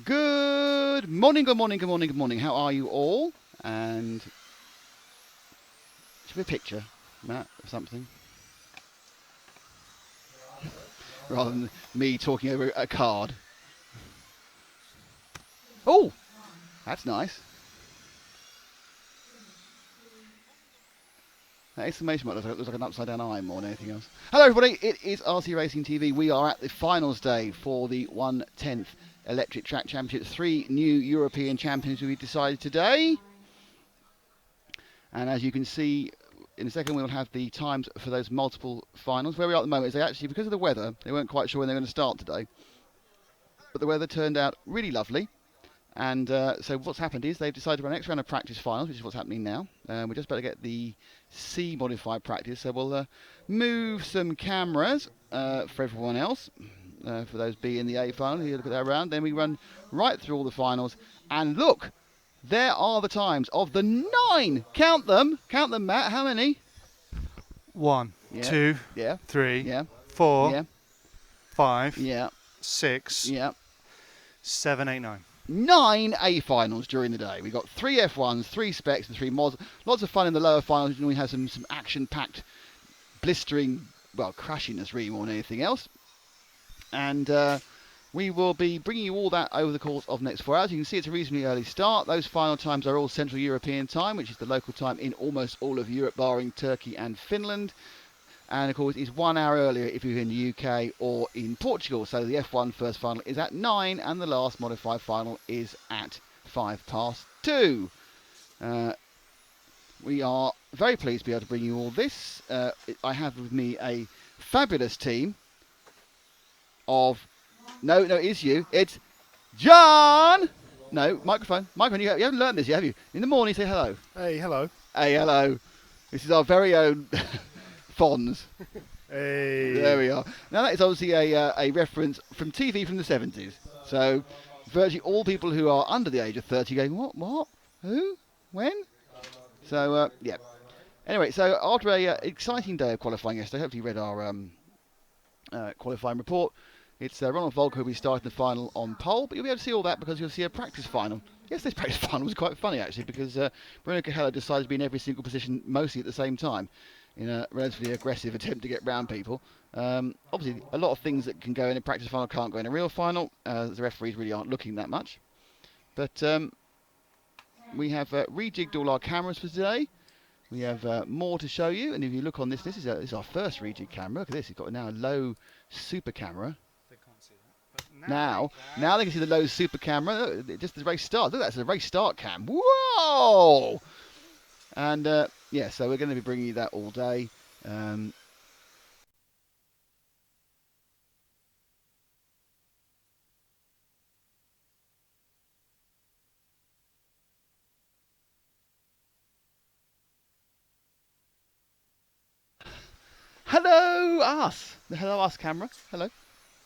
Good morning, good morning, good morning, good morning. How are you all? And should be a picture, Matt, of something, rather than me talking over a card. Oh, that's nice. That exclamation mark looks like an upside down eye more than anything else. Hello everybody, it is RC Racing TV. We are at the finals day for the 1/10th Electric Track Championship. 3 new European champions will be decided today. And as you can see, in a second we'll have the times for those multiple finals. Where we are at the moment is they actually, because of the weather, they weren't quite sure when they were going to start today. But the weather turned out really lovely. And so what's happened is they've decided to run an extra round of practice finals, which is what's happening now. We're just about to get the C modified practice, so we'll move some cameras for everyone else, for those B and the A final. You look at that round, then we run right through all the finals, and look, there are the times of the 9. Count them, Matt. How many? 1, Yeah. 2, Yeah. 3, Yeah. 4, Yeah. 5, Yeah. 6, Yeah. 7, 8, 9. 9 A finals during the day. We've got 3 F1s, 3 specs, and 3 mods. Lots of fun in the lower finals. We have some action-packed, blistering, well, crashiness really more than anything else. And we will be bringing you all that over the course of the next 4 hours. You can see it's a reasonably early start. Those final times are all Central European time, which is the local time in almost all of Europe, barring Turkey and Finland. And of course, it's 1 hour earlier if you're in the UK or in Portugal. So the F1 first final is at 9, and the last modified final is at 2:05. We are very pleased to be able to bring you all this. I have with me a fabulous team of... No, it is you. It's John! No, microphone. You haven't learned this yet, have you? In the morning, say hello. Hey, hello. Hey, hello. This is our very own... Fonz. Hey. There we are. Now that is obviously a reference from TV from the 70s. So virtually all people who are under the age of 30 going, what, who, when? So yeah. Anyway, so after a exciting day of qualifying yesterday, hopefully you read our qualifying report. It's Ronald Volk who will be starting the final on pole, but you'll be able to see all that because you'll see a practice final. Yesterday's practice final was quite funny actually because Bruno Cahello decided to be in every single position mostly at the same time, in a relatively aggressive attempt to get round people. Obviously, a lot of things that can go in a practice final can't go in a real final. The referees really aren't looking that much. But we have rejigged all our cameras for today. We have more to show you. And if you look on this is our first rejig camera. Look at this. It's got now a low super camera. They can't see that. But Now they can see the low super camera. Look, just the race start. Look, that's a race start cam. Whoa! And yeah, so we're going to be bringing you that all day. Hello, us. The hello, us camera. Hello.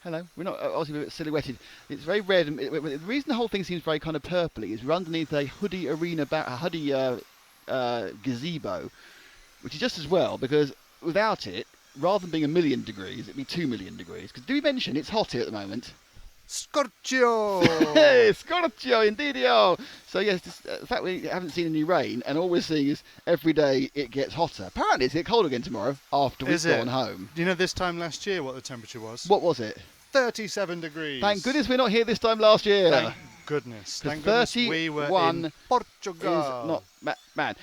Hello. We're not obviously a bit silhouetted. It's very red. And the reason the whole thing seems very kind of purpley is we're underneath a Hudy Arena, Hudy gazebo, which is just as well because without it, rather than being 1,000,000 degrees, it'd be 2,000,000 degrees. Because do we mention it's hot here at the moment? Scorchio! Hey, Scorchio, indeedio! So yes, the fact we haven't seen any rain, and all we're seeing is every day it gets hotter. Apparently it's going to get cold again tomorrow after we've gone home. Do you know this time last year what the temperature was? What was it? 37 degrees. Thank goodness we're not here this time last year. Thank goodness. Thank goodness we were in Portugal. Is not bad.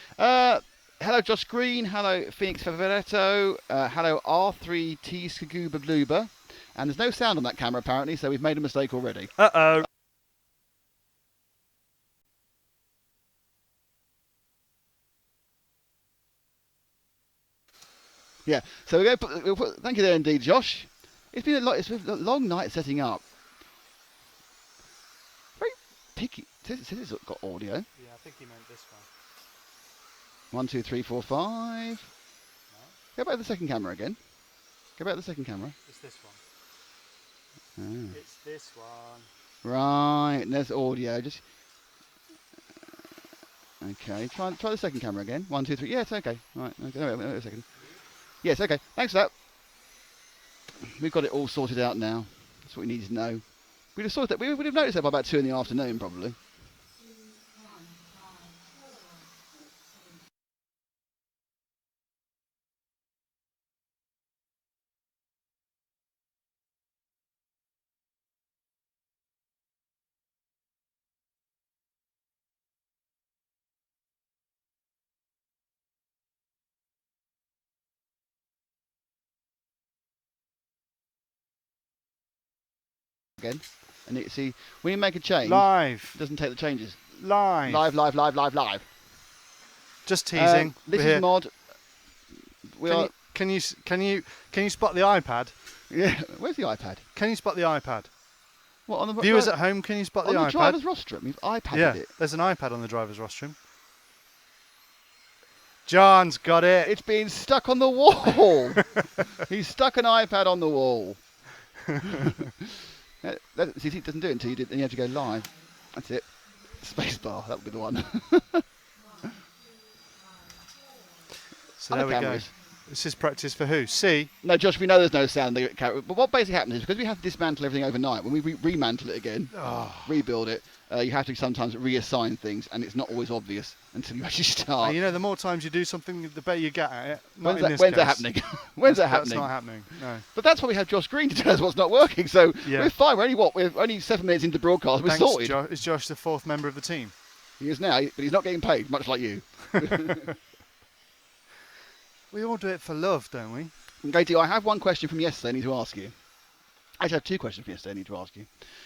Hello Josh Green, hello Phoenix Favoretto, hello R3T Skaguba Bluba. And there's no sound on that camera apparently, so we've made a mistake already. Uh-oh. Yeah, so we'll put thank you there indeed, Josh. It's been a long night setting up. Very picky. It says it's got audio. Yeah, I think he meant this one. 1, 2, 3, 4, 5. No. Go back to the second camera again. Go back to the second camera. It's this one. Oh. It's this one. Right, and there's audio. Just okay. Try the second camera again. 1, 2, 3. Yeah, it's okay. Right. Okay. Wait a second. Yes. Okay. Thanks for that. We've got it all sorted out now. That's what we needed to know. We'd have saw that. We would have noticed that by about 2 in the afternoon, probably. Again, and you see when you make a change, Live. it doesn't take the changes. Live. Live. Just teasing. This is mod. Can you spot the iPad? Yeah. Where's the iPad? Can you spot the iPad? What on the viewers at home? Can you spot the iPad? On the driver's rostrum, you've iPaded yeah, it. There's an iPad on the driver's rostrum. John's got it. It's been stuck on the wall. He's stuck an iPad on the wall. See, it doesn't do it until you have to go live. That's it. Spacebar, that would be the one. So there we go. This is practice for who? C? No, Josh, we know there's no sound. But what basically happens is because we have to dismantle everything overnight, when we remantle it again, rebuild it, you have to sometimes reassign things, and it's not always obvious until you actually start. You know, the more times you do something, the better you get at it. When's that happening? When's that happening? That's not happening, no. But that's why we have Josh Green to tell us what's not working, so we're fine. We're only 7 minutes into broadcast, we're sorted. Is Josh the 4th member of the team? He is now, but he's not getting paid, much like you. We all do it for love, don't we? Okay, I have one question from yesterday I need to ask you. I actually have 2 questions from yesterday I need to ask you.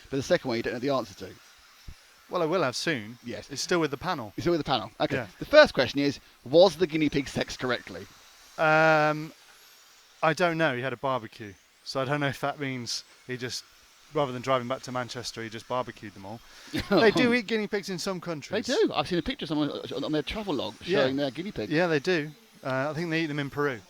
But the second one you don't know the answer to. Well, I will have soon. Yes. It's still with the panel. It's still with the panel. Okay. Yeah. The first question is, was the guinea pig sexed correctly? I don't know. He had a barbecue. So I don't know if that means he just, rather than driving back to Manchester, he just barbecued them all. They do eat guinea pigs in some countries. They do. I've seen a picture on their travel log showing their guinea pig. Yeah, they do. I think they eat them in Peru.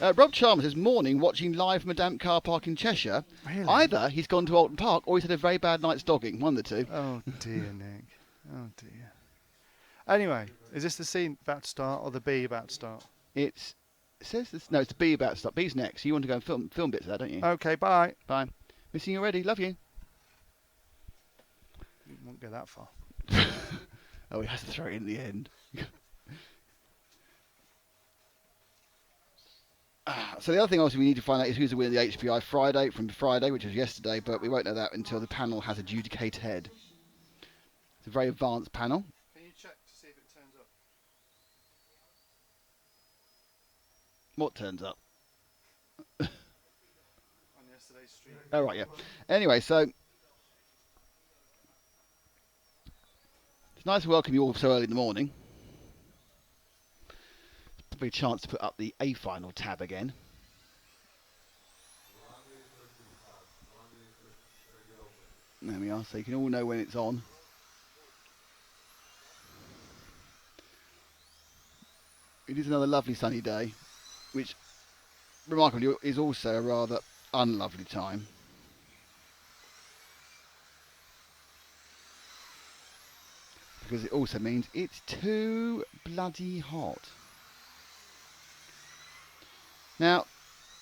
Rob Chalmers says, morning, watching live from a damp car park in Cheshire. Really? Either he's gone to Alton Park or he's had a very bad night's dogging. One of the two. Oh, dear, Nick. Oh, dear. Anyway, is this the C about to start or the B about to start? It says this. No, it's the B about to start. B's next. You want to go and film bits of that, don't you? Okay, bye. Bye. Missing you already. Love you. You won't go that far. Oh, he has to throw it in the end. So the other thing also we need to find out is who's the winner of the HPI Friday, which was yesterday, but we won't know that until the panel has adjudicated. It's a very advanced panel. Can you check to see if it turns up? What turns up? On yesterday's stream. Oh, right, yeah. Anyway, so it's nice to welcome you all so early in the morning. Probably a chance to put up the A final tab again. There we are, so you can all know when it's on. It is another lovely sunny day, which remarkably is also a rather unlovely time. Because it also means it's too bloody hot. Now,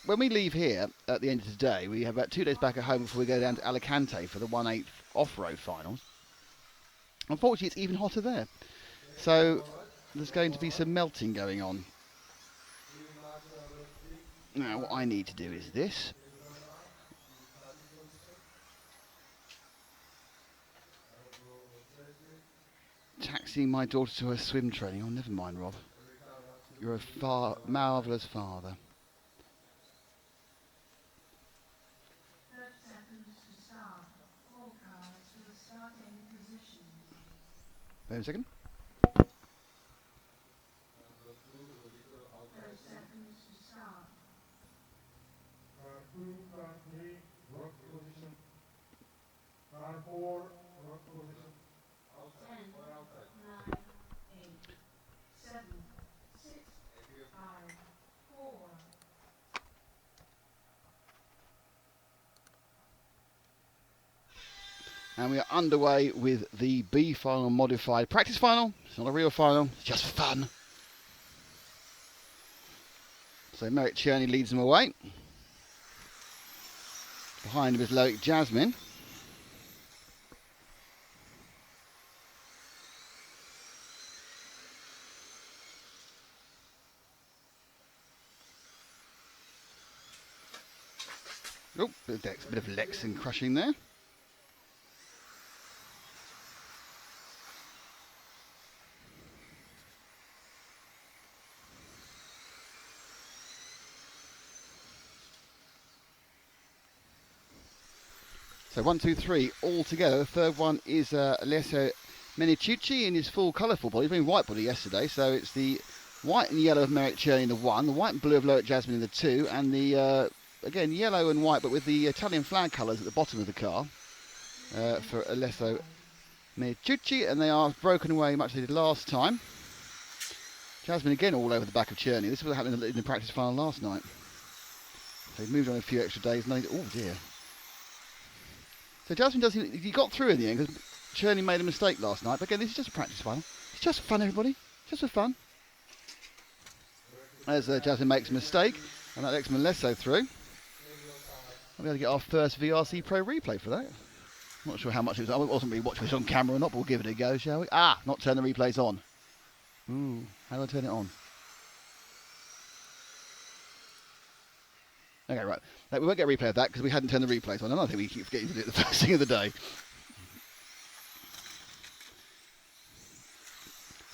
when we leave here at the end of today, we have about 2 days back at home before we go down to Alicante for the 1/8 off-road finals. Unfortunately, it's even hotter there. So there's going to be some melting going on. Now, what I need to do is this. Taxiing my daughter to her swim training. Oh, never mind, Rob. You're a marvellous father. Wait a second. And we are underway with the B final modified practice final. It's not a real final, it's just fun. So Merrick Cherney leads them away. Behind him is Loic Jasmine. Oh, bit of Lexing crushing there. So 1, 2, 3 all together. The third one is Alessio Meniciucci in his full colourful body. He's been white body yesterday, so it's the white and yellow of Merrick Cherney in the 1, the white and blue of Loic Jasmine in the 2, and the, again, yellow and white, but with the Italian flag colours at the bottom of the car for Alessio Meniciucci, and they are broken away much as they did last time. Jasmine again all over the back of Cherney. This is what happened in the practice final last night. They've moved on a few extra days. Oh dear. So Jasmine he got through in the end because Cherney made a mistake last night. But again, this is just a practice final. It's just for fun, everybody. Just for fun. As Jasmine makes a mistake, and that lets Melesso through. We'll be able to get our first VRC Pro replay for that. I'm not sure how much it was. I wasn't really watching this on camera or not, but we'll give it a go, shall we? Not turn the replays on. Ooh, how do I turn it on? Okay, right. No, we won't get a replay of that because we hadn't turned the replays on. Another thing we keep forgetting to do at the first thing of the day.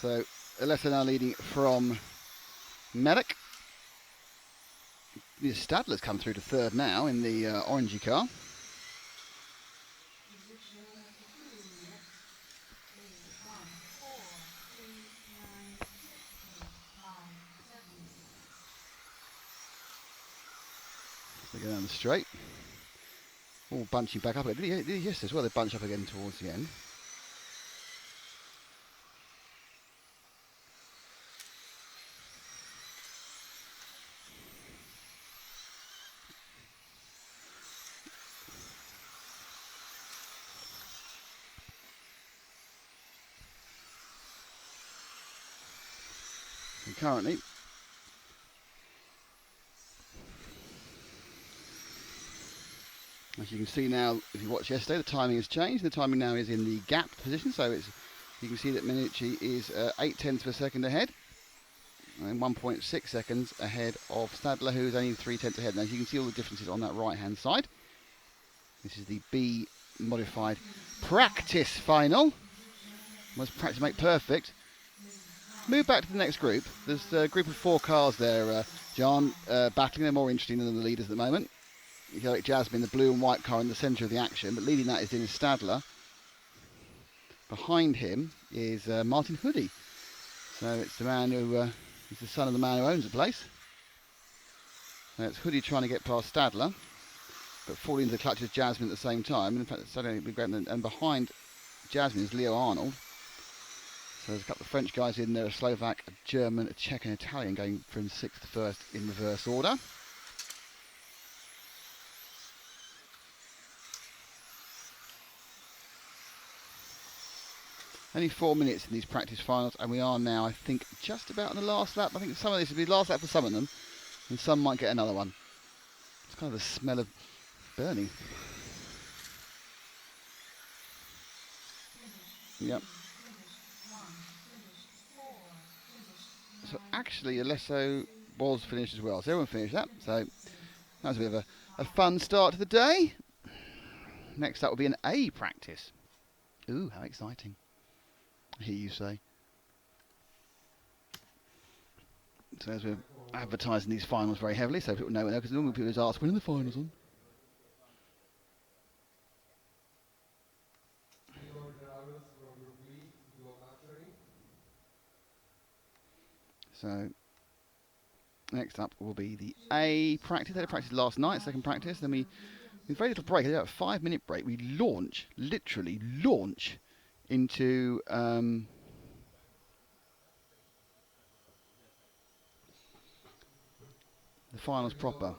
So, Alessa now leading from Medic. Stadler's come through to third now in the orangey car. They go down the straight. All bunching back up again. Yes, as well, they bunch up again towards the end. And currently, as you can see now, if you watched yesterday, the timing has changed. The timing now is in the gap position, so you can see that Meniciucci is 0.8 of a second ahead, and 1.6 seconds ahead of Stadler, who is only 0.3 ahead. Now, as you can see all the differences on that right-hand side. This is the B modified practice final. Must practice make perfect. Move back to the next group. There's a group of 4 cars there, John, battling. They're more interesting than the leaders at the moment. Loic Jasmine, the blue and white car in the centre of the action, but leading that is Dennis Stadler. Behind him is Martin Hudy. So it's the man who is the son of the man who owns the place. So it's Hudy trying to get past Stadler, but falling into the clutches of Jasmine at the same time. And in fact, and behind Jasmine is Leo Arnold. So there's a couple of French guys in there, a Slovak, a German, a Czech and Italian going from 6th to 1st in reverse order. Only 4 minutes in these practice finals, and we are now, I think, just about on the last lap. I think some of this will be the last lap for some of them, and some might get another one. It's kind of the smell of burning. Yep. So actually, Alesso was finished as well. So everyone finished that. So that was a bit of a fun start to the day. Next up will be an A practice. Ooh, how exciting. I hear you say. So as we're advertising these finals very heavily, so people know, because normally people just ask, when are the finals on? So next up will be the A practice. They had a practice last night, second practice. Then with very little break, about a 5-minute break, we literally launch into the finals proper.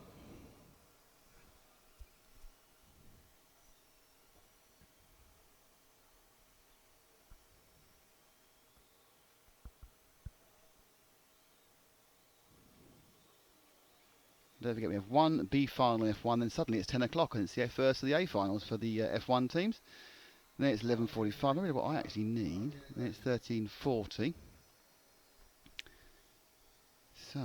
Don't forget we have one B final in F1, then suddenly it's 10 o'clock and it's the first of the A finals for the F1 teams. And then it's 11:45. I don't know what I actually need. Then it's 13:40. So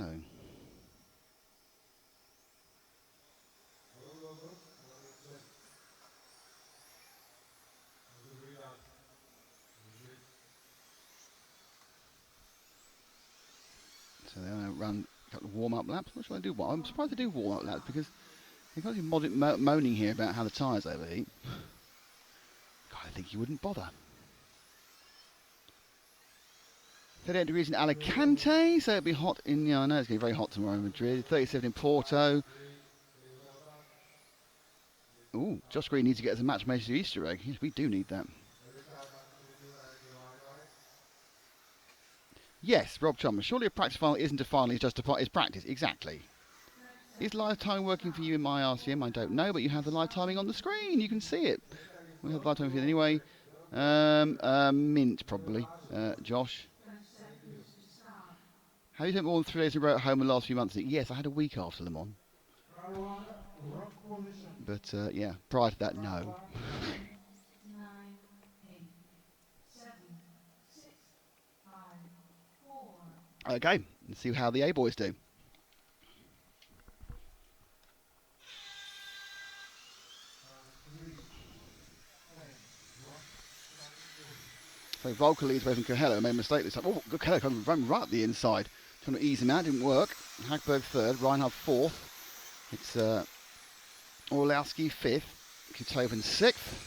So they're going to run a couple of warm-up laps. I'm not sure they do. I'm surprised they do warm-up laps because they can't be moaning here about how the tyres overheat. God, I think you wouldn't bother. 38 degrees in Alicante, so it'll be hot in, I know it's going to be very hot tomorrow in Madrid. 37 in Porto. Ooh, Josh Green needs to get us a match Macy Easter egg. Yes, we do need that. Yes, Rob Chalmers. Surely a practice final isn't a final, it's just it's practice. Exactly. Is live timing working for you in my RCM? I don't know, but you have the live timing on the screen. You can see it. We have live timing for you anyway. Mint, probably. Josh. Have you spent more than 3 days in a row at home in the last few months? Yes, I had a week after Le Mans. But, yeah, prior to that, no. Okay, let's see how the A-boys do. So Volker leads away from Coelho, made a mistake this time. Oh, Coelho can run right up the inside. Trying to ease him out, didn't work. Hagberg third, Reinhard fourth. It's Orlowski fifth, Kutoven sixth.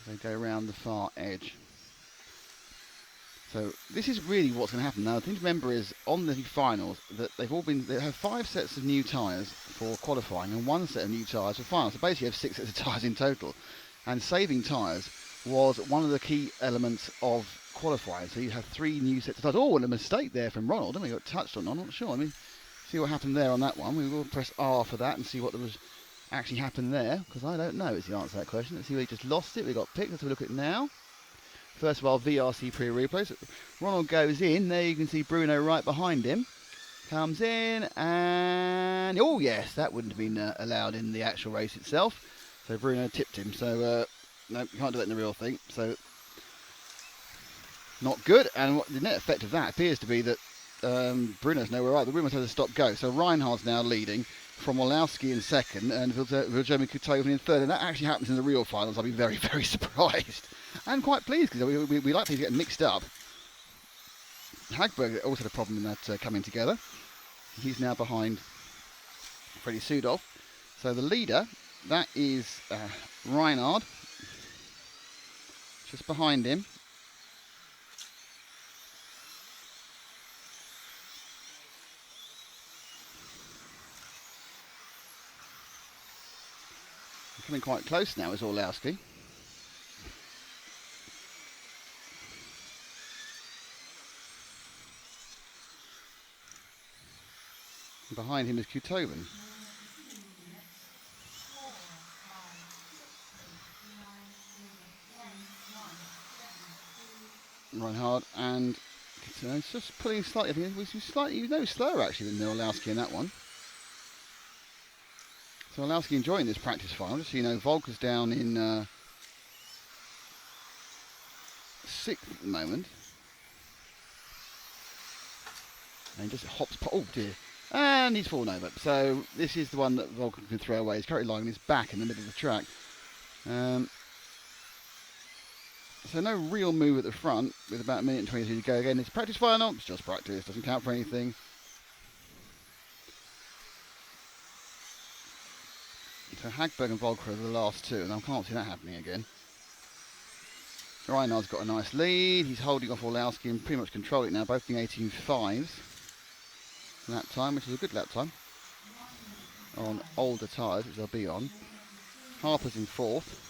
They go around the far edge. So this is really what's going to happen. Now the thing to remember is on the finals that they have 5 sets of new tyres for qualifying and 1 set of new tyres for finals. So basically you have 6 sets of tyres in total. And saving tyres was one of the key elements of qualifying. So you have 3 new sets of tyres. Oh, and a mistake there from Ronald. We got touched on. I'm not sure. I mean, see what happened there on that one. We will press R for that and see what there was actually happened there, because I don't know is the answer to that question. Let's see where he just lost it. We got picked. Let's have a look at it now. First of all, VRC pre-replay. So Ronald goes in. There you can see Bruno right behind him. Comes in and... oh, yes, that wouldn't have been allowed in the actual race itself. So Bruno tipped him. So, no, you can't do that in the real thing. So, not good. And the net effect of that appears to be that Bruno's nowhere right. The Rumors has to stop go. So Reinhardt's now leading from Orlowski in second and Viljomi Kutoven in third. And that actually happens in the real finals. I'll be very, very surprised. And quite pleased because we like things to get mixed up. Hagberg also had a problem in that coming together. He's now behind Freddie Sudolph. So the leader, that is Reinhard. Just behind him. Coming quite close now is Orlowski. Behind him is Kutoven. Reinhard and it's just pulling slightly. I think it was slightly slower actually than Orlowski in that one. So Orlowski enjoying this practice final. Just so you know, Volker's down in 6th at the moment. And he just hops. Oh dear. And he's fallen over. So this is the one that Volker can throw away. He's currently lying on his back in the middle of the track. So no real move at the front with about 1 minute and 23 to go. Again, it's practice final. It's just practice. Doesn't count for anything. So Hagberg and Volker are the last two, and I can't see that happening again. Reinhardt's got a nice lead. He's holding off Orlowski and pretty much controlling it now, both being 18.5s lap time, which is a good lap time on older tyres, which they'll be on. Harper's in 4th.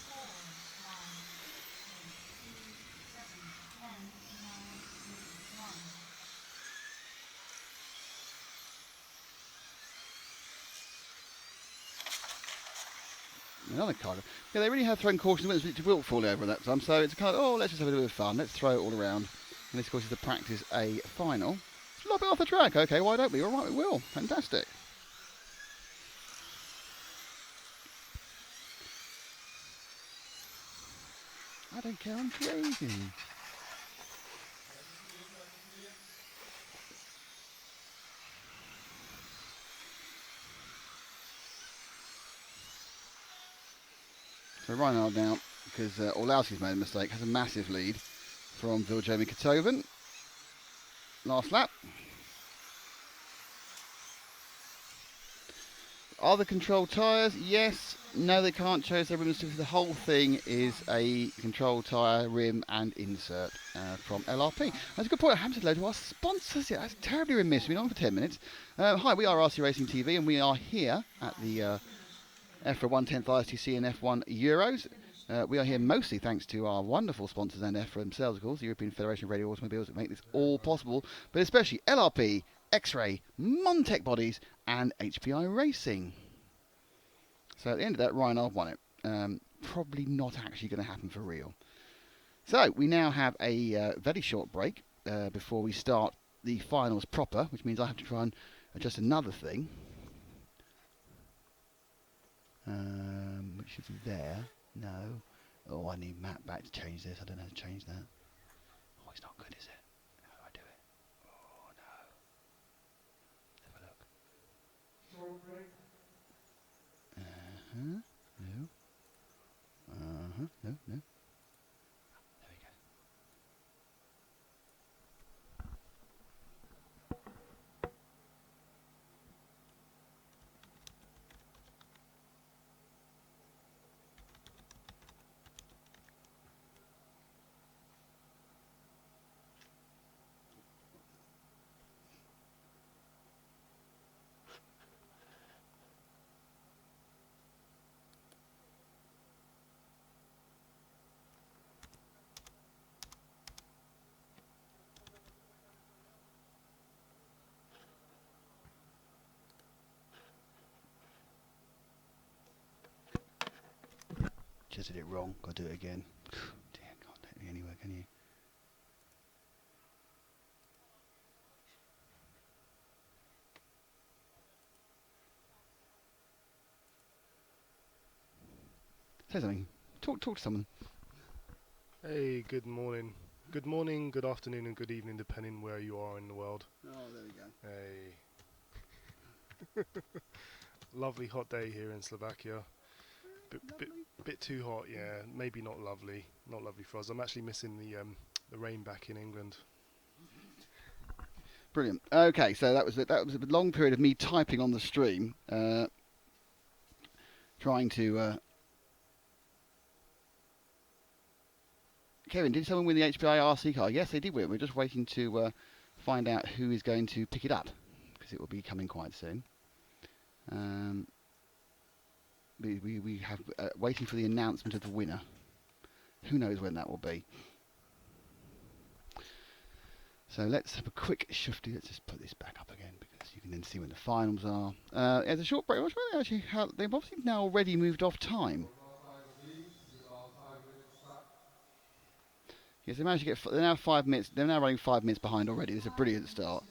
Another car. Yeah, they really have thrown caution to it will fall over that time, so it's kind of, oh, let's just have a bit of fun. Let's throw it all around. And this, of course, is the practice A final. Let's lob it off the track. Okay, why don't we? All right, we will. Fantastic. I don't care. I'm crazy. So Reinhard now, because Orlowski's made a mistake, has a massive lead from Viljomi Kutoven. Last lap. Are the controlled tyres? Yes. No, they can't change their rims. The whole thing is a controlled tyre, rim and insert from LRP. That's a good point. I haven't said hello to our sponsors yet. That's terribly remiss. We've been on for 10 minutes. Hi, we are RC Racing TV and we are here at the EFRA 110th ISTC and F1 Euros. We are here mostly thanks to our wonderful sponsors and EFRA themselves, of course, the European Federation of Radio Automobiles, that make this all possible, but especially LRP, X-Ray, Montec Bodies, and HPI Racing. So at the end of that, Ryan, I've won it. Probably not actually going to happen for real. So we now have a very short break before we start the finals proper, which means I have to try and adjust another thing. Which should be there. No. Oh, I need Matt back to change this. I don't know how to change that. Oh, it's not good, is it? How do I do it? Oh, no. Let's have a look. No. No. There we go. Just did it wrong. Got to do it again. Dear, can't take me anywhere, can you? Say something. Talk to someone. Hey, good morning. Good morning, good afternoon, and good evening, depending where you are in the world. Oh, there we go. Hey. Lovely hot day here in Slovakia. Bit too hot, yeah. Maybe not lovely. Not lovely for us. I'm actually missing the rain back in England. Brilliant. Okay, so that was a long period of me typing on the stream, trying to. Kevin, did someone win the HPI RC car? Yes, they did win. We're just waiting to find out who is going to pick it up, because it will be coming quite soon. We have waiting for the announcement of the winner. Who knows when that will be? So let's have a quick shifty. Let's just put this back up again because you can then see when the finals are. There's a short break. They've obviously now already moved off time. Yes, they managed to get. They're now 5 minutes. They're now running 5 minutes behind already. This is a brilliant start.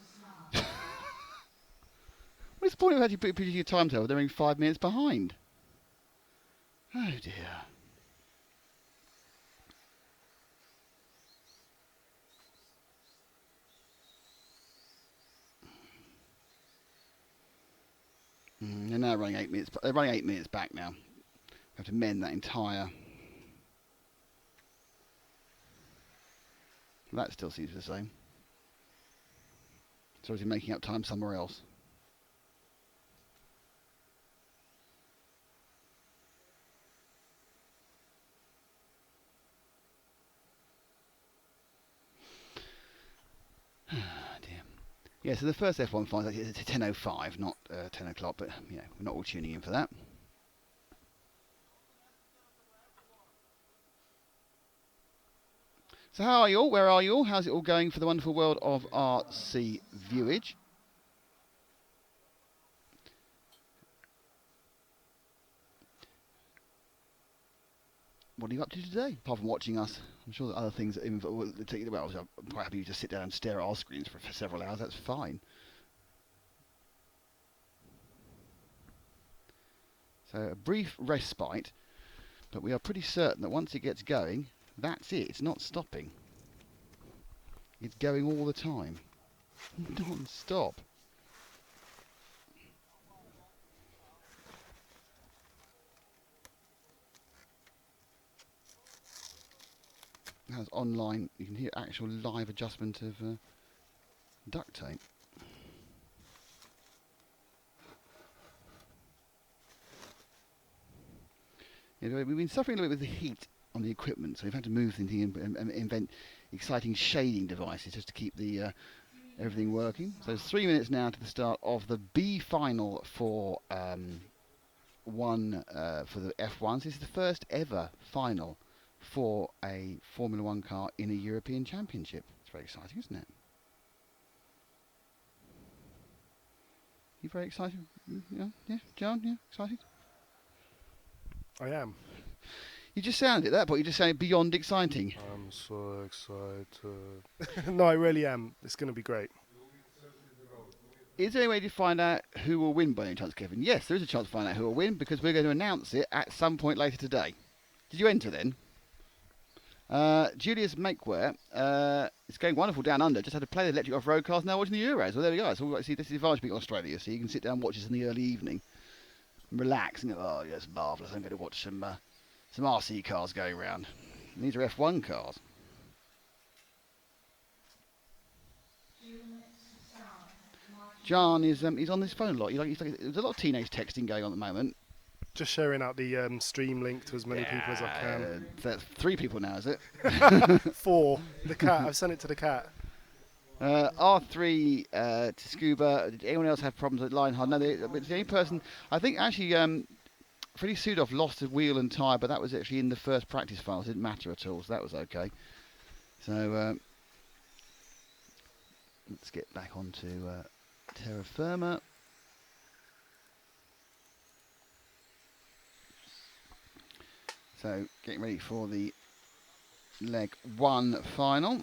What is the point of actually putting your timetable? They're running 5 minutes behind. Oh dear. They're now running 8 minutes. They're running 8 minutes back now. We have to mend that entire. That still seems the same. So is he making up time somewhere else? Dear. Yeah, so the first F1 final is at 10:05, not 10 o'clock, but you know, we're not all tuning in for that. So how are you all? Where are you all? How's it all going for the wonderful world of RC viewage? What are you up to today? Apart from watching us, I'm sure that other things that will take you. Well, I'm quite happy to just sit down and stare at our screens for several hours. That's fine. So a brief respite, but we are pretty certain that once it gets going, that's it. It's not stopping. It's going all the time, non-stop. It has online. You can hear actual live adjustment of duct tape. Yeah, we've been suffering a little bit with the heat on the equipment, so we've had to move things and invent exciting shading devices just to keep the everything working. So it's 3 minutes now to the start of the B final for for the F1s. This is the first ever final for a Formula One car in a European Championship. It's very exciting, isn't it? You very excited? Yeah, John, yeah, excited? I am. You just sounded at that point. You just sounded beyond exciting. I'm so excited. No, I really am. It's going to be great. Is there any way to find out who will win by any chance, Kevin? Yes, there is a chance to find out who will win because we're going to announce it at some point later today. Did you enter then? Julius Makeware, it's going wonderful down under. Just had to play the electric off-road cars, now watching the Euros. Well, there we go. So see, this is the advantage of being in Australia. So you can sit down and watch this in the early evening and relax and go, oh, yes, marvellous. I'm going to watch some RC cars going around. And these are F1 cars. John is he's on his phone a lot. There's a lot of teenage texting going on at the moment. Just sharing out the stream link to as many people as I can. That's 3 people now, is it? 4. The cat. I've sent it to the cat. R3 to Scuba. Did anyone else have problems with Lionheart? No, the only person. I think actually Freddie Sudoff lost a wheel and tyre, but that was actually in the first practice files. It didn't matter at all, so that was okay. So let's get back onto Terra Firma. So getting ready for the leg 1 final.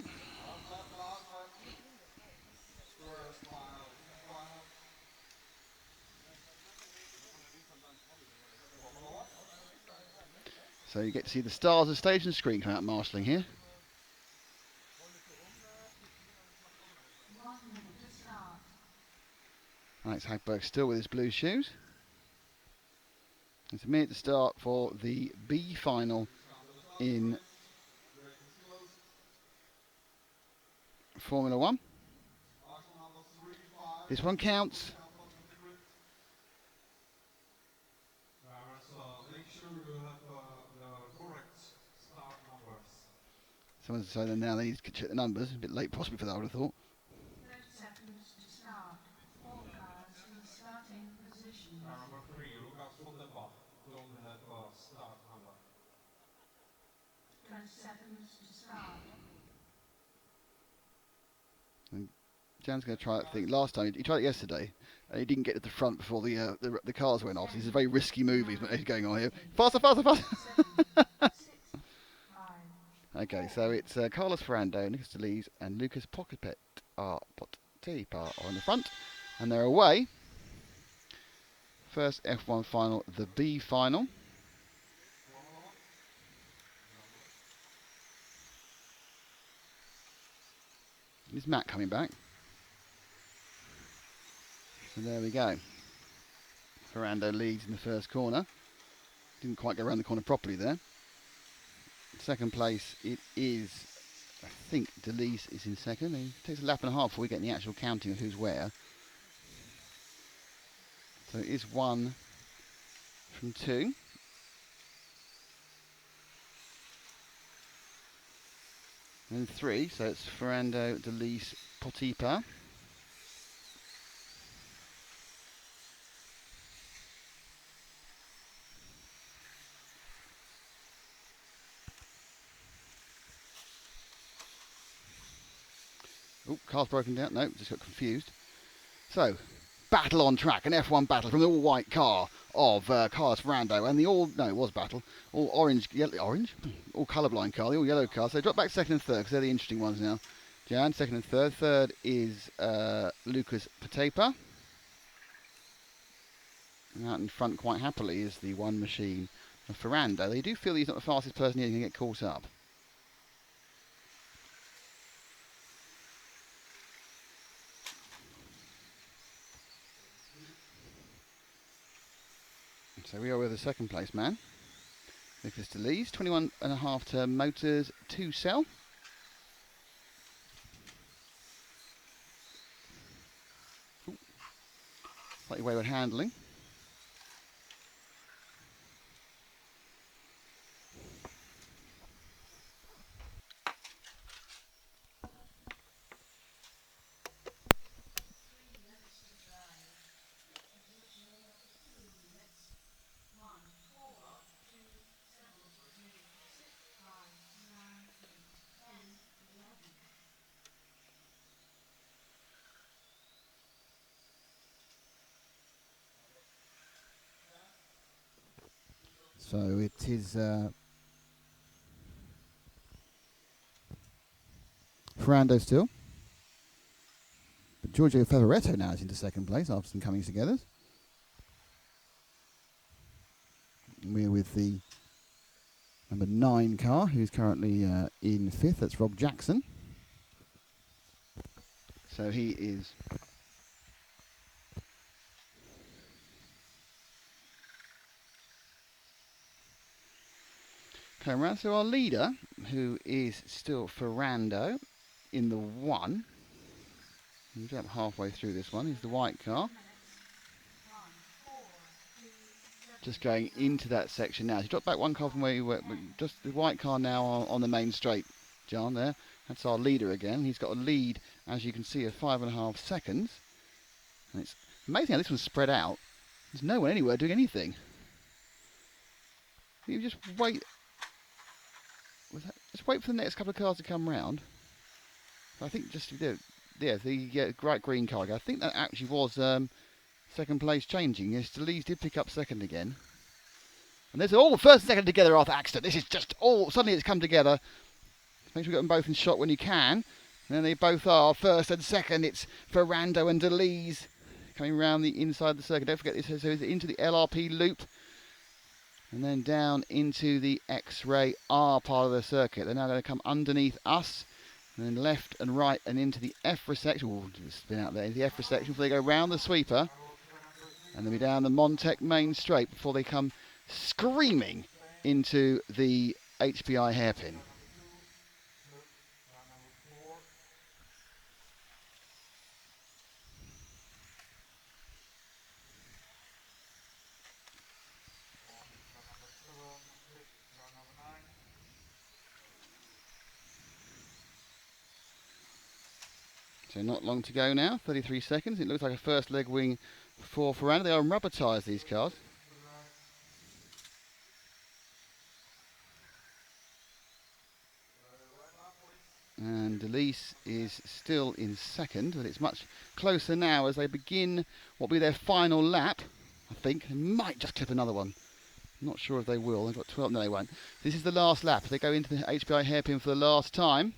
So you get to see the stars of stage and screen come out marshalling here. Alex Hagberg still with his blue shoes. It's a minute to start for the B final in Formula One. This one counts. Someone's decided now they need to check the numbers. A bit late possibly for that, I would have thought. 30 seconds to start. All cars in starting positions. Number 3, Lucas Fondenbach, don't have a start number. 20 seconds to start. And Jan's going to try that thing. Last time he tried it yesterday, and he didn't get to the front before the cars went off. This is a very risky move he's going on here. Faster, faster, faster! 6, 5. Okay, so it's Carlos Ferrando, Nicholas DeLees, and Lucas Potipa are on the front, and they're away. First F1 final, the B final. Is Matt coming back? So there we go. Ferrando leads in the first corner. Didn't quite go around the corner properly there. Second place, it is, I think, DeLees is in second. It takes a lap and a half before we get the actual counting of who's where. So it is 1 from 2. And 3, so it's Ferrando, DeLees, Potipa. Oh, car's broken down. No, just got confused. So, battle on track, an F1 battle from the all-white car of Carlos Ferrando and the it was battle, all orange, all colourblind car, the all yellow car. So they drop back second and third because they're the interesting ones now. Jan, second and third. Third is Lucas Patepa. And out in front quite happily is the one machine of Ferrando. They do feel he's not the fastest person here and can get caught up. So we are with the second place man, Nicholas DeLees, 21.5 turn motors, 2 cell. slightly wayward handling. So it is Ferrando still. But Giorgio Favoretto now is into second place after some comings together. We're with the number 9 car, who's currently in 5th. That's Rob Jackson. So he is coming around. So our leader, who is still Ferrando in the 1. We'll jump halfway through this one. Is the white car. Just going into that section now. So you drop back one car from where you were. Just the white car now on the main straight, John, there. That's our leader again. He's got a lead, as you can see, of 5.5 seconds. And it's amazing how this one's spread out. There's no one anywhere doing anything. You just wait. Just wait for the next couple of cars to come round. I think just the bright green car. I think that actually was second place changing. Yes, Deleuze did pick up second again. And there's all first and second together after accident. This is just all suddenly it's come together. Make sure we get them both in shot when you can. And then they both are first and second. It's Ferrando and Deleuze coming round the inside of the circuit. Don't forget this is into the LRP loop. And then down into the X-Ray R part of the circuit. They're now going to come underneath us. And then left and right and into the EFRA section. Oh, spin out there into the EFRA section before they go round the sweeper. And then be down the Montec main straight before they come screaming into the HPI hairpin. So not long to go now, 33 seconds. It looks like a first leg wing for Ferrando. They are on rubber tyres, these cars. And Deleuze is still in second, but it's much closer now as they begin what will be their final lap. I think they might just clip another one. I'm not sure if they will. They've got 12. No, they won't. This is the last lap. They go into the HPI hairpin for the last time.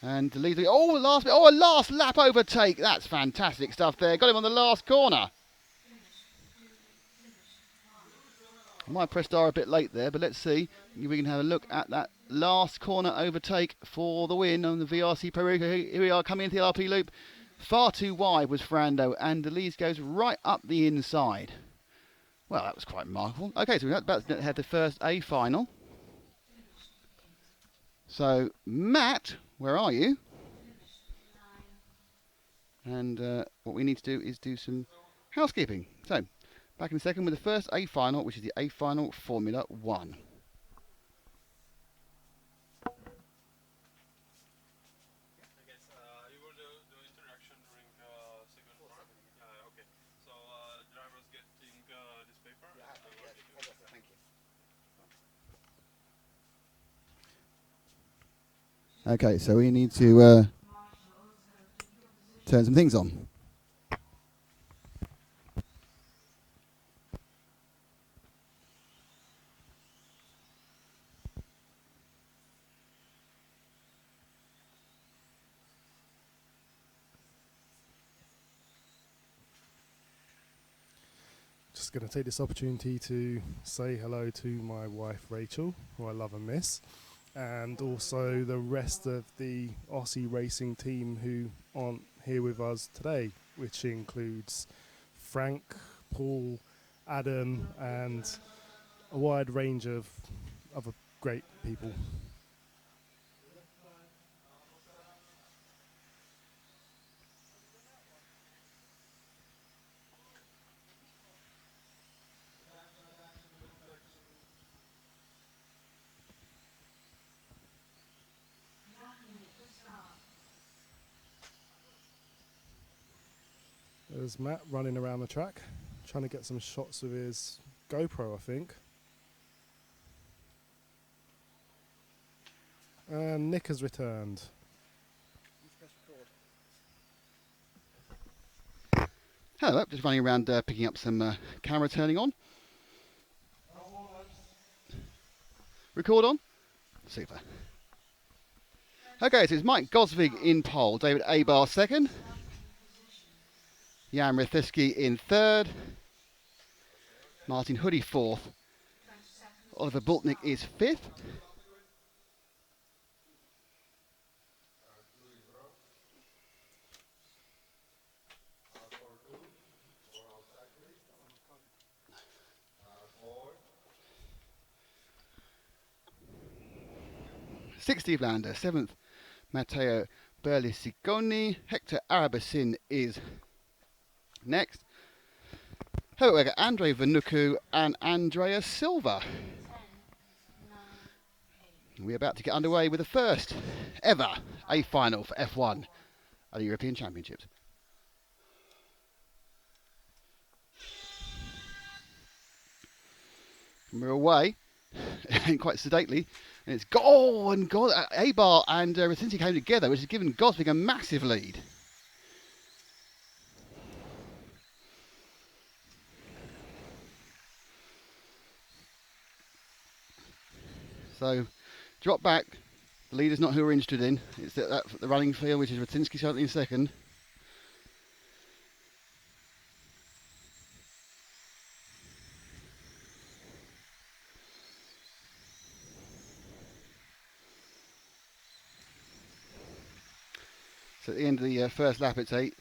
And Deleuze, a last lap overtake. That's fantastic stuff there. Got him on the last corner. I might press star a bit late there, but let's see if we can have a look at that last corner overtake for the win on the VRC Pro. Here we are coming into the LRP loop. Far too wide was Ferrando, and Deleuze goes right up the inside. Well, that was quite remarkable. Okay, so we're about to have the first A final. So, Matt, where are you? And what we need to do is do some housekeeping. So, back in a second with the first A final, which is the A final Formula 1. You will do the interaction during second part. Okay. So drivers getting this paper. Thank you. Okay, so we need to turn some things on. Just going to take this opportunity to say hello to my wife Rachel, who I love and miss, and also the rest of the Aussie racing team who aren't here with us today, which includes Frank, Paul, Adam, and a wide range of other great people. There's Matt running around the track, trying to get some shots with his GoPro, I think. And Nick has returned. Hello, just running around picking up some camera turning on. Record on? Super. Okay, so it's Mike Gosvig in pole, David Abar second, Jan Rethitsky in third, Martin Hudy fourth, Oliver Bultnick is fifth, Steve Lander seventh, Matteo Berlusconi, Hector Arabasin is next, Herberger Andre Vanuku and Andrea Silva. We're about to get underway with the first ever A final for F1 at the European Championships. And we're away, quite sedately, and it's Abar and Rethitsky came together, which has given Gosvig a massive lead. So, drop back. The leader's not who we're interested in. It's the running field, which is Rethitsky certainly in second. So at the end of the first lap, it's a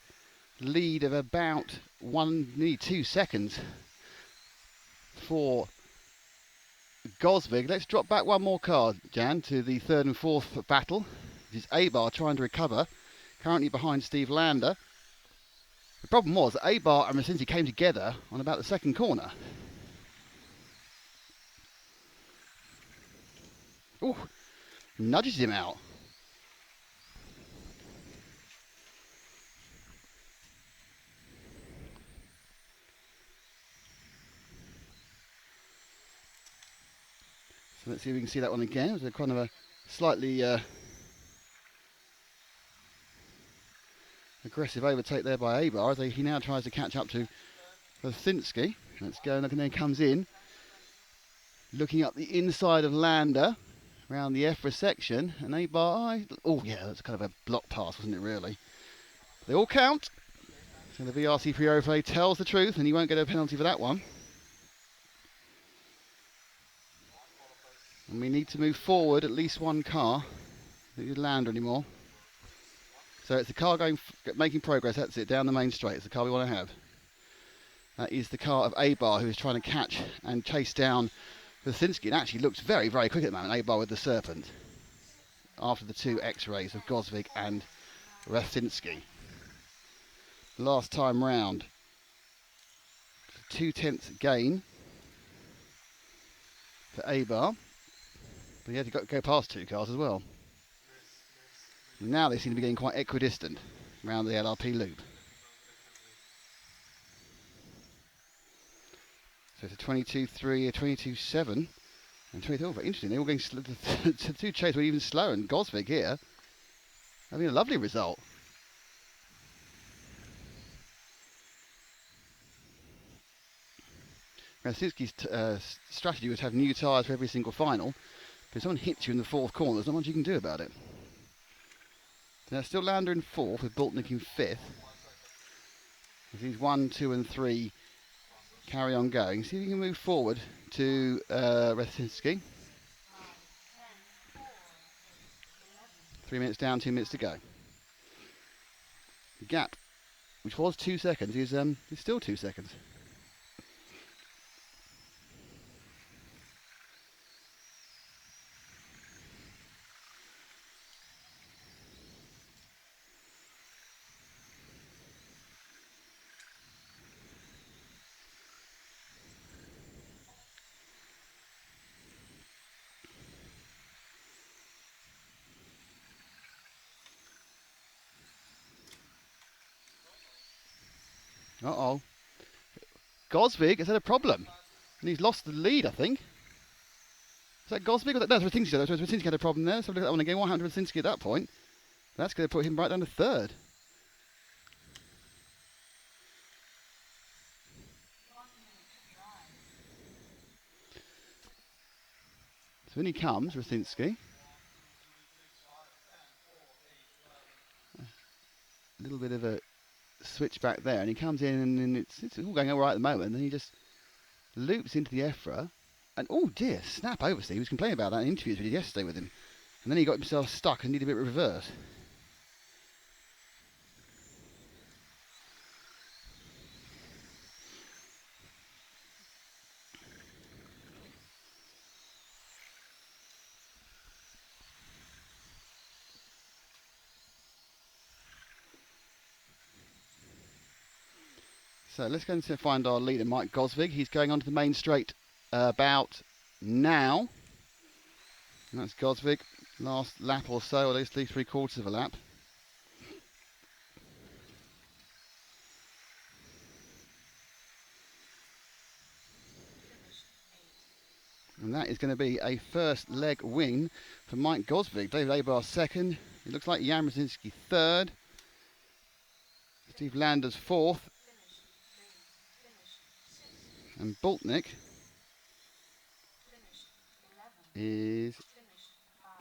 lead of about nearly 2 seconds for Gosvig. Let's drop back one more car, Jan, to the third and fourth battle. This is Abar trying to recover, currently behind Steve Lander. The problem was that Abar and Rethitsky came together on about the second corner. Ooh, nudges him out. So let's see if we can see that one again. It was a kind of a slightly aggressive overtake there by Abar as he now tries to catch up to Rethitsky. Let's go and look, and then comes in, looking up the inside of Lander around the EFRA section, and Abar, oh yeah, that's kind of a block pass, wasn't it really? They all count. So the VRC pre-overlay tells the truth, and he won't get a penalty for that one. And we need to move forward at least one car. It doesn't land anymore. So it's the car making progress. That's it, down the main straight. It's the car we want to have. That is the car of Abar, who is trying to catch and chase down Rethitsky. It actually looks very, very quick at the moment, Abar with the Serpent, after the two X-rays of Gosvig and Rethitsky. Last time round, 2/10 gain for Abar. But he had to go past two cars as well. Now they seem to be getting quite equidistant around the LRP loop. So it's a 22.3, a 22.7, and 22. Oh, very interesting. They're all going the two chase were even slower, and Gosvig here having a lovely result. Rethitsky's strategy was to have new tyres for every single final. But if someone hits you in the fourth corner, there's not much you can do about it. So now still Lander in fourth, with Bultnick in fifth. As these 1, 2 and 3 carry on going. See if you can move forward to Rethitsky. 3 minutes down, 2 minutes to go. The gap, which was 2 seconds, is still 2 seconds. Uh-oh. Gosvig has had a problem. And he's lost the lead, I think. Is that Gosvig? No, that's Rasinski. Rasinski had a problem there. So look at that one again. What happened to Rasinski at that point? That's going to put him right down to third. So in he comes, Rasinski. A little bit of a switch back there, and he comes in, and it's all going all right at the moment. And then he just loops into the EFRA, and oh dear, snap oversteer. He was complaining about that in interviews we did yesterday with him, and then he got himself stuck and needed a bit of reverse. So let's go and find our leader, Mike Gosvig. He's going onto the main straight about now. And that's Gosvig. Last lap or so, or at least 3/4 of a lap. And that is going to be a first leg win for Mike Gosvig. David Abar second. It looks like Jan Brzezinski third. Steve Landers fourth. And Boltnick is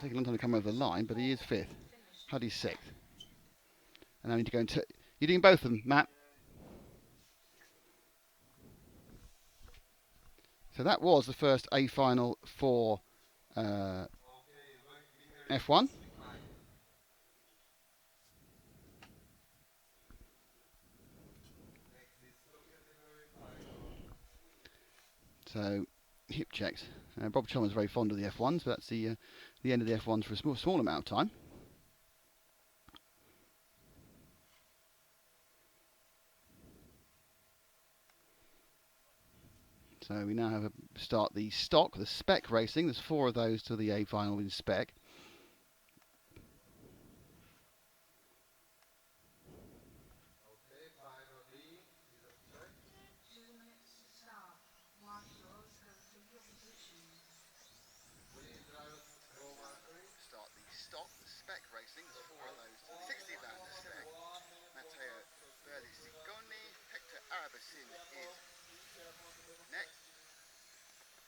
taking a long time to come over the line, but he is fifth. Hudy's sixth. And I need to go into... You're doing both of them, Matt? So that was the first A final for F1. So, hip checks. Bob Chalmers is very fond of the F1s, but that's the end of the F1s for a small amount of time. So we now have a start the stock, the spec racing. There's 4 of those to the A final in spec. Start the stock, the spec racing. There's 4 of those to the 60 lander spec. Matteo Berlusconi, Hector Arabasin is next.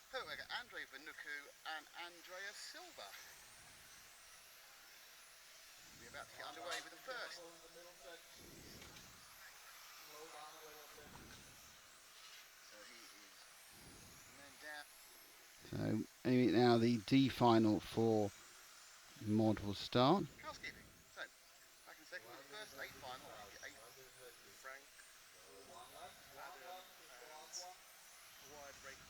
However, Andre Vanuku and Andrea Silva. We're about to get underway with the first. So he is then down. So anyway, now the D final for Mod will start. Housekeeping. So back in a second with the first A final. Frank, Adam, and wide break.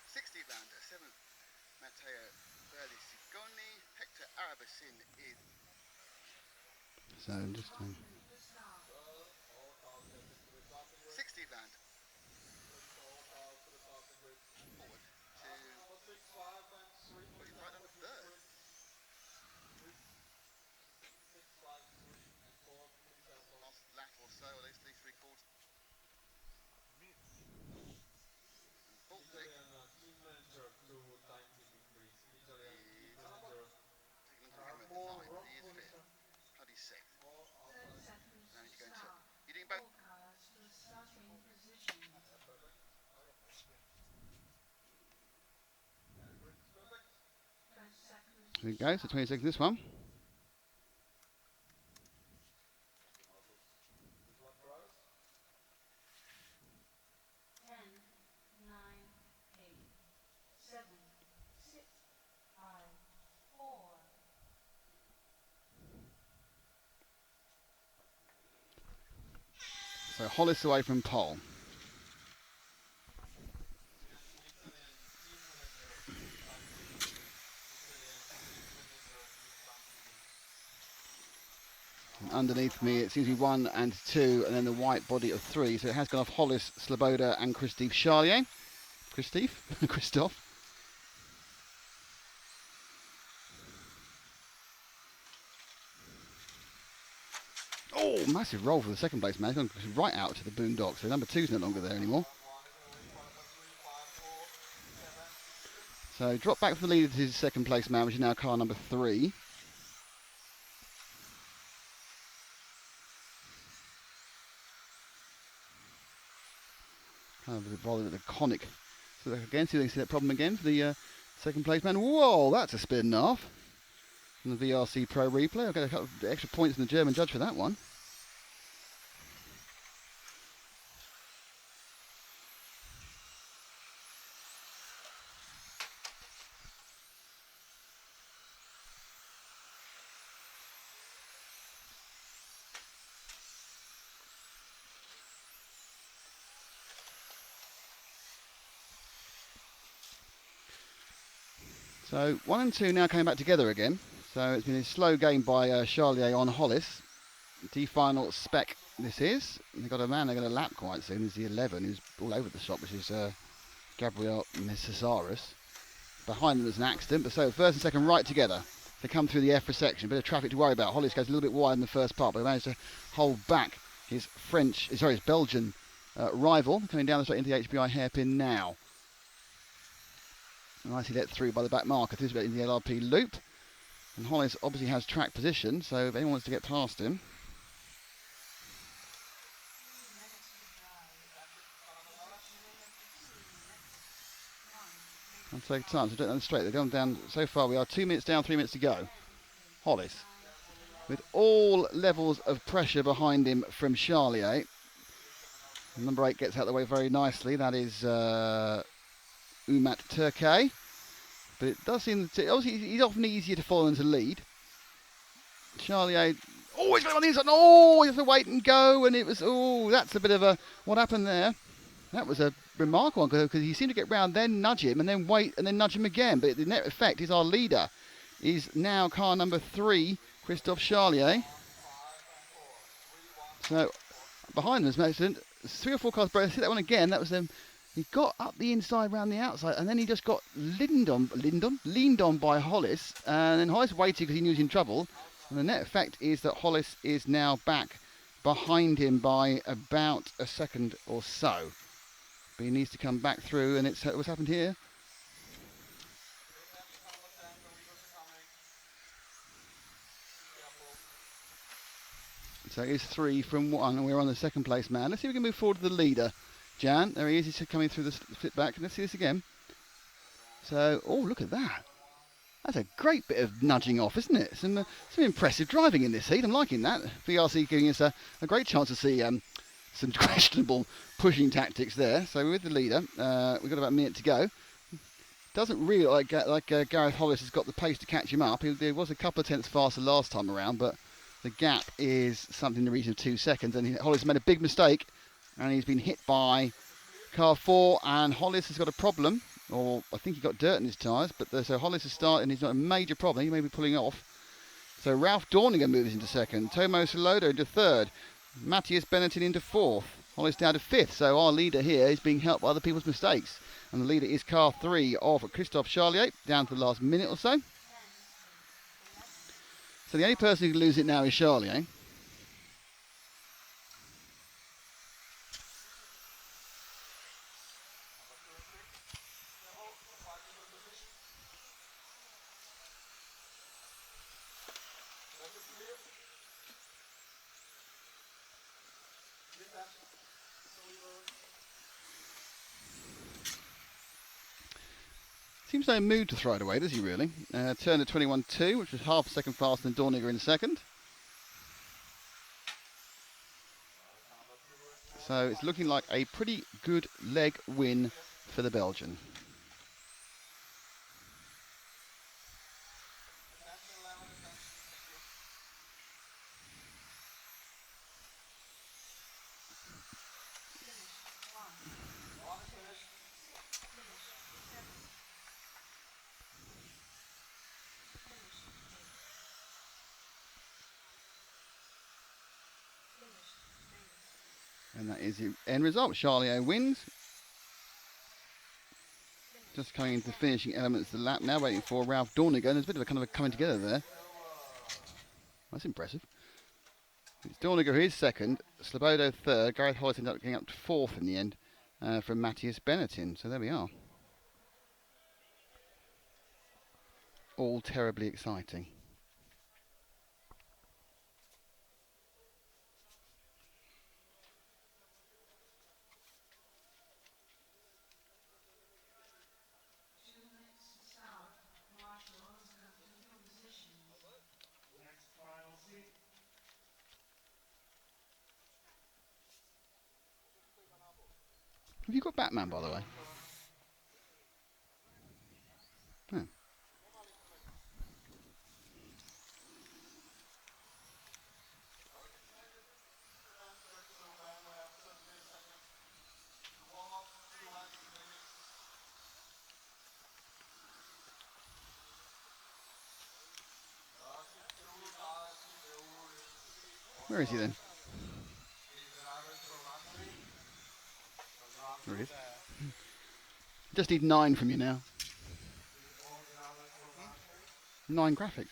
60 lander, 7th Matteo Berlusconi, Hector Arabasin is. So just 60 lander. Forward to right on the third. Last lap or so, at least 3/4. Boltnick. Here we go, so 20 seconds this one. So Hollis away from pole. And underneath me it seems to be 1 and 2 and then the white body of 3. So it has gone off Hollis, Sloboda and Christophe Charlier. Christophe. Oh, massive roll for the second place man. He's gone right out to the boondocks. So number 2's no longer there anymore. So drop back from the leader to his second place man, which is now car number 3. Kind of rather laconic. So again, see if they can see that problem again for the second place man. Whoa, that's a spin off. From the VRC Pro replay. I'll get a couple of extra points from the German judge for that one. So 1 and 2 now coming back together again. So it's been a slow game by Charlier on Hollis. D-final spec this is. They've got a man they're going to lap quite soon. Is the 11 who's all over the shop, which is Gabriel Necessaris. Behind them there's an accident, but so first and second right together. They come through the EFRA section. A bit of traffic to worry about. Hollis goes a little bit wide in the first part, but he managed to hold back his Belgian rival. Coming down the straight into the HBI hairpin now. Nicely let through by the back marker. Through into the LRP loop. And Hollis obviously has track position, so if anyone wants to get past him. I'll take time, so don't know straight. They've gone down so far. We are 2 minutes down, 3 minutes to go. Hollis, with all levels of pressure behind him from Charlier. Number 8 gets out of the way very nicely. That is Umat Turkay. But it does seem that obviously he's often easier to follow than to lead. Charlier, he's going on the inside. Oh, he has to wait and go. And it was, that's a bit of a, what happened there? That was a remarkable one because he seemed to get round, then nudge him, and then wait, and then nudge him again. But the net effect is our leader is now car number 3, Christophe Charlier. So behind them is an accident. 3 or 4 cars, but I see that one again. That was them. He got up the inside, round the outside, and then he just got leaned on by Hollis, and then Hollis waited because he knew he was in trouble. And the net effect is that Hollis is now back behind him by about a second or so. But he needs to come back through, and it's what's happened here. So it is 3 from 1, and we're on the second place man. Let's see if we can move forward to the leader. Jan, there he is, he's coming through the flip back. Let's see this again. So, look at that. That's a great bit of nudging off, isn't it? Some impressive driving in this heat. I'm liking that. VRC giving us a great chance to see some questionable pushing tactics there. So we're with the leader. We've got about a minute to go. Doesn't really like Gareth Hollis has got the pace to catch him up. He was a couple of tenths faster last time around, but the gap is something in the region of 2 seconds. And Hollis made a big mistake, and he's been hit by car 4, and Hollis has got a problem. Or I think he got dirt in his tyres, but so Hollis has started, and he's not a major problem. He may be pulling off. So Ralph Dorninger moves into second. Tomo Soloda into third. Matthias Benetton into fourth. Hollis down to fifth. So our leader here is being helped by other people's mistakes. And the leader is car 3 of Christophe Charlier, down to the last minute or so. So the only person who can lose it now is Charlier. Seems no mood to throw it away, does he really? Turner 21.2, which was half a second faster than Dorninger in second. So it's looking like a pretty good leg win for the Belgian. And that is the end result. Charlier wins. Just coming into the finishing elements of the lap now, waiting for Ralph Dorninger. There's a bit of a kind of a coming together there. That's impressive. It's Dorniger who is second, Slobodo third, Gareth Hollis ended up getting up to fourth in the end from Matthias Benettin. So there we are. All terribly exciting. Have you got Batman, by the way? Oh. Where is he then? There he is. Just need 9 from you now. 9 graphics.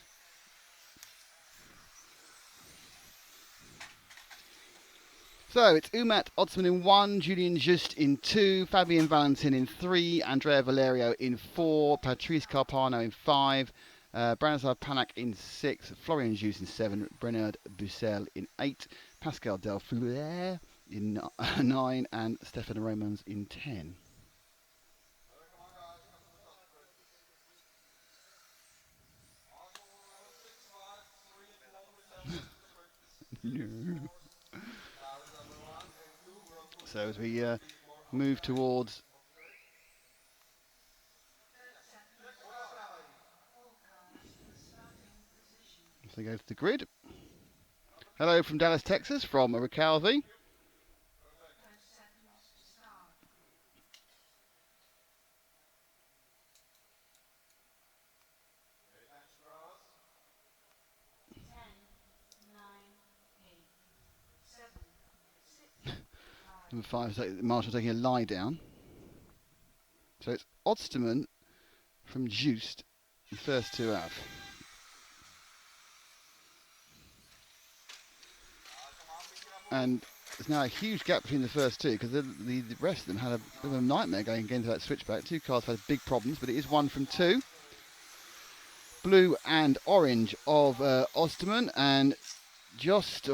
So it's Umat Oddsman in 1, Julian Just in 2, Fabian Valentin in 3, Andrea Valerio in 4, Patrice Carpano in 5, Branislav Panak in 6, Florian Jus in 7, Bernard Bussel in 8, Pascal Delfleur in 9, and Stefan Romans in 10. So as we move towards, so go to the grid. Hello from Dallas, Texas, from Ricalvi. 5, Marshall taking a lie down. So it's Odsterman from Juiced, the first 2 out. And there's now a huge gap between the first 2 because the rest of them had a bit of a nightmare going into that switchback. 2 cars had big problems, but it is 1 from 2. Blue and orange of Osterman, and Just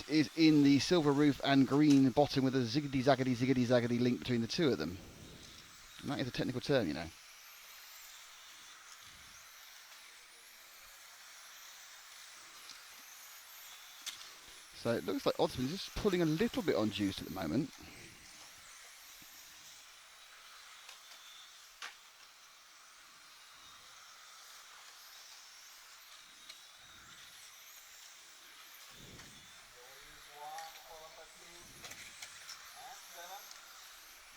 is in the silver roof and green bottom with a ziggity-zaggity link between the 2 of them. And that is a technical term, you know. So it looks like Oddsman is just pulling a little bit on Juice at the moment.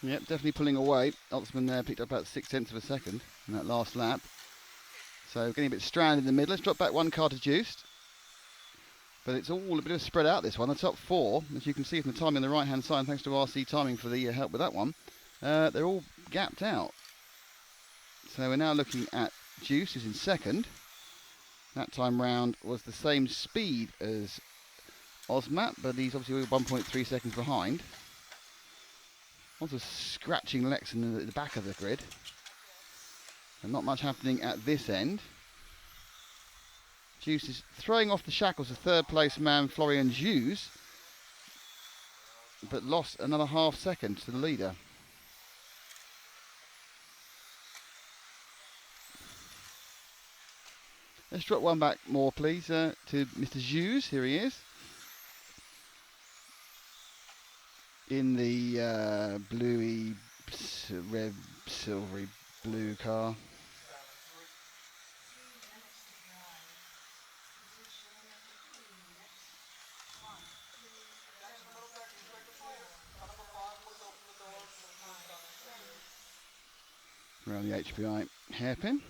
Yep, definitely pulling away. Oddsman there picked up about 6/10 of a second in that last lap. So getting a bit stranded in the middle. Let's drop back 1 car to Juiced. But it's all a bit of a spread out, this one. The top 4, as you can see from the timing on the right-hand side, thanks to RC Timing for the help with that one, they're all gapped out. So we're now looking at Juice, who's in second. That time round was the same speed as Osmat, but he's obviously 1.3 seconds behind. Also scratching Lex in the back of the grid. And not much happening at this end. Juice is throwing off the shackles of third place man Florian Jus, but lost another half second to the leader. Let's drop 1 back more, please, to Mr. Jus. Here he is. In the bluey, red, silvery blue car. Around the HPI hairpin.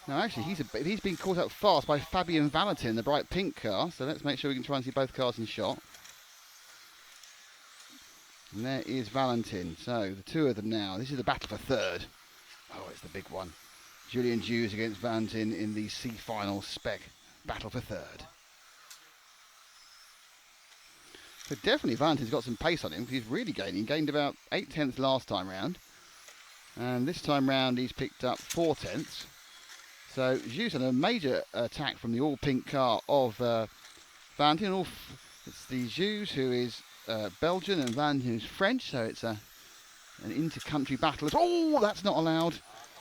Now actually he's been caught up fast by Fabian Valentin, the bright pink car, so let's make sure we can try and see both cars in shot. And there is Valentin. So the 2 of them now. This is the battle for third. Oh, it's the big one. Julian Jus against Valentin in the C final spec battle for third. So definitely Valentin's got some pace on him, because he's really gaining. He gained about 8 tenths last time round. And this time round he's picked up 4 tenths. So Juice had a major attack from the all-pink car of Valentin. It's the Juice who is Belgian and Valentin who's French, so it's an inter-country battle. Oh, that's not allowed.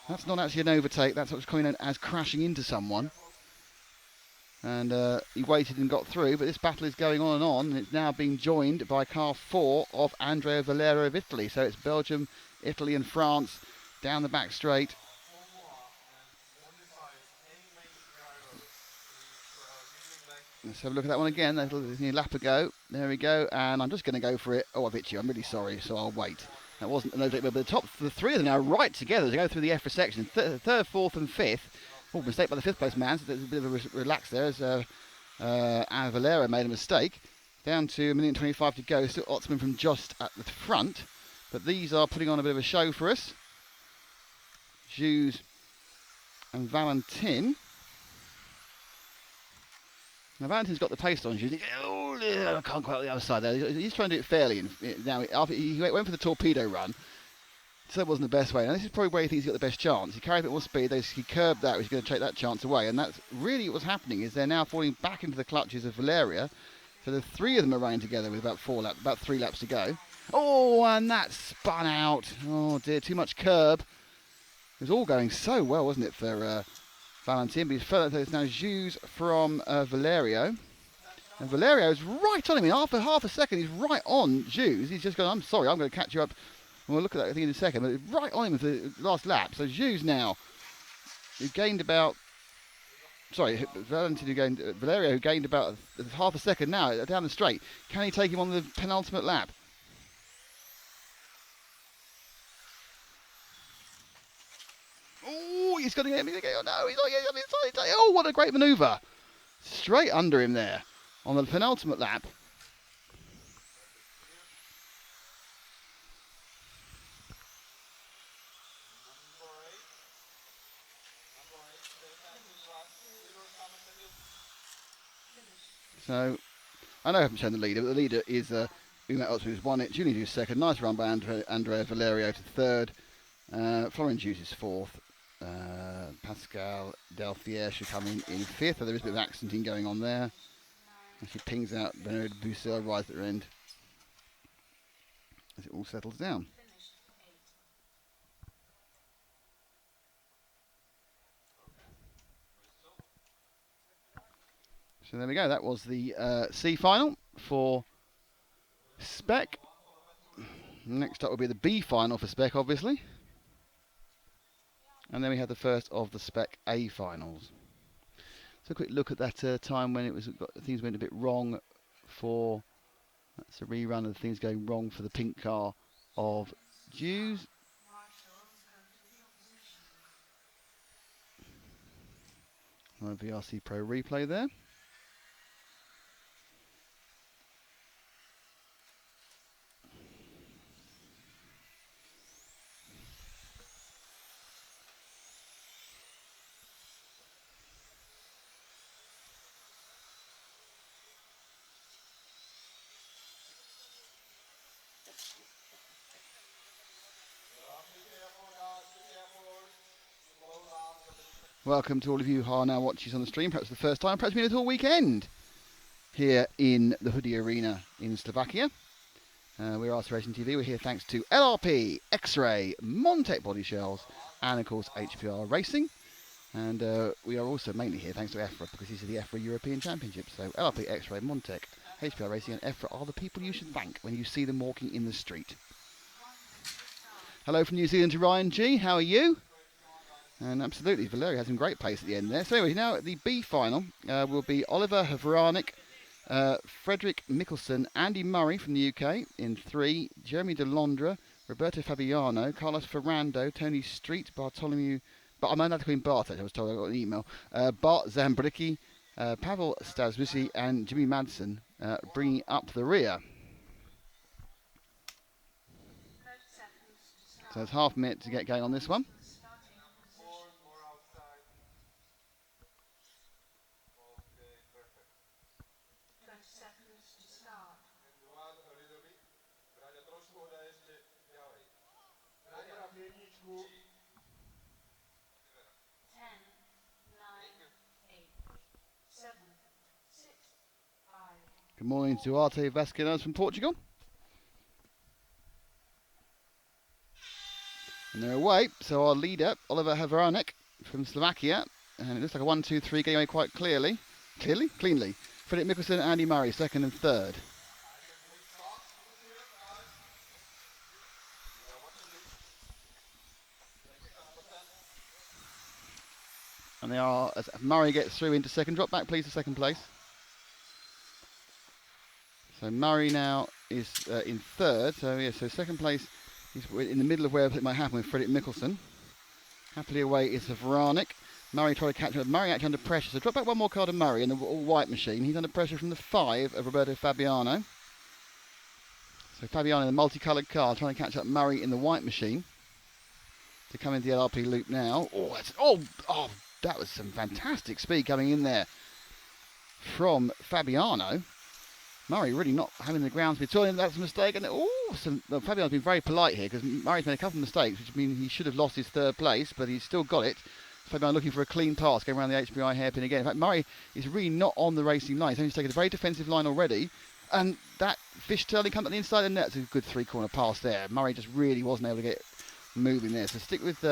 That's not actually an overtake. That's what's coming out as crashing into someone. And he waited and got through, but this battle is going on, and it's now being joined by car 4 of Andrea Valero of Italy. So it's Belgium, Italy and France down the back straight. Let's have a look at that one again. That'll a lap ago. There we go. And I'm just going to go for it. Oh, I've hit you. I'm really sorry, so I'll wait. That wasn't an overtake, but the three of them are right together to go through the EFRA section. Third, fourth and fifth. Oh, mistake by the fifth place man. So there's a bit of a relax there as Valero made a mistake. Down to a minute and 25 to go. Still Otzman from just at the front. But these are putting on a bit of a show for us. Jules and Valentin. Now Valentin's got the pace on. Oh, I can't quite on the other side there. He's trying to do it fairly. And now after he went for the torpedo run. So it wasn't the best way. And this is probably where he thinks he's got the best chance. He carried a bit more speed. He curbed that. He's going to take that chance away. And that's really what's happening. Is they're now falling back into the clutches of Valeria. So the three of them are running together with about 3 laps to go. Oh, and that spun out. Oh dear, too much curb. It was all going so well, wasn't it, for Valentin? But it's now Jules from Valerio. And Valerio's right on him. In half a second, he's right on Jules. He's just going, I'm sorry, I'm going to catch you up. And we'll look at that thing in a second. But it's right on him for the last lap. So Jules now, who gained about... Sorry, Valentin who gained... Valerio who gained about half a second now down the straight. Can he take him on the penultimate lap? Oh, he's going to get me. Oh, no, he's not getting on the inside. Oh, what a great manoeuvre. Straight under him there on the penultimate lap. So, I know I haven't shown the leader, but the leader is Uma Otsman, who's won it. Julie who's second. Nice run by Andrea Valerio to third. Florian Juice is fourth. Pascal Delfier should come in fifth. So there is a bit of accenting going on there. And she pings out Bernard Bussel right at the end as it all settles down. So there we go. That was the C final for Spec. Next up will be the B final for Spec, obviously. And then we had the first of the Spec A finals. So a quick look at that time when things went a bit wrong for... That's a rerun of things going wrong for the pink car of Jews. VRC Pro replay there. Welcome to all of you who are now watching us on the stream, perhaps the first time, perhaps been it all weekend here in the Hudy Arena in Slovakia. We're RC Racing TV. We're here thanks to LRP, X-Ray, Montec Body Shells, and of course HPR Racing. And we are also mainly here thanks to EFRA, because these are the EFRA European Championships. So LRP, X-Ray, Montec, HPR Racing and EFRA are the people you should thank when you see them walking in the street. Hello from New Zealand to Ryan G. How are you? And absolutely, Valerio has some great pace at the end there. So anyway, now at the B final will be Oliver Havranek, Frederick Mickelson, Andy Murray from the UK in 3, Jeremy DeLondra, Roberto Fabiano, Carlos Ferrando, Tony Street, Bartholomew, but I'm allowed to call him Bart, I was told, I got an email, Bart Zambricki, Pavel Stasbusi and Jimmy Madsen bringing up the rear. So it's half a minute to get going on this one. 10, 9, 8, 7, 6, 5. Good morning to Arte Vasquez from Portugal. And they're away, so our leader, Oliver Havranek from Slovakia, and it looks like a 1-2-3 getting away quite cleanly. Fredrik Mikkelsen and Andy Murray, second and third. And they are, as Murray gets through into second, drop back please to second place. So Murray now is in third, so yeah, so second place is in the middle of where it might happen with Fredrik Mikkelsen. Happily away is Havranek. Murray trying to catch up. Murray actually under pressure, so drop back one more card to Murray in the all-white machine. He's under pressure from the 5 of Roberto Fabiano. So Fabiano in the multicoloured car trying to catch up Murray in the white machine to come into the LRP loop now. That was some fantastic speed coming in there from Fabiano. Murray really not having the ground speed. Telling him that's a mistake, and Fabiano's been very polite here because Murray's made a couple of mistakes, which means he should have lost his third place, but he's still got it. Fabiano looking for a clean pass, going around the HBI hairpin again. In fact, Murray is really not on the racing line. He's taken a very defensive line already, and that fish turning comes at the inside of the net. It's a good three-corner pass there. Murray just really wasn't able to get moving there. So stick with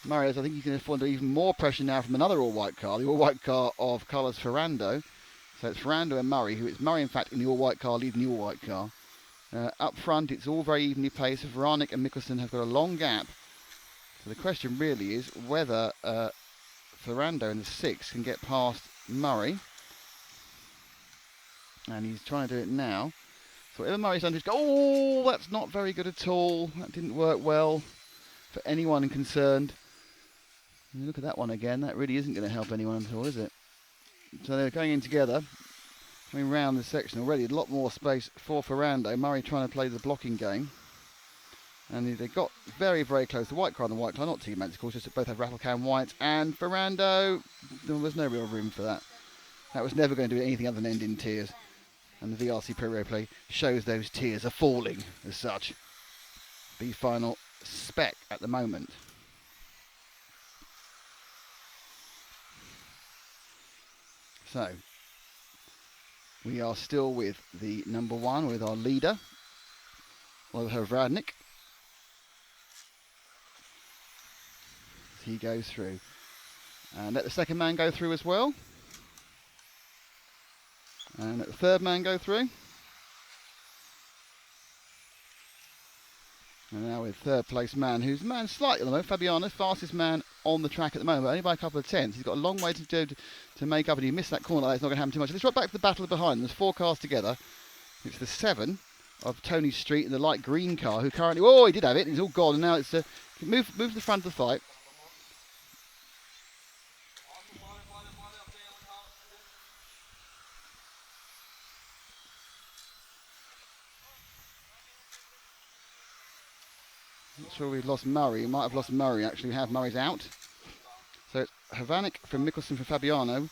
Murray, as I think you can afford even more pressure now from another all-white car, the all-white car of Carlos Ferrando. So it's Ferrando and Murray, who it's Murray in fact in the all-white car leading the all-white car. Up front it's all very evenly paced. Vranek and Mikkelsen have got a long gap. So the question really is whether Ferrando in the 6 can get past Murray. And he's trying to do it now. So whatever Murray's done, just go, oh, that's not very good at all. That didn't work well for anyone concerned. And look at that one again. That really isn't going to help anyone at all, is it? So they're going in together, coming round this section already. A lot more space for Ferrando. Murray trying to play the blocking game. And they got very, very close. The white car and the white car, not teammates, of course, just both have Rattlecam white. And Ferrando, there was no real room for that. That was never going to do anything other than end in tears. And the VRC Pro replay shows those tears are falling as such. The final spec at the moment. So, we are still with the number 1, with our leader, Oliver Havranek. He goes through. And let the second man go through as well. And let the third man go through. And now with third place man, who's the man slightly at the moment, Fabiano, fastest man on the track at the moment, but only by a couple of tenths. He's got a long way to do to make up, and he missed that corner. It's not going to happen too much. Let's drop back to the battle behind them. There's 4 cars together. It's the 7 of Tony Street in the light green car, who currently, oh, he did have it. He's all gone, and now it's move to the front of the fight. Not sure we've lost Murray. We might have lost Murray, actually. We have Murray's out. So it's Havranek from Mikkelsen for Fabiano.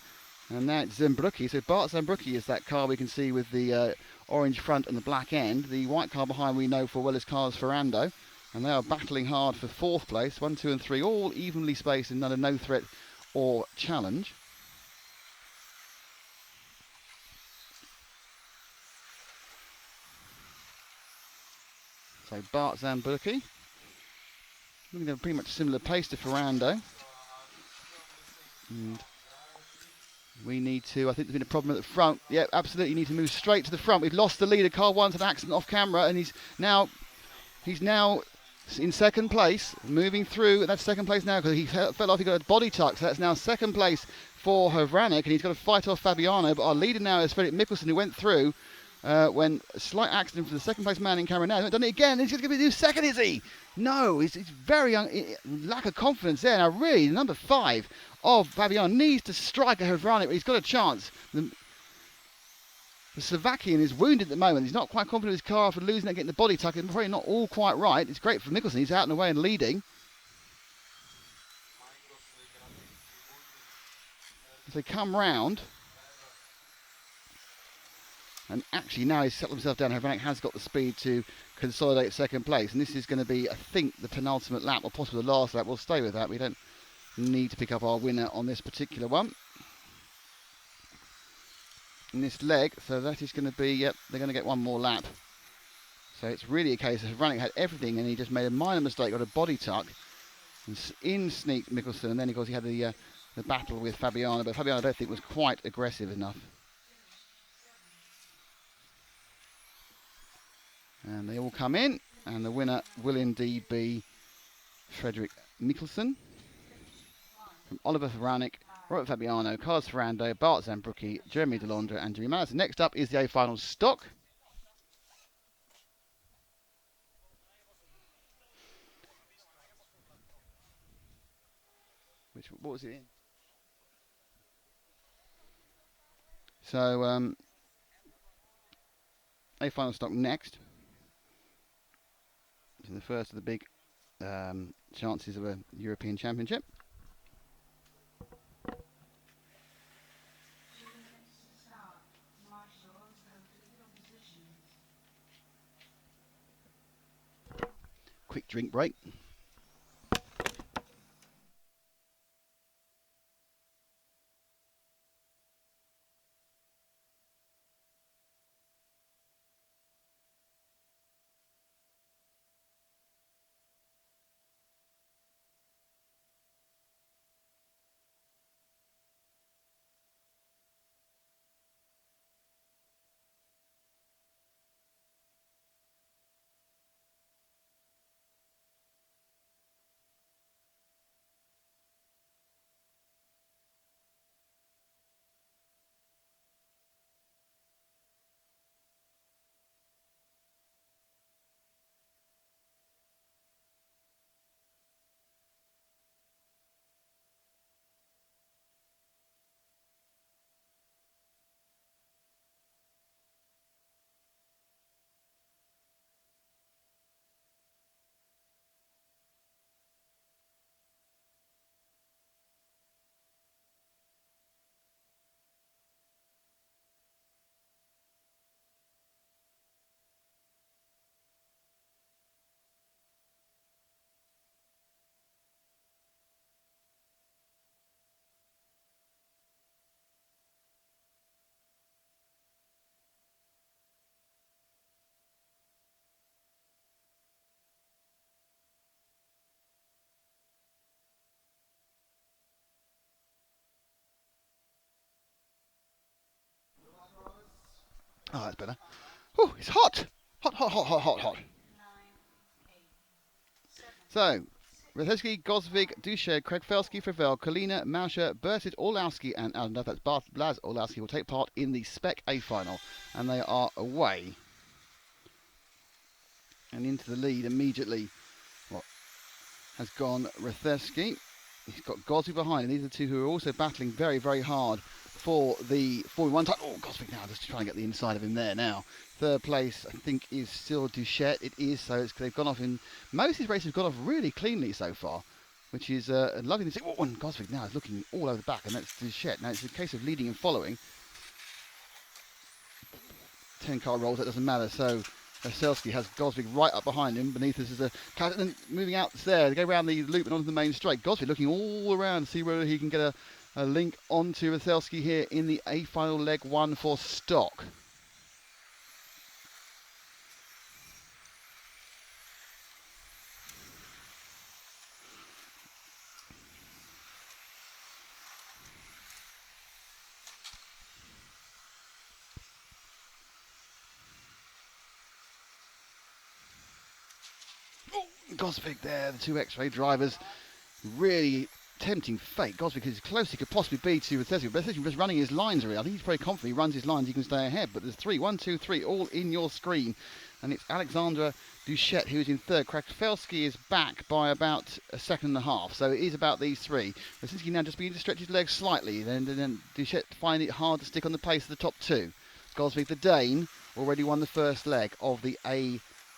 And now it's Zembrucki. So Bart Zembrucki is that car we can see with the orange front and the black end. The white car behind we know for well as Carlos Ferrando. And they are battling hard for 4th place. 1, 2 and 3 all evenly spaced and under no threat or challenge. So Bart Zembrucki. Looking at a pretty much similar pace to Ferrando. And we need to, I think there's been a problem at the front. Yeah, absolutely need to move straight to the front. We've lost the leader. Car 1's an accident off camera, and he's now in second place, moving through. That's second place now because he fell off. He got a body tuck. So that's now second place for Havranek, and he's got to fight off Fabiano. But our leader now is Fredrik Mikkelsen, who went through when a slight accident for the second place man in camera now. He's done it again. He's going to be do second, is he? No, he's very lack of confidence there. Now, really, number 5 of Fabiano needs to strike a Havranek, but he's got a chance. The Slovakian is wounded at the moment. He's not quite confident in his car after losing it, getting the body tuck. It's probably not all quite right. It's great for Mikkelsen. He's out and away and leading. As they come round, And actually now he's settled himself down. Hranek has got the speed to consolidate second place. And this is going to be, I think, the penultimate lap, or possibly the last lap. We'll stay with that. We don't need to pick up our winner on this particular one. In this leg, so that is going to be, yep, they're going to get one more lap. So it's really a case of Hranek had everything and he just made a minor mistake, got a body tuck. And in sneaked Mikkelsen, and then of course he had the battle with Fabiano, but Fabiano I don't think was quite aggressive enough. And they all come in, and the winner will indeed be Frederik Mikkelsen. From Oliver Hranek, Robert Fabiano, Carlos Ferrando, Bart Zambrucki, Jeremy Delondra and Jimmy Madison. Next up is the A final stock. What was it in? So, A final stock next. In the first of the big chances of a European Championship. Quick drink break. Oh, that's better. Oh, it's hot! Hot, hot, hot, hot, hot, hot. So, Rethesky, Gosvig, Duche, Craig Felsky, Fravel, Kalina, Mauscher, Bertit, Orlowski, and that's Blaz Orlowski will take part in the Spec A final. And they are away. And into the lead immediately. What has gone Rethesky. He's got Gosvig behind, and these are the two who are also battling very, very hard for the 4-1 title. Oh, Gosvig now just trying to get the inside of him there now. Third place, I think, is still Duchette. It is, so they've gone off in... Most of these races have gone off really cleanly so far, which is a lovely thing to see. Oh, and Gosvig now is looking all over the back, and that's Duchette. Now, it's a case of leading and following. 10-car rolls, that doesn't matter, so... Selski has Gosvig right up behind him. Beneath us is a cat, and then moving out there to go around the loop and onto the main straight. Gosvig looking all around to see whether he can get a link onto Selski here in the A final leg one for stock. Gosvig there, the two X-ray drivers, really tempting fate. Gosvig is as close as he could possibly be to Rethesky, but Rethesky just running his lines around. I think he's very confident he runs his lines, he can stay ahead, but there's 3, 1, 2, 3, all in your screen, and it's Alexandra Duchette who's in third. Krakfelski is back by about a second and a half, so it is about these three. Rethesky now just beginning to stretch his legs slightly, then Duchette finding it hard to stick on the pace of the top two. Gosvig, the Dane, already won the first leg of the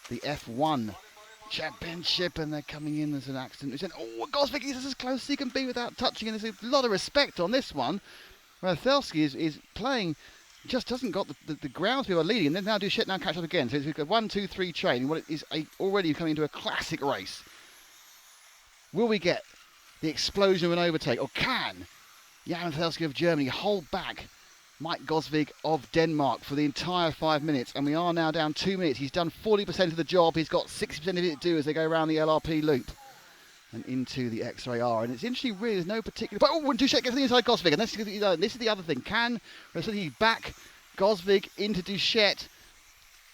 F1 Championship, and they're coming in as an accident. Oh, Gosvig is as close as he can be without touching, and there's a lot of respect on this one. Rethesky is playing just doesn't got the grounds people are leading, and then now Duchette now catch up again. So we've got 1, 2, 3 train. What is already coming into a classic race. Will we get the explosion of an overtake, or can Jan Velski of Germany hold back Mike Gosvig of Denmark for the entire 5 minutes? And we are now down 2 minutes. He's done 40% of the job. He's got 60% of it to do as they go around the LRP loop and into the XRAR. And it's interesting, really, there's no particular... But, oh, Duchette gets the inside Gosvig. And this is the other thing. Can he back Gosvig into Duchette?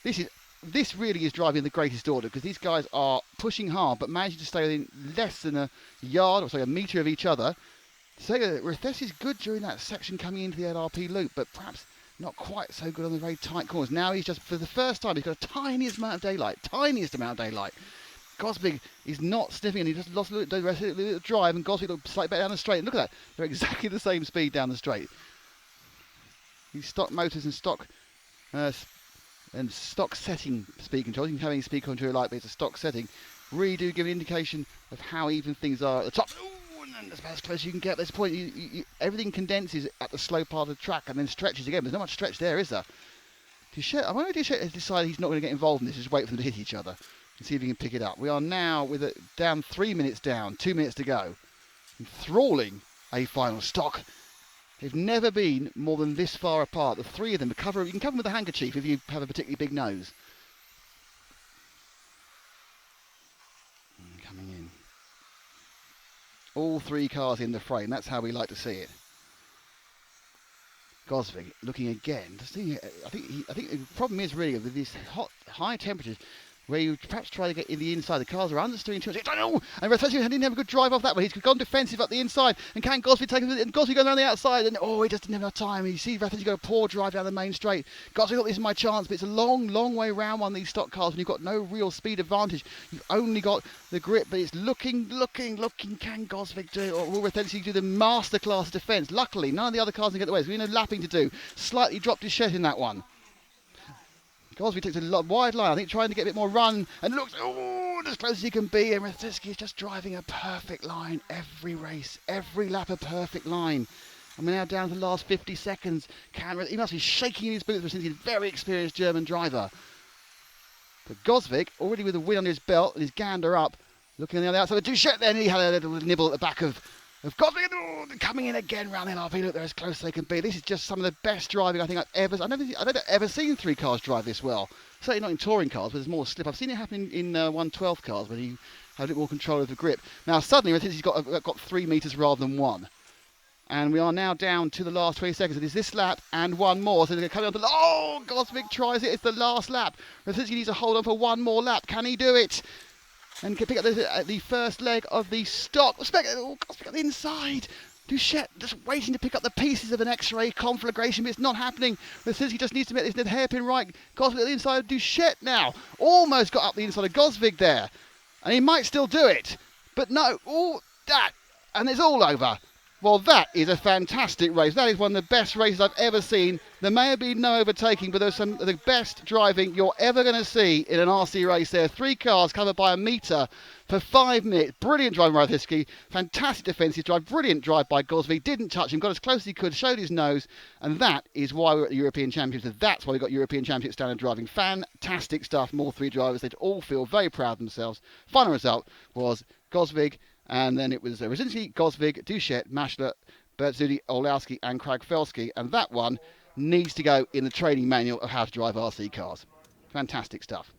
This really is driving the greatest order, because these guys are pushing hard but managing to stay within less than a yard, or sorry, a metre of each other. So Rethesi is good during that section coming into the LRP loop, but perhaps not quite so good on the very tight corners. Now he's just, for the first time, he's got a tiniest amount of daylight. Gosvig is not sniffing, and he just lost the rest of the drive, and Gosvig looked slightly better down the straight. And look at that, they're exactly the same speed down the straight. These stock motors and stock setting speed control. You can have any speed control you like, but it's a stock setting. Really do give an indication of how even things are at the top. Ooh, and then that's about as close as you can get at this point. Everything condenses at the slow part of the track and then stretches again. There's not much stretch there, is there? I wonder if Duchette has decided he's not going to get involved in this, just wait for them to hit each other and see if he can pick it up. We are now with it down 3 minutes down, 2 minutes to go. Enthralling a final stock. They've never been more than this far apart. The three of them, you can cover them with a handkerchief if you have a particularly big nose. Coming in. All three cars in the frame. That's how we like to see it. Gosvig looking again. I think the problem is really with these high temperatures, where you perhaps try to get in the inside. The cars are understeering too much. Oh, and Rethesi didn't have a good drive off that one. He's gone defensive up the inside. And can Gosvig take it? And Gosvig goes around the outside. And he just didn't have enough time. You see Rethesi got a poor drive down the main straight. Gosvig thought, this is my chance. But it's a long, long way round on these stock cars when you've got no real speed advantage. You've only got the grip. But it's looking. Can Gosvig do it? Or will Rethesi do the masterclass defence? Luckily, none of the other cars can get the way. So we have no lapping to do. Slightly dropped his shed in that one. Gosvig takes a wide line, I think, trying to get a bit more run, and looks as close as he can be. And Rethesi is just driving a perfect line every race, every lap a perfect line. And we're now down to the last 50 seconds. He must be shaking in his boots since he's a very experienced German driver. But Gosvig, already with a win on his belt and his gander up, looking on the outside. Duchette then, he had a little nibble at the back of Gosvig, coming in again round the LRP. Look, they're as close as they can be. This is just some of the best driving I think I've never ever seen three cars drive this well. Certainly not in touring cars, but there's more slip. I've seen it happen in 112 cars where he had a bit more control of the grip. Now suddenly he's got 3 metres rather than 1. And we are now down to the last 20 seconds. It is this lap and one more. So they're coming on to... Gosvig tries it. It's the last lap. Rethesi needs to hold on for one more lap. Can he do it? And can pick up the first leg of the stock. Gosvig on the inside. Duchette just waiting to pick up the pieces of an X-ray conflagration, but it's not happening. Rethesi just needs to make this hairpin right. Gosvig at the inside of Duchette now. Almost got up the inside of Gosvig there. And he might still do it. But no, and it's all over. Well, that is a fantastic race. That is one of the best races I've ever seen. There may have been no overtaking, but there's some of the best driving you're ever going to see in an RC race there. 3 cars covered by a metre for 5 minutes. Brilliant driving by Rethesi. Fantastic defensive drive. Brilliant drive by Gosvig. Didn't touch him. Got as close as he could. Showed his nose. And that is why we're at the European Championships. That's why we got European Championship standard driving. Fantastic stuff. All 3 drivers. They'd all feel very proud of themselves. Final result was Gosvig. And then it was Rosinsky, Gosvig, Duchette, Maschler, Bertzudi, Olowski and Kragfelski. And that one needs to go in the training manual of how to drive RC cars. Fantastic stuff.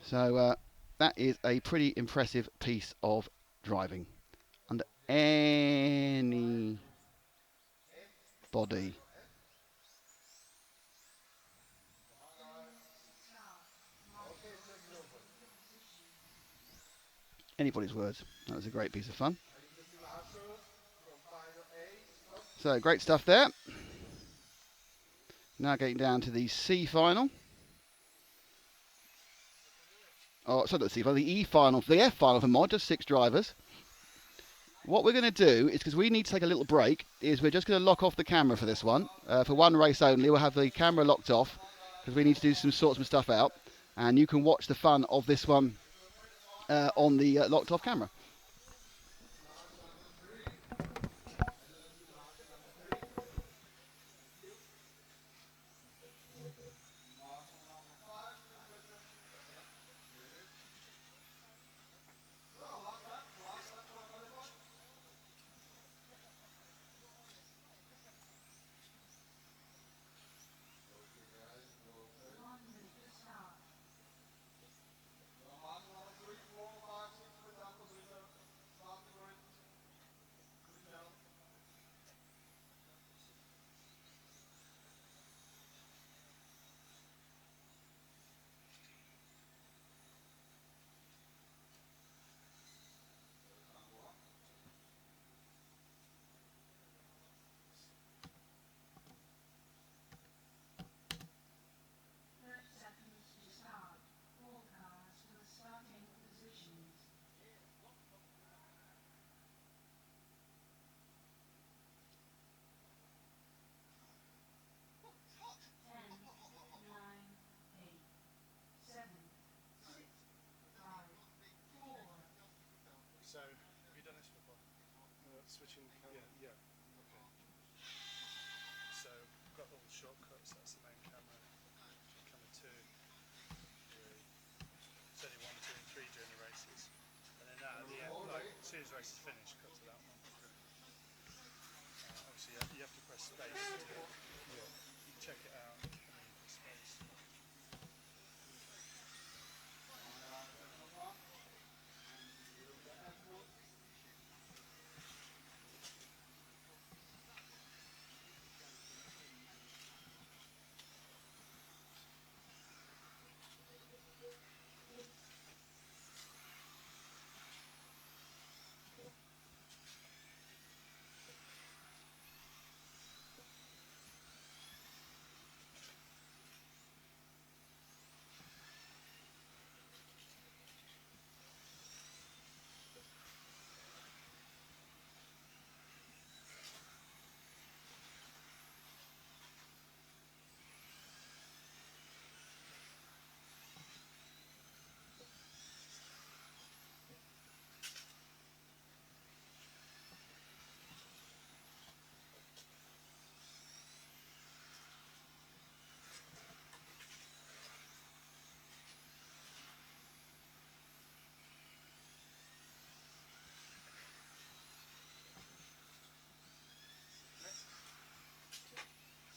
So that is a pretty impressive piece of driving under any body. Anybody's words. That was a great piece of fun. So great stuff there. Now getting down to the C final. Oh, sorry, not the C final, the E final, the F final for mod, just 6 drivers. What we're going to do is, because we need to take a little break, is we're just going to lock off the camera for this one. For one race only, we'll have the camera locked off, because we need to do some stuff out. and you can watch the fun of this one on the locked off camera. So, have you done this before? Switching camera. Yeah. Okay. So, we've got all the shortcuts. That's the main camera. Camera 2, 3. It's only 1, 2, and 3 during the races. And then at the end, like, as soon as the race is finished, cut to that one. Obviously, you have to press space to check it out, and then you press space.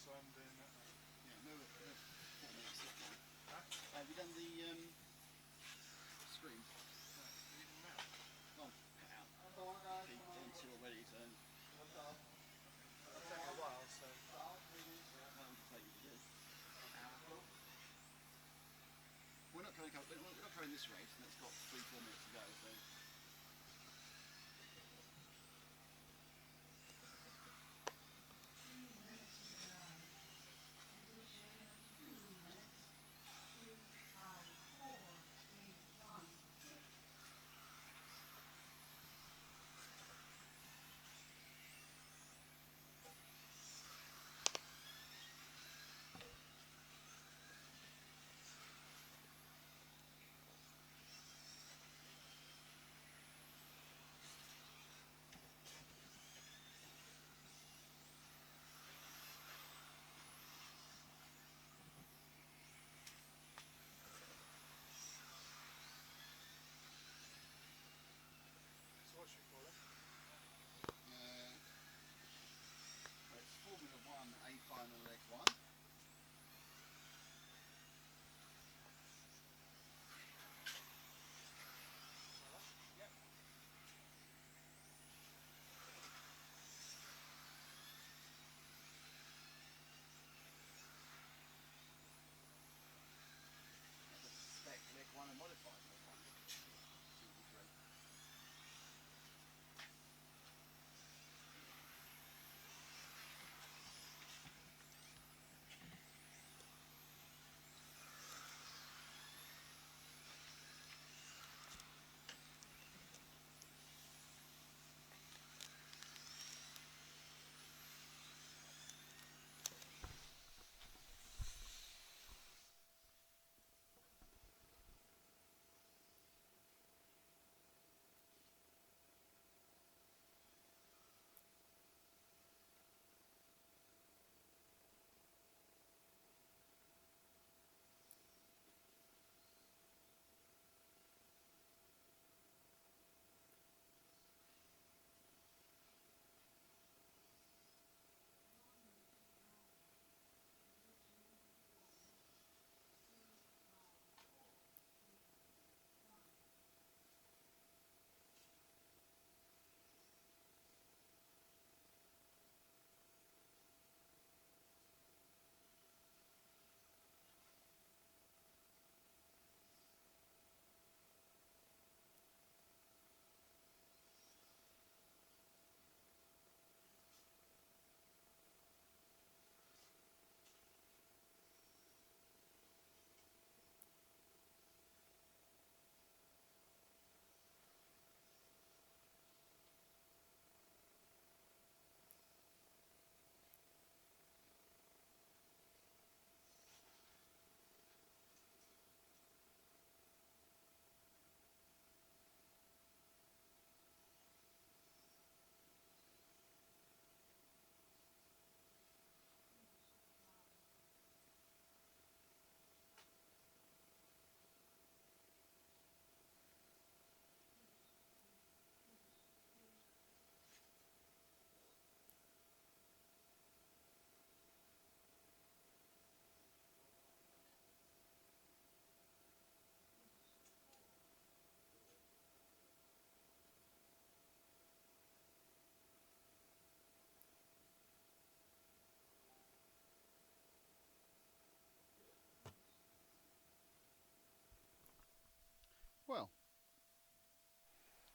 So I'm doing that now. Yeah, no, 4 minutes. Have you done the screen? Come on, cut out. Keep into already, so It'll take a while, so... how long does it take you to do? We're not covering this race, and it's got 3-4 minutes to go, so.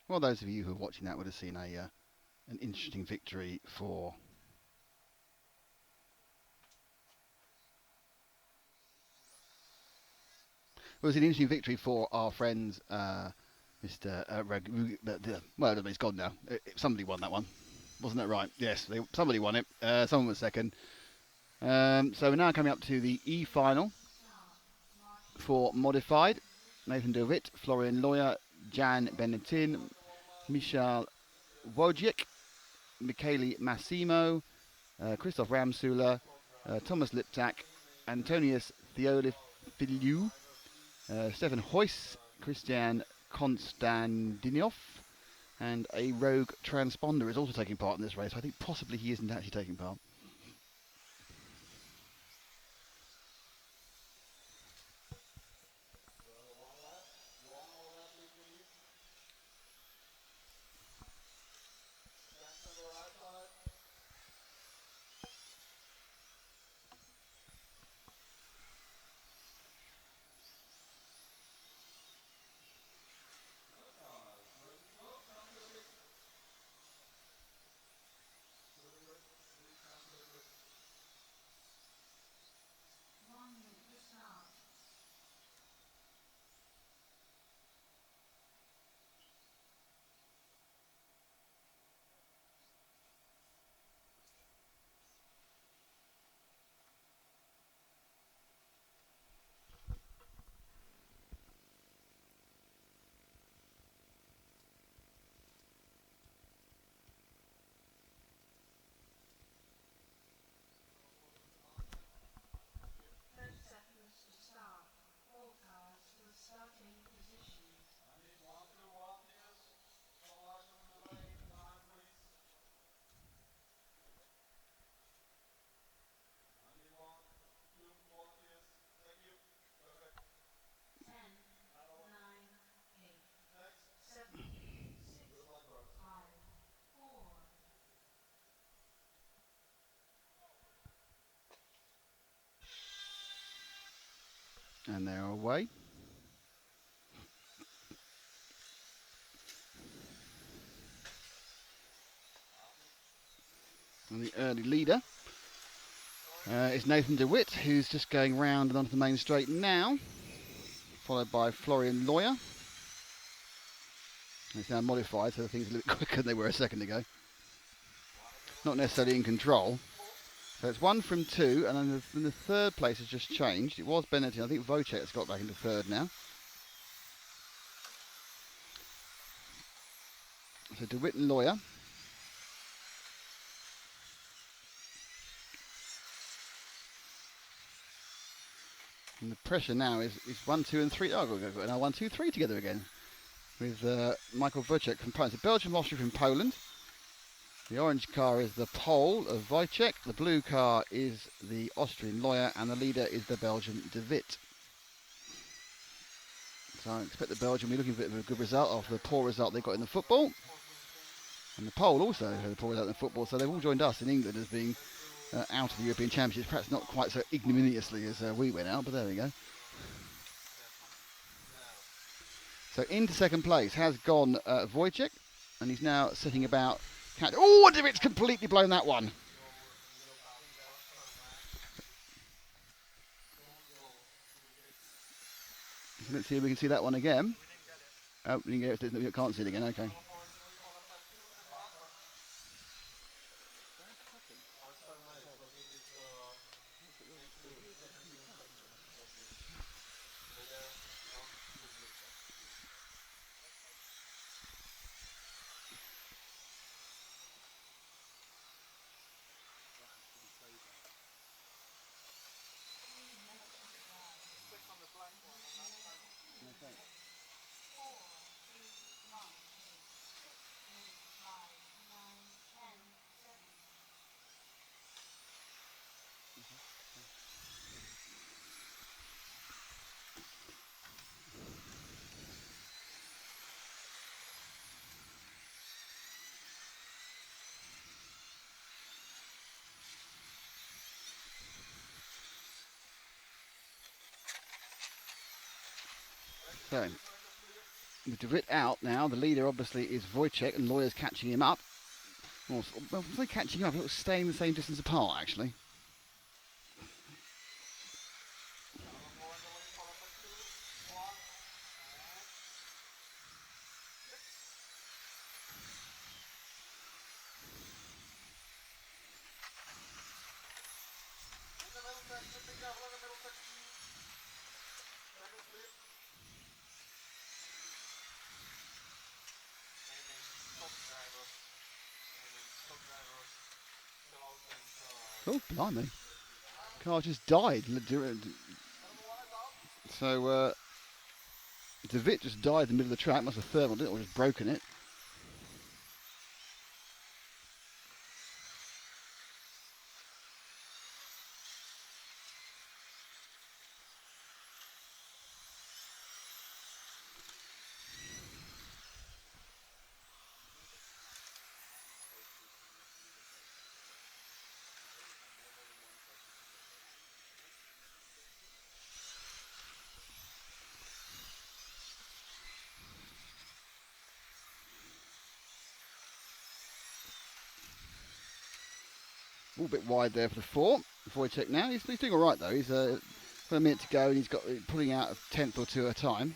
Well, those of you who are watching that would have seen an interesting victory for our friends, Mr. Well, he's gone now. Somebody won that one, wasn't that right? Yes, somebody won it. Someone was second. So we're now coming up to the E final for modified. Nathan De Witt, Florian Loyer, Jan Benetin, Michal Wojcik, Michele Massimo, Christoph Ramsula, Thomas Liptak, Antonius Theolifiliou, Stefan Heuss, Christian Konstantinov, and a rogue transponder is also taking part in this race. I think possibly he isn't actually taking part. And they're away. And the early leader is Nathan De Witt, who's just going round and onto the main straight now, followed by Florian Loyer. It's now modified, so the things are a little bit quicker than they were a second ago. Not necessarily in control. So it's 1 from 2, and then the third place has just changed. It was Benetton. I think Wojciech has got back into third now. So De Witt and Loyer. And the pressure now is 1, 2, and 3. Oh, go now 1, 2, 3 together again with Michael Wojciech from Poland. So Belgium, Austria from Poland. The orange car is the Pole of Wojciech. The blue car is the Austrian Loyer, and the leader is the Belgian De Witt. So I expect the Belgian will be looking for a good result after the poor result they got in the football. And the Pole also had a poor result in the football, so they've all joined us in England as being out of the European Championships. Perhaps not quite so ignominiously as we went out, but there we go. So into second place has gone Wojciech, and he's now sitting about. Oh, De Witt's completely blown that one. Let's see if we can see that one again. Oh, we can't see it again, okay. So, With De Vit out now, the leader obviously is Wojciech, and Lawyer's catching him up. Well, was they catching him up? It was staying the same distance apart, actually. Oh, blimey. Car just died. So, De Vit just died in the middle of the track. Must have thermaled it or just broken it. A little bit wide there for the 4. Wojciech now. He's doing all right, though. He's got a minute to go, and he's got pulling out a tenth or two at a time.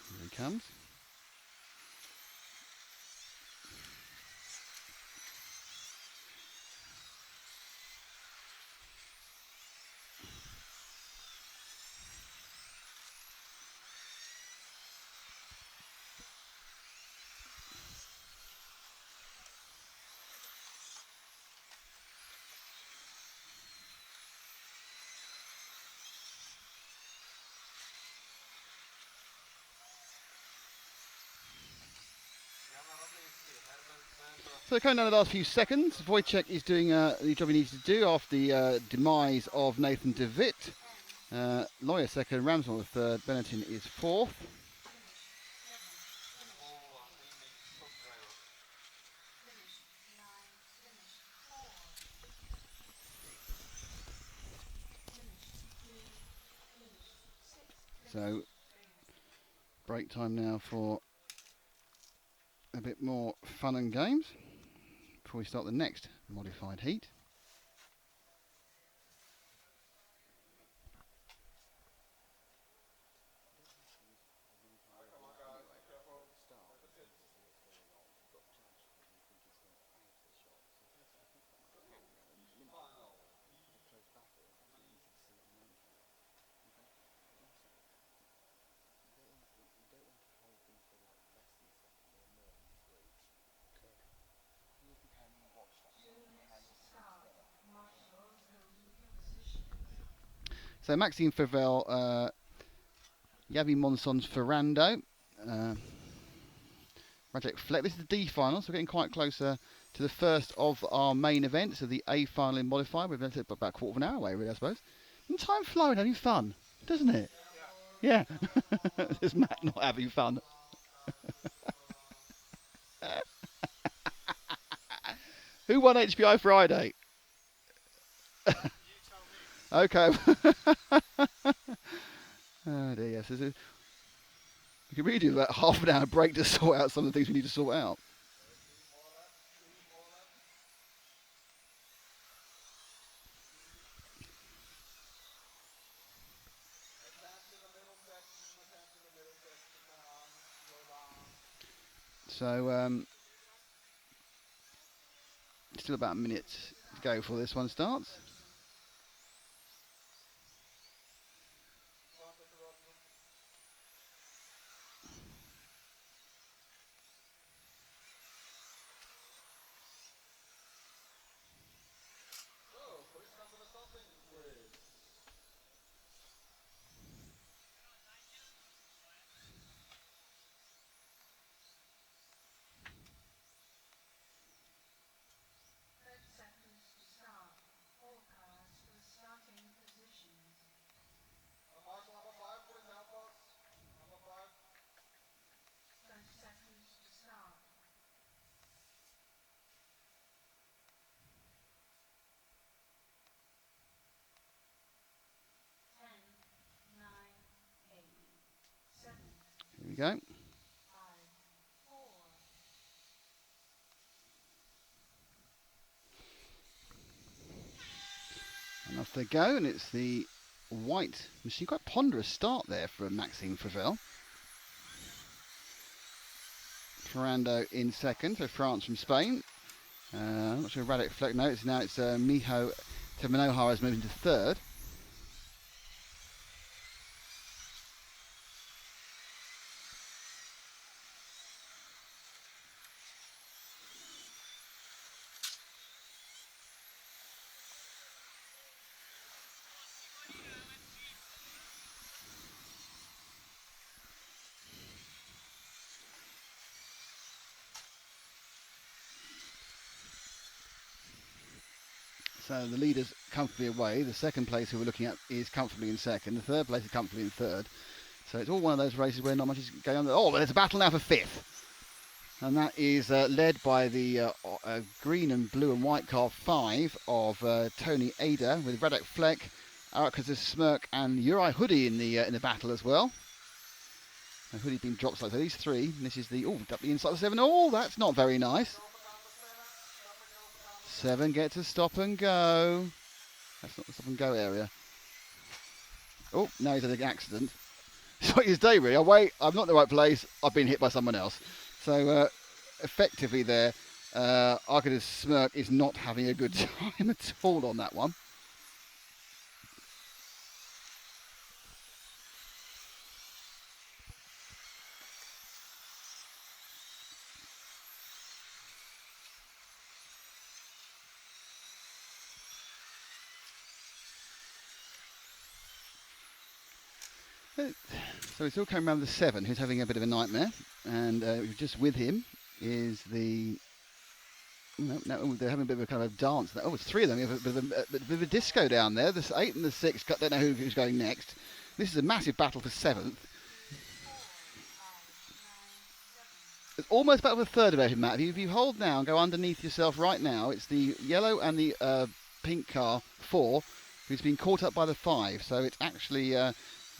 Here he comes. So coming down the last few seconds, Wojciech is doing the job he needs to do after the demise of Nathan De Vit. Lawyer second, Ramsmore third, Benetton is fourth. So break time now for a bit more fun and games before we start the next modified heat. So Maxime Favel, Yavi Monson's Ferrando, Rajek Fleck. This is the D final, so we're getting quite closer to the first of our main events, so the A final in modified. We've been about a quarter of an hour away, really, I suppose. And time flying, having fun, doesn't it? Yeah. There's Matt not having fun. Who won HPI Friday? Okay. Oh dear, yes. We could really do about half an hour break to sort out some of the things we need to sort out. So, still about a minute to go before this one starts. go. And off they go, and it's the white machine. Quite ponderous start there from Maxime Favel. Ferrando in second, so France from Spain. I'm not sure Radek Fleck. No, it's Miho Temanohara has moved into third. So the leader's comfortably away. The second place who we're looking at is comfortably in second. The third place is comfortably in third. So it's all one of those races where not much is going on. Oh, but there's a battle now for fifth. And that is led by the green and blue and white car 5 of Tony Ada with Radek Fleck, Arakas Smirk and Uri Hudy in the battle as well. And Hudy's been dropped slightly. So these three, and this is the, up the inside of 7. Oh, that's not very nice. 7 gets a stop and go. That's not the stop and go area. Oh, now he's had an accident. It's like his day, really. Oh, wait, I'm not in the right place. I've been hit by someone else. So, effectively there, Arcadis Smirk is not having a good time at all on that one. So it's all coming around the 7, who's having a bit of a nightmare, and just with him is the. No, they're having a bit of a kind of dance. Oh, it's 3 of them. You have a bit of a disco down there. The 8 and the 6. Don't know who's going next. This is a massive battle for 7th. It's almost battle for 3rd about him, Matt. If you hold now and go underneath yourself right now, it's the yellow and the pink car 4 who's been caught up by the 5. So it's actually.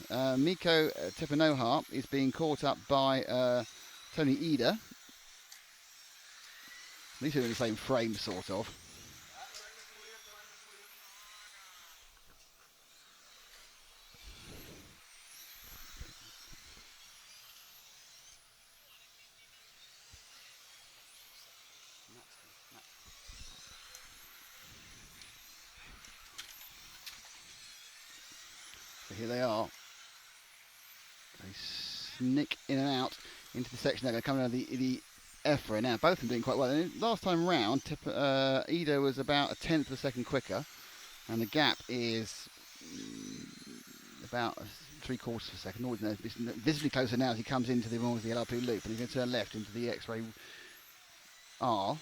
Miko Tepanoha is being caught up by Tony Ida. These are in the same frame, sort of. So here they are. They sneak in and out into the section. They're going to come out of the EFRA now. Both of them doing quite well. And last time round, Ido was about a 10th of a second quicker, and the gap is about 3/4 of a second. It's visibly closer now as he comes into the LRP loop, and he's going to turn left into the X-ray R.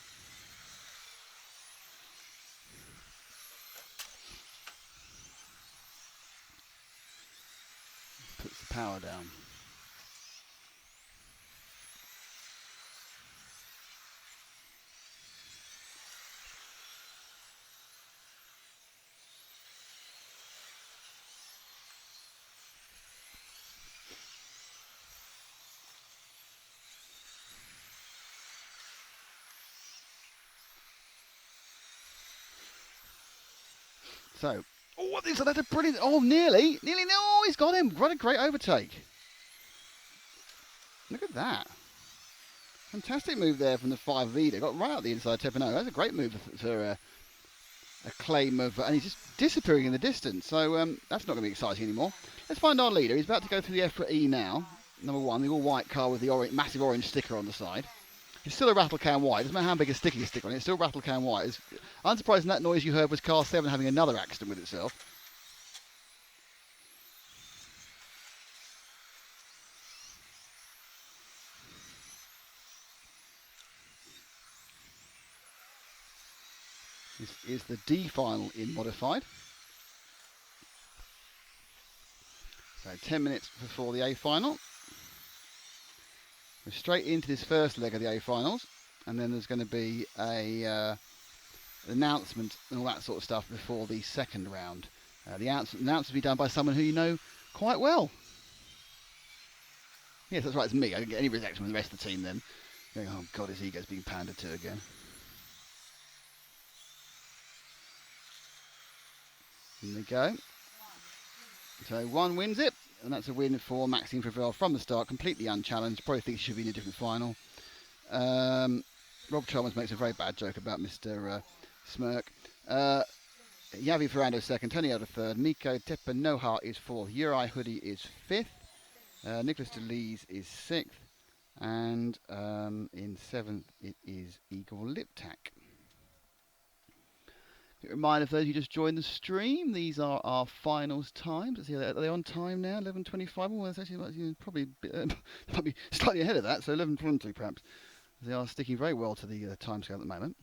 Puts the power down. So, oh, that's a brilliant, oh, nearly, no, he's got him. What a great overtake. Look at that. Fantastic move there from the 5 leader. Got right out the inside Tepano. That's a great move for a claim of, and he's just disappearing in the distance. So that's not going to be exciting anymore. Let's find our leader. He's about to go through the EFRA E now. Number 1, the all white car with the massive orange sticker on the side. It's still a rattle can white. Doesn't matter how big a sticker on it. It's still rattle can white. It's unsurprising that noise you heard was car 7 having another accident with itself. This is the D final in modified. So 10 minutes before the A final. We're straight into this first leg of the A finals, and then there's going to be a announcement and all that sort of stuff before the second round. The announcement will be done by someone who you know quite well. Yes, that's right. It's me. I didn't get any reaction from the rest of the team then. Going, oh God, his ego's being pandered to again. Here we go. So 1 wins it, and that's a win for Maxime Fravel from the start, completely unchallenged. Probably thinks he should be in a different final. Rob Chalmers makes a very bad joke about Mr. Smirk. Yavi Ferrando second, Tony Elder third, Miko Tepanoha is fourth, Uri Hudy is fifth, Nicholas DeLees is sixth, and in seventh it is Igor Liptak. A reminder for those who just joined the stream, these are our finals times. Let's see, are they on time now? 11:25. Well, that's actually probably might be slightly ahead of that, so 11:20 perhaps. They are sticking very well to the timescale at the moment.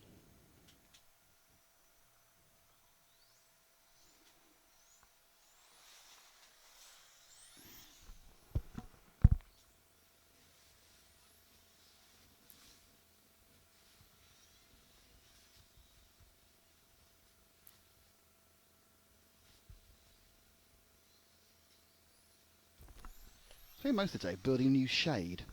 Spend most of the day building a new shade.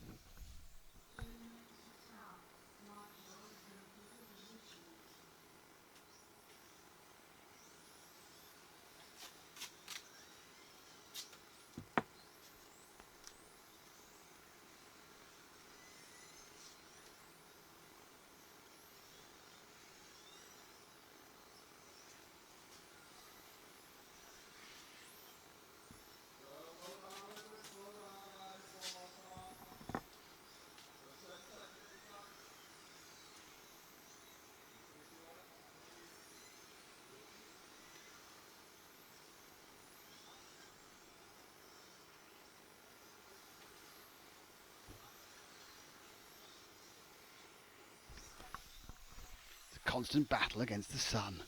It's a constant battle against the sun.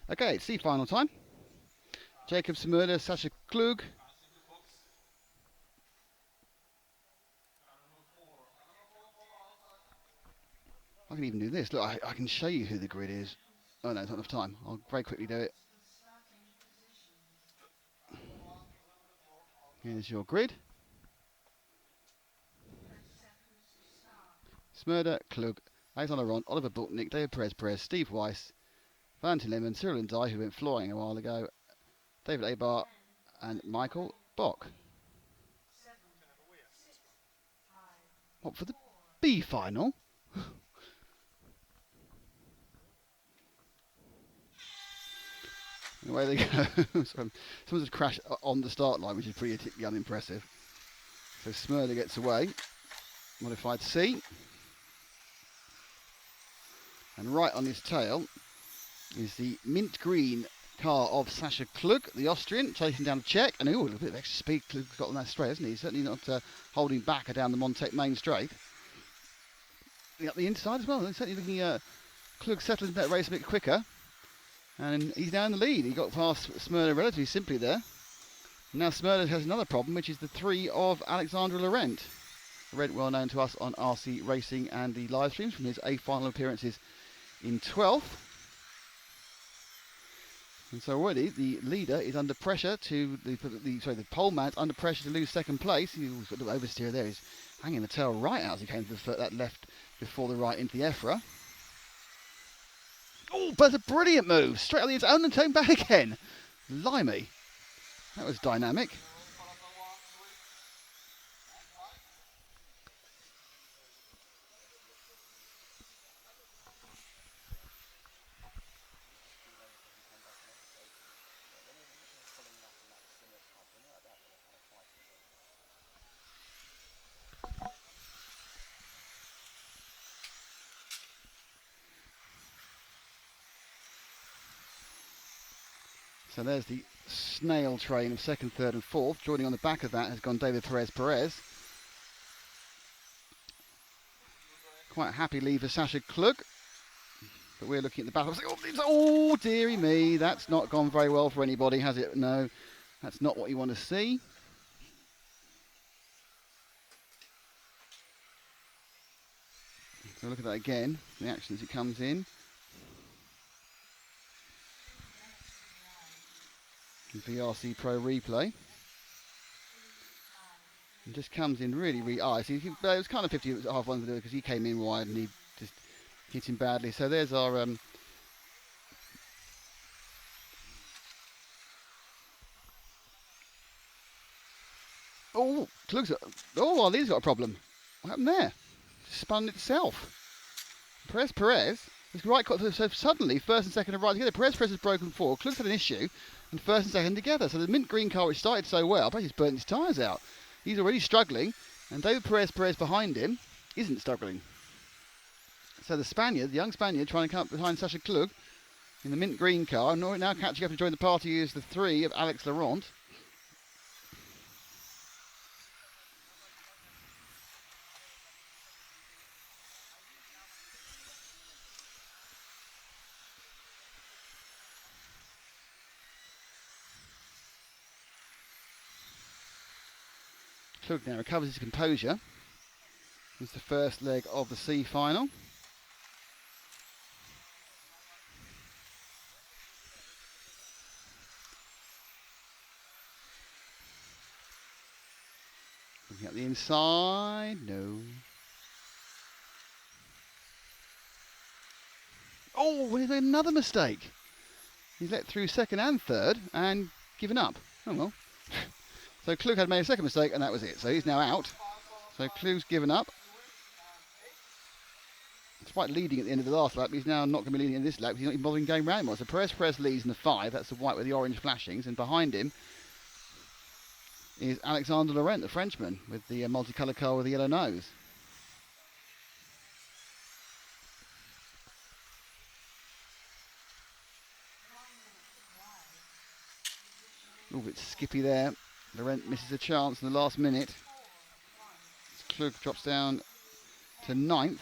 Okay, it's the final time. Jacob Smurda, Sasha Klug. I can even do this. Look, I can show you who the grid is. Oh no, it's not enough time. I'll very quickly do it. Here's your grid. Smurda, Klug, Alexander Ron, Oliver Butnick, David Perez, Steve Weiss, Valentin Lemon, Cyril and Dye, who went flying a while ago, David Abar, and Michael Bock. What, for the B final? Away they go. Someone just crashed on the start line, which is pretty unimpressive. So Smurda gets away. Modified C. And right on his tail is the mint green car of Sasha Klug, the Austrian, chasing down the Czech. And a little bit of extra speed Klug's got on that straight, hasn't he? He's certainly not holding back down the Montec main straight. Up the inside as well. He's certainly looking Klug settling that race a bit quicker. And he's now in the lead. He got past Smurda relatively simply there. Now Smurda has another problem, which is the 3 of Alexandre Laurent. Laurent, well known to us on RC Racing and the live streams from his A final appearances in 12th. And so already the leader is under pressure to the pole man's under pressure to lose second place. He's got the oversteer there. He's hanging the tail right out as he came to that left before the right into the EFRA. Oh, but a brilliant move. Straight out the own and turn back again. Limey. That was dynamic. So there's the snail train of second, third and fourth. Joining on the back of that has gone David Perez. quite happy lead for Sasha Klug. But we're looking at the battle. Oh, dearie me. That's not gone very well for anybody, has it? No, that's not what you want to see. So look at that again. The action as it comes in. VRC Pro replay. And just comes in really see, it was kind of 50.5 because he came in wide and he just hit him badly. So there's our oh, Klug's well, he's got a problem. What happened there? Spun itself. Perez. It's right. So suddenly, first and second are right together. Perez has broken forward. Klug's had an issue, and first and second together. So the mint green car, which started so well, but he's burnt his tyres out. He's already struggling, and David Perez behind him isn't struggling. So the Spaniard, the young Spaniard, trying to come up behind Sasha Klug in the mint green car. Now catching up to join the party is the 3 of Alex Laurent. Klug now recovers his composure. It's the first leg of the C final. Looking at the inside, no. Oh, he's made another mistake. He's let through second and third and given up. Oh well. So Klug had made a second mistake and that was it. So he's now out. So Klug's given up. Despite leading at the end of the last lap, he's now not going to be leading in this lap. He's not even bothering going round more. So Perez leads in the 5. That's the white with the orange flashings. And behind him is Alexander Laurent, the Frenchman, with the multicolored car with the yellow nose. A little bit skippy there. Laurent misses a chance in the last minute. Klug drops down to 9th.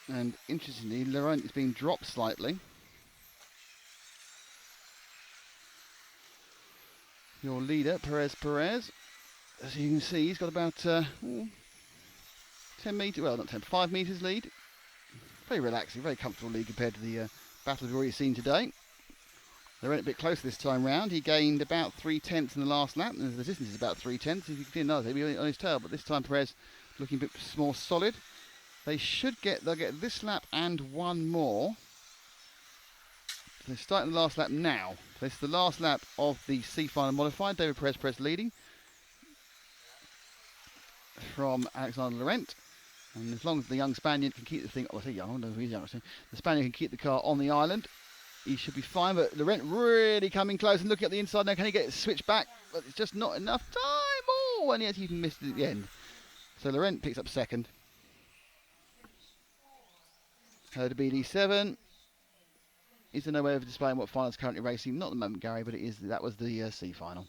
And interestingly, Laurent is being dropped slightly. Your leader, Perez, as you can see, he's got about 10 metres, well not 10, 5 metres lead. Very relaxing, very comfortable lead compared to the battle we've already seen today. Laurent a bit closer this time round. He gained about 3/10 in the last lap, and the distance is about 3/10. If you can see another, he'll be on his tail, but this time Perez looking a bit more solid. They'll get this lap and one more. So they're starting the last lap now. So this is the last lap of the C final modified. David Perez leading from Alexander Laurent. And as long as the young Spaniard can keep the thing, I say young, I don't know if he's young, the Spaniard can keep the car on the island, he should be fine. But Laurent really coming close and looking at the inside now. Can he get it switched back? But it's just not enough time. Oh, and yet he even missed it at the end. So Laurent picks up second. Hudy BD7. Is there no way of displaying what final is currently racing? Not at the moment, Gary, but it is. That was the C final.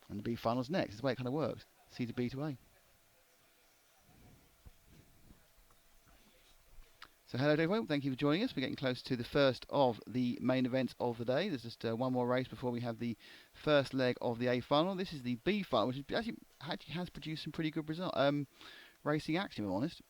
And the B final's next. That's the way it kind of works. C to B to A. So hello everyone, thank you for joining us. We're getting close to the first of the main events of the day. There's just one more race before we have the first leg of the A final. This is the B final, which actually has produced some pretty good racing action, if I'm honest.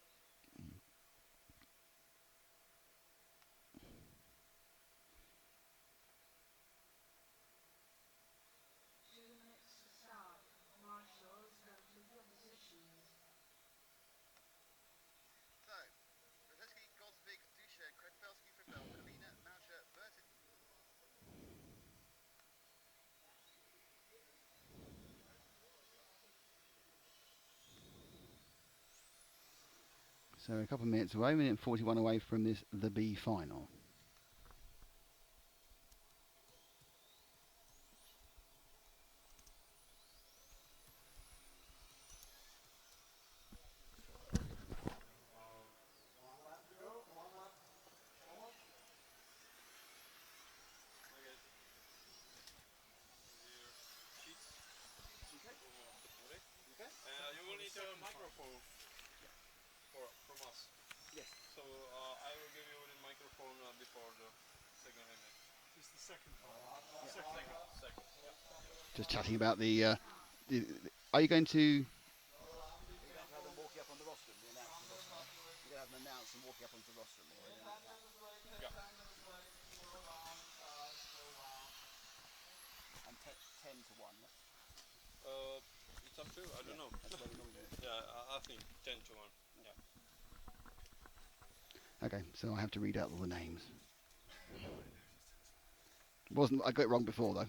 So a couple of minutes away, minute and 41 away from the B final. You will need a microphone from us. Yes. for the second image. It's the second part. Second. Yeah. Just chatting about are you going to? Yeah. It's up to you. I don't know. Yeah, I think 10-1. Yeah. Okay, so I have to read out all the names. Wasn't I got it wrong before though?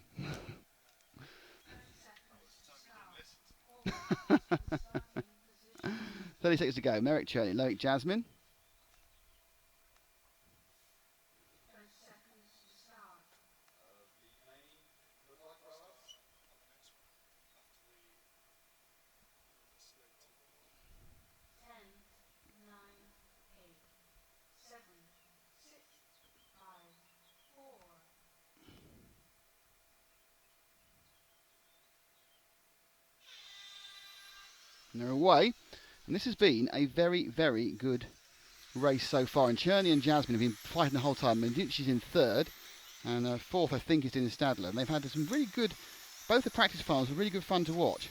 30 seconds to go. Merrick Cherney, Loic Jasmine. 30 seconds to start. 10, 9, 8, 7, 6, 5, 4. And they're away. And this has been a very, very good race so far. And Cherney and Jasmine have been fighting the whole time. Menducci's in third. And fourth, I think, is Dennis Stadler. And they've had some really good, both the practice finals were really good fun to watch.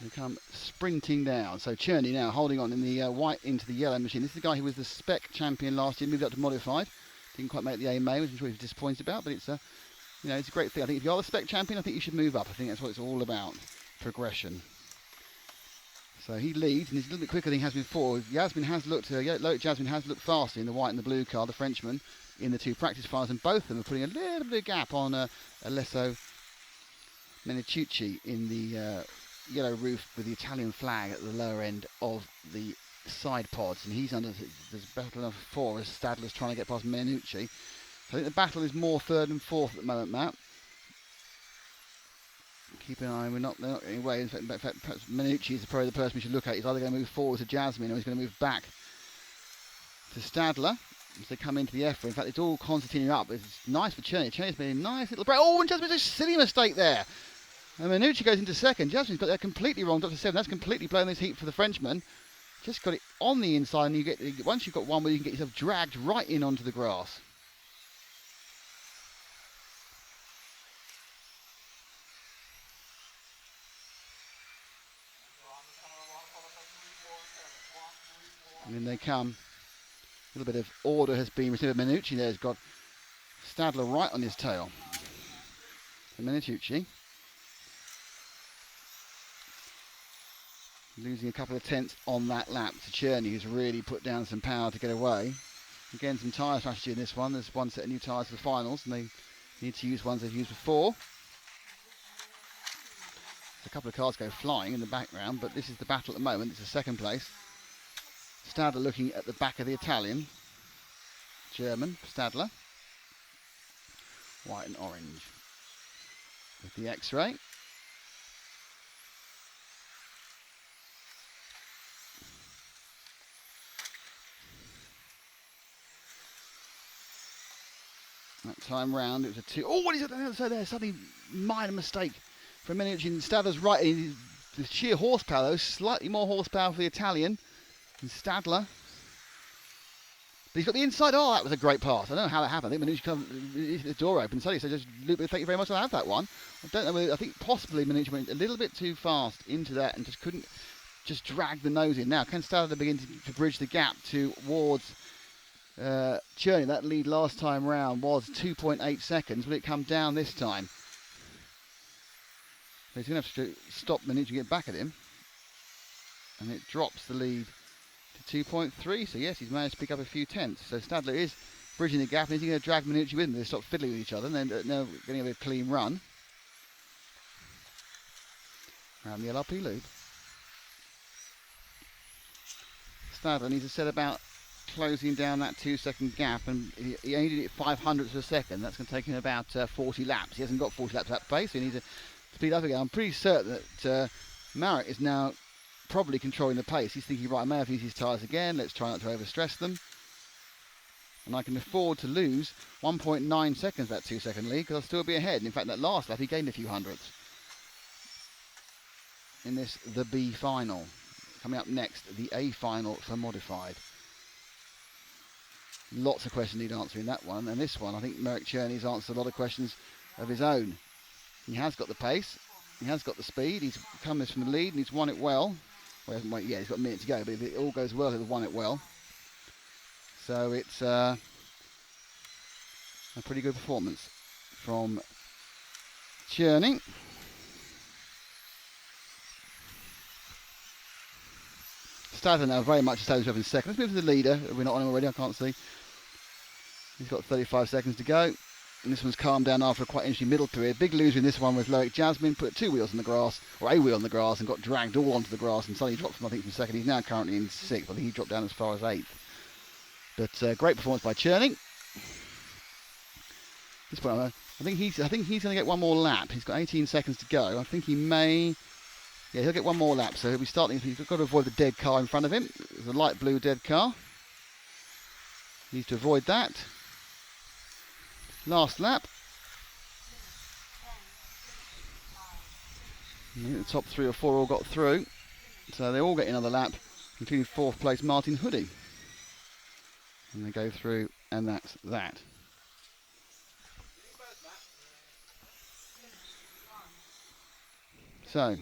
They come sprinting down. So Cherney now holding on in the white into the yellow machine. This is the guy who was the spec champion last year, moved up to modified. Didn't quite make the AMA, which I'm sure he was disappointed about, but it's a, it's a great thing. I think if you're the spec champion, I think you should move up. I think that's what it's all about, progression. So he leads, and he's a little bit quicker than he has been before. Jasmine has looked, Loic Jasmine has looked faster in the white and the blue car, the Frenchman, in the two practice finals, and both of them are putting a little bit of gap on Alesso Menitucci in the yellow roof with the Italian flag at the lower end of the side pods, and he's under there's battle number 4 as Stadler's trying to get past Menitucci. So I think the battle is more third and fourth at the moment, Matt. Keep an eye, they're not getting away. In fact, perhaps Menitucci is probably the person we should look at. He's either going to move forward to Jasmine or he's going to move back to Stadler as they come into the EFRA. In fact, it's all concertinaing up. It's nice for Cherney. Cherney's made a nice little break. Oh, and Jasmine's a silly mistake there. And Menitucci goes into second. Jasmine's got that completely wrong. Dr. 7, that's completely blown this heat for the Frenchman. Just got it on the inside, and you get once you've got one where you can get yourself dragged right in onto the grass. And then they come. A little bit of order has been received. Menitucci there has got Stadler right on his tail. And Menitucci losing a couple of tenths on that lap to Cherney, who's really put down some power to get away. Again, some tyre strategy in this one. There's one set of new tyres for the finals, and they need to use ones they've used before. There's a couple of cars go flying in the background, but this is the battle at the moment. It's the second place. Stadler looking at the back of the Italian. German, Stadler. White and orange with the X-ray. That time round, it was a 2. Oh, what is it? So there, suddenly minor mistake for a minute. Stadler's right. The sheer horsepower, though, slightly more horsepower for the Italian than Stadler. But he's got the inside. Oh, that was a great pass. I don't know how that happened. I think Menitucci the door open. Suddenly, so just Luke, thank you very much. I have that one. I don't know whether, I think possibly Menitucci went a little bit too fast into that and just couldn't just drag the nose in. Now, can Stadler begin to bridge the gap towards Cherney? That lead last time round was 2.8 seconds. Will it come down this time? He's going to have to stop Menitucci to get back at him. And it drops the lead to 2.3. So yes, he's managed to pick up a few tenths. So Stadler is bridging the gap, and he's going to drag Menitucci with him. They stop fiddling with each other, and then now getting a bit of a clean run around the LRP loop. Stadler needs to set about closing down that 2-second gap, and he only did it 0.05 of a second. That's going to take him about 40 laps. He hasn't got 40 laps at that pace, so he needs to speed up again. I'm pretty certain that Marek is now probably controlling the pace. He's thinking, right, I may have to use his tyres again. Let's try not to overstress them. And I can afford to lose 1.9 seconds that 2-second lead, because I'll still be ahead. And in fact, that last lap he gained a few hundredths in this, the B final. Coming up next, the A final for modified. Lots of questions need answering that one, and this one, I think Merrick Cherney's answered a lot of questions of his own. He has got the pace, he has got the speed, he's come this from the lead and he's won it well. Well, he hasn't won it yet, he's got a minute to go, but if it all goes well, he'll have won it well. So it's a pretty good performance from Cherney. Stadler now very much established up in second. Let's move to the leader. We're not on him already, I can't see. He's got 35 seconds to go. And this one's calmed down after a quite interesting middle period. Big loser in this one was Loic Jasmine, put 2 wheels on the grass, or a wheel on the grass, and got dragged all onto the grass and suddenly dropped from, I think, from second. He's now currently in 6th. I think he dropped down as far as 8th. But great performance by Cherney. This point, I think he's going to get one more lap. He's got 18 seconds to go. I think he may... Yeah, he'll get one more lap, so he'll be starting. He's got to avoid the dead car in front of him. There's a light blue dead car. He needs to avoid that. Last lap. The top 3 or 4 all got through, so they all get another lap, including 4th place Martin Hudy. And they go through, and that's that. So,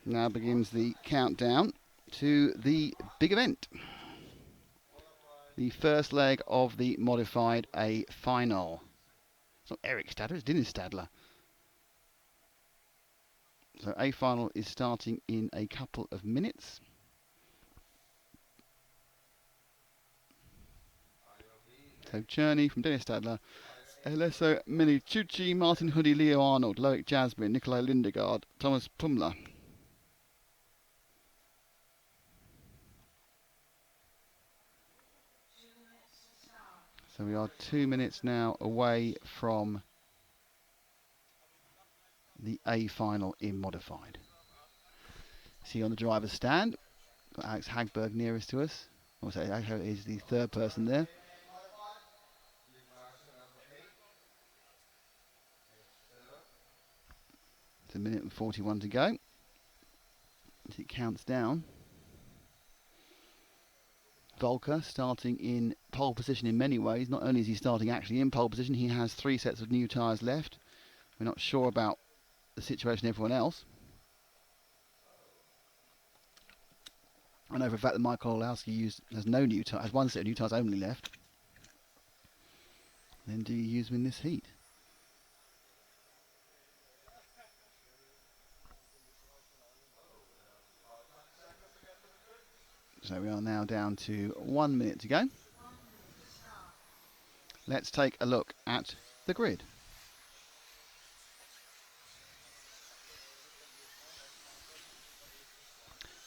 now begins the countdown to the big event. The first leg of the modified A final. It's not Eric Stadler, it's Dennis Stadler. So A final is starting in a couple of minutes. So Cherney from Dennis Stadler, Alesso Milicucci, Martin Hudy, Leo Arnold, Loic Jasmine, Nikolai Lindegaard, Thomas Pumler. So we are 2 minutes now away from the A final in modified. See on the driver's stand, got Alex Hagberg nearest to us. Also, is the 3rd person there. It's 1 minute and 41 to go. As it counts down. Volker starting in pole position in many ways. Not only is he starting actually in pole position, he has 3 sets of new tyres left. We're not sure about the situation of everyone else. I know for a fact that Michael Olowski has no new tyres, has 1 set of new tyres only left. Then do you use them in this heat? So we are now down to 1 minute to go. Let's take a look at the grid.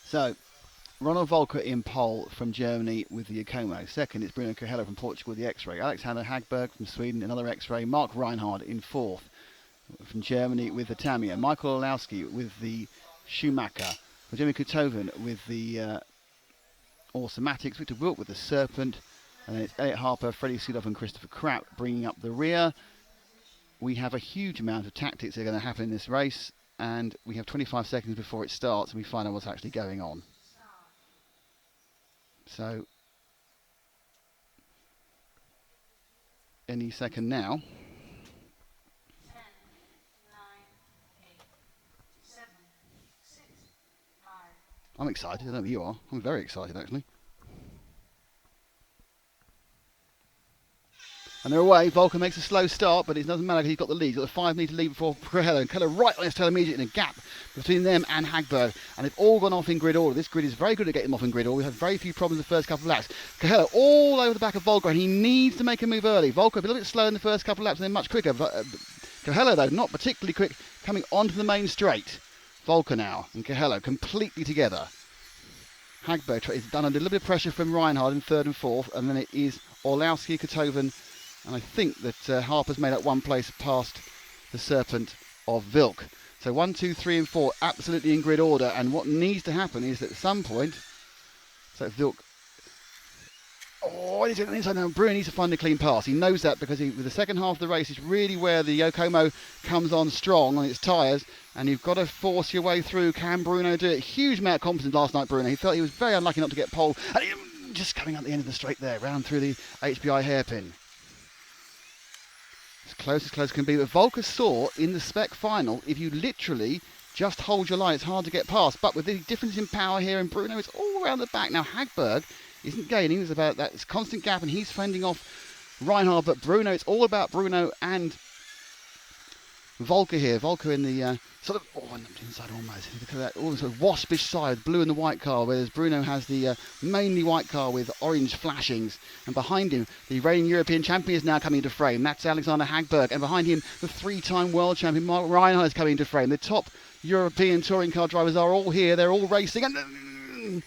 So, Ronald Volker in pole from Germany with the Yokomo. Second, it's Bruno Coelho from Portugal with the X-Ray. Alexander Hagberg from Sweden, another X-Ray. Mark Reinhard in 4th from Germany with the Tamiya. Michael Olowski with the Schumacher. Jeremy Kutoven with the Automatics. Victor Wilk with the Serpent. And then it's Elliot Harper, Freddie Sudoff and Christopher Krapp bringing up the rear. We have a huge amount of tactics that are going to happen in this race. And we have 25 seconds before it starts and we find out what's actually going on. So, any second now. 10, 9, 8, 7, 6, 5. I'm excited, I don't know if you are. I'm very excited actually. And they're away. Volker makes a slow start, but it doesn't matter because he's got the lead. He's got the 5 metre lead before Coelho. And Coelho right on his tail immediately in a gap between them and Hagberg. And they've all gone off in grid order. This grid is very good at getting them off in grid order. We've had very few problems the first couple of laps. Coelho all over the back of Volker, and he needs to make a move early. Volker a little bit slow in the first couple of laps and then much quicker. Coelho, though, not particularly quick, coming onto the main straight. Volker now and Coelho completely together. Hagberg is done under a little bit of pressure from Reinhard in 3rd and 4th, and then it is Orlowski, Kotoven, and I think that Harper's made up 1 place past the Serpent of Vilk. So 1, 2, 3 and 4 absolutely in grid order, and what needs to happen is that at some point, so Vilk, Oh, he's getting inside now. Bruno needs to find a clean pass. He knows that because with the second half of the race is really where the Yokomo comes on strong on its tyres, and you've got to force your way through. Can Bruno do it? Huge amount of confidence last night, Bruno. He felt he was very unlucky not to get pole. And just coming out the end of the straight there, round through the HBI hairpin. As close can be. But Volker saw in the spec final, if you literally just hold your line, it's hard to get past. But with the difference in power here, and Bruno is all around the back. Now, Hagberg isn't gaining. There's about that constant gap, and he's fending off Reinhard. But Bruno, it's all about Bruno and Volker here. Volker in the sort of, inside almost. Look at that, almost a waspish side, blue and the white car, whereas Bruno has the mainly white car with orange flashings. And behind him, the reigning European champion is now coming into frame. That's Alexander Hagberg. And behind him, the three-time world champion, Mark Reinhard, is coming into frame. The top European touring car drivers are all here. They're all racing. And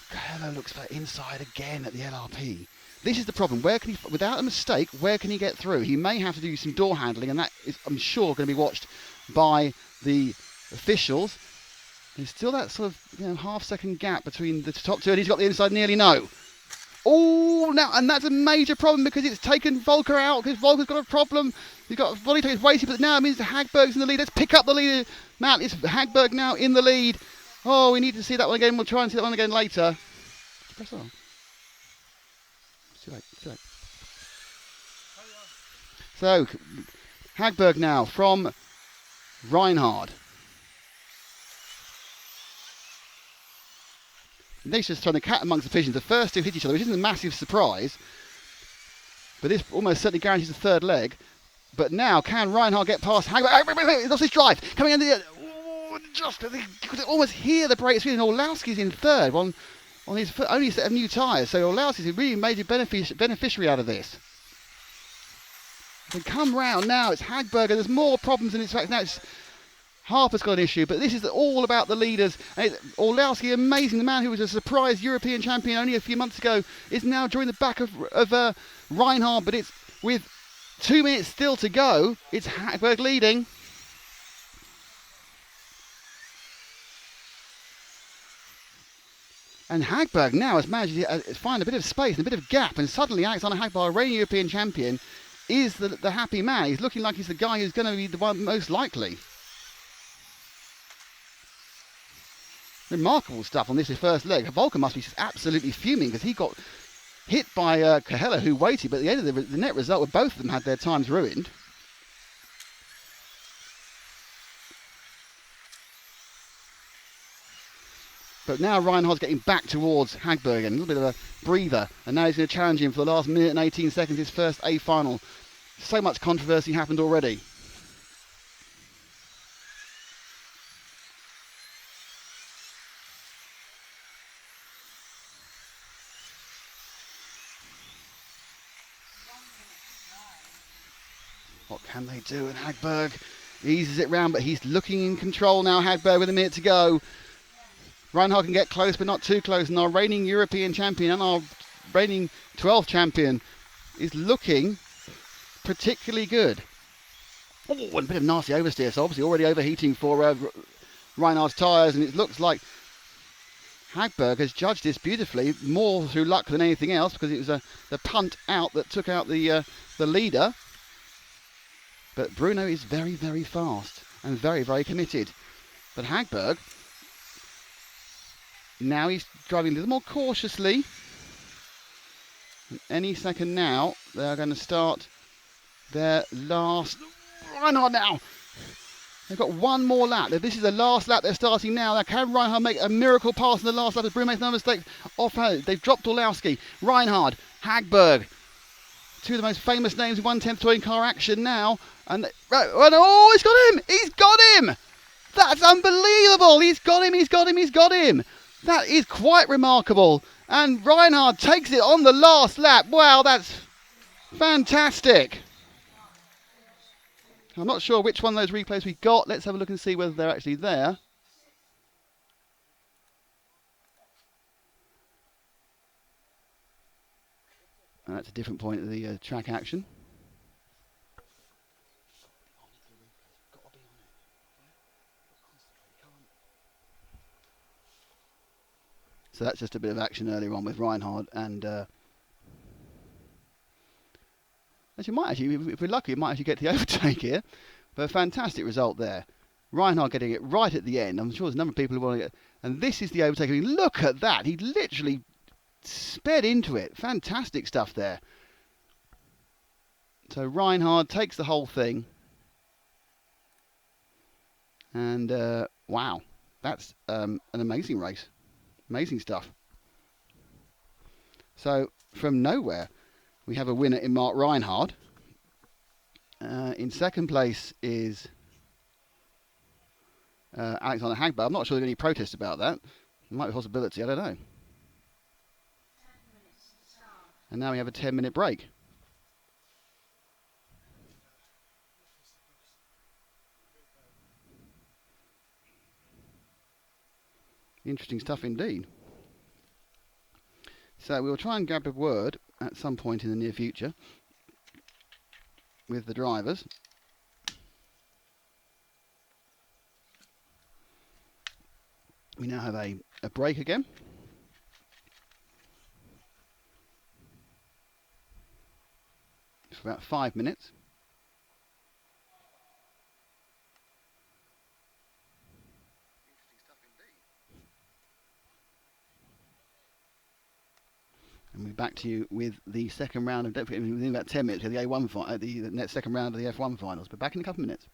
Hello looks for inside again at the LRP. This is the problem. Where can he, without a mistake, where can he get through? He may have to do some door handling, and that is, I'm sure, going to be watched by the officials. There's still that sort of half-second gap between the top two, and he's got the inside nearly no. Oh, now, and that's a major problem because it's taken Volker out, because Volker's got a problem. He's got body take, waiting, but now it means Hagberg's in the lead. Let's pick up the lead. Matt, it's Hagberg now in the lead. Oh, we need to see that one again. We'll try and see that one again later. Press on. Too late. So, Hagberg now from Reinhard. Nation's trying to cat amongst the pigeons. The first two hit each other, which isn't a massive surprise. But this almost certainly guarantees the third leg. But now, can Reinhard get past Hagberg? He lost his drive. Coming under the... you could almost hear the brake speed, and Orlowski's in third on his only set of new tyres. So Orlowski's a really major beneficiary out of this. They come round now. It's Hagberg, and there's more problems in its fact. Now it's Harper's got an issue, but this is all about the leaders. Orlowski, amazing, the man who was a surprise European champion only a few months ago, is now joining the back of Reinhard, but it's with 2 minutes still to go. It's Hagberg leading. And Hagberg now has managed to find a bit of space and a bit of gap, and suddenly Alexander Hagberg, reigning European champion, is the happy man. He's looking like he's the guy who's going to be the one most likely. Remarkable stuff on this first leg. Volker must be just absolutely fuming because he got hit by Kahela, who waited, but at the end of the net result, where both of them had their times ruined. But now Reinhard's getting back towards Hagberg again, a little bit of a breather, and now he's going to challenge him for the last minute and 18 seconds, his first A final. So much controversy happened already. What can they do? And Hagberg eases it round, but he's looking in control now, Hagberg, with a minute to go. Reinhard can get close, but not too close. And our reigning European champion and our reigning 12th champion is looking particularly good. Oh, and a bit of nasty oversteer. So obviously already overheating for Reinhard's tyres. And it looks like Hagberg has judged this beautifully, more through luck than anything else, because it was the punt out that took out the leader. But Bruno is very, very fast and very, very committed. But Hagberg... now he's driving a little more cautiously. And any second now, they're going to start their last... Reinhard now! They've got one more lap. This is the last lap they're starting now. Now can Reinhard make a miracle pass in the last lap? As Bruno makes no mistake. They've dropped Orlowski. Reinhard, Hagberg. Two of the most famous names in 1/10 touring car action now. And oh, he's got him! He's got him! That's unbelievable! He's got him! That is quite remarkable. And Reinhard takes it on the last lap. Wow, that's fantastic. I'm not sure which one of those replays we got. Let's have a look and see whether they're actually there. And that's a different point of the track action. So that's just a bit of action earlier on with Reinhard and Actually, might actually, if we're lucky, we might actually get the overtake here. But a fantastic result there. Reinhardt getting it right at the end. I'm sure there's a number of people who want to get... And this is the overtake. I mean, look at that. He literally sped into it. Fantastic stuff there. So Reinhardt takes the whole thing. And, wow. That's an amazing race. Amazing stuff. So, from nowhere, we have a winner in Mark Reinhardt. In second place is Alexander Hagbar. I'm not sure there's any protest about that. There might be a possibility, I don't know. And now we have a 10-minute break. Interesting stuff indeed. So we'll try and grab a word at some point in the near future with the drivers. We now have a break again. For about 5 minutes. And we're back to you with the second round of, don't forget, within about 10 minutes, the A1 the next second round of the F1 finals. But back in a couple of minutes.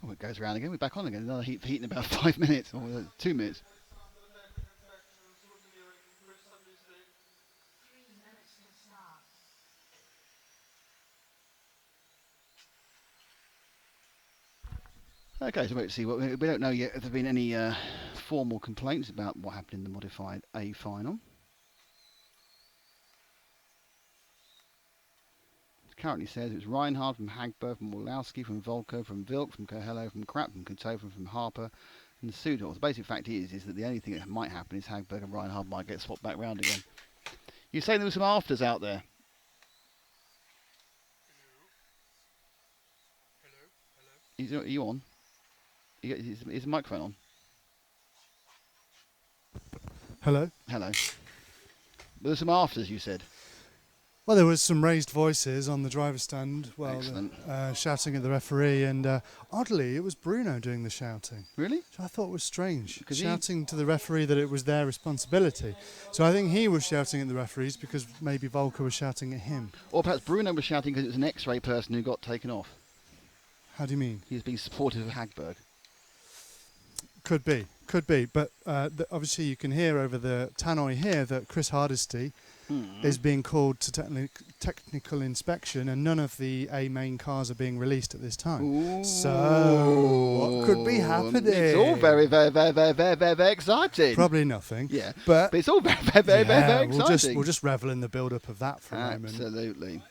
Oh, it goes around again. We're back on again. Another heat in about 5 minutes or 2 minutes. 3 minutes to start. Okay, so wait to see. What we don't know yet if there have been any formal complaints about what happened in the modified A final. It currently says it was Reinhard from Hagberg, from Orlowski, from Volko, from Vilk, from Coelho, from Krapp, from Kotoven, from Harper, and Sudor. The basic fact is that the only thing that might happen is Hagberg and Reinhard might get swapped back round again. You're saying there were some afters out there? Are you on? Is the microphone on? Hello. Hello. There's some afters, you said. Well, there was some raised voices on the driver's stand, Excellent. shouting at the referee, and oddly, it was Bruno doing the shouting, Really? which I thought was strange. 'Cause he- Shouting to the referee that it was their responsibility. So I think he was shouting at the referees because maybe Volker was shouting at him. Or perhaps Bruno was shouting because it was an X-ray person who got taken off. How do you mean? He was being supportive of Hagberg. Could be. But obviously you can hear over the tannoy here that Chris Hardesty is being called to technical inspection, and none of the A main cars are being released at this time. Ooh. So what could be happening? It's all very, very, very, very, very, very, very exciting. Probably nothing. Yeah, But it's all very, very, very, very, very we'll exciting. just revel in the build-up of that for a moment. Absolutely.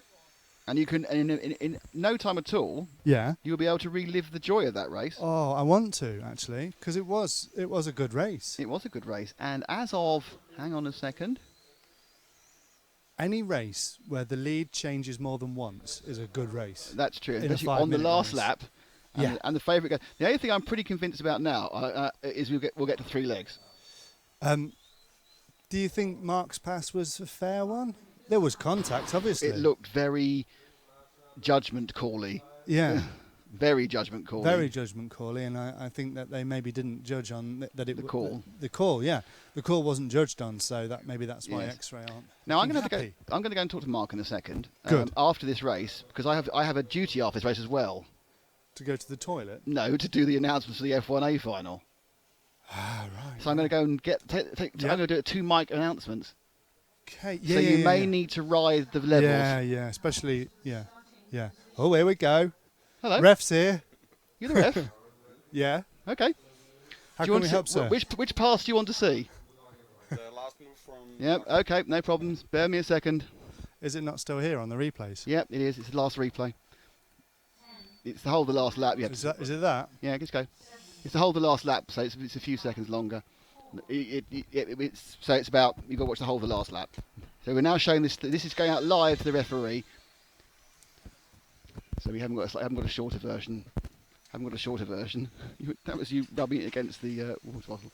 And you can, in no time at all, Yeah. you'll be able to relive the joy of that race. Oh, I want to actually, because it was a good race. It was a good race, and as of, hang on a second, Any race where the lead changes more than once is a good race. that's true, In a especially on the 5-minute last race. lap. And, Yeah. and the favourite guy. The only thing I'm pretty convinced about now is we'll get to 3 legs. Do you think Mark's pass was a fair one? There was contact, obviously. It looked very judgment call-y. Yeah. Very judgment call-y. Very judgment call-y, and I think that they maybe didn't judge on that it The call. The call, yeah, the call wasn't judged on, so that's why Yes. X-ray aren't. Now I'm looking going to happy. go. I'm going to go and talk to Mark in a second. Good. After this race, because I have a duty after this race as well. To go to the toilet. No, to do the announcements for the F1A final. Ah, right. So I'm going to go and Yeah. I'm going to do 2 mic announcements. Okay. So you may need to rise the levels. Yeah, especially yeah. Oh, here we go. Hello. Ref's here. You're the ref. Yeah. Okay. How Do you can want we to help, see, sir? which pass do you want to see? The last move from. Yep. Okay. No problems. Bear me a second. Is it not still here on the replays? Yep. It is. It's the last replay. It's the whole of the last lap. Yep. Is it that? Yeah. Just go. It's the whole of the last lap, so it's a few seconds longer. It's about you've got to watch the whole of the last lap. So we're now showing this. This is going out live to the referee. So we haven't got a shorter version. That was you rubbing it against the water bottle.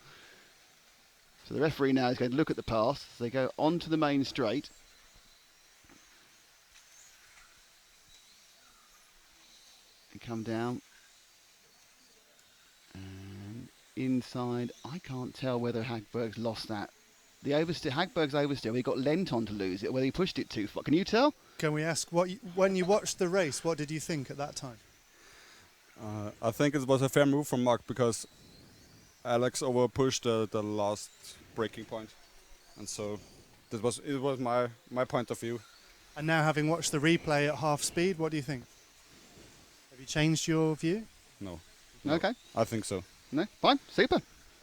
So the referee now is going to look at the pass. So they go onto the main straight. And come down. And inside, I can't tell whether Hagberg's lost that. Hagberg's oversteer, he got lent on to lose it, whether he pushed it too far. Can you tell? Can we ask when you watched the race, what did you think at that time? I think it was a fair move from Mark because Alex over pushed the last breaking point, and so it was my point of view. And now, having watched the replay at half speed, what do you think? Have you changed your view? No, Okay. I think so. No, fine, super.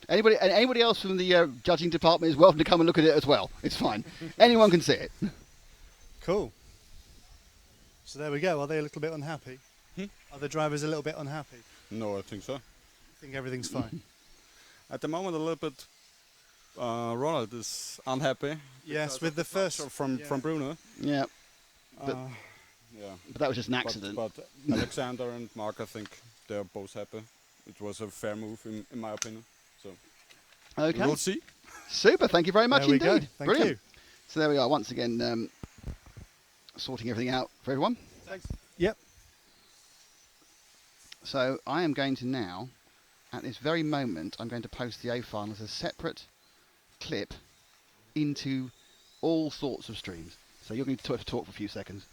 Anybody else from the judging department is welcome to come and look at it as well. It's fine. Anyone can see it. Cool. So there we go. Are they a little bit unhappy? Are the drivers a little bit unhappy? No, I think so. I think everything's fine. At the moment, a little bit. Ronald is unhappy. Yes, because with of the first from Bruno. Yeah, But- Yeah. but that was just an accident. But Alexander and Mark, I think they're both happy. It was a fair move in my opinion. So Okay. we'll see. Super. Thank you very much There we go. indeed. Thank Brilliant. you. So there we are once again, sorting everything out for everyone. Yep. So I am going to now, at this very moment, I'm going to post the A file as a separate clip into all sorts of streams. So you're going to talk for a few seconds.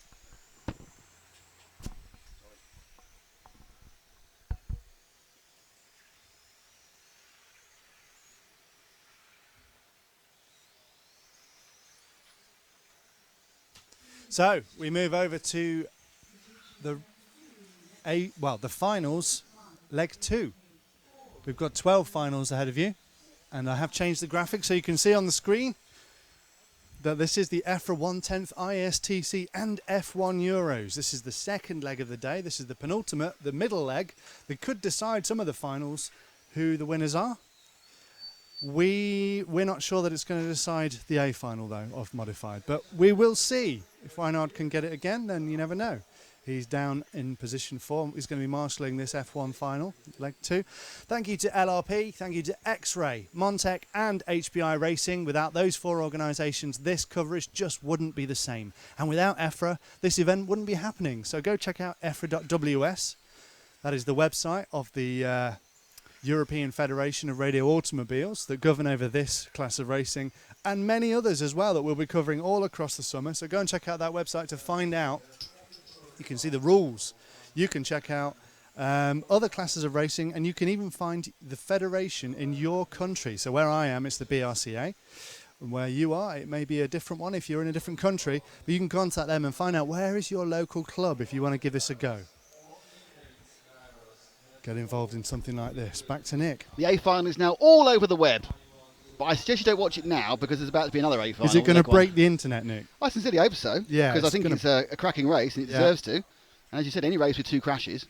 So we move over to the finals, leg 2. We've got 12 finals ahead of you, and I have changed the graphic so you can see on the screen that this is the EFRA 1/10th ISTC and F1 Euros. This is the second leg of the day. This is the penultimate, the middle leg that could decide some of the finals, who the winners are. We're not sure that it's going to decide the A final though of modified, but we will see. If Reinhard can get it again, then you never know. He's down in position 4. He's going to be marshalling this F1 final, leg 2. Thank you to LRP, thank you to X-Ray, Montec and HBI Racing. Without those 4 organisations, this coverage just wouldn't be the same. And without EFRA, this event wouldn't be happening. So go check out EFRA.ws. That is the website of the European Federation of Radio Automobiles that govern over this class of racing, and many others as well that we'll be covering all across the summer. So go and check out that website to find out. You can see the rules. You can check out other classes of racing, and you can even find the federation in your country. So where I am, it's the BRCA. And where you are, it may be a different one if you're in a different country. But you can contact them and find out where is your local club if you want to give this a go. Get involved in something like this. Back to Nick. The A final is now all over the web. But I suggest you don't watch it now because there's about to be another A final. Is it going to break the internet, Nick? I sincerely hope so. Yeah, because I think it's a cracking race and it deserves to. And as you said, any race with 2 crashes.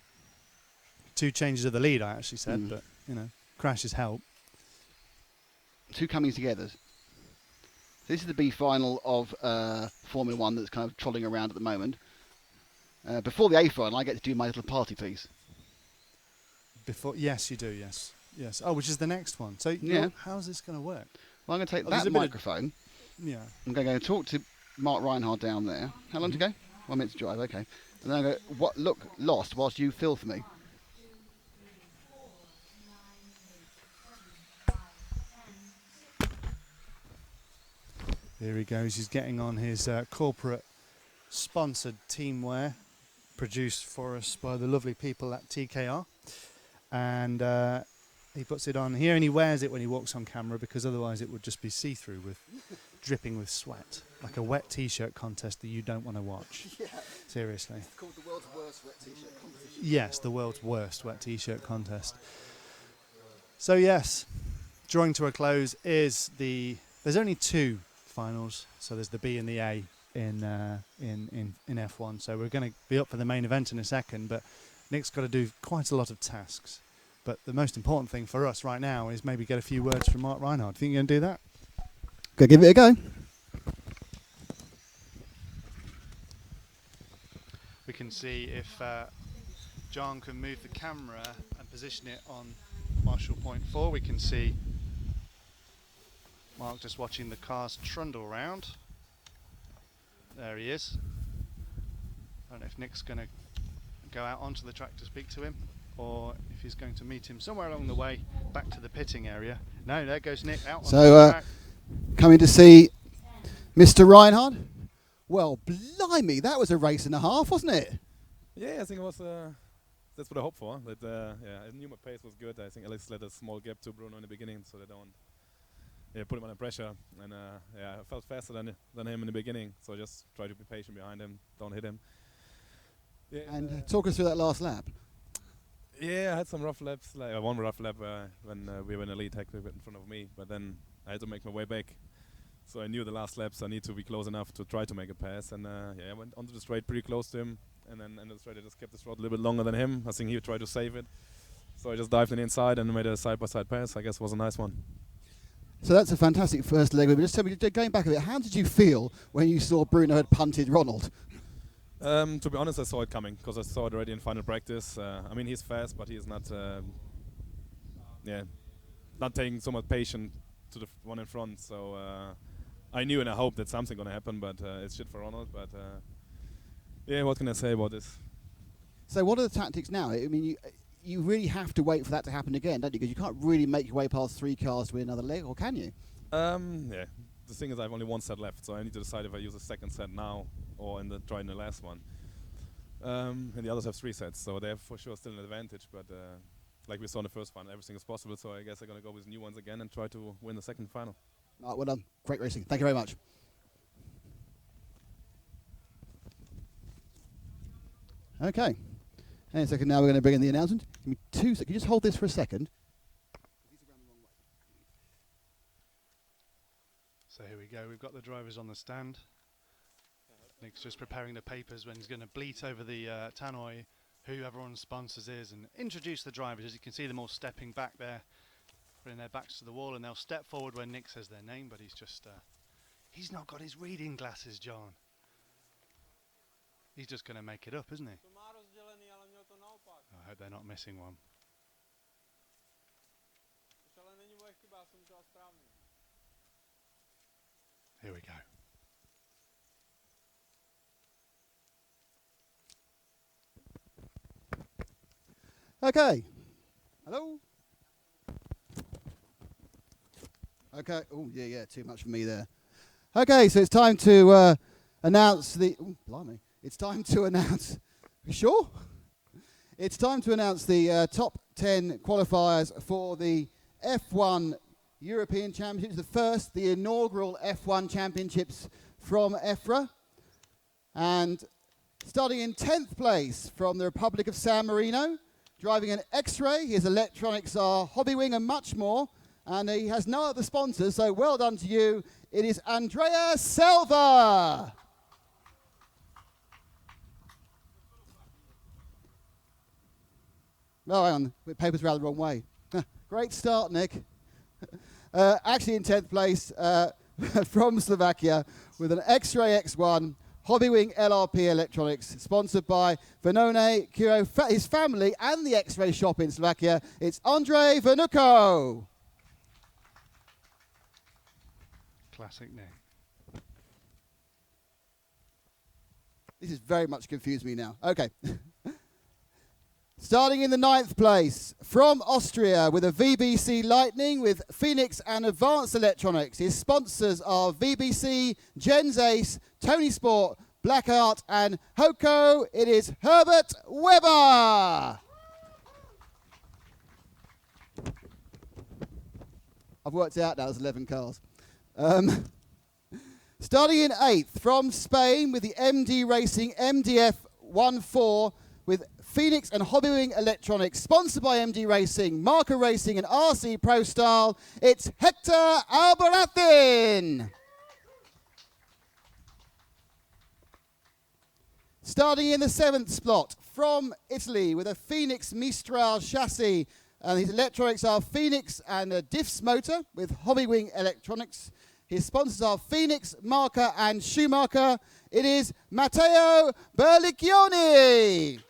2 changes of the lead, I actually said, but you know, crashes help. 2 coming together. This is the B final of Formula 1 that's kind of trolling around at the moment. Before the A final, I get to do my little party piece. Yes, you do. Yes. Oh, which is the next one. So how's this going to work? Well, I'm going to take that microphone. Yeah. I'm going to go talk to Mark Reinhard down there. How long to go? 1 minute to drive. Okay. And then I go. Look, lost whilst you fill for me. Here he goes. He's getting on his corporate sponsored teamwear produced for us by the lovely people at TKR. And he puts it on here, and he wears it when he walks on camera because otherwise it would just be see-through with dripping with sweat, like a wet T-shirt contest that you don't want to watch. Yeah. Seriously. It's called the world's worst wet T-shirt competition. Yes, the world's worst wet T-shirt contest. So yes, drawing to a close is there's only 2 finals, so there's the B and the A in F1. So we're going to be up for the main event in a second, but Nick's got to do quite a lot of tasks. But the most important thing for us right now is maybe get a few words from Mark Reinhard. Think you're going to do that? Go give it a go. We can see if John can move the camera and position it on Marshall Point 4. We can see Mark just watching the cars trundle around. There he is. I don't know if Nick's going to go out onto the track to speak to him, or if he's going to meet him somewhere along the way back to the pitting area. No, there goes Nick out onto the track. Coming to see Mr. Reinhard. Well, blimey, that was a race and a half, wasn't it? Yeah, I think it was. That's what I hoped for. That I knew my pace was good. I think Alex let a small gap to Bruno in the beginning, so they don't put him under pressure. And I felt faster than him in the beginning, so I just tried to be patient behind him, don't hit him. Yeah, and talk us through that last lap. Yeah, I had some rough laps. Like one rough lap when we were in the lead, Heck in front of me, but then I had to make my way back. So I knew the last laps I need to be close enough to try to make a pass, and I went onto the straight pretty close to him, and then in the straight I just kept the throttle a little bit longer than him. I think he would try to save it, so I just dived in the inside and made a side-by-side pass. I guess it was a nice one. So that's a fantastic first leg. But just tell me, going back a bit, how did you feel when you saw Bruno had punted Ronald? To be honest, I saw it coming because I saw it already in final practice. I mean, he's fast, but he is not, not taking so much patience to the one in front. So I knew and I hoped that something gonna happen, but it's shit for Ronald. But what can I say about this? So what are the tactics now? I mean, you really have to wait for that to happen again, don't you? Because you can't really make your way past 3 cars to win another leg, or can you? The thing is, I have only 1 set left, so I need to decide if I use a second set now or try in the last one. And the others have 3 sets, so they have for sure still an advantage. But like we saw in the first one, everything is possible. So I guess I'm gonna go with new ones again and try to win the second final. Well done. Great racing. Thank you very much. Okay. Hang on a second, now we're going to bring in the announcement. Give me 2 seconds. Can you just hold this for a second? So here we go. We've got the drivers on the stand. Nick's just preparing the papers when he's going to bleat over the tannoy who everyone's sponsors is and introduce the drivers. As you can see them all stepping back there, putting their backs to the wall, and they'll step forward when Nick says their name, but he's just, he's not got his reading glasses, John. He's just going to make it up, isn't he? I hope they're not missing one. Here we go. Okay. Hello? Okay. Oh, yeah, too much for me there. Okay, so it's time to announce the... Oh, blimey. It's time to announce... You sure? It's time to announce the top 10 qualifiers for the F1 European Championships, the inaugural F1 Championships from EFRA. And starting in 10th place from the Republic of San Marino, driving an X-Ray, his electronics are Hobbywing and much more, and he has no other sponsors, so well done to you. It is Andrea Selva. Oh, hang on, the paper's rather the wrong way. Great start, Nick. Actually in 10th place from Slovakia with an X-Ray X1 Hobbywing LRP electronics, sponsored by Venone Kiro, his family, and the X-Ray shop in Slovakia. It's Andrej Venuko. Classic Nick. This is very much confused me now. Okay. Starting in the 9th place, from Austria with a VBC Lightning with Phoenix and Advanced Electronics. His sponsors are VBC, Gens Ace, Tony Sport, Blackheart and Hoko. It is Herbert Weber. I've worked it out now, there's 11 cars. Starting in 8th, from Spain with the MD Racing MDF 14 with Phoenix and Hobbywing Electronics, sponsored by MD Racing, Marca Racing and RC Pro Style, it's Hector Albarazin. Starting in the 7th slot, from Italy with a Phoenix Mistral chassis, and his electronics are Phoenix and a Diffs motor with Hobbywing Electronics. His sponsors are Phoenix, Marca and Schumacher. It is Matteo Berlicchioni.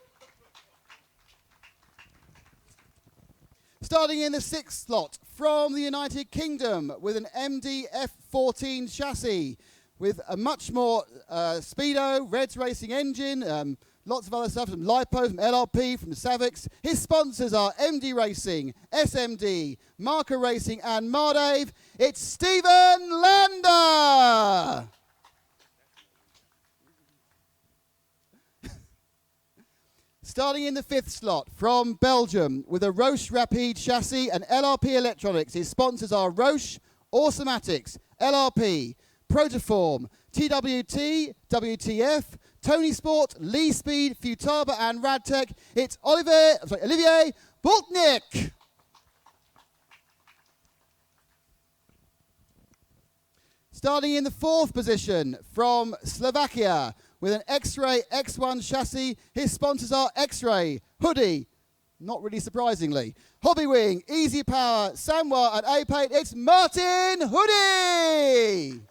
Starting in the 6th slot, from the United Kingdom with an MD F14 chassis with a much more Speedo, Reds Racing engine, lots of other stuff, from Lipo, from LRP, from Savix. His sponsors are MD Racing, SMD, Marca Racing and Mardave. It's Stephen Lander! Starting in the 5th slot, from Belgium, with a Roche Rapide chassis and LRP electronics. His sponsors are Roche, Automatics, LRP, Protoform, TWT, WTF, Tony Sport, Lee Speed, Futaba and Radtech. It's Olivier Bultnik. Starting in the 4th position, from Slovakia, with an X-Ray X1 chassis. His sponsors are X-Ray, Hudy, not really surprisingly, Hobbywing, Easy Power, Sanwa and A-Paint. It's Martin Hudy!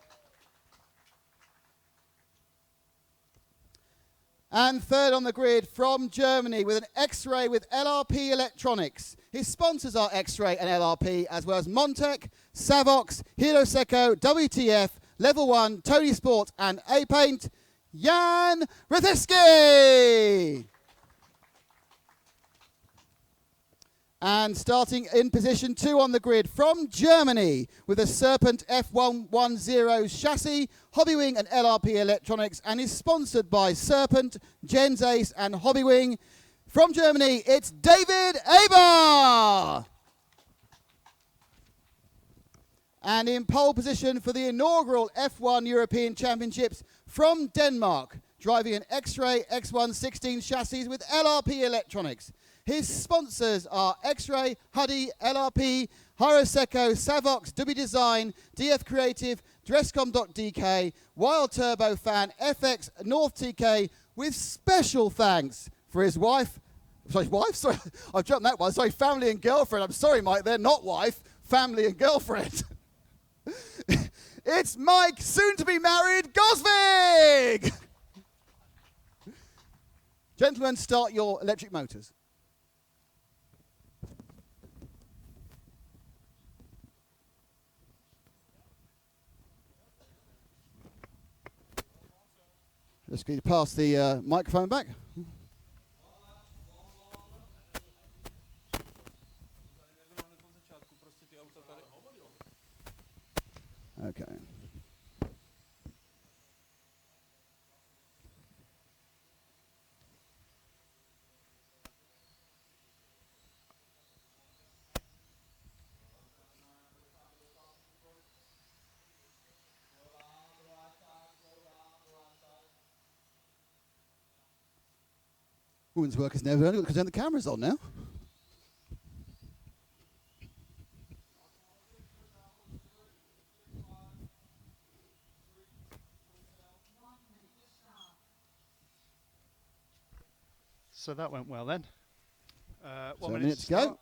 And 3rd on the grid, from Germany with an X-Ray with LRP Electronics. His sponsors are X-Ray and LRP, as well as Montec, Savox, Hiroseco, WTF, Level 1, Tony Sport and A-Paint. Jan Rathesky! And starting in position 2 on the grid, from Germany with a Serpent F110 chassis, Hobbywing and LRP Electronics, and is sponsored by Serpent, Gens Ace and Hobbywing. From Germany, it's David Aber! And in pole position for the inaugural F1 European Championships, from Denmark, driving an X-Ray X116 chassis with LRP electronics. His sponsors are X-Ray, Hudy, LRP, Hiroseco, Savox, Dubby Design, DF Creative, Dresscom.dk, Wild Turbo Fan, FX, North TK, with special thanks for his wife. Sorry, wife? Sorry, I've jumped that one. Sorry, family and girlfriend. I'm sorry, Mike, they're not wife, family and girlfriend. It's Mike, soon to be married, Gosvig! Gentlemen, start your electric motors. Just going to pass the microphone back. Okay. Women's work is never only because the camera's on now. So that went well then. 1 7 minute minutes to to go. start.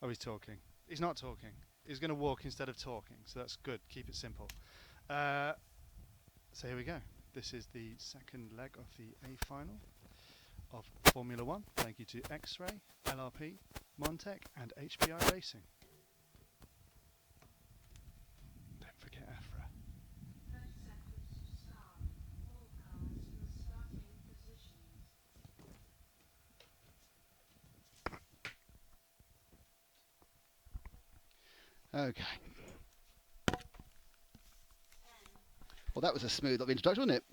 Oh, he's talking. He's not talking. He's going to walk instead of talking, so that's good. Keep it simple. So here we go. This is the second leg of the A final of Formula One. Thank you to X-Ray, LRP, Montec, and HPI Racing. Don't forget EFRA. 30 seconds to start. All cars in starting positions. Okay. Well, that was a smooth introduction, wasn't it?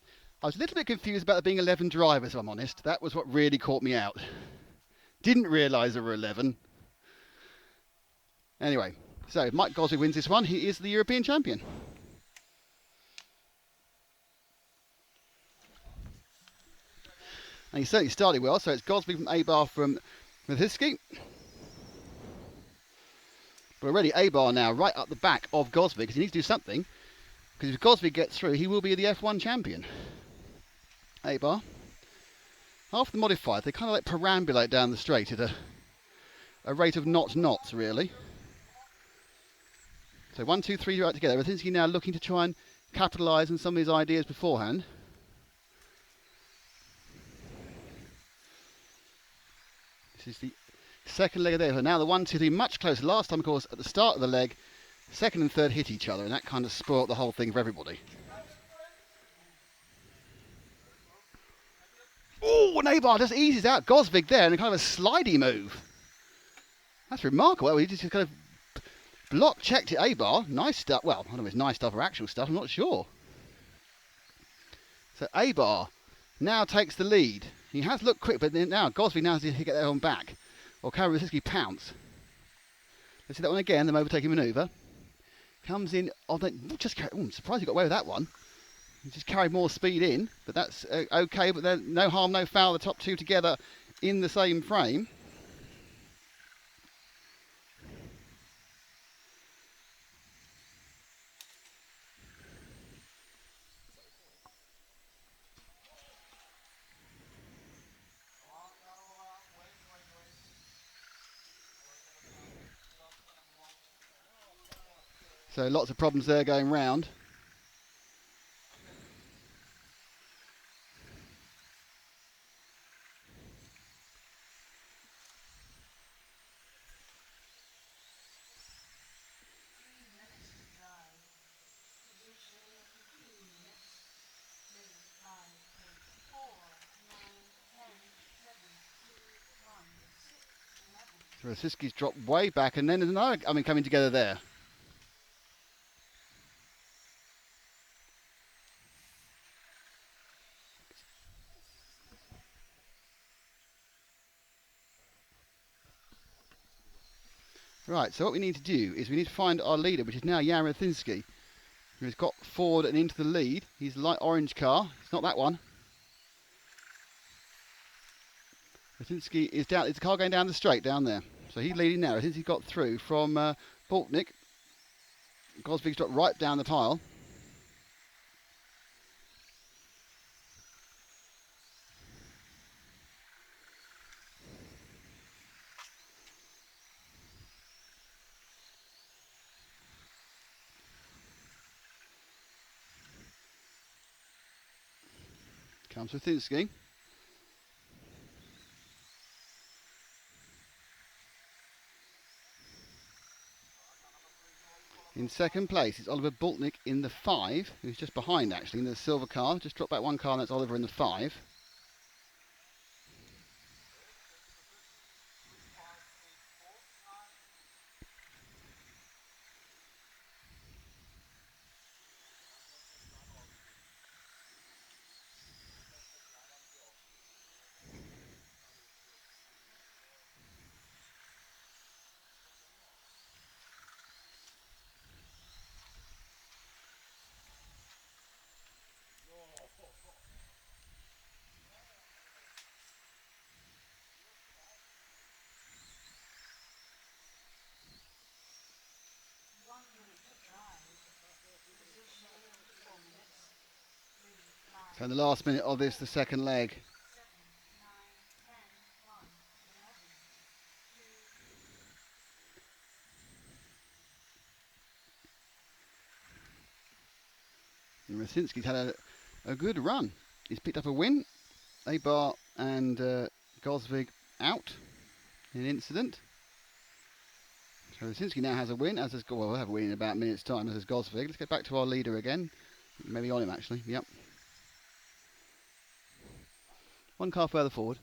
I was a little bit confused about there being 11 drivers, if I'm honest. That was what really caught me out. Didn't realise there were 11. Anyway, so if Mike Gosling wins this one, he is the European champion. And he certainly started well, so it's Gosling from A-bar from Hiski. But already A-bar now right up the back of Gosling, because he needs to do something. Because if Gosling gets through, he will be the F1 champion. A-bar. After the modifiers, they kind of like perambulate down the straight at a rate of knots, really. So 1, 2, 3 right together. Rathzinski now looking to try and capitalise on some of his ideas beforehand. This is the second leg of there. So now the 1, 2, 3 much closer. Last time, of course, at the start of the leg, second and third hit each other, and that kind of spoilt the whole thing for everybody. Oh, and A-bar just eases out Gosvig there in a kind of a slidey move. That's remarkable. He just kind of block checked it, A-bar. Nice stuff. Well, I don't know if it's nice stuff or actual stuff, I'm not sure. So A-bar now takes the lead. He has looked quick, but then now Gosvig now has to get that one back. Or Karawasinski pounce. Let's see that one again, the overtaking manoeuvre. Comes in, I'm surprised he got away with that one. He just carried more speed in, but that's okay, but then no harm, no foul, the top two together in the same frame. So lots of problems there going round. Rosiski's dropped way back, and then there's another coming together there. Right, so what we need to do is we need to find our leader, which is now Jan Rothinski. who's got forward and into the lead. He's light orange car. It's not that one. Rasinski is down. It's a car going down the straight down there. So he's leading now. Since he got through from Boltnick, Gosvig's dropped right down the pile. Comes Rasinski. In second place, it's Oliver Boltnick in the 5, who's just behind actually in the silver car. Just dropped back one car, and that's Oliver in the 5. So in the last minute of this, the second leg. And Rasinski's had a good run. He's picked up a win. Abar and Gosvig out in an incident. So Rasinski now has a win, as has, well, we'll have a win in about a minute's time, as has Gosvig. Let's get back to our leader again. Maybe on him actually, yep. One car further forward.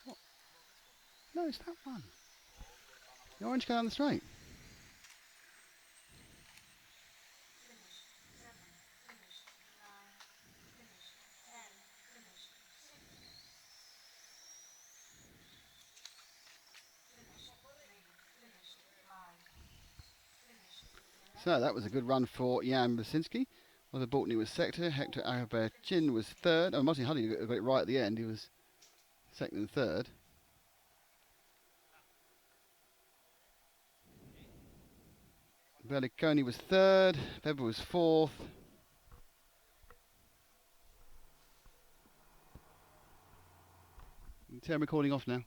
What? No, it's that one. The orange car down the straight. So that was a good run for Jan Basinski. Oliver Boltney was second. Hector Araberchin was third. Oh, Martin Hudy got it right at the end. He was second and third. Berliconi was third. Weber was fourth. Turn recording off now.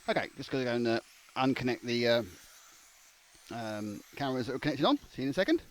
Okay, just going to go and unconnect the cameras that are connected on. See you in a second.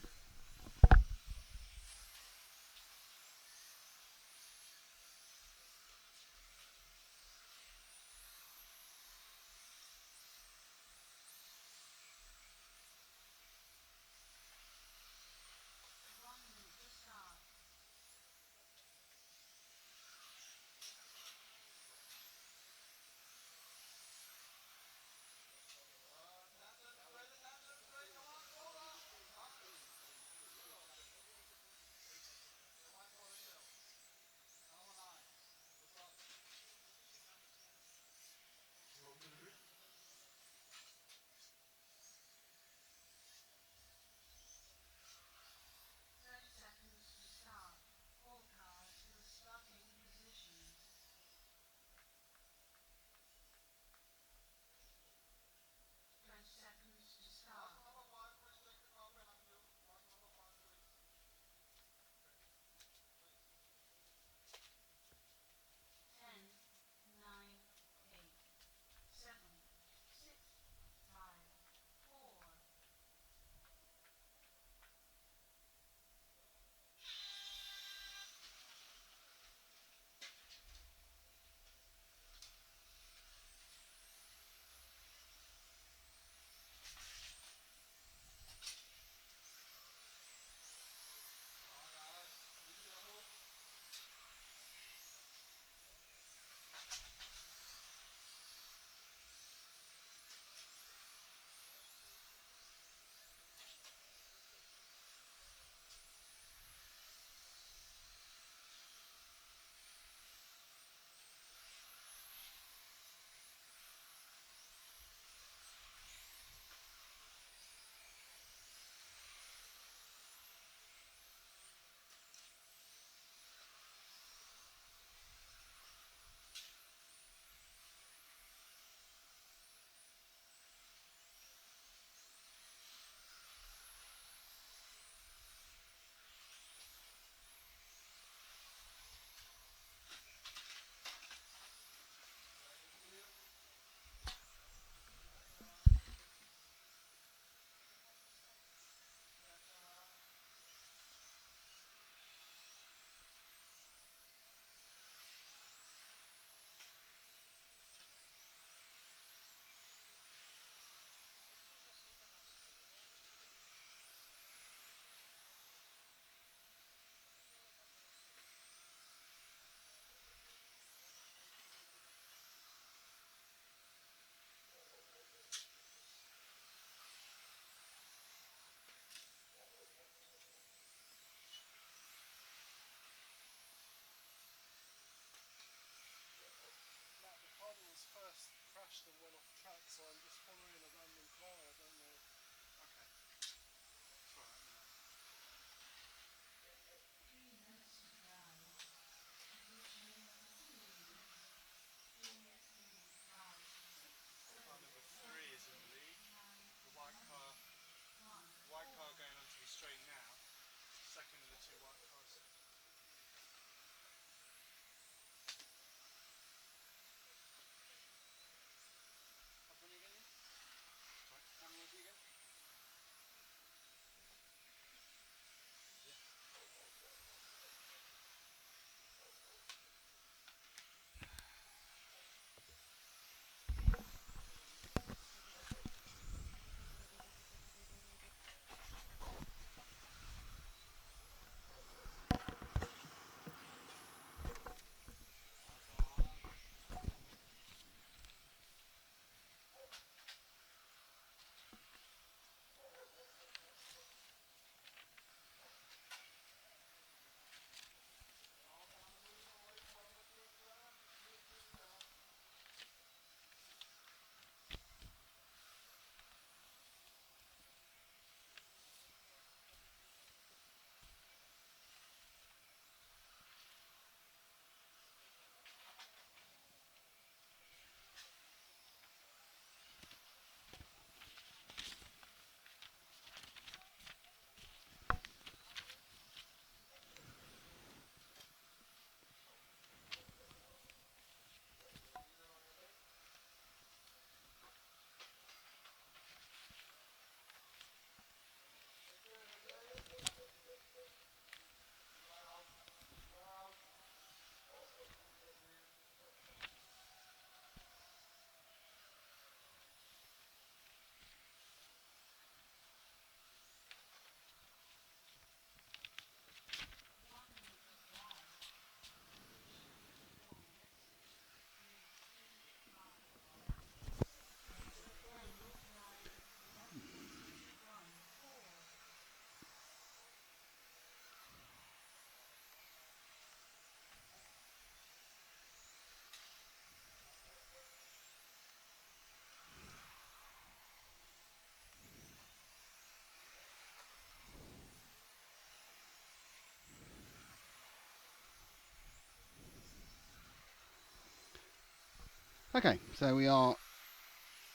Okay, so we are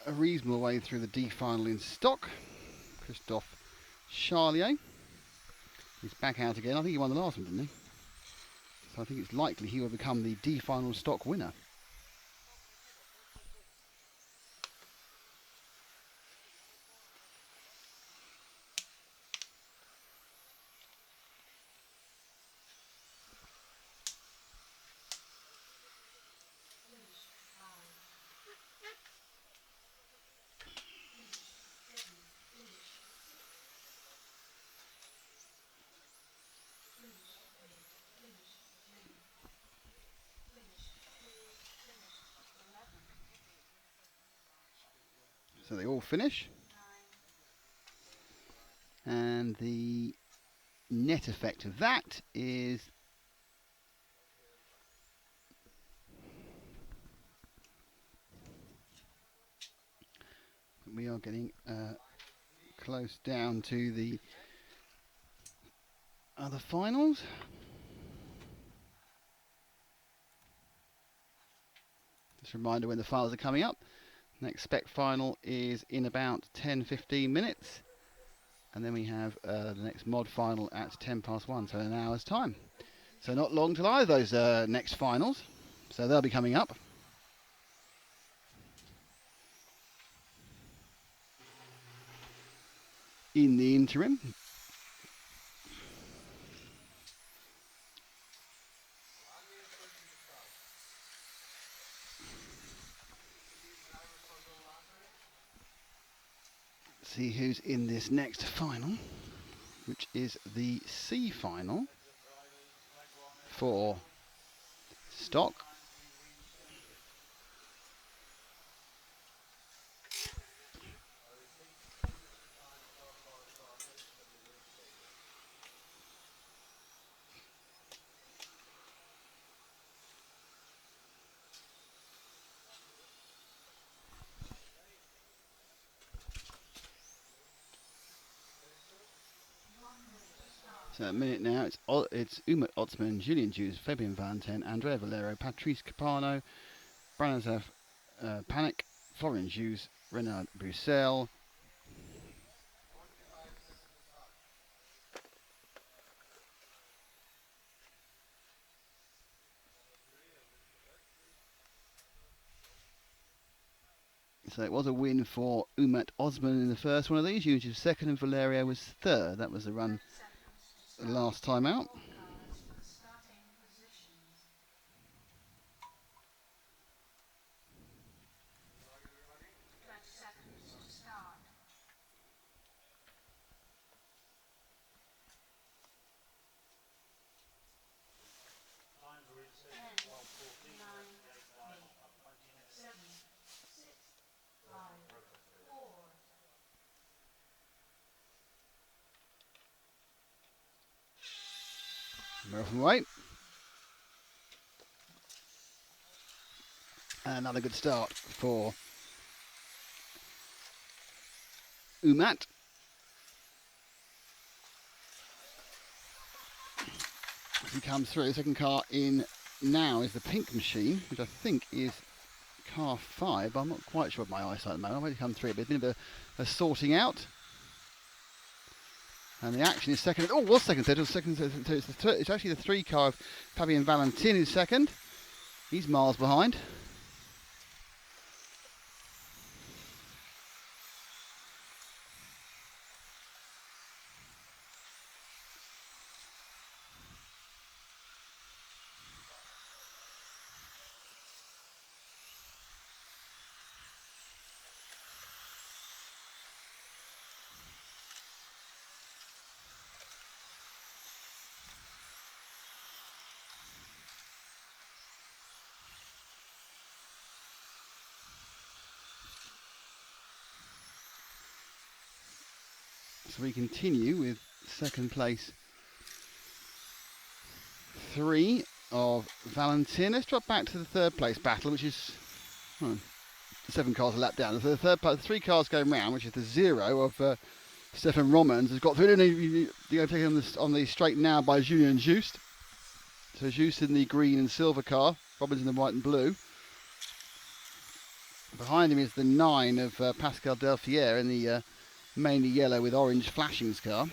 a reasonable way through the D final in stock. Christophe Charlier. He's back out again. I think he won the last one, didn't he? So I think it's likely he will become the D final stock winner. So they all finish. And the net effect of that is we are getting close down to the other finals. Just a reminder when the finals are coming up. Next spec final is in about 10-15 minutes. And then we have the next mod final at 1:10 so in an hour's time. So not long till either of those next finals. So they'll be coming up. In the interim, see who's in this next final, which is the C final for stock. So at a minute now, it's Umut Otsman, Julian Hughes, Fabian Valentin, Andrea Valero, Patrice Capano, Branislav Panic, Florian Hughes, Renard Bruxelles. So it was a win for Umut Osman in the first one of these. Hughes was second and Valerio was third. That was the run last time out. Starting positions. 20 seconds to start. 10, 9, 8, 7, 6, 5, 4. We're off and away. Another good start for Umut. As he comes through, the second car in now is the pink machine, which I think is car 5. I'm not quite sure of my eyesight at the moment. I've already come through, but it's been a bit of a sorting out. And the action is second. Oh, was second. Third. It's actually the 3 car of Fabian Valentin who's second. He's miles behind. So we continue with second place 3 of Valentin. Let's drop back to the third place battle, which is 7 cars a lap down. The third, 3 cars going round, which is the 0 of Stefan Romans, has got through. The overtaken on the straight now by Julian Just. So Just in the green and silver car, Robbins in the white and blue. Behind him is the 9 of Pascal Delfier in the mainly yellow with orange flashings car.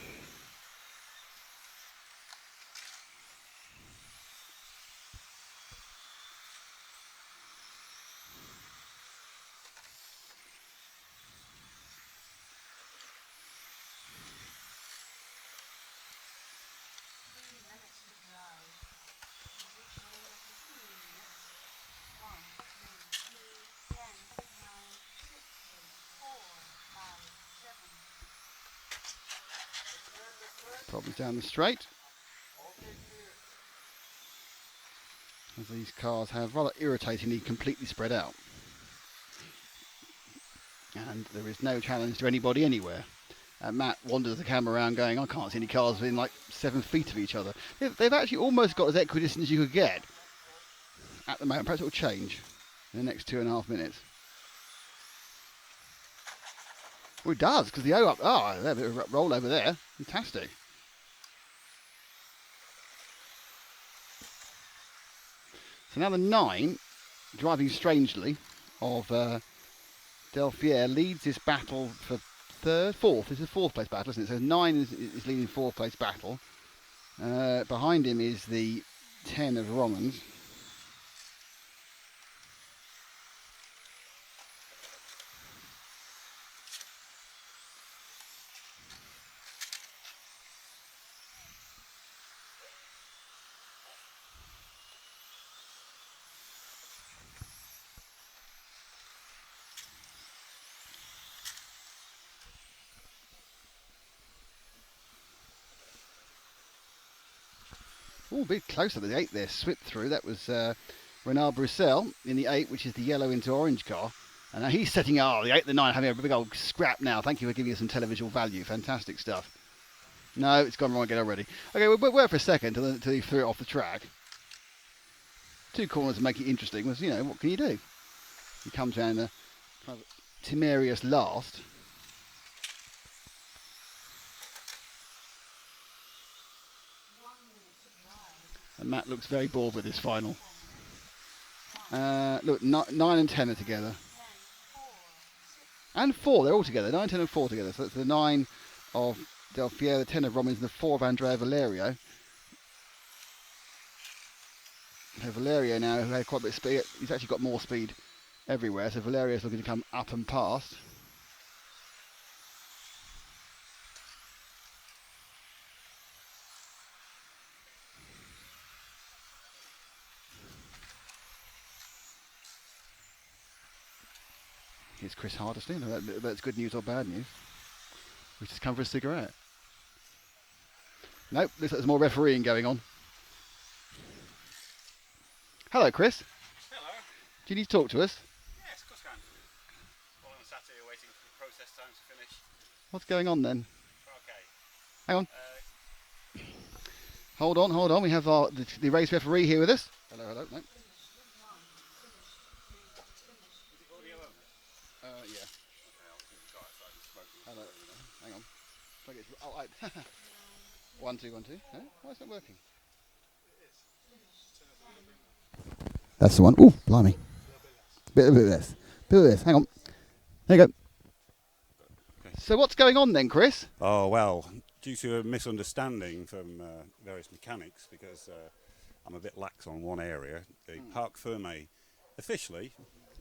Problems down the straight. As these cars have rather irritatingly completely spread out. And there is no challenge to anybody anywhere. Matt wanders the camera around going, I can't see any cars within like 7 feet of each other. They've actually almost got as equidistant as you could get at the moment. Perhaps it will change in the next 2.5 minutes. Well, it does, because the O up, there's a bit of a roll over there. Fantastic. So now the 9, driving strangely, of Delfier leads this battle for fourth. This is a fourth place battle, isn't it? So 9 is leading fourth place battle. Behind him is the 10 of Romans. Oh, a bit closer to the 8 there, swept through. That was Renard Bruxelles in the 8, which is the yellow into orange car. And now he's setting, the 8 and the 9 having a big old scrap now. Thank you for giving us some televisual value. Fantastic stuff. No, it's gone wrong again already. Okay, we'll wait for a second until he threw it off the track. 2 corners to make it interesting was, what can you do? He comes around the kind of temerarious last. And Matt looks very bored with this final. Look, 9 and 10 are together. And 4, they're all together. 9, 10 and 4 together. So it's the 9 of Delfier, the 10 of Robbins, and the 4 of Andrea Valerio. Valerio now, who had quite a bit of speed, he's actually got more speed everywhere. So Valerio's looking to come up and past. Here's Chris Hardesty. That's good news or bad news. We've just come for a cigarette. Nope, looks like there's more refereeing going on. Hello, Chris. Hello. Do you need to talk to us? Yes, of course I can. Well, on Saturday, waiting for the process time to finish. What's going on then? Okay. Hang on. Hold on. We have the race referee here with us. Hello. No. Yeah. Hello. Hang on. Oh, 1, 2, 1, 2. No? Why is that working? That's the one. Ooh, blimey. Bit of this. Hang on. There you go. Okay. So what's going on then, Chris? Oh, well, due to a misunderstanding from various mechanics, because I'm a bit lax on one area, the Parc Fermé, officially,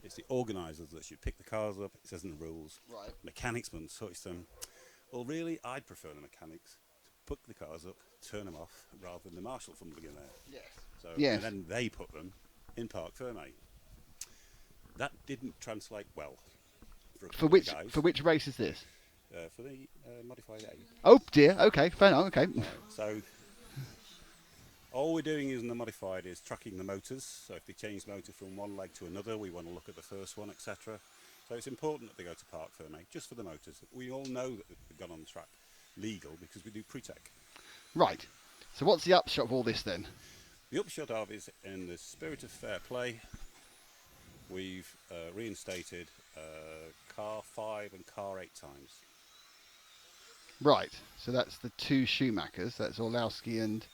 it's the organisers that should pick the cars up. It says in the rules. Right. Mechanics must touch them. Well, really, I'd prefer the mechanics to pick the cars up, turn them off, rather than the marshal fumbling in there. Yes. So Yes. and then they put them in Parc Fermé. That didn't translate well. For which race is this? For the modified A. Oh dear. Okay. Fair enough. Okay. So all we're doing in the modified is tracking the motors. So if they change the motor from one leg to another, we want to look at the first one, etc. So it's important that they go to Parc Fermé just for the motors. We all know that they've gone on the track legal because we do pre-tech. Right. So what's the upshot of all this then? The upshot of is, in the spirit of fair play, we've reinstated car 5 and car 8 times. Right. So that's the 2 Schumachers. That's Orlowski and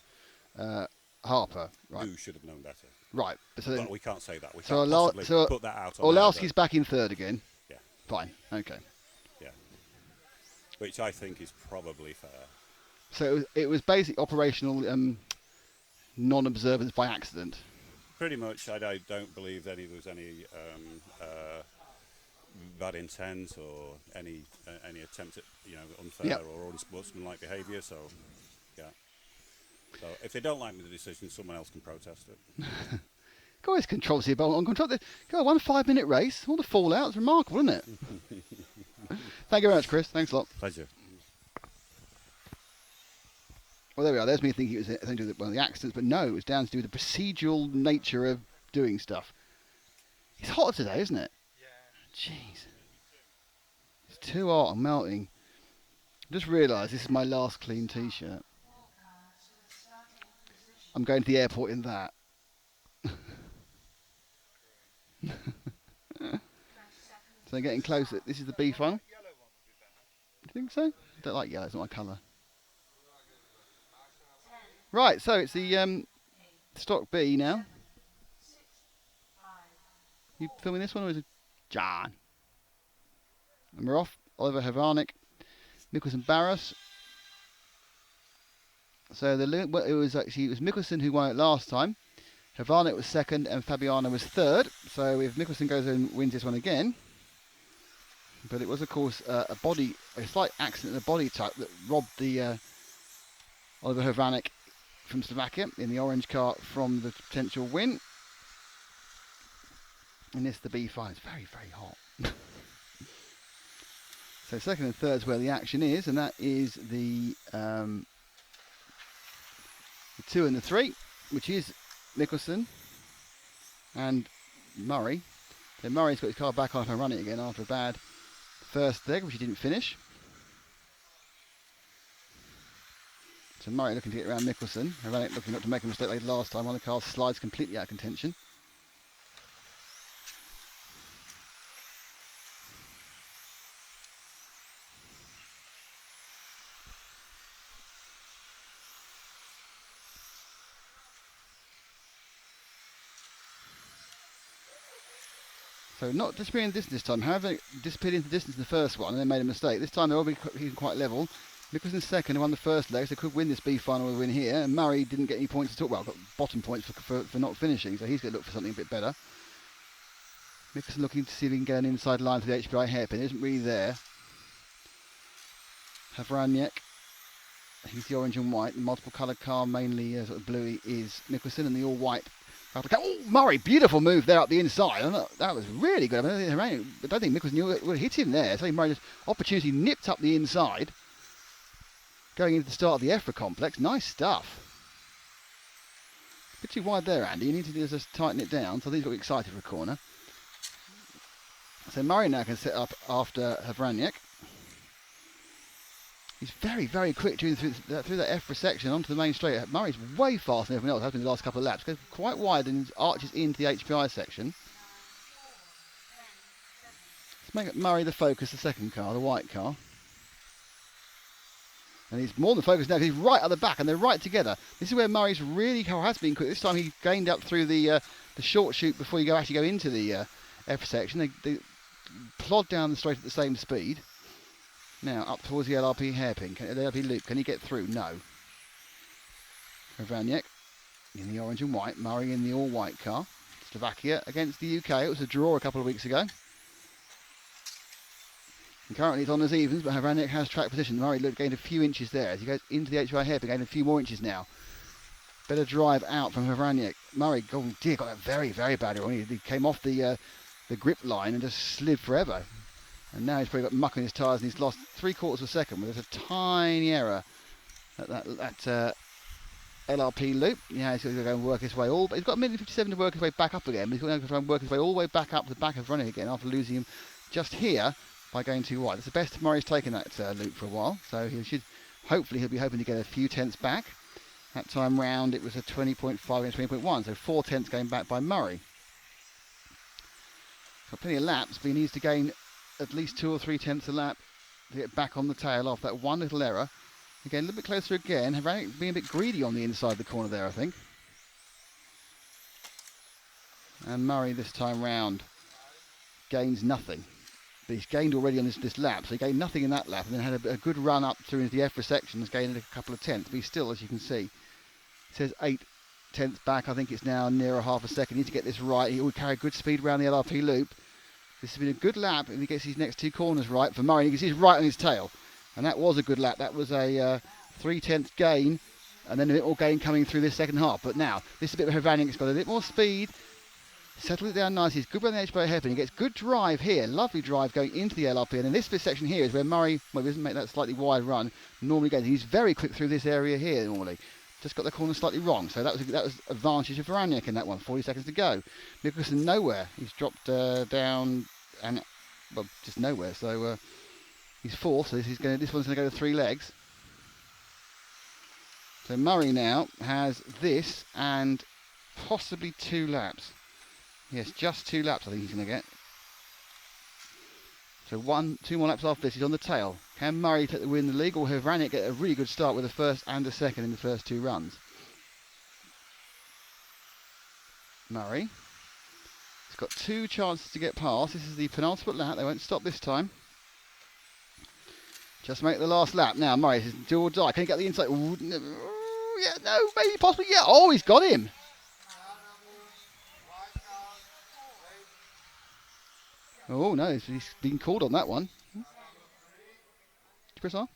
Harper, right? Who should have known better? Right. So then, But we can't say that. We so can't possibly put that out on Orlowski's back in third again. Yeah. Fine. Okay. Yeah. Which I think is probably fair. So it was basically operational non-observance by accident. Pretty much. I don't believe that there was any bad intent or any attempt at unfair or unsportsmanlike behaviour. So yeah. So if they don't like the decision, someone else can protest it. God, it's controversy about on control. God, 1 5-minute race. All the fallout. It's remarkable, isn't it? Thank you very much, Chris. Thanks a lot. Pleasure. Well, there we are. There's me thinking it was something to do with the accidents, but no, it was down to do with the procedural nature of doing stuff. It's hot today, isn't it? Yeah. Jeez. It's too hot. I'm melting. I just realised this is my last clean T-shirt. I'm going to the airport in that. So they're getting closer. This is the B final. Do you think so? I don't like yellow. It's not my colour. Right, so it's the stock B now. You filming this one or is it John? And we're off. Oliver Havanik, Mikkelsen Barros. So it was Mikkelsen who won it last time. Havanik was second and Fabiano was third. So if Mikkelsen goes and wins this one again, but it was of course a slight accident in the body type that robbed the Oliver Havanik from Slovakia in the orange car from the potential win. And this the B5 is very, very hot. So second and third is where the action is, and that is the 2 and the 3, which is Mikkelsen and Murray. Then Murray's got his car back on and running again after a bad first leg, which he didn't finish. So Murray looking to get around Mikkelsen. Havanik looking not to make a mistake like last time. One of the cars slides completely out of contention. So not disappearing in the distance this time. However, disappeared into the distance in the first one and then made a mistake. This time they're all quite level. Mikkelsen second and won the first leg, so could win this B final with a win here. And Murray didn't get any points at all. Well, got bottom points for not finishing, so he's going to look for something a bit better. Mikkelsen looking to see if he can get an inside line for the HPI hairpin. It isn't really there. Havraniak. He's the orange and white. The multiple coloured car, mainly sort of bluey, is Mikkelsen, and the all white. Oh, Murray, beautiful move there up the inside. That was really good. I don't think Mikkelsen would have hit him there. So Murray just opportunity nipped up the inside. Going into the start of the EFRA complex. Nice stuff. A bit too wide there, Andy. You need to just tighten it down. So I think he's got excited for a corner. So Murray now can set up after Havraniak. He's very, very quick through that EFRA section onto the main straight. Murray's way faster than everyone else, has been the last couple of laps. Goes quite wide and arches into the HPI section. Let's make Murray the focus, the second car, the white car. And he's more than focused now because he's right at the back and they're right together. This is where Murray's really has been quick. This time he gained up through the short chute before you actually go into the EFRA section. They plod down the straight at the same speed. Now, up towards the LRP hairpin. The LRP loop. Can he get through? No. Havraniak in the orange and white. Murray in the all-white car. Slovakia against the UK. It was a draw a couple of weeks ago. And currently it's on as evens, but Havraniak has track position. Murray gained a few inches there. As he goes into the HY hairpin, gained a few more inches now. Better drive out from Havraniak. Murray, oh dear, got that very, very bad wrong. He came off the grip line and just slid forever. And now he's probably got muck on his tyres and he's lost 3/4 of a second. There's a tiny error at that LRP loop. Yeah, he's got to go and work his way all. But he's got a minute 57 to work his way back up again. But he's got to try and work his way all the way back up to the back of running again after losing him just here by going too wide. That's the best Murray's taken that loop for a while. So hopefully he'll be hoping to get a few tenths back. That time round it was a 20.5 against 20.1. So 4 tenths going back by Murray. Got plenty of laps, but he needs to gain at least 2 or 3 tenths a lap to get back on the tail off that one little error. Again, a little bit closer again. Havraniak being a bit greedy on the inside of the corner there, I think. And Murray this time round gains nothing. But he's gained already on this lap, so he gained nothing in that lap, and then had a good run up through into the EFRA sections, gained a couple of tenths. But he's still, as you can see, it says 8 tenths back. I think it's now nearer half a second. He needs to get this right. He will carry good speed around the LRP loop. This has been a good lap, and he gets his next 2 corners right for Murray. You can see he's right on his tail, and that was a good lap. That was a 3/10 gain, and then a bit more gain coming through this second half. But now, this is a bit of Hranic. It's got a bit more speed. Settled it down nicely. He's good around the edge by a hairpin. He gets good drive here. Lovely drive going into the LRP. And in this bit section here is where Murray, well, he doesn't make that slightly wide run, normally goes. He's very quick through this area here normally. Just got the corner slightly wrong. So that was advantage of Hranic in that one. 40 seconds to go. Nicholson nowhere. He's dropped down and, well, just nowhere. So he's fourth. So this one's going to go to 3 legs. So Murray now has this and possibly 2 laps. Yes, just 2 laps I think he's going to get. So 2 more laps after this, he's on the tail. Can Murray take the win in the league, or have Hranic get a really good start with the first and the second in the first 2 runs? Murray. He's got 2 chances to get past. This is the penultimate lap. They won't stop this time. Just make the last lap. Now Murray, this is do or die. Can he get the inside? Ooh, no, yeah, no, maybe, possibly, yeah. Oh, he's got him. Oh no, he's been called on that one. Did you press on?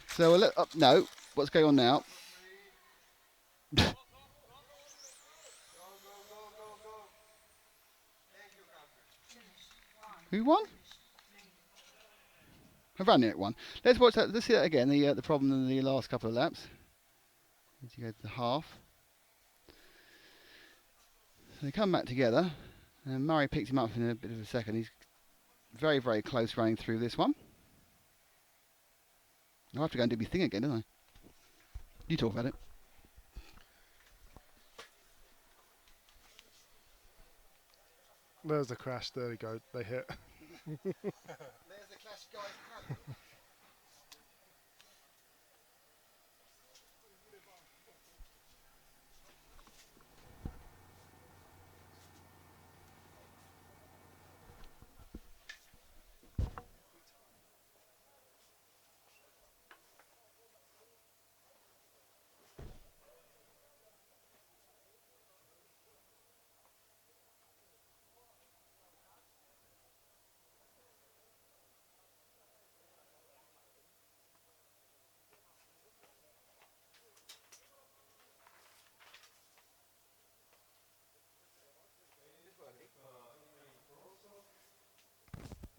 So no, what's going on now? Who won? Hranic won. Let's watch that. Let's see that again. The problem in the last couple of laps. As you go to the half. So they come back together. And Murray picked him up in a bit of a second. He's very, very close running through this one. I'll have to go and do my thing again, don't I? You talk about it. There's the crash. There we go. They hit. There's the clash, guys.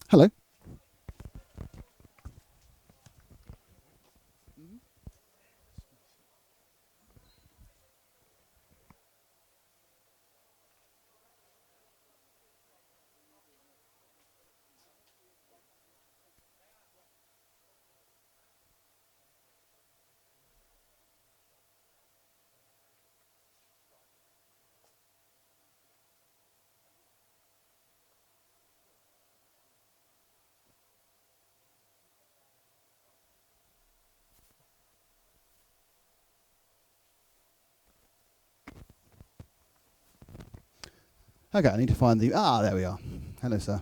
Hello. Okay, I need to find the... there we are. Hello, sir.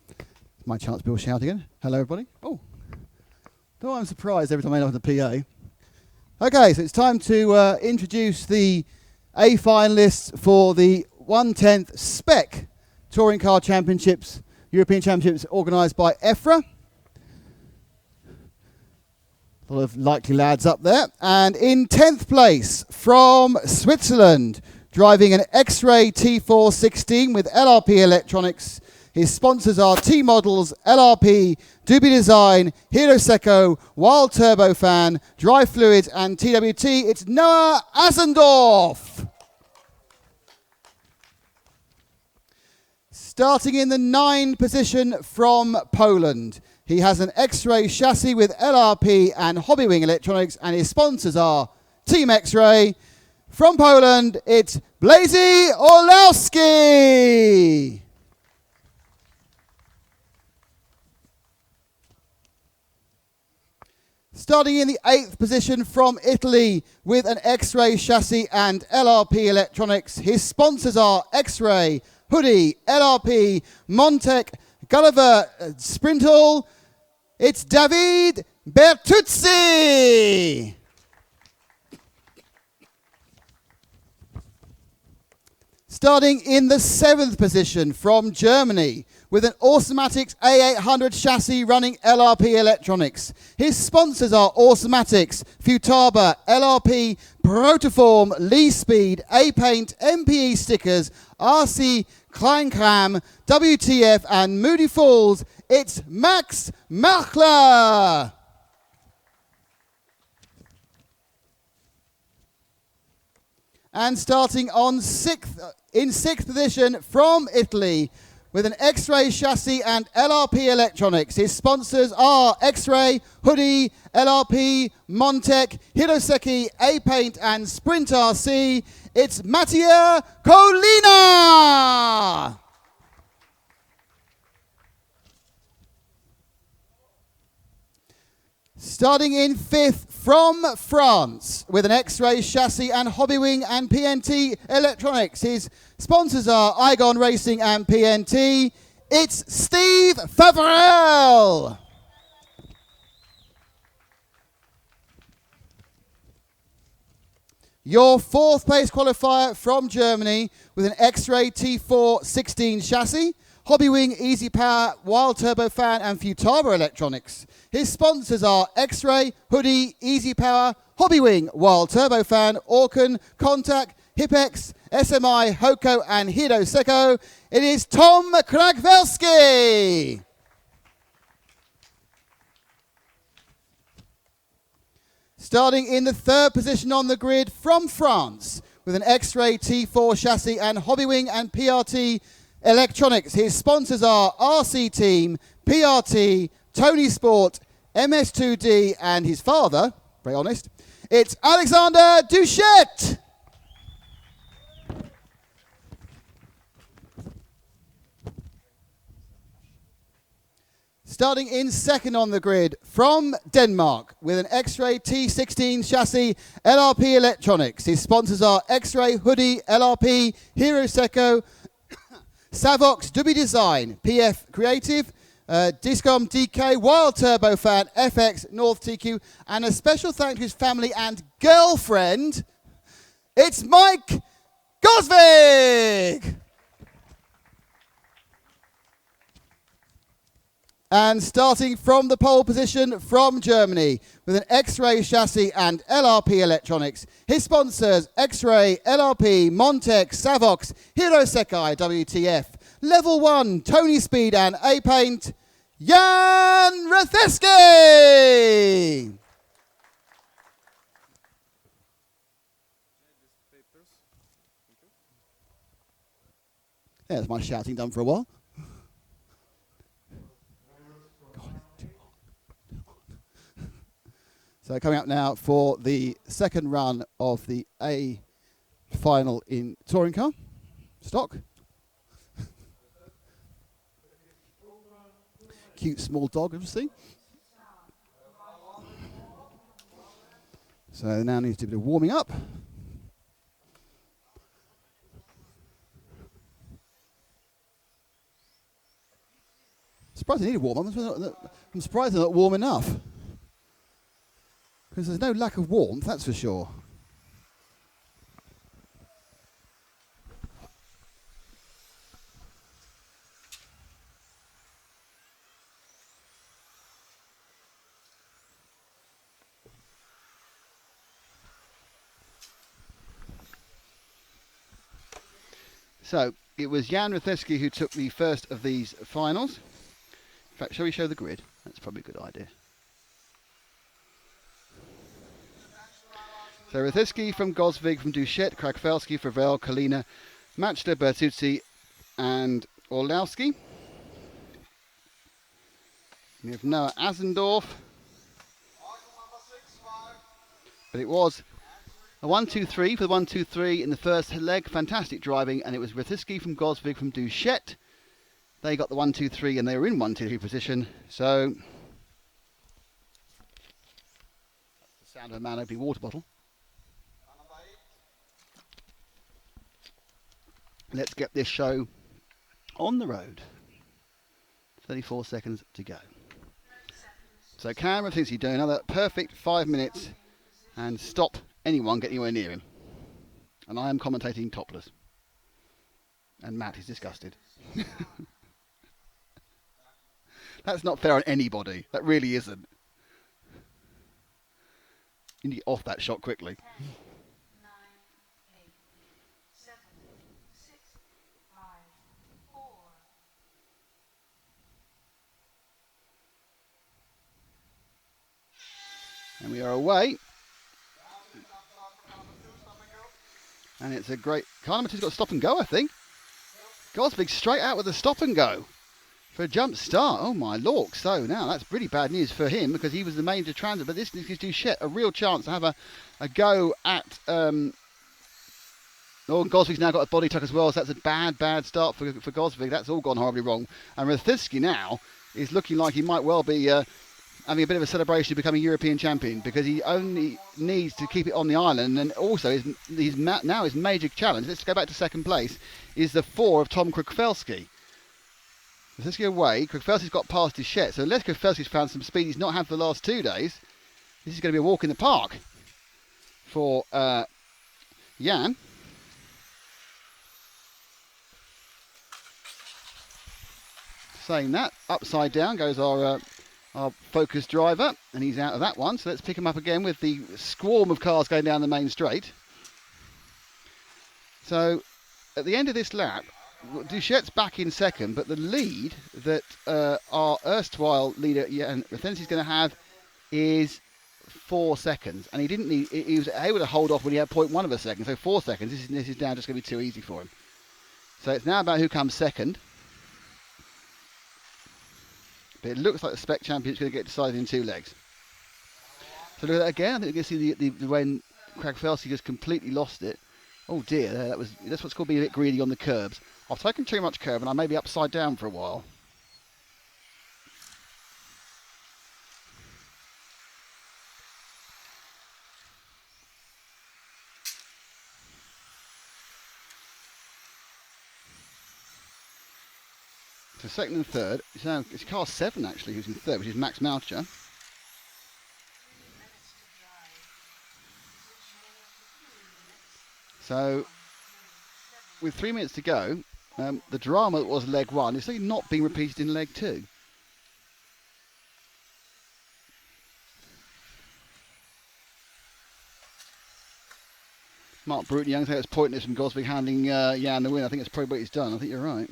It's my chance to be all shout again. Hello, everybody. Oh. Though I'm surprised every time I know the PA. Okay, so it's time to introduce the A finalists for the 1/10 Spec Touring Car Championships, European Championships organised by EFRA. A lot of likely lads up there. And in 10th place from Switzerland, driving an X-Ray T416 with LRP electronics. His sponsors are T-Models, LRP, Doobie Design, Hero Seco, Wild Turbofan, Dry Fluids and TWT. It's Noah Asendorf. Starting in the 9th position from Poland. He has an X-Ray chassis with LRP and Hobbywing electronics, and his sponsors are Team X-Ray. From Poland, it's Blazy Orlowski. Starting in the 8th position from Italy with an X-Ray chassis and LRP electronics. His sponsors are X-Ray, Hudy, LRP, Montec, Gulliver, Sprintal. It's David Bertuzzi. Starting in the 7th position from Germany with an Automatics A800 chassis running LRP electronics. His sponsors are Automatics, Futaba, LRP, Protoform, Lee Speed, A-Paint, MPE stickers, RC, Kleinkram, WTF and Moody Falls. It's Max Machler. And starting on in 6th position from Italy with an X-Ray chassis and LRP electronics. His sponsors are X-Ray, Hudy, LRP, Montec, Hiroseki, A-Paint and Sprint RC. It's Mattia Colina. Starting in 5th from France with an X-Ray chassis and Hobbywing and PNT electronics. His sponsors are Igon Racing and PNT. It's Steve Favrel. Your 4th place qualifier from Germany with an X-Ray T4 16 chassis, Hobbywing, Easy Power, Wild Turbo Fan and Futaba electronics. His sponsors are X-Ray, Hudy, Easy Power, Hobbywing, Wild Turbo Fan, Orkan, Contact, Hipex, SMI, Hoko and Hido Seko. It is Tom Kragvelski. Starting in the 3rd position on the grid from France with an X-Ray T4 chassis and Hobbywing and PRT electronics. His sponsors are RC Team, PRT, Tony Sport, MS2D and his father, very honest, it's Alexander Duchette. Starting in 2nd on the grid from Denmark with an X-Ray T16 chassis, LRP electronics. His sponsors are X-Ray, Hudy, LRP, Hero Seco, Savox, Duby Design, PF Creative, Discom DK, Wild Turbo Fan, FX, North TQ, and a special thank to his family and girlfriend, it's Mike Gosvig! And starting from the pole position from Germany with an X-Ray chassis and LRP electronics. His sponsors, X-Ray, LRP, Montec, Savox, Hero Sekai, WTF. Level 1, Tony Speed and A-Paint, Jan Ratheski! There's my shouting done for a while. So coming up now for the 2nd run of the A final in touring car stock. Cute small dog, obviously. So now needs to do a bit of warming up. Surprised they need a warm up. I'm surprised they're not warm enough. Because there's no lack of warmth, that's for sure. So, it was Jan Ratheski who took the first of these finals. In fact, shall we show the grid? That's probably a good idea. So Ratheski from Gosvig, from Duchette, Krakfelski, Favrel, Kalina, Machler, Bertuzzi and Orlowski. We have Noah Asendorf. But it was a 1-2-3 for the 1-2-3 in the first leg. Fantastic driving, and it was Ratheski from Gosvig from Duchette. They got the 1-2-3 and they were in 1-2-3 position. So Sound of a man opening a water bottle. Let's get this show on the road. 34 seconds to go. So Cameron thinks he's doing another perfect 5 minutes and stop anyone getting anywhere near him. And I am commentating topless. And Matt is disgusted. That's not fair on anybody. That really isn't. You need to get off that shot quickly. 10, 9, 8, 7, 6, 5, 4. And we are away. And it's a great... Carnamata's got a stop and go, I think. Gosvig straight out with a stop and go for a jump start. Oh my lord. So now that's pretty bad news for him because he was the major transit. But this gives Duchette a real chance to have a go at... Oh, and Gosvig's now got a body tuck as well. So that's a bad start for Gosvig. That's all gone horribly wrong. And Rathitsky now is looking like he might well be... having a bit of a celebration of becoming European champion because he only needs to keep it on the island, and also now his major challenge, let's go back to second place, is the 4 of Tom Krukfelski. Let's go away. Krukfelski's got past his shet, so unless Krukfelski's found some speed he's not had for the last 2 days, this is going to be a walk in the park for Jan. Saying that, upside down goes our focus driver, and he's out of that one. So let's pick him up again with the swarm of cars going down the main straight. So at the end of this lap, Duchette's back in second, but the lead that our erstwhile leader Jan Rathensky's going to have is 4 seconds, and he was able to hold off when he had 0.1 of a second. So 4 seconds. This is now just going to be too easy for him. So it's now about who comes second. But it looks like the Spec Champion's going to get decided in 2 legs. So look at that again. I think you can see the when Kragfelski just completely lost it. Oh dear, that's what's called being a bit greedy on the curbs. I've taken too much curb and I may be upside down for a while. So second and third, it's car 7 actually who's in third, which is Max Moucher. So with 3 minutes to go, the drama that was leg 1 is certainly not being repeated in leg 2. Mark Bruton Young said it's pointless from Gosvig handing Jan the win. I think that's probably what he's done. I think you're right.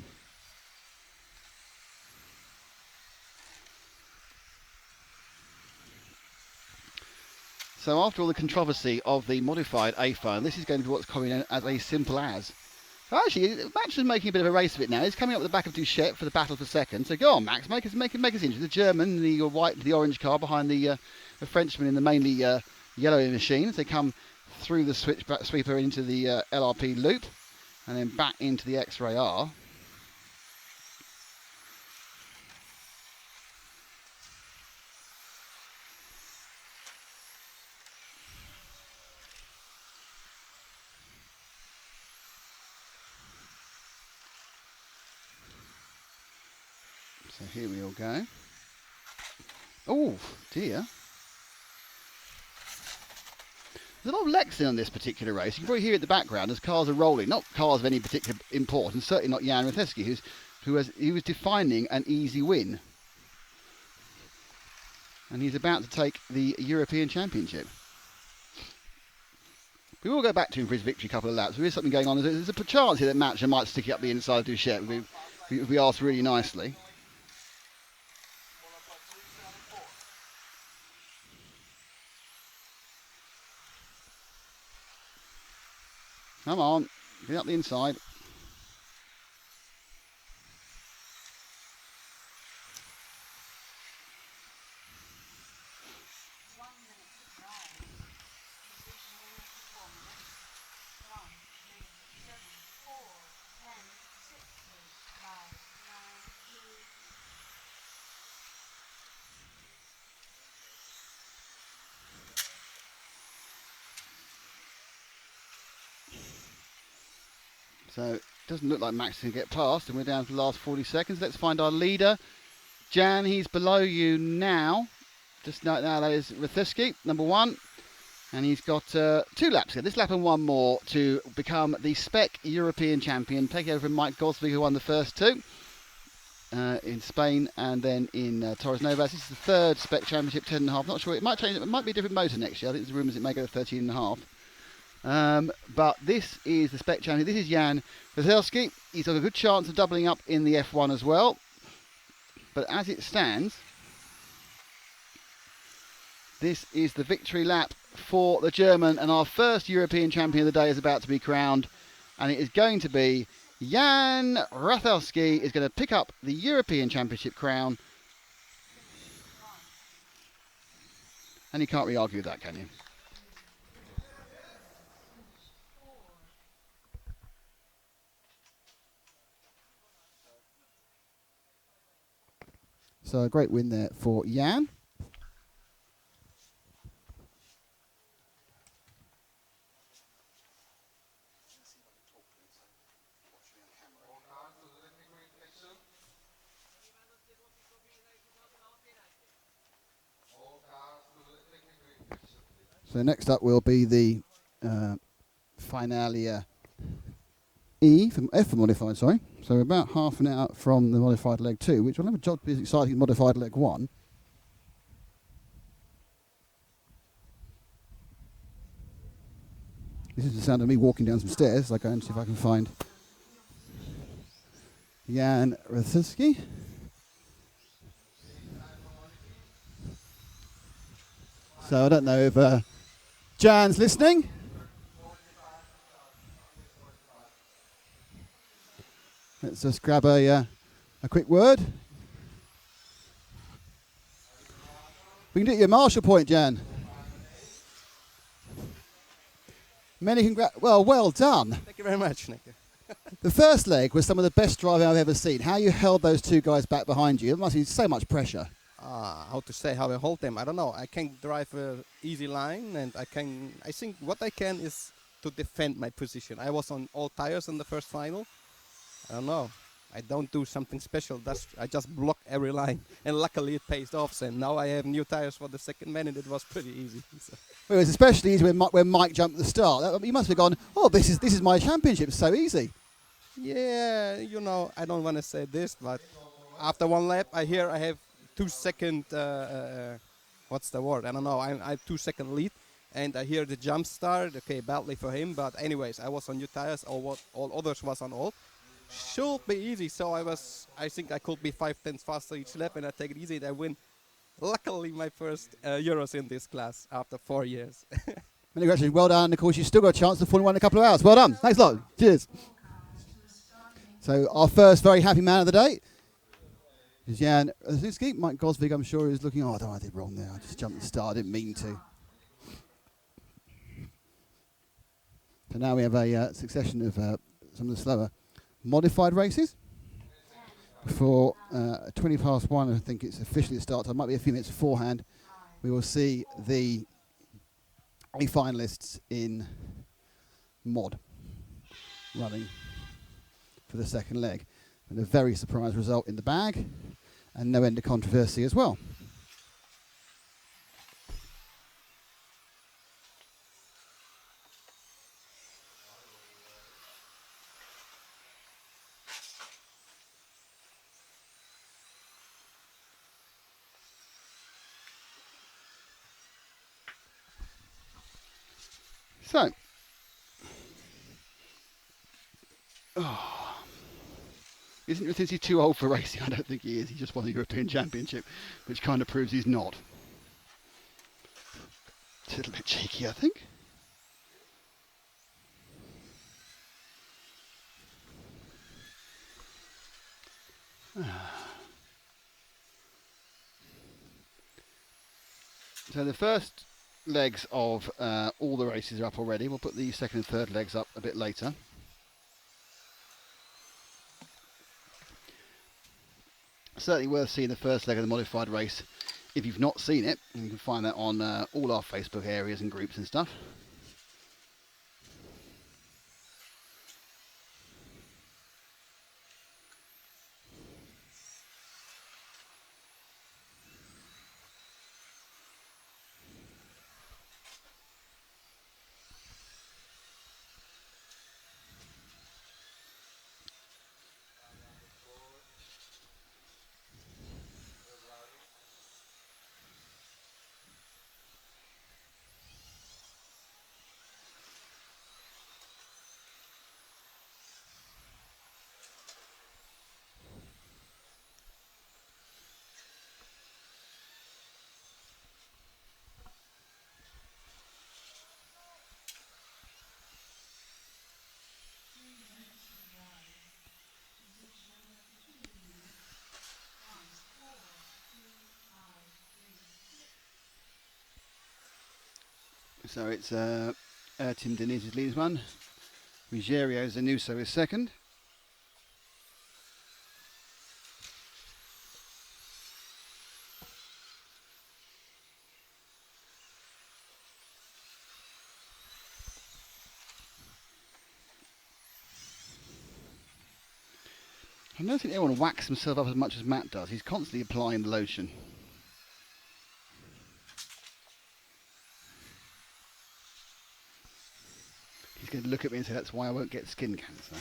So after all the controversy of the modified A-Phone, this is going to be what's coming in as a simple as. Actually, Max is making a bit of a race of it now. He's coming up the back of Duchette for the battle for second. So go on, Max, make us interesting. The German, the white, the orange car behind the Frenchman in the mainly yellow machine. As they come through the sweeper into the LRP loop and then back into the X-Ray R. So here we all go. Oh dear. There's a lot of Lexing on this particular race. You can probably hear it in the background as cars are rolling. Not cars of any particular importance, certainly not Jan Rathetsky, he was defining an easy win. And he's about to take the European Championship. We will go back to him for his victory couple of laps. There is something going on. There's a chance here that Matcher might stick it up the inside of Duchette if we ask really nicely. Come on, get up the inside. So it doesn't look like Max is going to get past, and we're down to the last 40 seconds. Let's find our leader. Jan, he's below you now. Just now that is Rathiski, number 1. And he's got 2 laps here. This lap and 1 more to become the Spec European champion, taking over from Mike Gosby, who won the first 2 in Spain and then in Torres Novas. This is the 3rd Spec Championship, 10.5. Not sure, it might change. It might be a different motor next year. I think there's rumours it may go to 13.5. But this is the Spec Champion. This is Jan Veselski. He's got a good chance of doubling up in the F1 as well. But as it stands, this is the victory lap for the German, and our first European champion of the day is about to be crowned, and it is going to be Jan Rathelski is going to pick up the European Championship crown, and you can't really argue with that, can you? So a great win there for Jan. So next up will be the Finalia E, from F for modified, sorry. So we're about half an hour from the modified leg 2, which will have a job to be as exciting as modified leg 1. This is the sound of me walking down some stairs. I'll go and see if I can find Jan Rathiski. So I don't know if Jan's listening. Let's just grab a quick word. We can do your Marshall point, Jan. Many congrats. Well done. Thank you very much, Nick. The first leg was some of the best driving I've ever seen. How you held those 2 guys back behind you. It must be so much pressure. How to say how I hold them? I don't know. I can drive an easy line, and I think what I can is to defend my position. I was on all tires in the first final. I don't know. I don't do something special. I just block every line, and luckily it pays off. And now I have new tires for the second man, and it was pretty easy. So. Well, it was especially easy when Mike jumped at the start. You must have gone, oh, this is my championship. It's so easy. Yeah, I don't want to say this, but after 1 lap, I have 2 second. What's the word? I don't know. I have 2 second lead, and I hear the jump start. Okay, badly for him, but anyways, I was on new tires. All others was on old. Should be easy. So I think I could be 5/10 faster each lap, and I take it easy and I win. Luckily, my first Euros in this class after 4 years. Congratulations, well done. And of course, you've still got a chance to Formula 1 in a couple of hours. Well done. Thanks a lot. Cheers. So our first very happy man of the day is Jan Rathiski. Mike Gosvig, I'm sure, is looking, I did wrong there. I just jumped at the start. I didn't mean to. So now we have a succession of some of the slower modified races. For 20 past 1, I think it's officially the start time. Might be a few minutes beforehand. We will see the finalists in mod running for the second leg. And a very surprise result in the bag, and no end of controversy as well. So, isn't Rathiski too old for racing? I don't think he is. He just won the European Championship, which kind of proves he's not. It's a little bit cheeky, I think. So the first legs of all the races are up already. We'll put the second and third legs up a bit later. Certainly worth seeing the first leg of the modified race if you've not seen it. And you can find that on all our Facebook areas and groups and stuff. So it's Tim Diniz is leads one. Ruggiero Zanuso is second. I don't think anyone whacks himself up as much as Matt does. He's constantly applying the lotion. He's going to look at me and say, that's why I won't get skin cancer.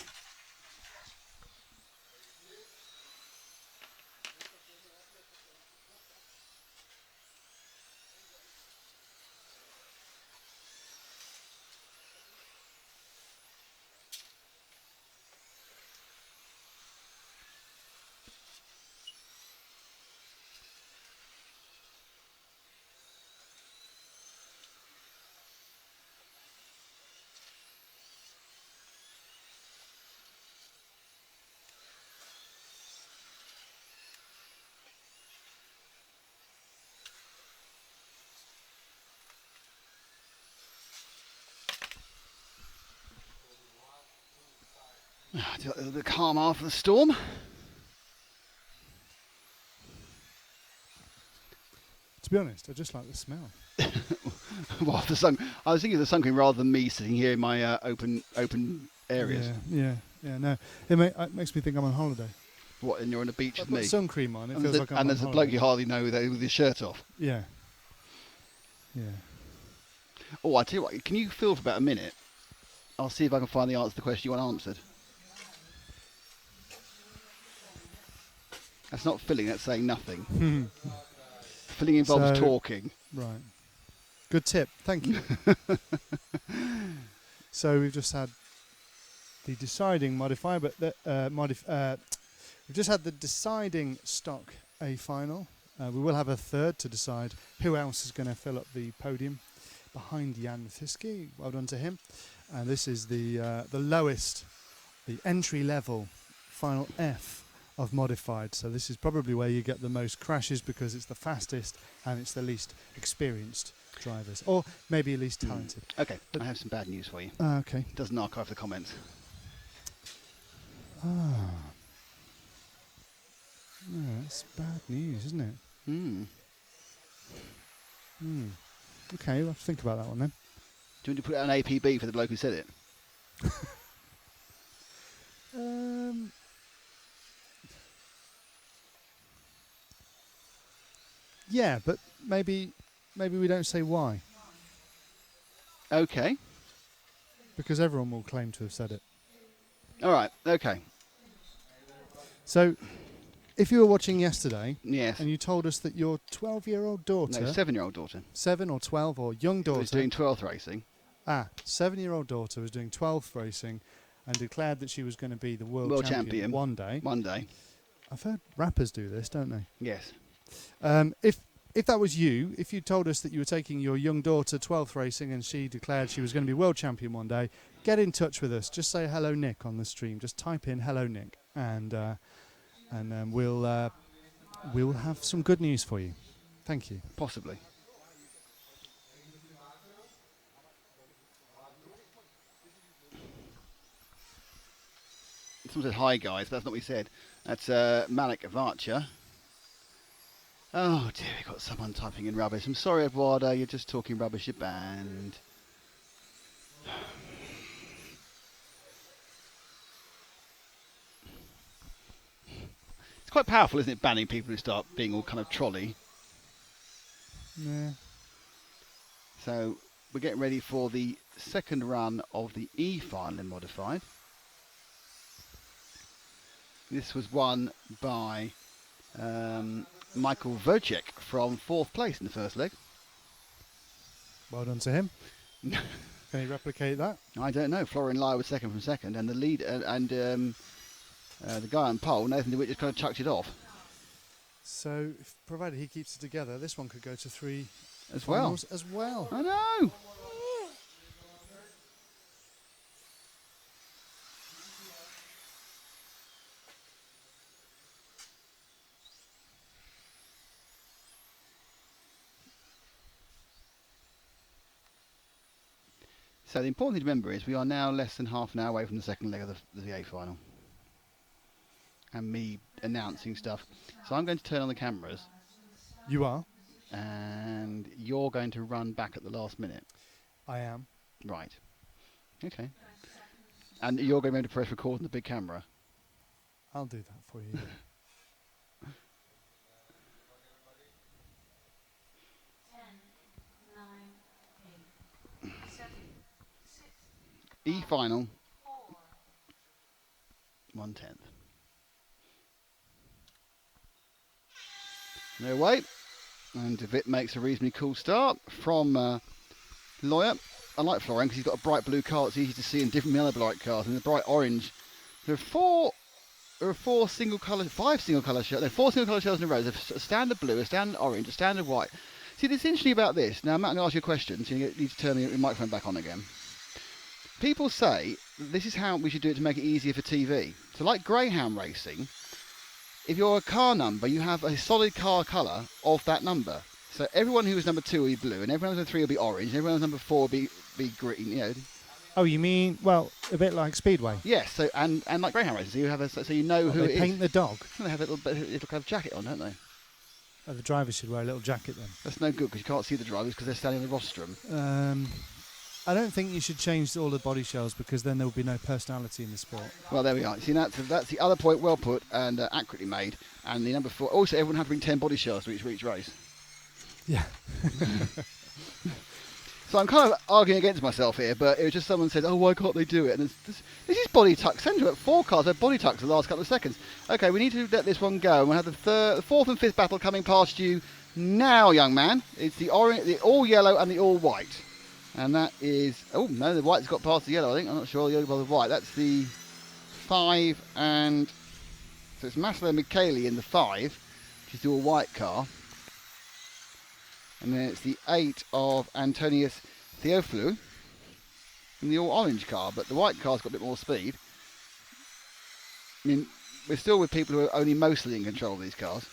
A little bit calm after the storm. To be honest, I just like the smell. Well, the sun. I was thinking of the sun cream rather than me sitting here in my open areas. Yeah. No, it makes me think I'm on holiday. What? And you're on a beach with I've got me. sun cream on. It And feels there's like a, I'm and on there's a holiday. bloke you hardly know with his shirt off. Yeah. Oh, I tell you what. Can you fill for about a minute? I'll see if I can find the answer to the question you want answered. That's not filling. That's saying nothing. Filling involves talking. Right. Good tip. Thank you. So we've just had the deciding modifier, but we've just had the deciding stock A final. We will have a third to decide who else is going to fill up the podium behind Jan Fiske. Well done to him. And this is the lowest, the entry level final F of modified. So this is probably where you get the most crashes because it's the fastest and it's the least experienced drivers, or maybe least talented. Okay, I have some bad news for you. Okay. Doesn't archive the comments. That's bad news, isn't it? Okay, we'll have to think about that one then. Do you want to put out an APB for the bloke who said it? Yeah, but maybe we don't say why, Okay. because everyone will claim to have said it. All right. Okay. So, if you were watching yesterday Yes. and you told us that your 12-year-old daughter, No, 7-year-old daughter. 7 or 12 or young daughter, Was doing 12th racing. 7-year-old daughter was doing 12th racing and declared that she was going to be the world champion one day. One day. I've heard rappers do this, don't they? Yes. If that was you, if you told us that you were taking your young daughter 12th racing and she declared she was going to be world champion one day, get in touch with us. Just say hello Nick on the stream. Just type in hello Nick, and we'll have some good news for you. Thank you. Possibly. Someone said hi guys, but that's not what he said. That's Malik Avacha. Oh dear, we've got someone typing in rubbish. I'm sorry Eduardo, you're just talking rubbish, you're banned. It's quite powerful, isn't it, banning people who start being all kind of trolley. Yeah. So we're getting ready for the second run of the E final in modified. This was won by Michael Vocek from 4th place in the first leg. Well done to him. Can he replicate that? I don't know. Florian Lyle was second from second, and the lead and the guy on pole, Nathan DeWitt, just kind of chucked it off. So, provided he keeps it together, this one could go to 3 as well. finals as well. I know. So the important thing to remember is we are now less than half an hour away from the second leg of the A final. And me announcing stuff. So I'm going to turn on the cameras. You are? And you're going to run back at the last minute. I am. Right. Okay. And you're going to be able to press record on the big camera. I'll do that for you. 10, 9, 8, 7, 6, E final 1/10. No way. And Vitt makes a reasonably cool start from Lawyer. I like Florian because he's got a bright blue car. It's easy to see in different yellow bright cars. And the bright orange. There are four single colour, five single colour shells. No, four single colour shells in a row. There's a standard blue, a standard orange, a standard white. See, what's interesting about this. Now, I'm not going to ask you a question, so you need to turn your microphone back on again. People say this is how we should do it to make it easier for TV. So, like greyhound racing, if you're a car number, you have a solid car colour of that number. So everyone who was number 2 will be blue, and everyone who was number 3 will be orange, and everyone who was number 4 will be green. You know. Oh, you mean, well, a bit like Speedway? Yes. So and like greyhound racing, so you have so you know who it is. They paint the dog. They have a little kind of jacket on, don't they? Oh, the driver should wear a little jacket then. That's no good because you can't see the drivers because they're standing in the rostrum. I don't think you should change all the body shells because then there will be no personality in the sport. Well, there we are. See, that's the other point, well put and accurately made. And the number 4. Also, everyone had to bring 10 body shells for each race. Yeah. So I'm kind of arguing against myself here, but it was just someone said, "Oh, why can't they do it?" And this is body tuck centre at 4 cars. They're body tucks the last couple of seconds. Okay, we need to let this one go. And we'll have the 4th and 5th battle coming past you now, young man. It's the orange, the all yellow, and the all white. And that is... Oh, no, the white's got past the yellow, I think. I'm not sure the yellow by the white. That's the 5 and... So it's Maslow Michele in the 5, which is the all-white car. And then it's the 8 of Antonius Theophilou in the all-orange car. But the white car's got a bit more speed. I mean, we're still with people who are only mostly in control of these cars.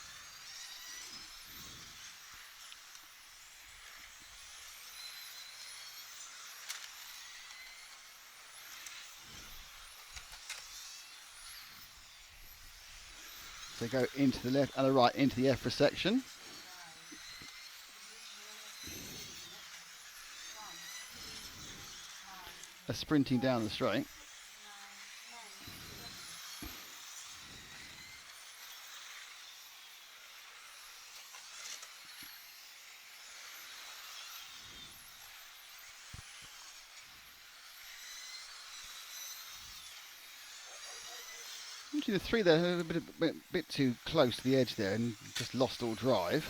So go into the left and the right into the EFRA section. They're sprinting down the straight. The 3 there are a bit too close to the edge there and just lost all drive.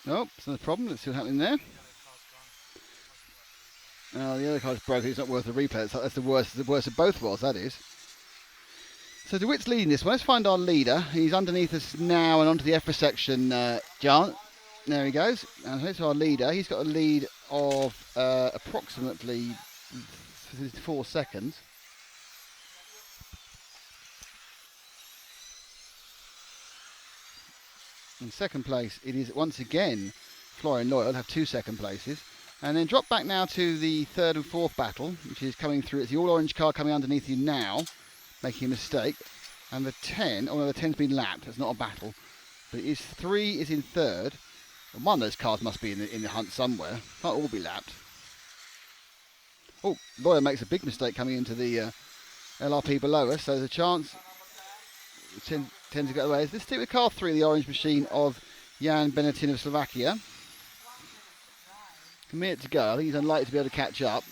Nope, it's no problem. Let's see what's happening there. Oh, the other car's broken. It's not worth a replay. That's the worst of both worlds, that is. So DeWitt's leading this one. Let's find our leader. He's underneath us now and onto the EFRA section, John. There he goes. And here's our leader. He's got a lead of approximately 4 seconds. In second place, it is once again Florian Loyal, have 2 second places. And then drop back now to the 3rd and 4th battle, which is coming through. It's the all-orange car coming underneath you now, making a mistake. And the 10, oh no, the 10's been lapped. It's not a battle. But it is 3 is in 3rd. And one of those cars must be in the hunt somewhere. Can't all be lapped. Oh, Loyal makes a big mistake coming into the LRP below us. So there's a chance. 10 to get away. Let's stick with car 3, the orange machine of Jan Benetin of Slovakia. A minute to go. I think he's unlikely to be able to catch up.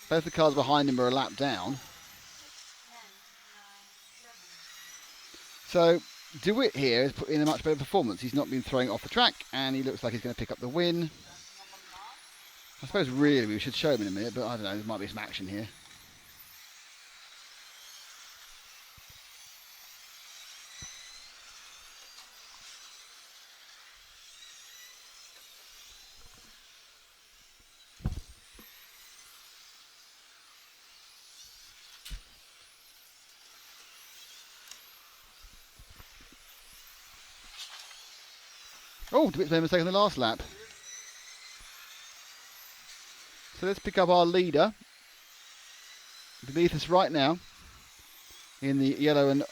Both the cars behind him are a lap down. So DeWitt here has put in a much better performance. He's not been throwing off the track and he looks like he's going to pick up the win. I suppose really we should show him in a minute, but I don't know, there might be some action here. Oh, DeWitt's made a mistake on the last lap. So let's pick up our leader beneath us right now in the yellow and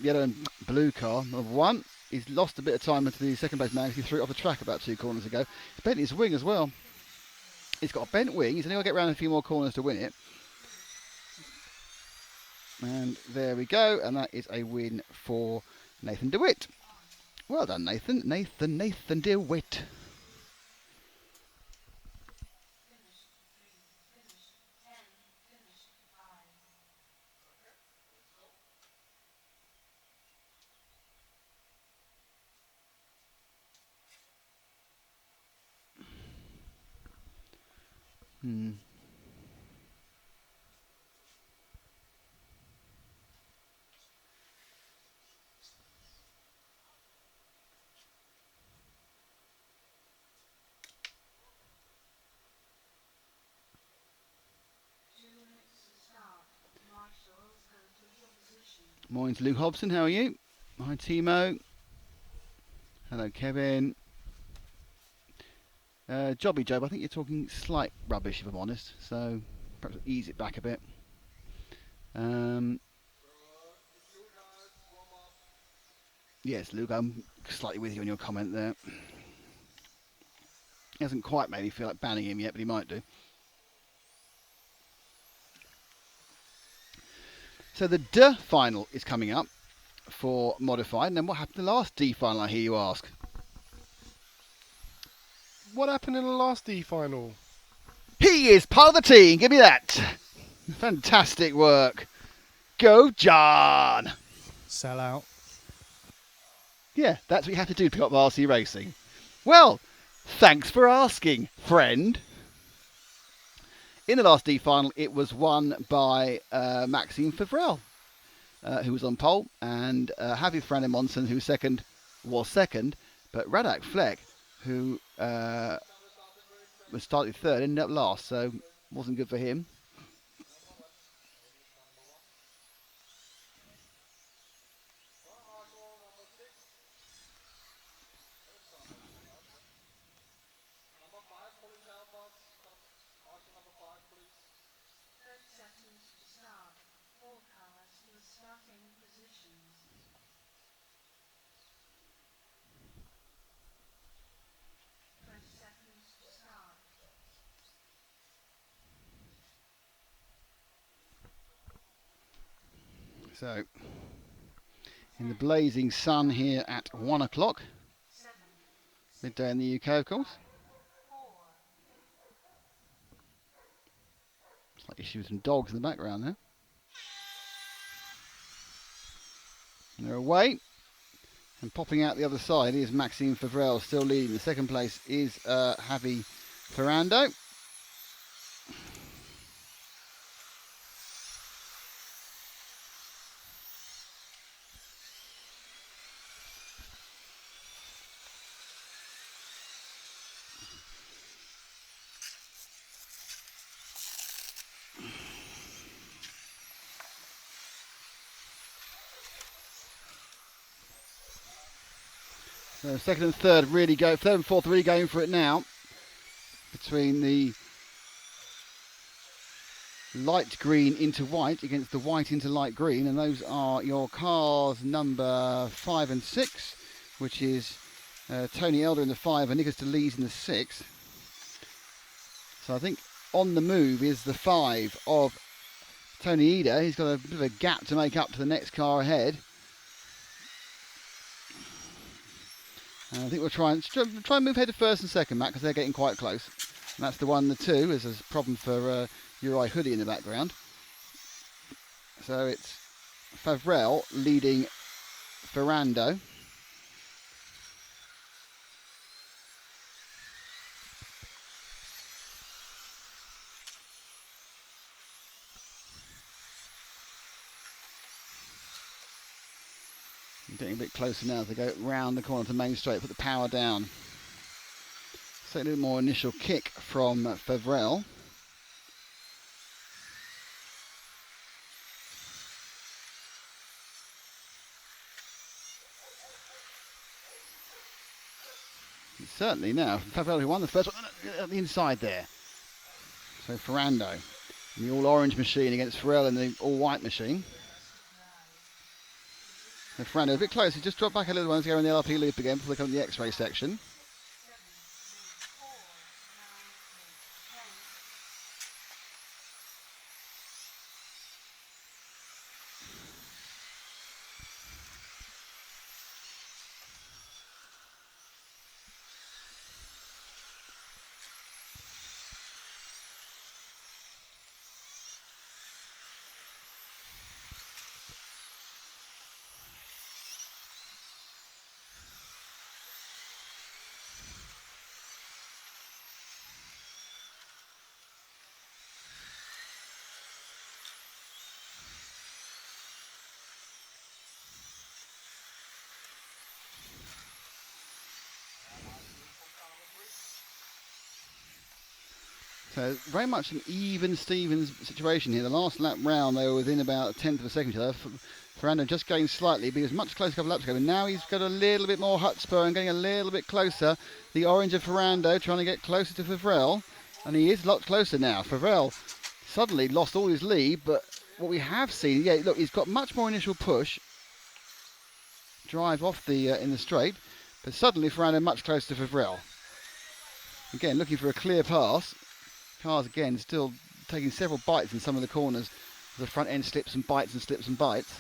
yellow and blue car. Number 1. He's lost a bit of time into the second place man because he threw it off the track about 2 corners ago. He's bent his wing as well. He's got a bent wing. He's only got to get around a few more corners to win it. And there we go. And that is a win for Nathan DeWitt. Well done, Nathan. Nathan DeWitt. Morning to Luke Hobson, how are you? Hi Timo. Hello Kevin. Jobby Job, I think you're talking slight rubbish if I'm honest, so perhaps ease it back a bit. Yes, Luke, I'm slightly with you on your comment there. He hasn't quite made me feel like banning him yet, but he might do. So the D final is coming up for modified, and then what happened to the last D final, I hear you ask? What happened in the last D final? He is part of the team, give me that. Fantastic work. Go John. Sell out. Yeah, that's what you have to do to pick up RC Racing. Well, thanks for asking, friend. In the last D final, it was won by Maxime Favrel, who was on pole, and Javi Fernando Monson, who was second, but Radak Fleck, who was started third, ended up last, so wasn't good for him. So, in the blazing sun here at 1 o'clock, midday in the UK, of course. It's like issues with some dogs in the background there. And they're away. And popping out the other side is Maxime Favrel, still leading. The second place is Javi Ferrando. So second and third and fourth really going for it now. Between the light green into white against the white into light green, and those are your cars number 5 and 6, which is Tony Elder in the 5 and Nicholas DeLees in the 6. So I think on the move is the 5 of Tony Eder. He's got a bit of a gap to make up to the next car ahead. And I think we'll try and move ahead to first and second, Matt, because they're getting quite close. And that's the 1 and the 2. There's a problem for Uri Hudy in the background. So it's Favrel leading Ferrando. Getting a bit closer now as they go round the corner to Main Straight, put the power down. So a little more initial kick from Favrel. certainly now. Favel who won the first one at the inside there. So Ferrando in the all-orange machine against Farrell in the all-white machine. So Ferrando a bit closer, just dropped back a little one to go in the LRP loop again before they come to the X-ray section. So very much an even Stevens situation here. The last lap round they were within about a tenth of a second each other. Ferrando just going slightly, but he was much closer a couple of laps ago. But now he's got a little bit more Hotspur and getting a little bit closer. The orange of Ferrando trying to get closer to Favrel, and he is a lot closer now. Favrel suddenly lost all his lead, but what we have seen, yeah, look, he's got much more initial push, drive off the in the straight, but suddenly Ferrando much closer to Favrel. Again, looking for a clear pass. Cars again still taking several bites in some of the corners. The front end slips and bites and slips and bites.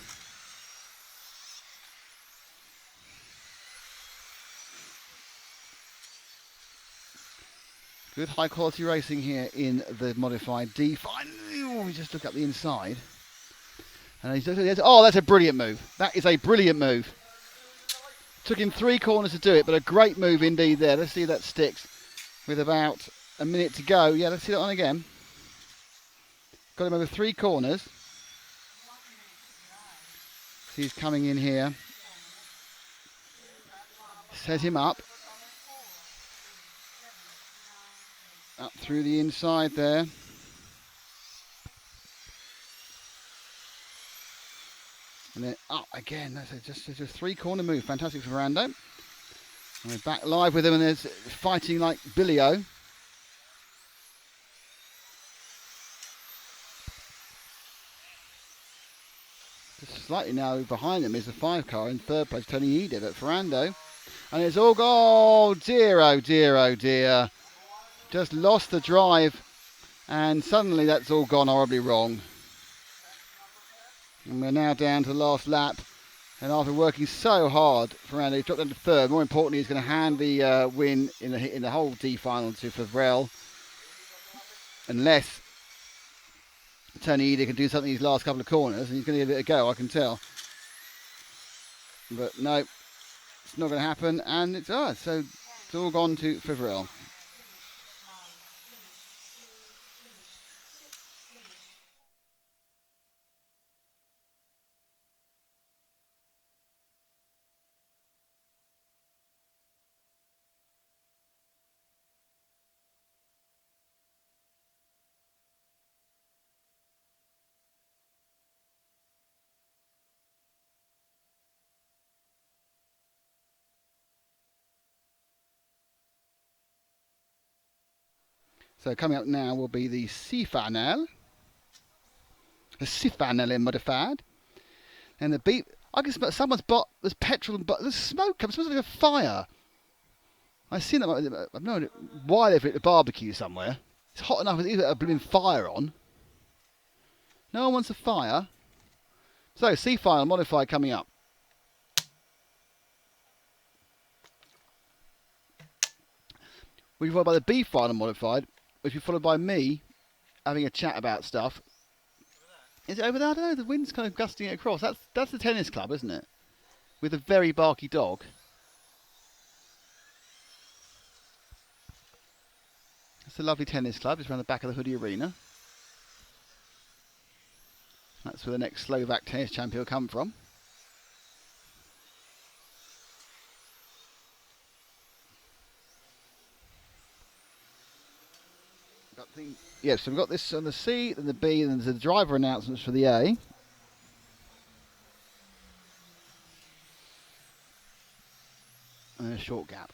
Good high quality racing here in the modified D. Finally, we just look up the inside. And oh, that's a brilliant move. That is a brilliant move. Took him 3 corners to do it, but a great move indeed there. Let's see if that sticks with about a minute to go. Yeah, let's see that one again. Got him over 3 corners. He's coming in here. Set him up. Up through the inside there. And then up again. That's just a 3-corner move. Fantastic for Ferrando. And we're back live with him, and there's fighting like Billy-O. Just slightly now behind them is the 5 car in 3rd place, Tony Eder, but Ferrando. And it's all gone. Oh dear, oh dear, oh dear. Just lost the drive, and suddenly that's all gone horribly wrong. And we're now down to the last lap, and after working so hard, Ferrando dropped down to 3rd. More importantly, he's going to hand the win in the whole D final to Favrel, unless Tony Eder can do something these last couple of corners, and he's going to give it a go, I can tell. But no, it's not going to happen, and it's all gone to Favrel. So coming up now will be the C-final. The C-final in modified. And the beat, I can smell someone's there's petrol and there's smoke. It smells like a fire. I've seen them, I've known it why they've lit a barbecue somewhere. It's hot enough, there's a blooming fire on. No one wants a fire. So C-final modified coming up. We'll be followed by the B-final modified, which will be followed by me having a chat about stuff. Is it over there? I don't know. The wind's kind of gusting it across. That's the tennis club, isn't it? With a very barky dog. It's a lovely tennis club just around the back of the Hudy Arena. That's where the next Slovak tennis champion will come from. Yeah, so we've got this on the C, then the B, then there's the driver announcements for the A. And a short gap.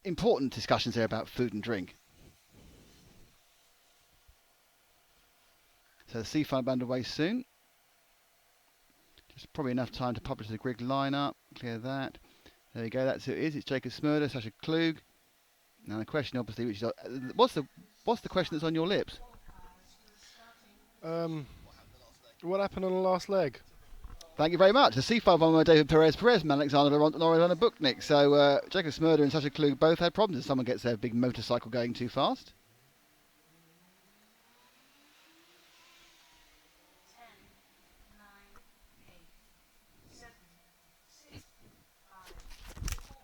important discussions there about food and drink. So the C5 underway soon. Just probably enough time to publish the grid lineup. Clear that. There we go. That's who it is. It's Jacob Smurder, Sasha Klug. Now the question, obviously, which is what's the question that's on your lips? What happened on the last leg? Thank you very much. The C5 won by David Perez, and Alexander Loredana Buknik. So Jacob Smurder and Sasha Klug both had problems if someone gets their big motorcycle going too fast. 10, 9, 8, 7, 6, 5, 4.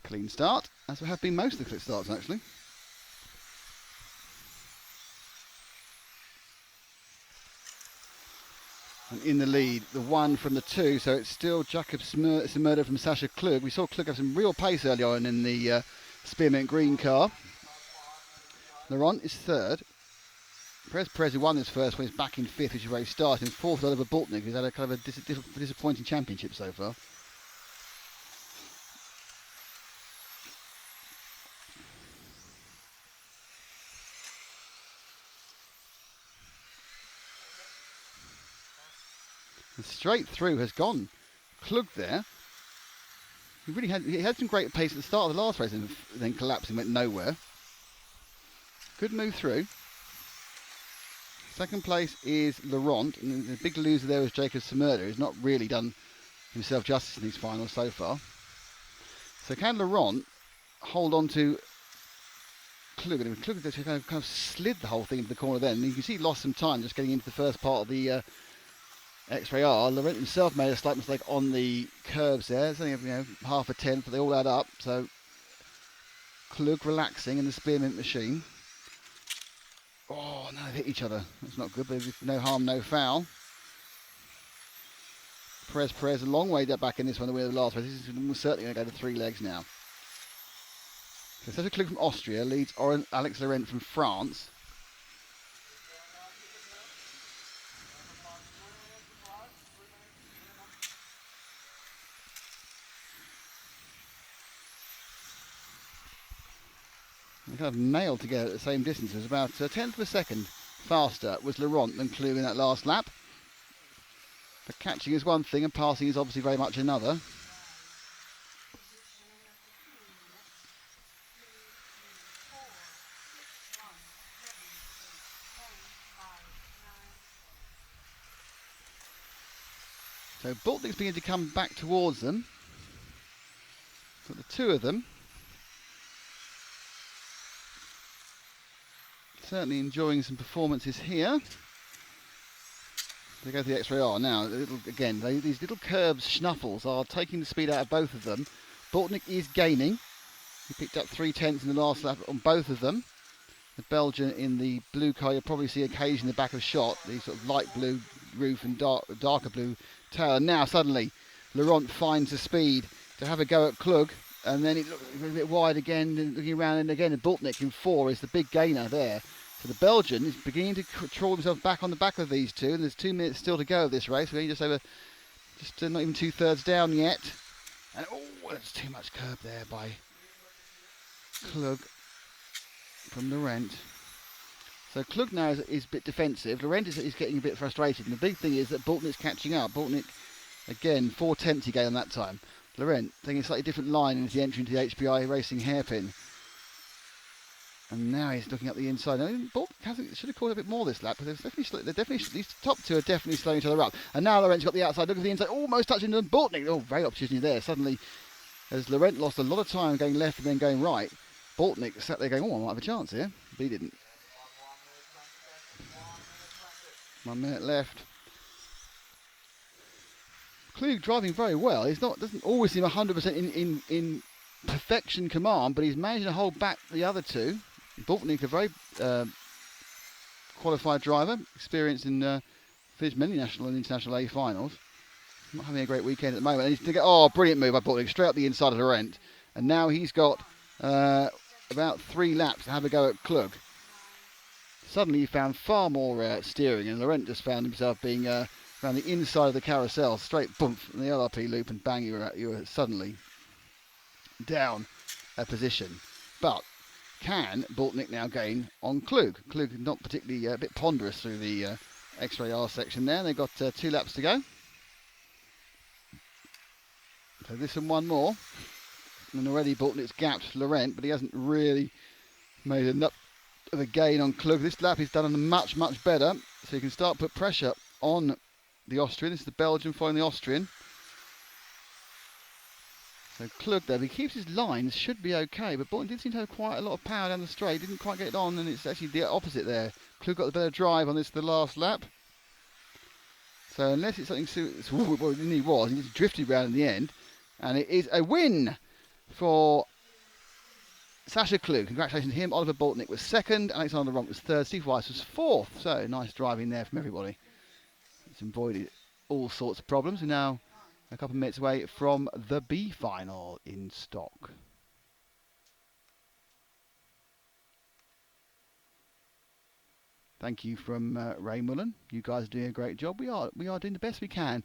Clean start, as we have been most of the quick starts actually. And in the lead, the 1 from the 2, so it's still Jacob Smurder from Sasha Klug. We saw Klug have some real pace early on in the Spearmint Green car. Laurent is third. Perez, who won this first one, is back in fifth, which is where he started. And fourth is Oliver Bultnick, who's had a kind of a disappointing championship so far. And straight through has gone Klug there. He had some great pace at the start of the last race and then collapsed and went nowhere. Good move through. Second place is Laurent, and the big loser there was Jacob Smurder, who's not really done himself justice in these finals so far. So can Laurent hold on to Klug? And Klug kind of slid the whole thing into the corner then. And you can see he lost some time just getting into the first part of the X-Ray R. Laurent himself made a slight mistake on the curves there. It's only half a tenth, but they all add up. So Klug relaxing in the Spearmint machine. Oh, no, they've hit each other. That's not good, but no harm, no foul. Perez a long way back in this one, the winner of the last race. This is certainly going to go to 3 legs now. So Sasha Klug from Austria leads Alex Laurent from France. They kind of nailed together at the same distance. It was about a tenth of a second faster was Laurent than Klug in that last lap. But catching is one thing and passing is obviously very much another. So Bultnick's beginning to come back towards them. Got the two of them. Certainly enjoying some performances here. They go to the X-Ray R now. These little curves, schnuffles, are taking the speed out of both of them. Bultnick is gaining. He picked up 3/10 in the last lap on both of them. The Belgian in the blue car, you'll probably see occasionally the back of shot, the sort of light blue roof and darker blue tail. And now suddenly Laurent finds the speed to have a go at Klug, and then it looks a bit wide again, and looking around, and again Bultnick in 4 is the big gainer there. So the Belgian is beginning to trawl himself back on the back of these two, and there's 2 minutes still to go of this race. We're only just not even 2/3 down yet. And that's too much curb there by Klug from Laurent. So Klug now is a bit defensive. Laurent is getting a bit frustrated, and the big thing is that Bultnick's catching up. Bultnick, again, 4/10 he gained on that time. Laurent taking a slightly different line into the entry into the HPI Racing hairpin. And now he's looking up the inside. Bultnick should have caught a bit more this lap, but these top two are definitely slowing each other up. And now Laurent's got the outside, look at the inside, almost touching them. Bultnick, very opportunity there. Suddenly, as Laurent lost a lot of time going left and then going right, Bultnick sat there going, I might have a chance here. But he didn't. 1 minute left. Klug driving very well. Doesn't always seem 100% in perfection command, but he's managing to hold back the other two. Bultnick, a very qualified driver, experienced in finished many national and international A finals. Not having a great weekend at the moment. And he's to get, brilliant move by Bultnick, straight up the inside of Laurent. And now he's got about 3 laps to have a go at Klug. suddenly he found far more steering, and Laurent just found himself being around the inside of the carousel, straight bump in the LRP loop, and bang, you were suddenly down a position. But can Boltnick now gain on Klug? Klug not particularly a bit ponderous through the X-Ray R section there. They've got 2 laps to go. So this and one more. And already Boltnick's gapped Laurent, but he hasn't really made enough of a gain on Klug. This lap he's done much, much better. So you can start to put pressure on the Austrian. This is the Belgian following the Austrian. So Klug there, if he keeps his lines, should be okay. But Bolton did seem to have quite a lot of power down the straight. Didn't quite get it on, and it's actually the opposite there. Klug got the better drive on the last lap. So unless it's something, well, he was. He just drifted around in the end. And it is a win for Sascha Klug. Congratulations to him. Oliver Boltnick was second. Alexander Ronk was third. Steve Weiss was fourth. So nice driving there from everybody. It's avoided all sorts of problems. We're now a couple of minutes away from the B final in stock. Thank you from Ray Mullen. You guys are doing a great job. We are doing the best we can.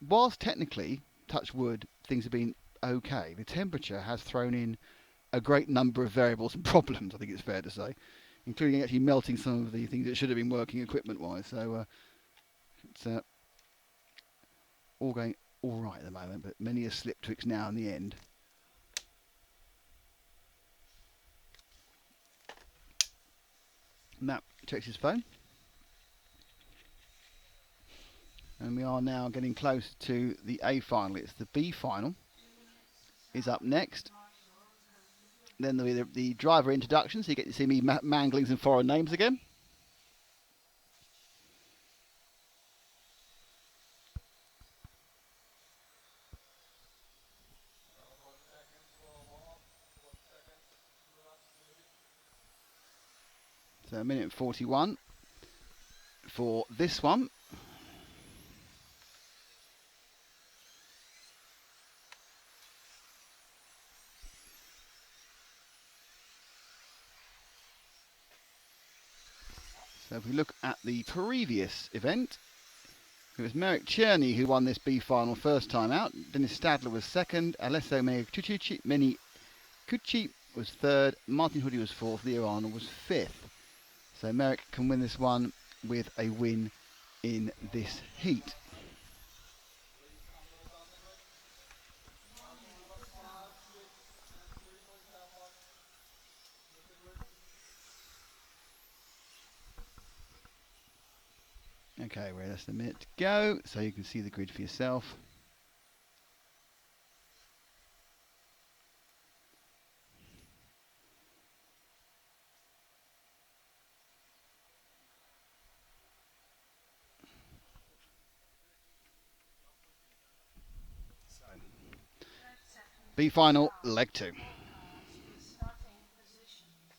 Whilst technically, touch wood, things have been okay, the temperature has thrown in a great number of variables and problems, I think it's fair to say, including actually melting some of the things that should have been working equipment-wise. So it's all going all right at the moment, but many a slip twixt now in the end. Matt checks his phone. And we are now getting close to the A final. It's the B final is up next. Then there'll be the driver introduction, so you get to see me mangling some foreign names again. So a minute and 41 for this one. So if we look at the previous event, it was Merrick Cherney who won this B final first time out. Dennis Stadler was second. Alessio Menicucci was third. Martin Hudy was fourth. Leo Arnold was fifth. So Merrick can win this one with a win in this heat. Okay, we're less than a minute to go, so you can see the grid for yourself. B final, leg 2. Starting positions.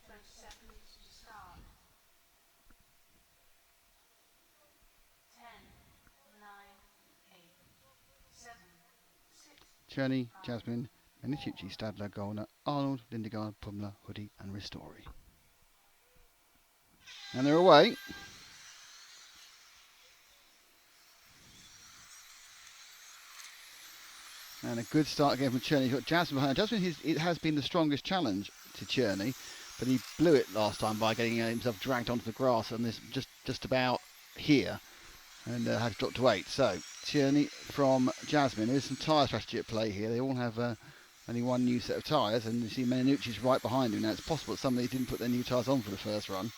20 seconds to start. 10, 9, 8, 7, 6. Cherney, Jasmine, Menicucci, Stadler, Golner, Arnold, Lindegaard, Pumler, Hoodie and Ristori. And they're away. And a good start again from Cherney. He's got Jasmine behind. Jasmine it has been the strongest challenge to Cherney, but he blew it last time by getting himself dragged onto the grass on this just about here, and had to drop to 8. So Cherney from Jasmine. There's some tyre strategy at play here. They all have only one new set of tyres, and you see Menucci's right behind him. Now it's possible that somebody didn't put their new tyres on for the first run.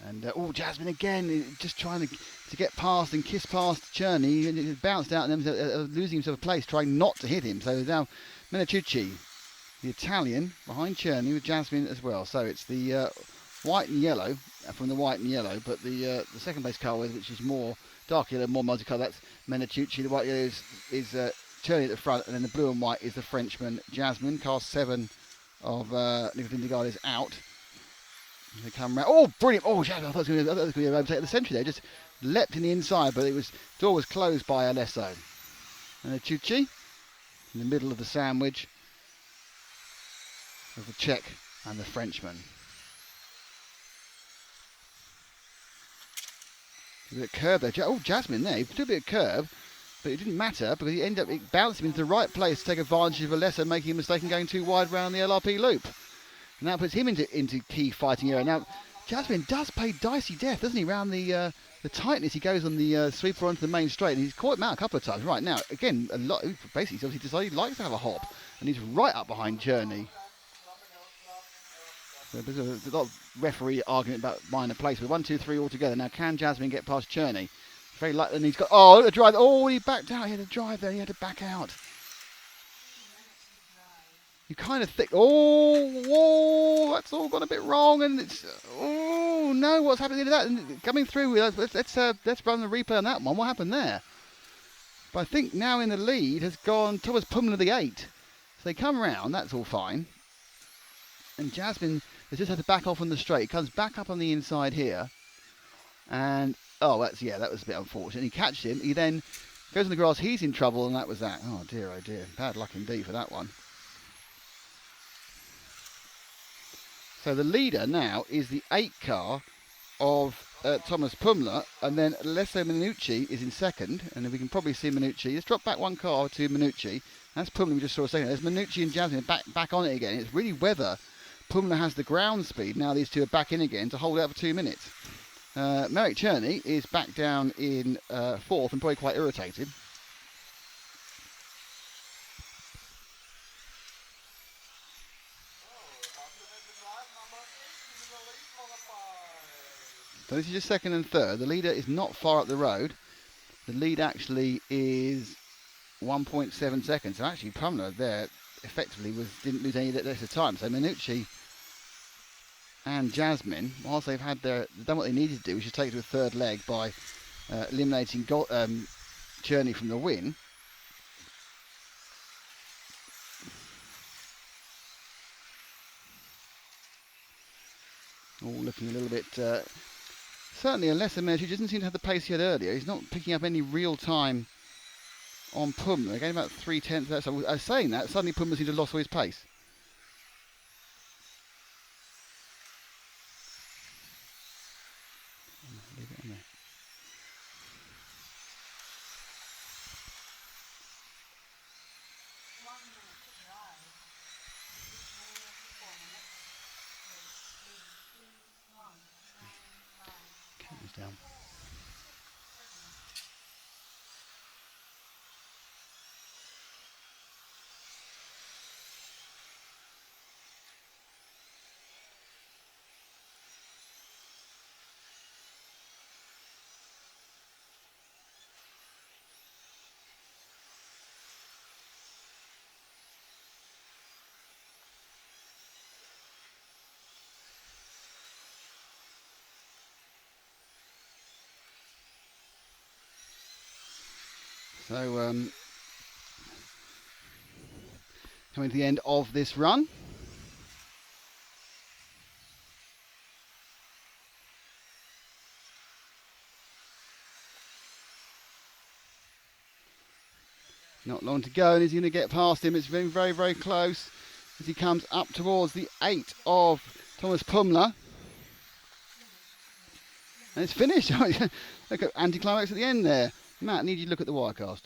And Jasmine again, just trying to get past and kiss past Cherney, and it bounced out and then losing himself a place, trying not to hit him. So now Menicucci, the Italian, behind Cherney with Jasmine as well. So it's the white and yellow, from the white and yellow, but the second place car, which is more dark yellow, more multicolour, that's Menicucci. The white yellow is Cherney at the front, and then the blue and white is the Frenchman Jasmine. Car 7 of Nicolas Lindegaard is out. They come round. Oh, brilliant! Oh, Jasmine, I thought it was going to be an overtake of the century there. Just leapt in the inside, but door was closed by Alesso. And Chuchi in the middle of the sandwich of the Czech and the Frenchman. A bit of curve there. Oh, Jasmine there. He took a bit of curve, but it didn't matter because he ended up bouncing into the right place to take advantage of Alesso making a mistake and going too wide round the LRP loop. And that puts him into key fighting area. Now, Jasmine does play dicey death, doesn't he? Round the tightness, he goes on the sweeper onto the main straight, and he's caught him out a couple of times. Right now, again, basically, he's obviously decided he likes to have a hop, and he's right up behind Journey. So there's a lot of referee argument about minor place. With 1, 2, 3 all together. Now, can Jasmine get past Journey? Very likely, and he's got the drive. Oh, he backed out. He had a drive there. He had to back out. You kind of think, whoa, that's all gone a bit wrong, and it's, oh no, what's happening to that? And coming through, let's run the replay on that one. What happened there? But I think now in the lead has gone Thomas Pumler, the 8. So they come round, that's all fine. And Jasmine has just had to back off on the straight. He comes back up on the inside here, and that was a bit unfortunate. He catches him. He then goes on the grass. He's in trouble, and that was that. Oh dear, bad luck indeed for that one. So the leader now is the 8 car of Thomas Pumler, and then Alesso Minucci is in second, and we can probably see Minucci. Let's drop back one car to Minucci. That's Pumler we just saw a second. There's Minucci and Jasmine back on it again. It's really whether Pumler has the ground speed. Now these two are back in again to hold it out for 2 minutes. Merrick Cherney is back down in 4th and probably quite irritated. So this is just second and third. The leader is not far up the road. The lead actually is 1.7 seconds. So actually Pumler there effectively didn't lose any less of time. So Minucci and Jasmine, whilst they've done what they needed to do, which is take it to a third leg by eliminating Cherney from the win. All looking a little bit... certainly Alesso Minucci doesn't seem to have the pace he had earlier. He's not picking up any real time on Pumler. Again, about 3/10 there. So I was saying that, suddenly Pumler seemed to have lost all his pace. Leave it on there. Camera's down. So, coming to the end of this run. Not long to go, and he's going to get past him. It's been very, very close as he comes up towards the 8 of Thomas Pumler. And it's finished. Look at anticlimax at the end there. Matt, I need you to look at the wirecast.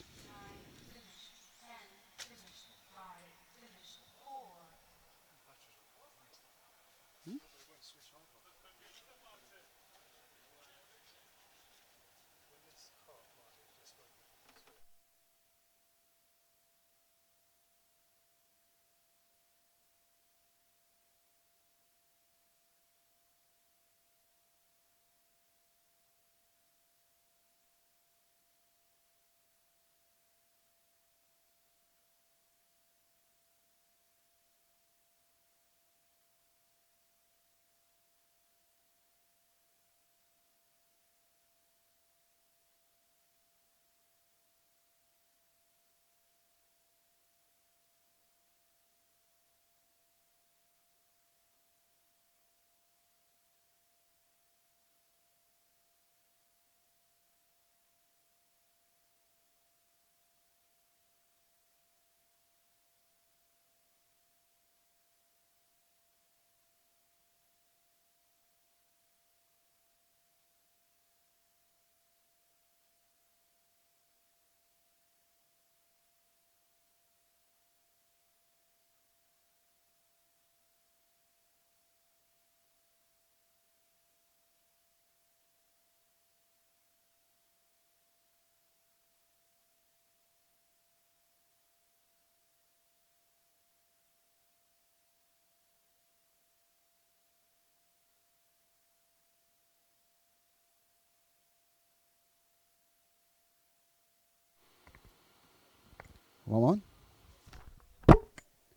One.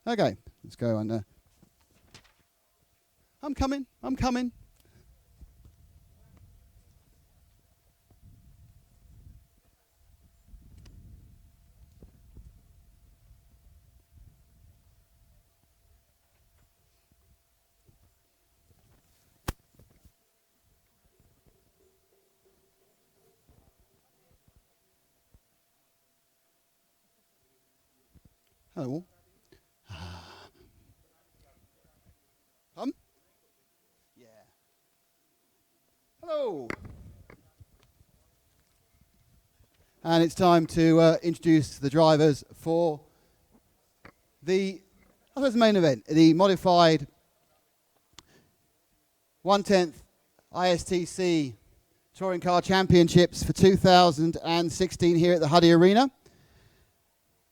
Okay, let's go on there. I'm coming. Hello. Yeah. Hello. And it's time to introduce the drivers for the main event, the modified 1/10 ISTC Touring Car Championships for 2016 here at the Hudy Arena.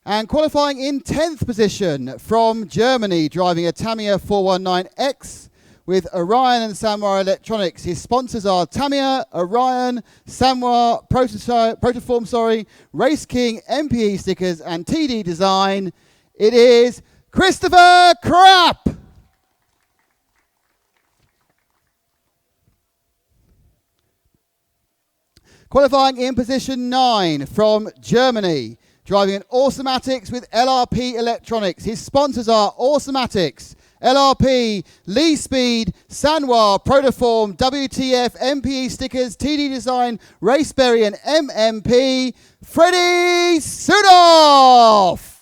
And qualifying in 10th position from Germany, driving a Tamiya 419X with Orion and Sanwa Electronics. His sponsors are Tamiya, Orion, Sanwa, Protoform, Race King, MPE stickers, and TD Design. It is Christopher Krapp. Qualifying in position 9 from Germany, driving an Automatics with LRP Electronics. His sponsors are Automatics, LRP, Lee Speed, Sanwa, Protoform, WTF, MPE stickers, TD Design, Raceberry and MMP, Freddie Sudoff.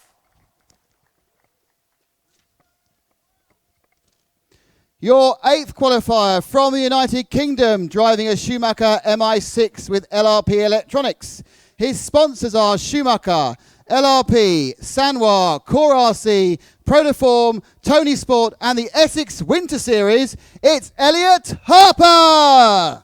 Your 8th qualifier from the United Kingdom, driving a Schumacher MI6 with LRP Electronics. His sponsors are Schumacher, LRP, Sanwa, Core RC, Protoform, Tony Sport, and the Essex Winter Series. It's Elliot Harper.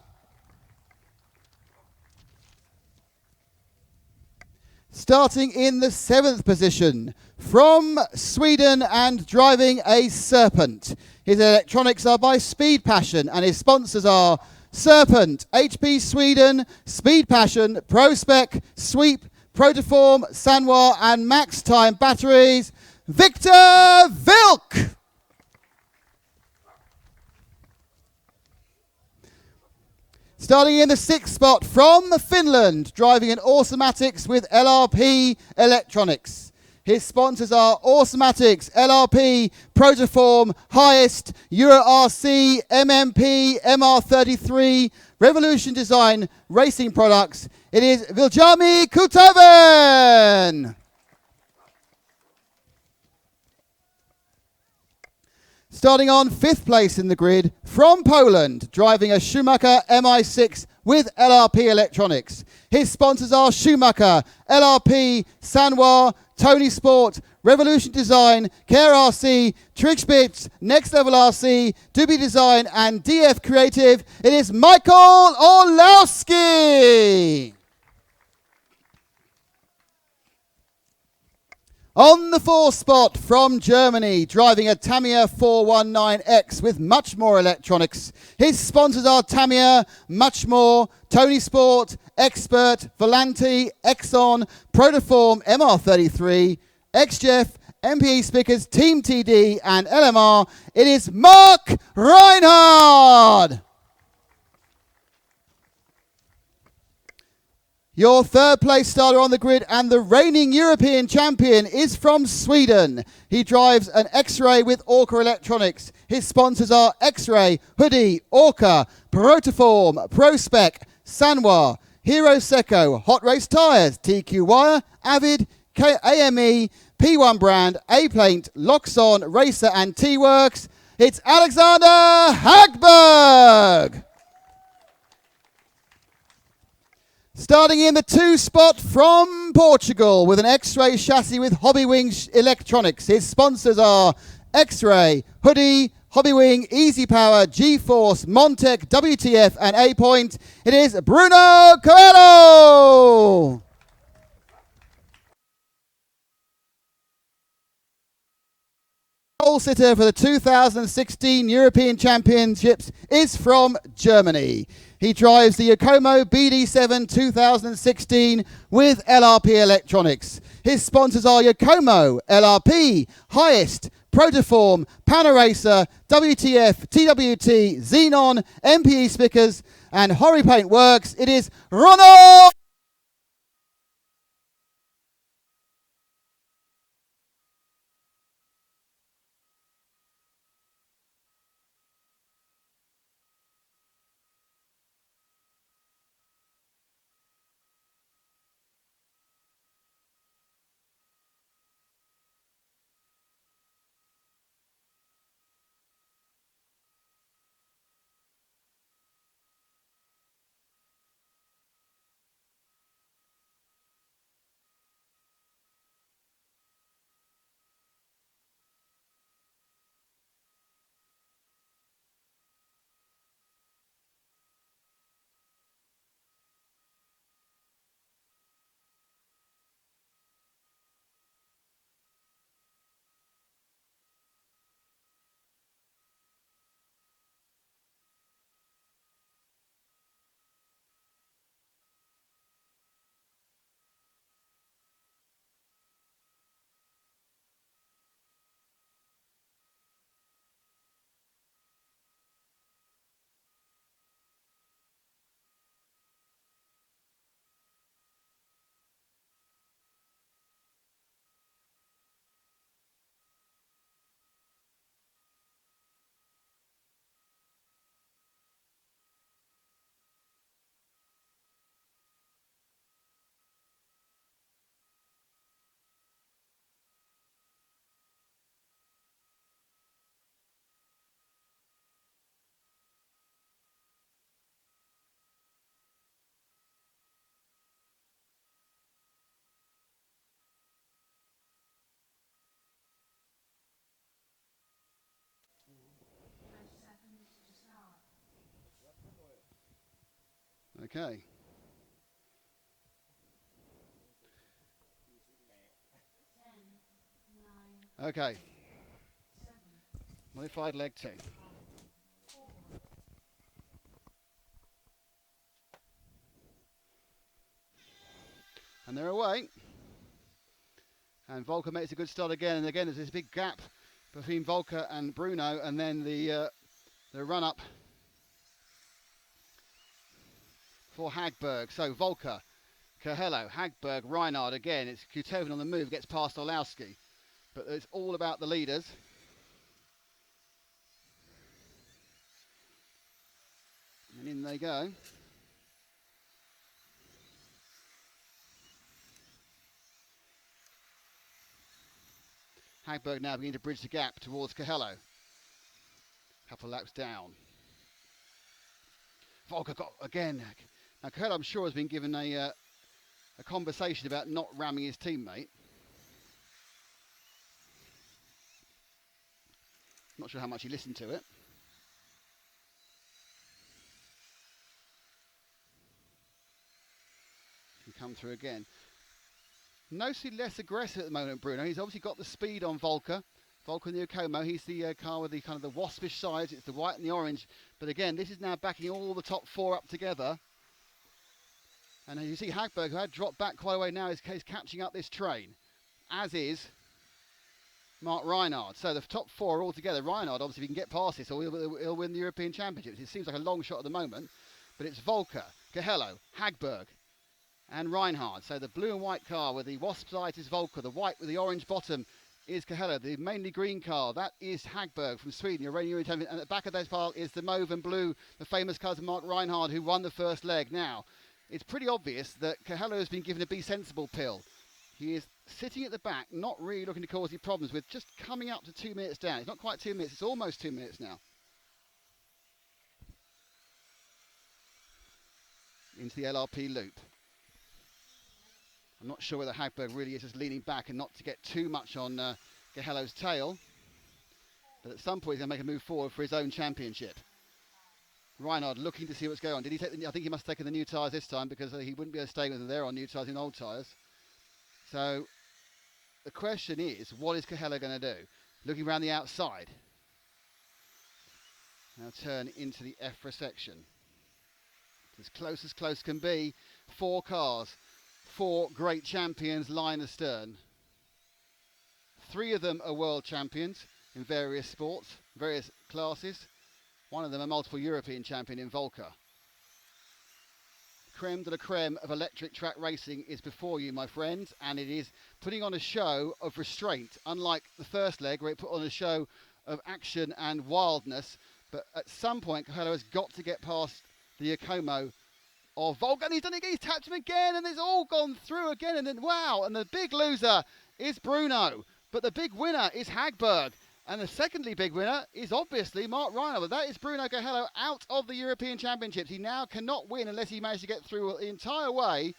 Starting in the 7th position from Sweden and driving a Serpent. His electronics are by Speed Passion and his sponsors are Serpent, HP Sweden, Speed Passion, ProSpec, Sweep, Protoform, Sanwa and Max Time batteries, Victor Vilk. Starting in the 6th spot from Finland, driving an Automatics with LRP Electronics. His sponsors are Automatics, LRP, Protoform, Highest, Euro RC, MMP, MR33, Revolution Design, Racing Products. It is Viljami Kutoven. Starting on 5th place in the grid from Poland, driving a Schumacher MI6 with LRP Electronics. His sponsors are Schumacher, LRP, Sanwa, Tony Sport, Revolution Design, Care RC, Trixbits, Next Level RC, Doobie Design and DF Creative. It is Michael Orlowski. On the 4th spot from Germany, driving a Tamiya 419X with much more electronics. His sponsors are Tamiya, much more, Tony Sport, Expert, Volanti, Exxon, Protoform, MR33, XJEF, MPE speakers, Team TD and LMR. It is Mark Reinhard. Your 3rd place starter on the grid and the reigning European champion is from Sweden. He drives an X-Ray with Orca Electronics. His sponsors are X-Ray, Hudy, Orca, Protoform, ProSpec, Sanwa, Hero Seco, Hot Race Tyres, TQ Wire, Avid, AME, P1 Brand, A-Paint, Loxon, Racer and T-Works. It's Alexander Hagberg. Starting in the 2 spot from Portugal with an X-Ray chassis with Hobbywing Electronics. His sponsors are X-Ray, Hudy, Hobbywing, Easy Power, G-Force, Montec, WTF and A-Point. It is Bruno Coelho. Pole sitter for the 2016 European Championships is from Germany. He drives the Yokomo BD7 2016 with LRP Electronics. His sponsors are Yokomo, LRP, Highest, Protoform, Panaracer, WTF, TWT, Xenon, MPE Spickers, and Horry Paint Works. It is Ronald! Okay. Okay. Modified leg 2. And they're away. And Volker makes a good start again. And again, there's this big gap between Volker and Bruno. And then the run-up for Hagberg. So Volker, Coelho, Hagberg, Reinhard again. It's Kutoven on the move, gets past Olowski. But it's all about the leaders. And in they go. Hagberg now beginning to bridge the gap towards Coelho. Couple of laps down. Volker got again. Now Coelho, I'm sure, has been given a conversation about not ramming his teammate. Not sure how much he listened to it. Can come through again. Noticeably less aggressive at the moment, Bruno. He's obviously got the speed on Volker. Volker in the Yokomo. He's the car with the kind of the waspish sides. It's the white and the orange. But again, this is now backing all the top 4 up together. And as you see, Hagberg, who had dropped back quite a way now, is catching up this train. As is Mark Reinhard. So the top 4 are all together. Reinhard, obviously, if he can get past this, or he'll win the European Championships. It seems like a long shot at the moment. But it's Volker, Coelho, Hagberg, and Reinhard. So the blue and white car with the wasp sides is Volker. The white with the orange bottom is Coelho. The mainly green car, that is Hagberg from Sweden, the Iranian champion. And at the back of that pile is the mauve and blue, the famous cars of Mark Reinhard, who won the first leg. Now, it's pretty obvious that Coelho has been given a be sensible pill. He is sitting at the back, not really looking to cause any problems with just coming up to 2 minutes down. It's not quite 2 minutes, it's almost 2 minutes now. Into the LRP loop. I'm not sure whether Hagberg really is just leaning back and not to get too much on Coelho's tail. But at some point he's going to make a move forward for his own championship. Reinhard looking to see what's going on. Did he take I think he must have taken the new tyres this time, because he wouldn't be able to stay with them there on new tyres in old tyres. So the question is, what is Coelho going to do? Looking around the outside. Now turn into the EFRA section. As close can be. 4 cars. 4 great champions line astern. 3 of them are world champions in various sports, various classes. One of them a multiple European champion in Volker. Creme de la creme of electric track racing is before you, my friends, and it is putting on a show of restraint, unlike the first leg where it put on a show of action and wildness. But at some point, Coelho has got to get past the Yakomo of Volker, and he's done it again. He's tapped him again, and it's all gone through again, and then wow, and the big loser is Bruno, but the big winner is Hagberg. And the secondly big winner is obviously Mark Reinhardt. But that is Bruno Coelho out of the European Championships. He now cannot win unless he manages to get through the entire way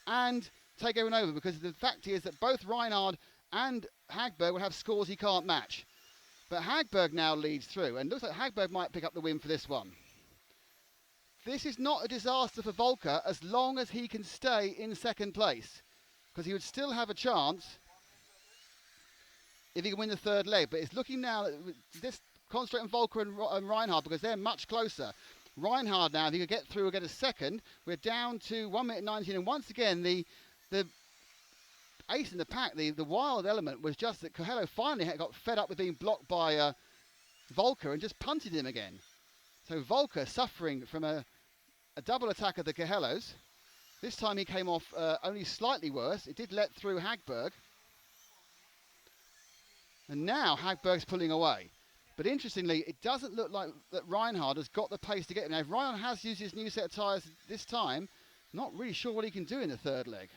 and take everyone over. Because the fact is that both Reinhardt and Hagberg will have scores he can't match. But Hagberg now leads through. And looks like Hagberg might pick up the win for this one. This is not a disaster for Volker as long as he can stay in second place. Because he would still have a chance if he can win the third leg. But it's looking now at this, concentrate on Volker and Reinhardt because they're much closer. Reinhardt now, if he could get through, will get a second. We're down to 1 minute 19, and once again the ace in the pack, the wild element was just that Coelho finally got fed up with being blocked by Volker and just punted him again. So Volker suffering from a double attack of the Coelhos. This time he came off only slightly worse. It did let through Hagberg. And now Hagberg's pulling away. But interestingly, it doesn't look like that Reinhardt has got the pace to get him. Now, if Reinhardt has used his new set of tyres this time, not really sure what he can do in the third leg.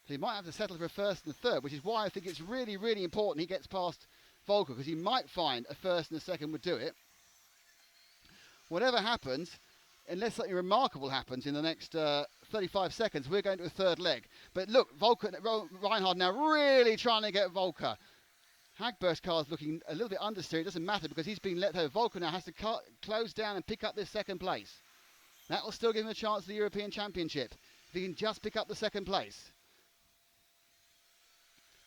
So he might have to settle for a first and a third, which is why I think it's really, really important he gets past Volker, because he might find a first and a second would do it. Whatever happens, unless something remarkable happens in the next 35 seconds, we're going to a third leg. But look, Reinhardt now really trying to get Volker. Hagberg's car is looking a little bit understeer. It doesn't matter because he's been let over. Volker now has to close down and pick up this second place. That will still give him a chance at the European Championship if he can just pick up the second place.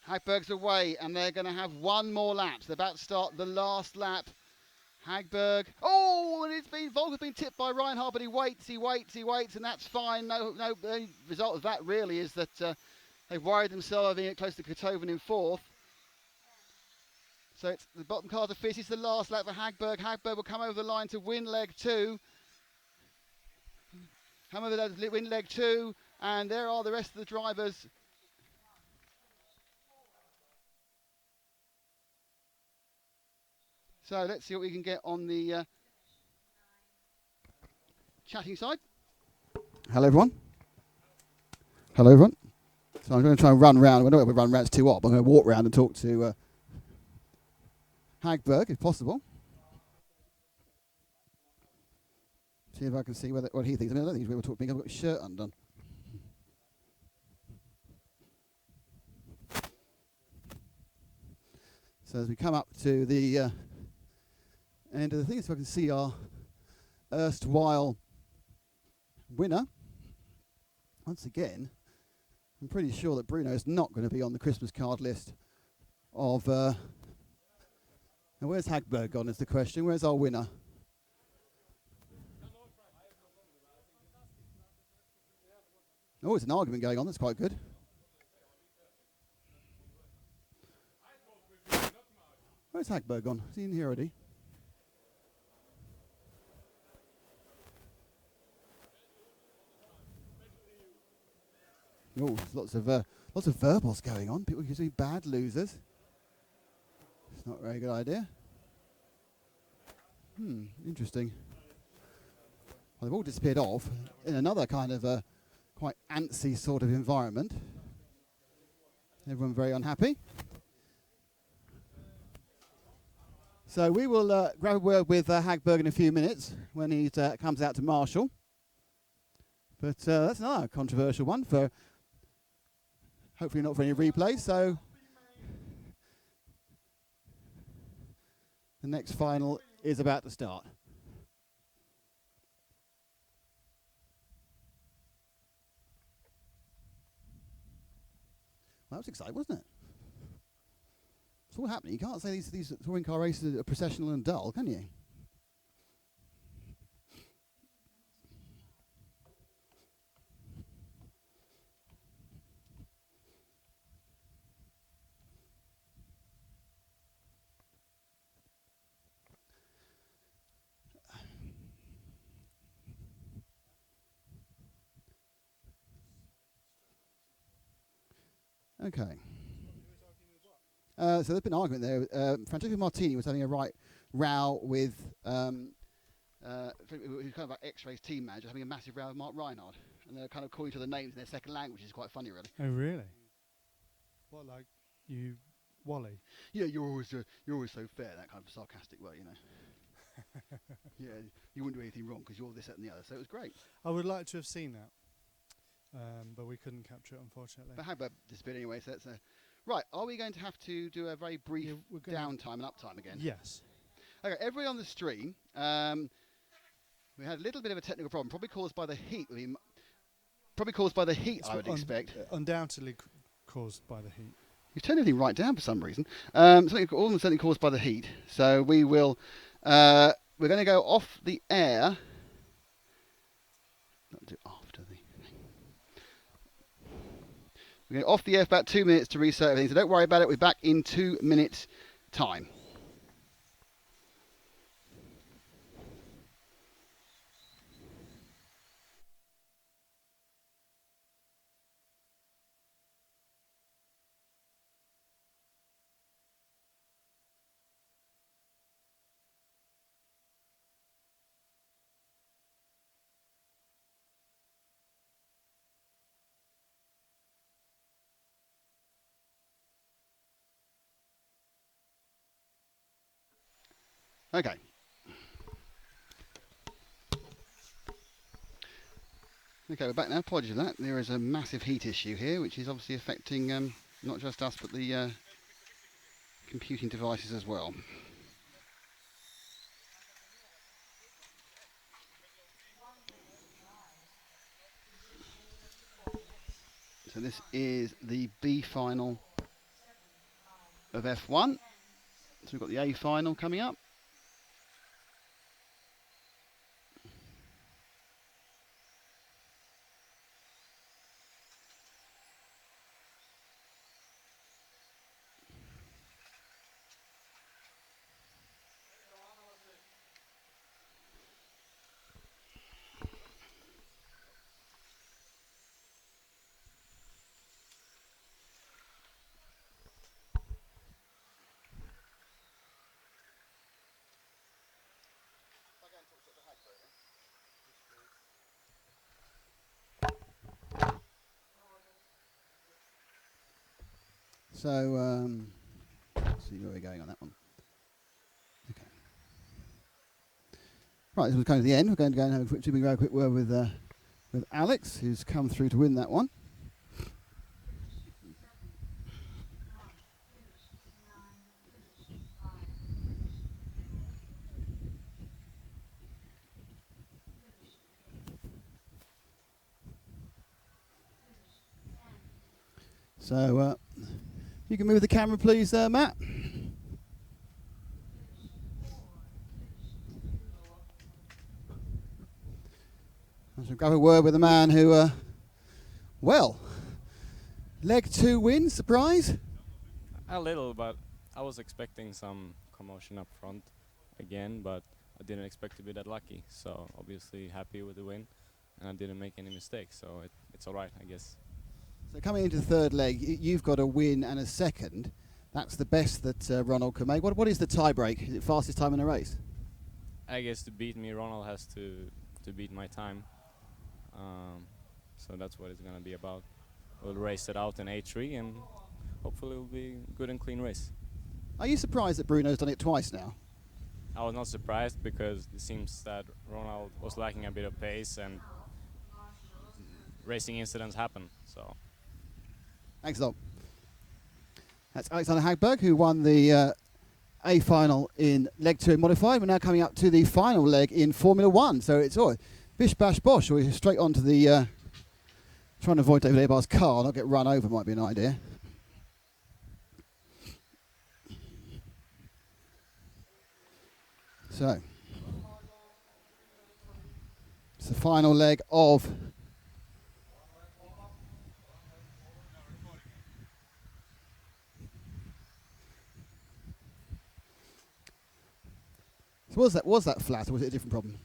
Hagberg's away and they're going to have one more lap. They're about to start the last lap. Hagberg. Oh, and Volker's been tipped by Reinhardt, but he waits, and that's fine. No, the result of that really is that they've worried themselves of being close to Kotoven in fourth. So it's the bottom car to finish. It's the last lap for Hagberg. Hagberg will come over the line to win leg 2. Come over there to win leg 2. And there are the rest of the drivers. So let's see what we can get on the chatting side. Hello, everyone. Hello, everyone. So I'm going to try and run round. I don't know if we run round, it's too hot, but I'm going to walk round and talk to Hagberg, if possible. See if I can see what he thinks. I mean, I don't think he's able to talk to me. I've got his shirt undone. So as we come up to the end of the thing, so I can see our erstwhile winner. Once again, I'm pretty sure that Bruno is not going to be on the Christmas card list of... Now where's Hagberg gone is the question. Where's our winner? Oh, there's an argument going on. That's quite good. Where's Hagberg gone? Is he in here already? Oh, there's lots of verbals going on. People usually bad losers. It's not a very good idea. Interesting. Well, they've all disappeared off in another kind of quite antsy sort of environment. Everyone very unhappy. So we will grab a word with Hagberg in a few minutes when he comes out to Marshall. But that's another controversial one for hopefully not for any replay. So the next final is about to start. Well, that was exciting, wasn't it? It's all happening. You can't say these touring car races are processional and dull, can you? Okay. So there's been an argument there. Francesco Martini was having a right row with who's kind of like X-Ray's team manager, having a massive row with Mark Reinhardt, and they're kind of calling each other names in their second language, which is quite funny, really. Oh, really? What, like you, Wally? Yeah, you're always so fair. That kind of sarcastic way, you know. Yeah, you wouldn't do anything wrong because you're this, that, and the other. So it was great. I would like to have seen that, but we couldn't capture it, unfortunately. But how about this bit anyway? So that's right. Are we going to have to do a very brief downtime and uptime again? Yes. Okay, everybody on the stream. We had a little bit of a technical problem, probably caused by the heat. Probably caused by the heat, I would expect. Undoubtedly caused by the heat. You've turned everything right down for some reason. Something certainly caused by the heat. So we will. We're going to go off the air. Not do after the. We're going off the air for about 2 minutes to reset everything. So don't worry about it. We're back in 2 minutes' time. Okay. Okay, we're back now. Apologies for that. There is a massive heat issue here, which is obviously affecting not just us, but the computing devices as well. So this is the B final of F1. So we've got the A final coming up. So, let's see where we're going on that one. Okay. Right, this was kind of the end. We're going to go and have a quick word with Alex, who's come through to win that one. So, you can move the camera, please, Matt. I shall grab a word with a man who, well, leg 2 win, surprise? A little, but I was expecting some commotion up front again, but I didn't expect to be that lucky. So obviously happy with the win, and I didn't make any mistakes, so it's all right, I guess. So coming into the third leg, you've got a win and a second. That's the best that Ronald can make. What is the tie break? Is it fastest time in a race? I guess to beat me, Ronald has to beat my time. So that's what it's going to be about. We'll race it out in A3 and hopefully it will be a good and clean race. Are you surprised that Bruno's done it twice now? I was not surprised because it seems that Ronald was lacking a bit of pace and racing incidents happen. So. Thanks a lot. That's Alexander Hagberg, who won the A final in leg 2 in modified. We're now coming up to the final leg in Formula 1. So it's all bish bash bosh. We're straight on to the trying to avoid David Ebar's car, not get run over might be an idea. So it's the final leg of So was that flat, or was it a different problem?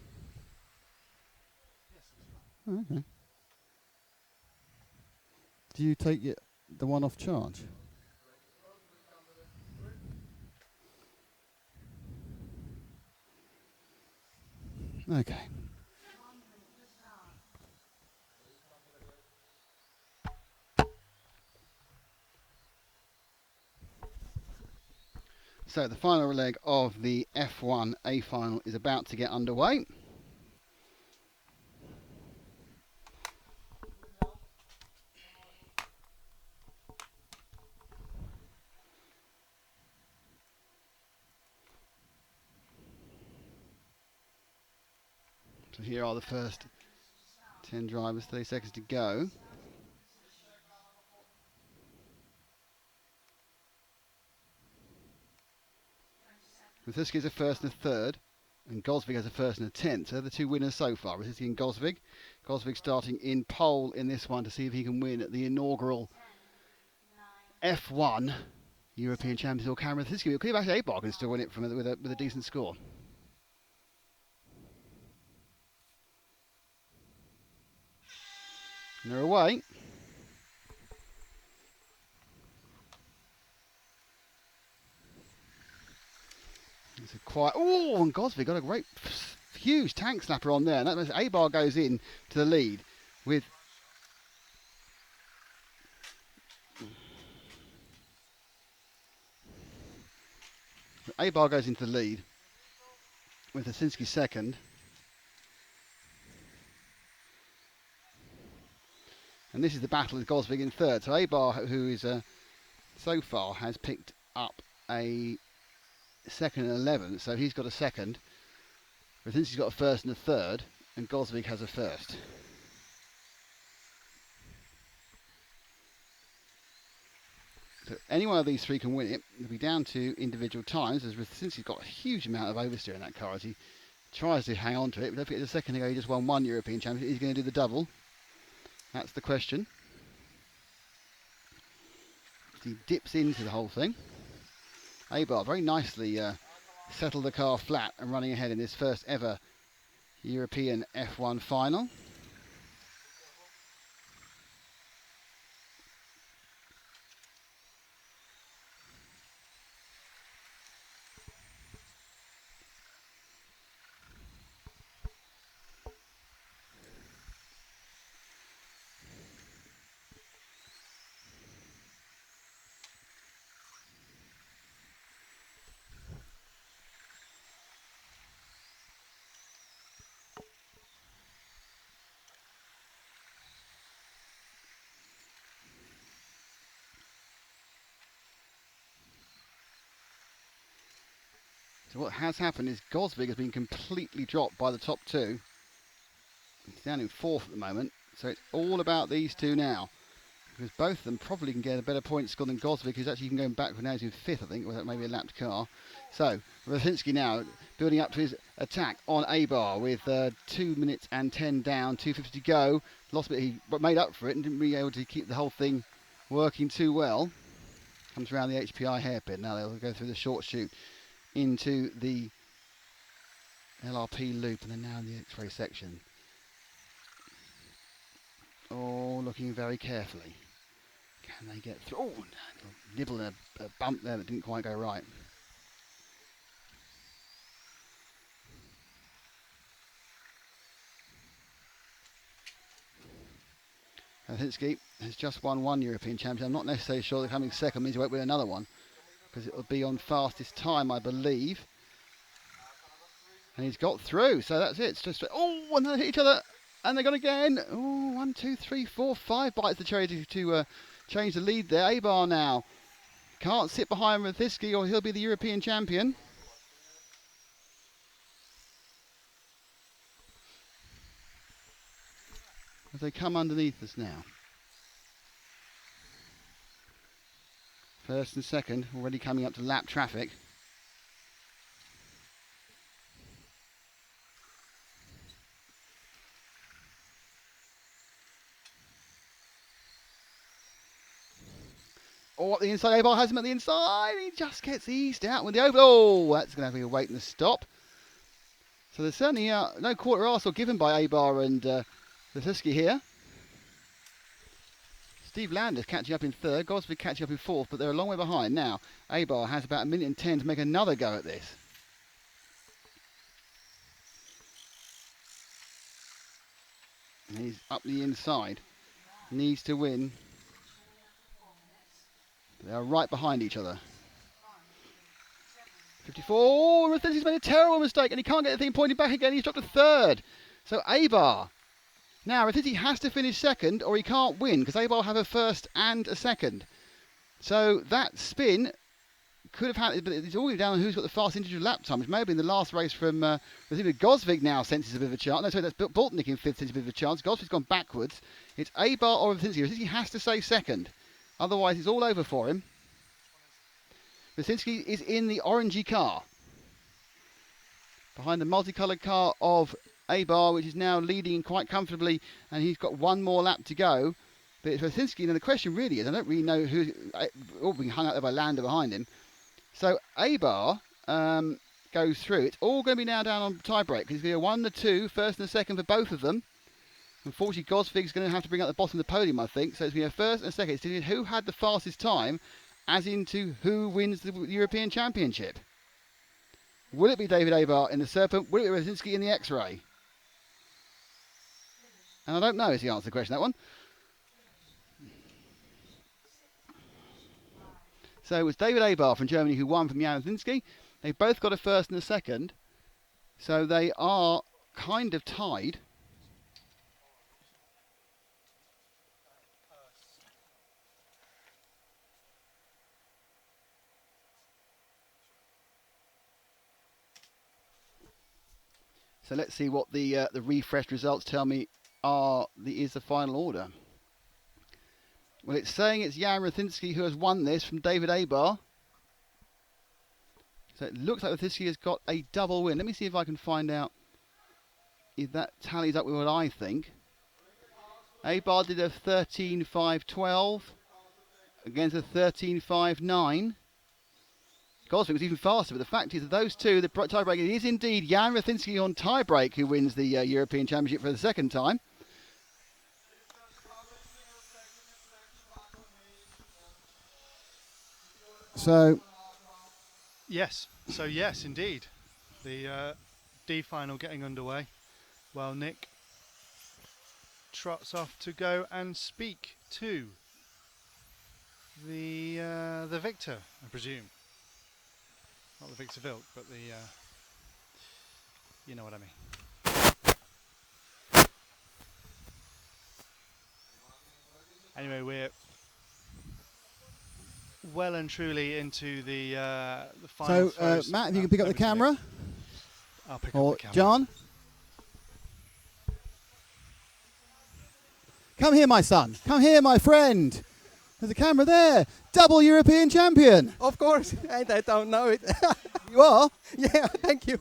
Oh, okay. Do you take it? the one-off charge. Okay. So the final leg of the F1 A final is about to get underway. So here are the first 10 drivers, 30 seconds to go. Ruthiski is a first and a third, and Gosvig has a first and a 10th. So they're the two winners so far, Ruthiski and Gosvig. Gosvig starting in pole in this one to see if he can win at the inaugural F1 European Champions. Or can Ruthiski? It could be actually Abar can still win it from with a decent score. And they're away. It's a quiet. Oh, and Gosvig got a great, huge tank snapper on there. And that means Abar goes in to the lead with. Abar goes into the lead with Hasinski second. And this is the battle with Gosvig in third. So Abar, who is so far has picked up a second and 11th, so he's got a second. Ruthinski's got a first and a third, and Gosvig has a first. So any one of these three can win it. It'll be down to individual times, as Ruthinski's got a huge amount of oversteer in that car as he tries to hang on to it. But don't forget, a second ago he just won one European Championship. He's going to do the double. That's the question. He dips into the whole thing. Abar very nicely settled the car flat and running ahead in this first ever European F1 final. So what has happened is Gosvig has been completely dropped by the top two. He's down in fourth at the moment, so it's all about these two now. Because both of them probably can get a better point score than Gosvig, who's actually going back now. He's in fifth, I think, with maybe a lapped car. So Ruthinski now building up to his attack on Abar with 2 minutes and 10 down, 2:50 to go. Lost a bit, he made up for it and didn't really be able to keep the whole thing working too well. Comes around the HPI hairpin. Now they'll go through the short chute into the LRP loop and then now in the X-ray section. Oh, looking very carefully. Can they get through? Oh, a nibble and a bump there that didn't quite go right. Hasinski has just won one European Championship. I'm not necessarily sure that coming second means he won't win another one, because it will be on fastest time, I believe. And he's got through, so that's it. It's just, oh, and they hit each other, and they're gone again. Oh, 1, 2, 3, 4, 5 bites the cherry to change the lead there. Abar now can't sit behind Ruthiski or he'll be the European champion. As they come underneath us now. First and second already coming up to lap traffic. Oh, at the inside, Abar has him at the inside. He just gets eased out with the over. Oh, that's going to have to be a wait and a stop. So there's certainly no quarter arsehole given by Abar and Ruthiski here. Steve Landers catching up in third, Gosford catching up in fourth, but they're a long way behind. Now, Abar has about 1:10 to make another go at this. And he's up the inside. Needs to win. They are right behind each other. 54. Rothenski's made a terrible mistake and he can't get the thing pointing back again. He's dropped to third. So Abar. Now, Rothenski has to finish second or he can't win because Abar have a first and a second. So that spin could have had, but it's all down on who's got the fast individual lap time, which may have been the last race from Gosvig now senses a bit of a chance. No, sorry, that's Boltnick in fifth senses a bit of a chance. Gosvig's gone backwards. It's Abar or Rothenski. Rothenski has to stay second. Otherwise, it's all over for him. Rothenski is in the orangey car. Behind the multicoloured car of Abar, which is now leading quite comfortably, and he's got one more lap to go. But it's Rothenski, and the question really is, I don't really know who, all being hung out there by Lander behind him. So Abar goes through. It's all going to be now down on tie-break, because it's going to be a 1 and a 2, first and a second for both of them. Unfortunately, Gosvig's going to have to bring up the bottom of the podium, I think. So it's going to be a first and a second. It's going to be who had the fastest time, as into who wins the European Championship. Will it be David Abar in the Serpent? Will it be Rothenski in the X-Ray? And I don't know is the answer to the question, that one. So it was David Abar from Germany who won from Jan Rothenski. They've both got a first and a second. So they are kind of tied. So let's see what the refreshed results tell me is the final order. Well, it's saying it's Jan Rothenski who has won this from David Abar. So it looks like Rothenski has got a double win. Let me see if I can find out if that tallies up with what I think. Abar did a 13.5.12 against a 13.5.9. Gosvig was even faster, but the fact is that those two, the tiebreaker, it is indeed Jan Rothenski on tiebreak who wins the European Championship for the second time. So, yes, indeed. The D final getting underway. Well, Nick trots off to go and speak to the victor, I presume. Not the Victor Vilk, but the, you know what I mean. Anyway, we're well and truly into the final. So, Matt, if you can pick up the camera. I'll pick or up the camera. John. Come here, my son. Come here, my friend. There's a camera there. Double European champion. Of course, and I don't know it. You are? Yeah, thank you.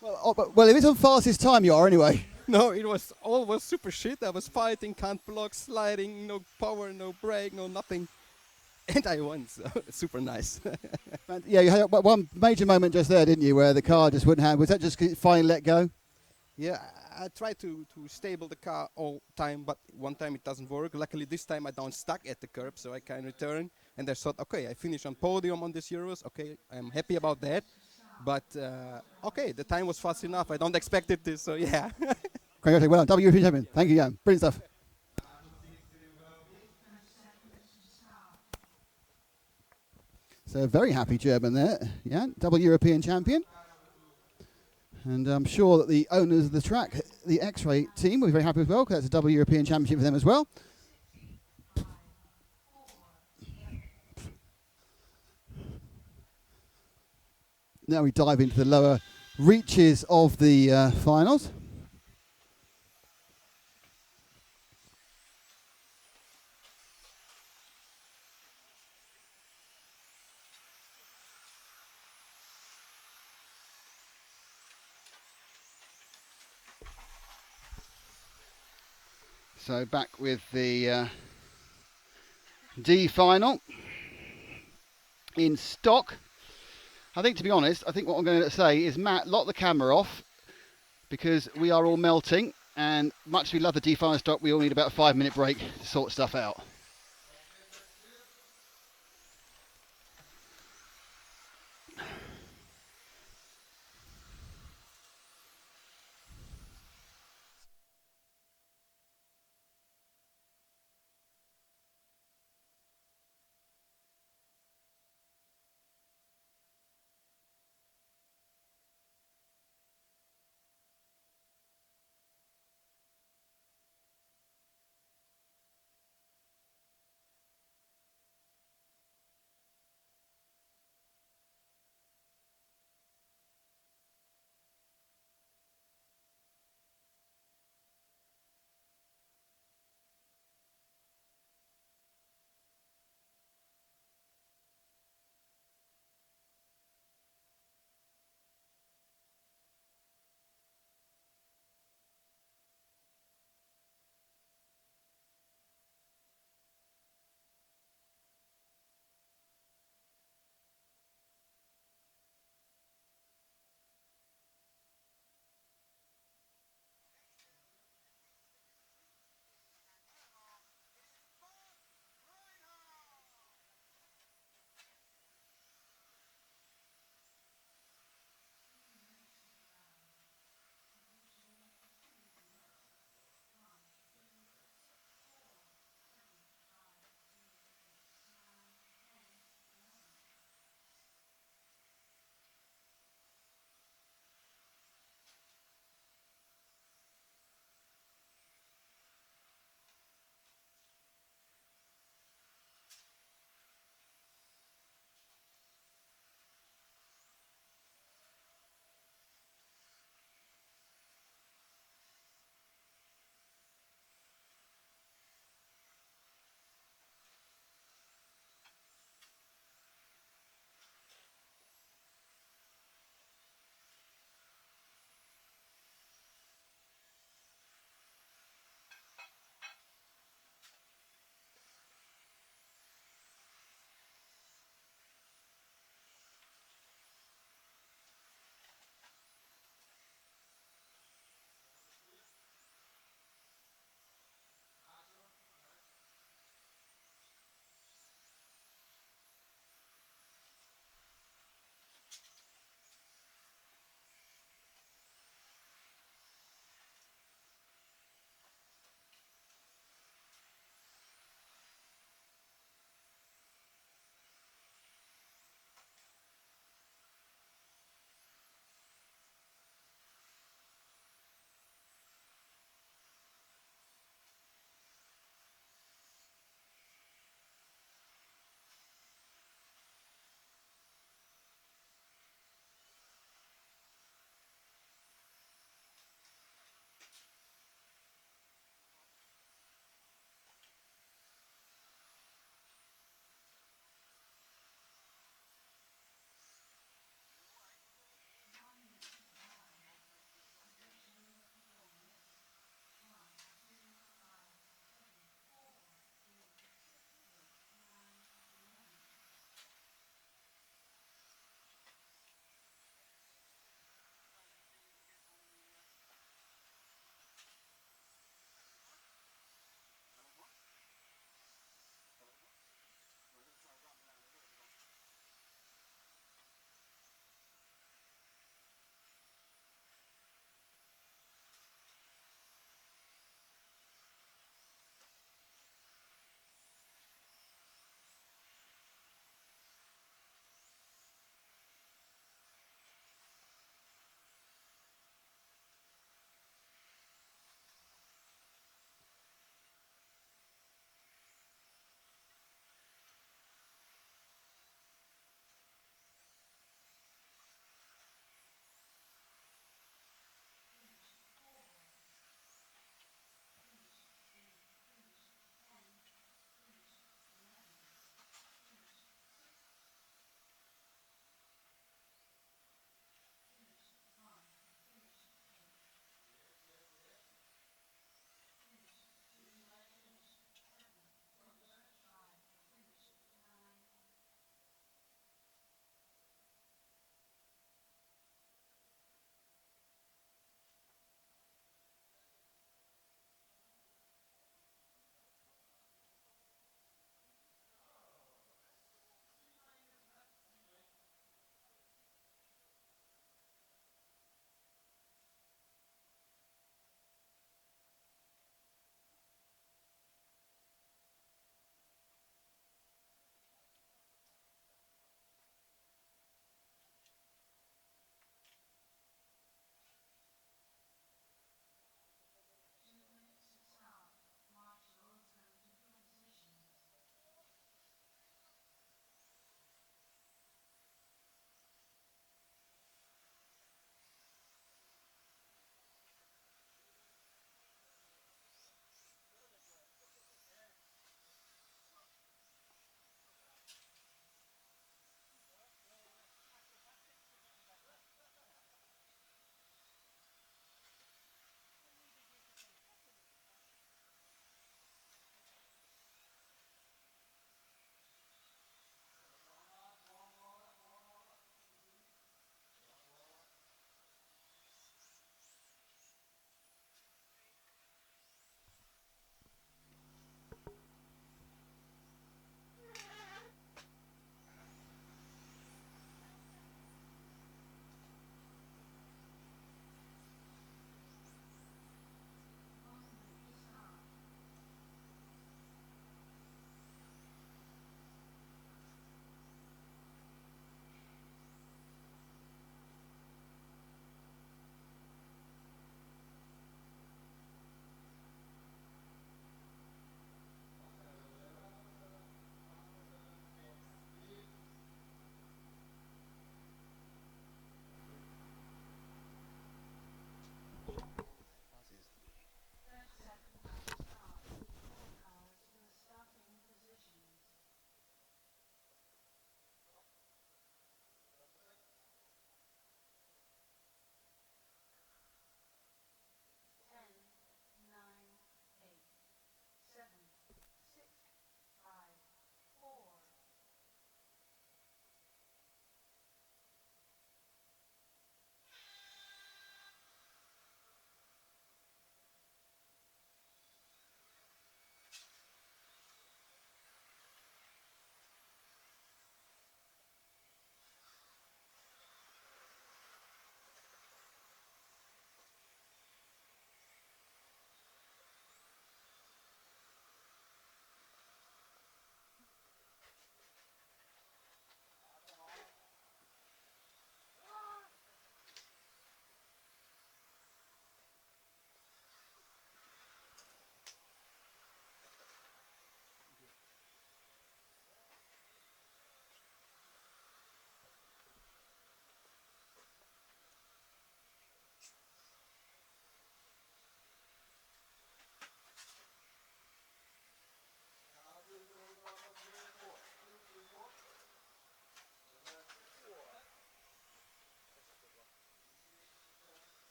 Well, if it's on fastest time, you are anyway. No, it was all super shit. I was fighting, can't block, sliding, no power, no brake, no nothing. And I won, so super nice. Yeah, you had one major moment just there, didn't you, where the car just wouldn't have. Was that just finally let go? Yeah, I tried to stable the car all time, but one time it doesn't work. Luckily, this time I don't stuck at the curb, so I can return. And I thought, okay, I finished on podium on this Euros. Okay, I'm happy about that. But, okay, the time was fast enough. I don't expect this, so yeah. Congratulations, well done. Double European champion. Thank you, Jan. Brilliant stuff. So very happy German there, yeah, double European champion. And I'm sure that the owners of the track, the X-Ray team, will be very happy as well, because that's a double European championship for them as well. Now we dive into the lower reaches of the finals. So back with the D final in stock. I think, to be honest, I think what I'm going to say is, Matt, lock the camera off because we are all melting, and much as we love the D final stock, we all need about a 5-minute break to sort stuff out.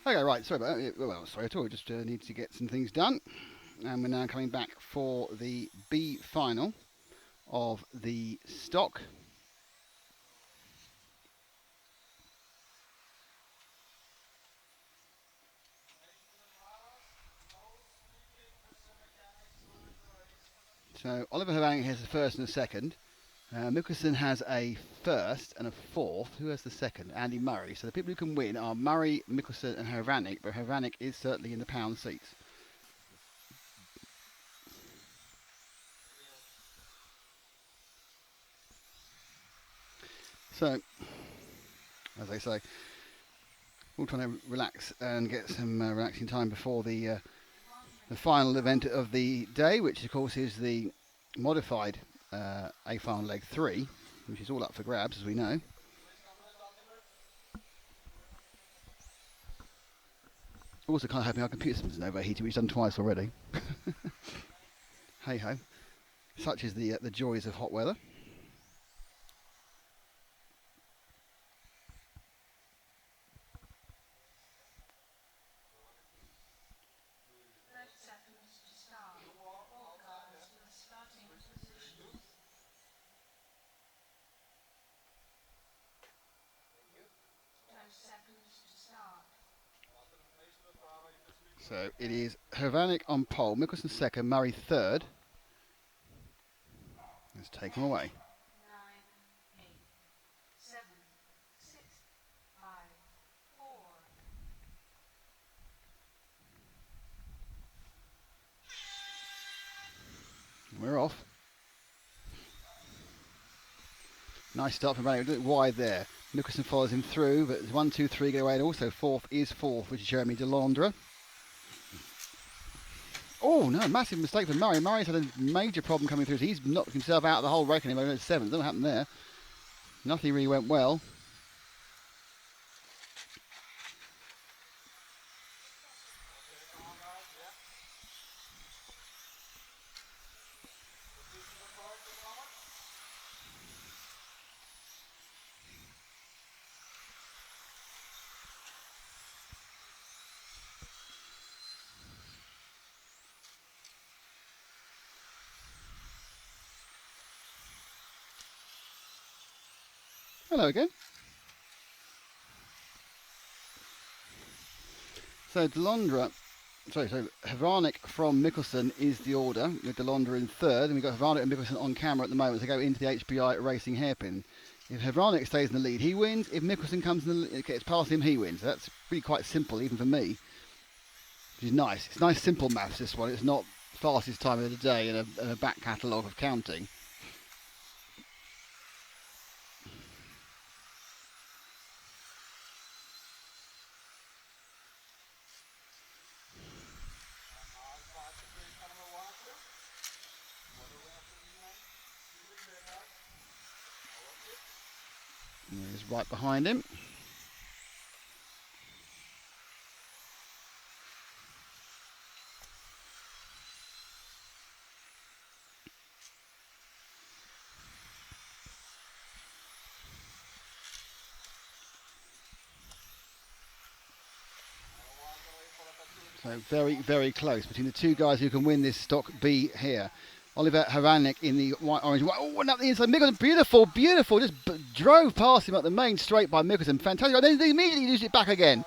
Okay, right, sorry about that. Well, sorry at all, just need to get some things done. And we're now coming back for the B final of the stock. So Oliver Havang has the first and the second. Mikkelsen has a first and a fourth. Who has the second? Andy Murray. So the people who can win are Murray, Mikkelsen and Hovanik, but Hovanik is certainly in the pound seats. So, as I say, we're trying to relax and get some relaxing time before the final event of the day, which of course is the modified A final leg 3, which is all up for grabs, as we know. Also kind of hoping our computer system isn't overheating, which we've done twice already. Hey ho. Such is the joys of hot weather. So it is Hovanik on pole, Mikkelsen second, Murray third. Let's take him away. 9, 8, 7, 6, 5, 4. We're off. Nice start from Hovanik, a bit wide there. Mikkelsen follows him through, but 1, 2, 3 get away, and also fourth is fourth, which is Jeremy Delandre. Oh no, massive mistake for Murray. Murray's had a major problem coming through, so he's knocked himself out of the whole reckoning. But it's seventh. Don't know what happened there. Nothing really went well. Hello again. So Delandre, so Hovanik from Mikkelsen is the order, with Delandre in third, and we've got Hovanik and Mikkelsen on camera at the moment to go into the HBI racing hairpin. If Hovanik stays in the lead, he wins. If Mikkelsen comes in the gets past him, he wins. That's really quite simple, even for me. Which is nice. It's nice, simple maths, this one. It's not fastest time of the day and a back catalogue of counting. He's right behind him. So very, very close between the two guys who can win this stock B here. Oliver Hovanik in the white, orange, white. Oh, and up the inside. Mikkelsen, beautiful, beautiful. Just drove past him up the main straight by Mikkelsen. Fantastic. And then they immediately lose it back again.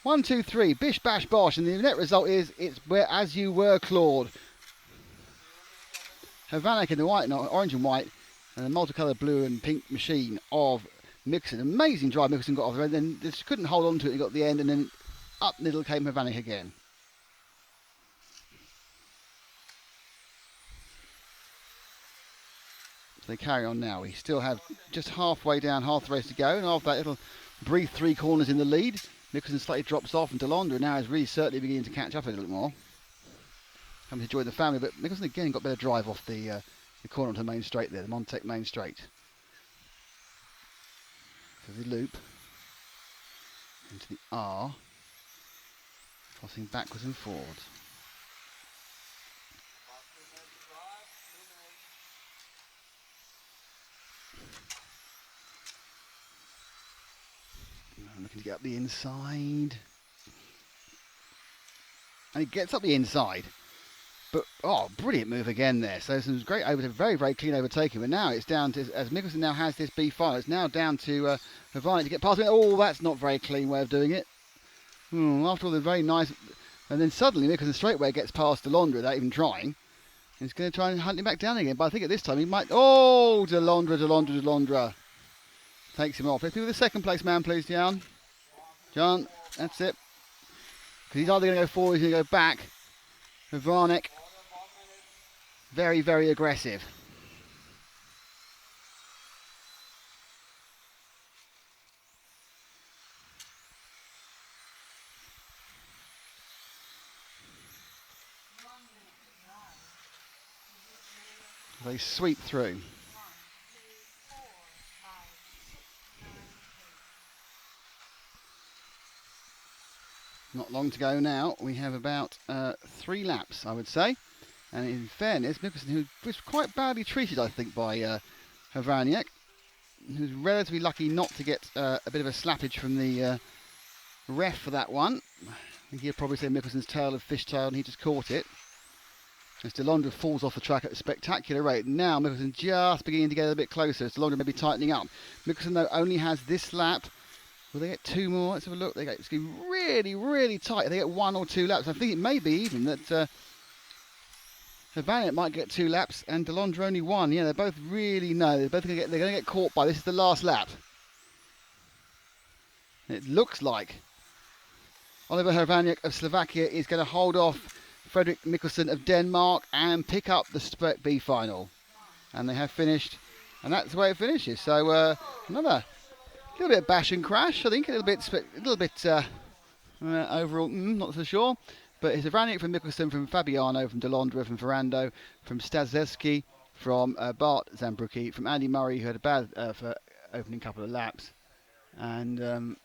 1, 2, 3. Bish, bash, bosh. And the net result is it's where as you were, Claude. Hovanik in the white, no, orange and white. And the multicoloured blue and pink machine of Mikkelsen. Amazing drive Mikkelsen got off there. And then just couldn't hold on to it. He got the end. And then up middle came Hovanik again. They carry on now. We still have just halfway down, half the race to go, and after that little brief 3 corners in the lead, Mikkelsen slightly drops off, and Delandre now is really certainly beginning to catch up a little more. Coming to join the family, but Mikkelsen again got better drive off the corner onto the main straight there, the Montec main straight. So the loop into the R, crossing backwards and forwards. I'm looking to get up the inside. And he gets up the inside. But, oh, brilliant move again there. So some great very, very clean overtaking. But now it's down to, as Mikkelsen now has this B final, it's now down to Havanek to get past him. Oh, that's not a very clean way of doing it. After all, the very nice... And then suddenly Mikkelsen straightway gets past Delondra without even trying. He's going to try and hunt him back down again. But I think at this time he might... Oh, Delondra. Takes him off. Let's be with the second place man, please, Jan. John, that's it. Because he's either going to go forward or he's going to go back. Havanek. Very, very aggressive. They sweep through. Not long to go now. We have about 3 laps, I would say. And in fairness, Mikkelsen, who was quite badly treated, I think, by Havanek, who's relatively lucky not to get a bit of a slappage from the ref for that one. I think he'll probably say Mikkelsen's tail of fishtail, and he just caught it. As Delondra falls off the track at a spectacular rate. Now Mikkelsen just beginning to get a bit closer, as Delondra may be tightening up. Mikkelsen, though, only has this lap. Will they get 2 more? Let's have a look. It's going to be really, really tight. They get 1 or 2 laps. I think it may be even that Havanek might get 2 laps and Delondra only 1. Yeah, they're both really they're both going to get caught by this is the last lap. It looks like Oliver Havanek of Slovakia is going to hold off Frederik Mikkelsen of Denmark and pick up the Spec B final. And they have finished, and that's the way it finishes. So another little bit of bash and crash, I think, a little bit overall, not so sure. But it's Havanek from Mikkelsen, from Fabiano, from Delondra, from Ferrando, from Staszewski, from Bart Zambrucki, from Andy Murray, who had a bad for opening couple of laps. And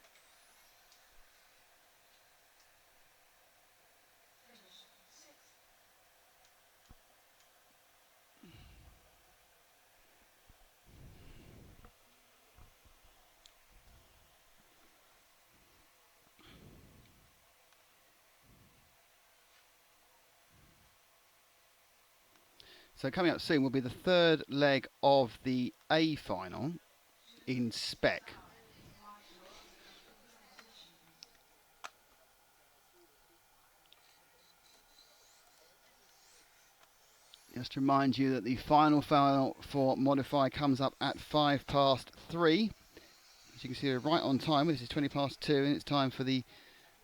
so coming up soon will be the 3rd leg of the A final in Spec. Just to remind you that the final for Modify comes up at 3:05. As you can see, we're right on time. This is 2:20, and it's time for the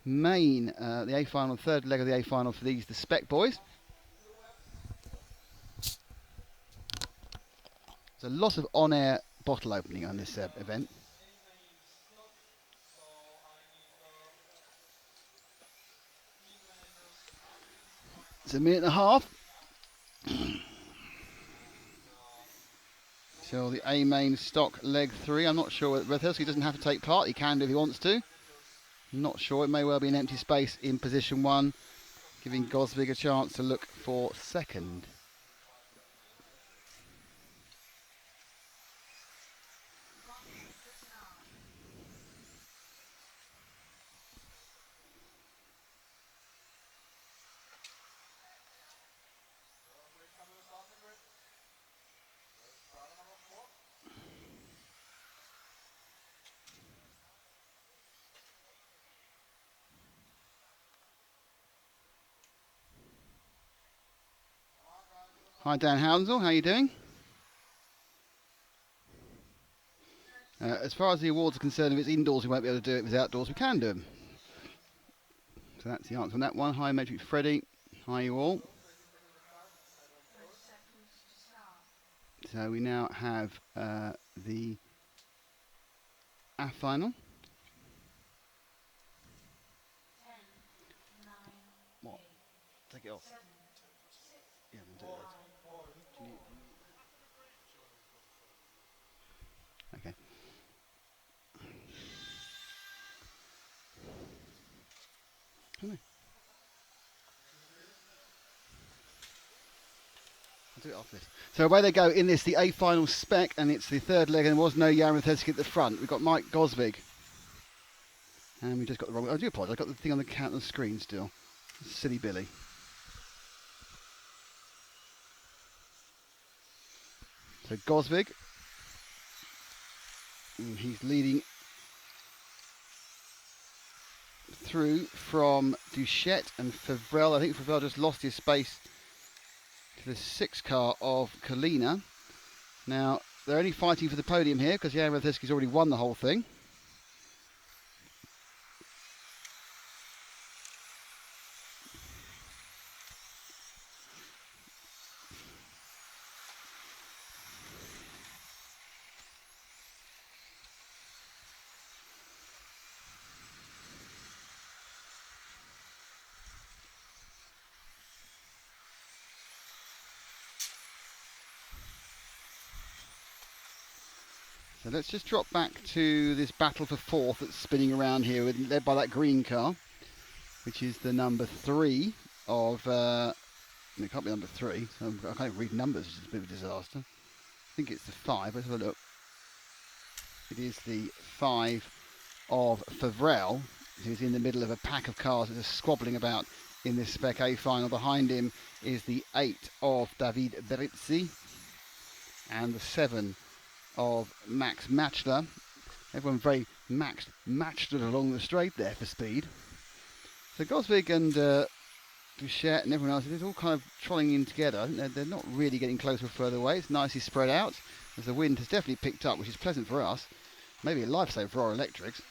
main, the A final, 3rd leg of the A final for the Spec boys. There's a lot of on-air bottle opening on this event. It's 1.5 minutes. So the A main stock leg 3. I'm not sure whether Redhirsky doesn't have to take part. He can do if he wants to. I'm not sure. It may well be an empty space in position 1, giving Gosvig a chance to look for 2nd. Hi Dan Hounsell, how are you doing? As far as the awards are concerned, if it's indoors we won't be able to do it. If it's outdoors we can do them. So that's the answer on that one. Hi Matrix Freddy, hi you all. So we now have the A final. What? Take it off. Yeah, we'll do it later. Okay. I'll do it after this. So away they go in this, the A final Spec, and it's the 3rd leg, and there was no Jan Rathesky at the front. We've got Mike Gosvig. And we just got the wrong... I do apologise, I got the thing on the count on the screen still. Silly Billy. So Gosvig, he's leading through from Duchette and Favrel. I think Favrel just lost his space to the 6 car of Kalina. Now, they're only fighting for the podium here because Jan Rathesky's already won the whole thing. So let's just drop back to this battle for 4th that's spinning around here, led by that green car, which is the number 3 of... it can't be number 3, so I can't even read numbers, which is a bit of a disaster. I think it's the 5, let's have a look. It is the 5 of Favrel, who's in the middle of a pack of cars that are squabbling about in this Spec A final. Behind him is the 8 of David Berizzi, and the 7 of Max Matchler. Everyone very matched along the straight there for speed. So Gosvig and Duchette and everyone else, it's all kind of trolling in together. I think they're not really getting closer or further away. It's nicely spread out as the wind has definitely picked up, which is pleasant for us. Maybe a lifesaver for our electrics.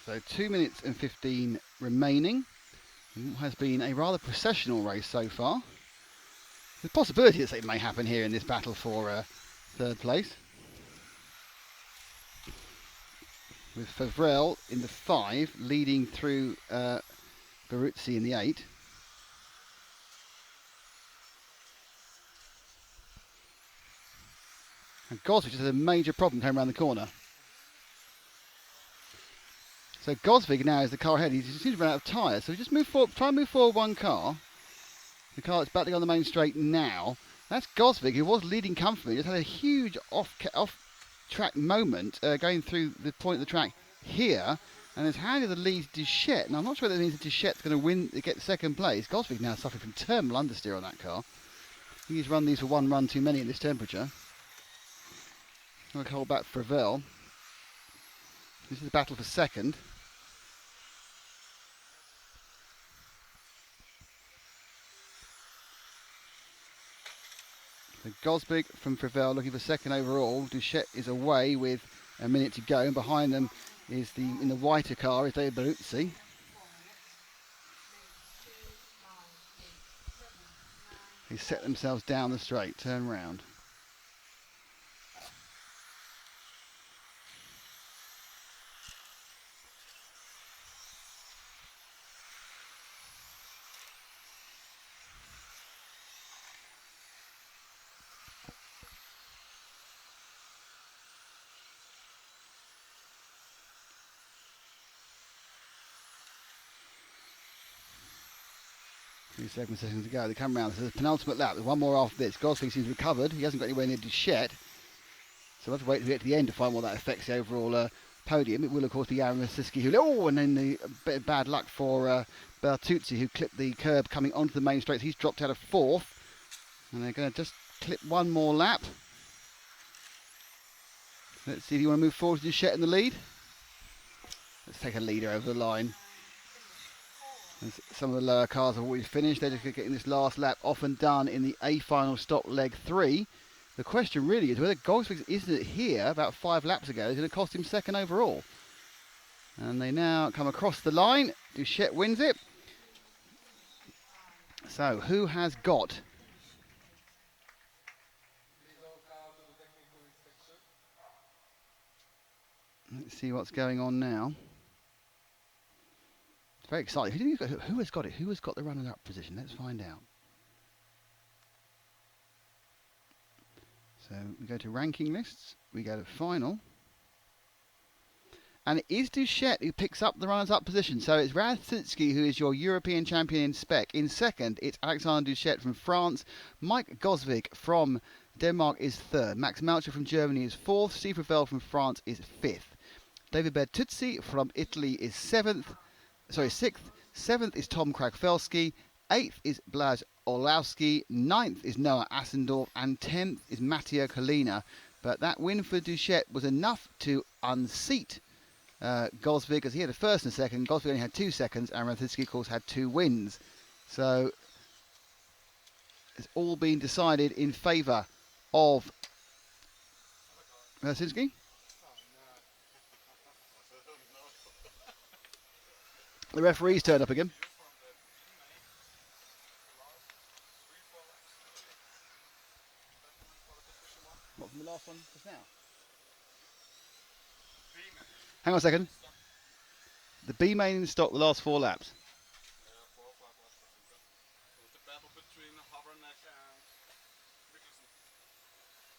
So 2 minutes and 15 remaining. It has been a rather processional race so far. There's a possibility that it may happen here in this battle for 3rd place. With Favrel in the 5, leading through Baruzzi in the 8. And Gosvig just has a major problem coming around the corner. So Gosvig now is the car ahead. He seems to run out of tyres. So just move forward, try and move forward one car. The car that's battling on the main straight now. That's Gosvig, who was leading comfortably. Just had a huge off-track moment going through the point of the track here. And has handed the lead to Duchette. Now I'm not sure whether that means that Duchette's going to get 2nd place. Gosvig now suffering from terminal understeer on that car. He's run these for one run too many in this temperature. I'll hold back Favrel. This is the battle for 2nd. So Gosvig from Favrel looking for 2nd overall. Duchette is away with a minute to go, and behind them is in the whiter car is David Baruzzi. They set themselves down the straight, turn round. Seconds to go. They come round. So the penultimate lap. There's one more after this. Gosvig seems recovered. He hasn't got anywhere near Duchette. So we'll have to wait till we get to the end to find what that affects the overall podium. It will, of course, be Jan Rathesky who... Oh, and then the bit of bad luck for Bertuzzi, who clipped the curb coming onto the main straight. He's dropped out of 4th. And they're going to just clip one more lap. Let's see if you want to move forward to Duchette in the lead. Let's take a leader over the line. And some of the lower cars have already finished. They're just getting this last lap off and done in the A final stop leg 3. The question really is whether Gosvig isn't it here about 5 laps ago is going to cost him 2nd overall. And they now come across the line. Duchette wins it. So who has got? Let's see what's going on now. It's very exciting. Who has got it? Who has got the runner-up position? Let's find out. So we go to ranking lists. We go to final. And it is Duchette who picks up the runners-up position. So it's Rathitsky who is your European champion in spec. In second, it's Alexander Duchette from France. Mike Gosvig from Denmark is third. Max Melcher from Germany is fourth. Steve Ravel from France is fifth. David Bertuzzi from Italy is sixth. Seventh is Tom Kragfelski. Eighth is Blaž Orlowski. Ninth is Noah Assendorf. And 10th is Matteo Colina. But that win for Duchette was enough to unseat Gosvig, because he had a first and a second. Gosvig only had 2 seconds, and Rathitsky, of course, had 2 wins. So it's all been decided in favour of Rathitsky. The referees turned up again. What, from the last one just now? Hang on a second. The B main in stock the last 4 laps.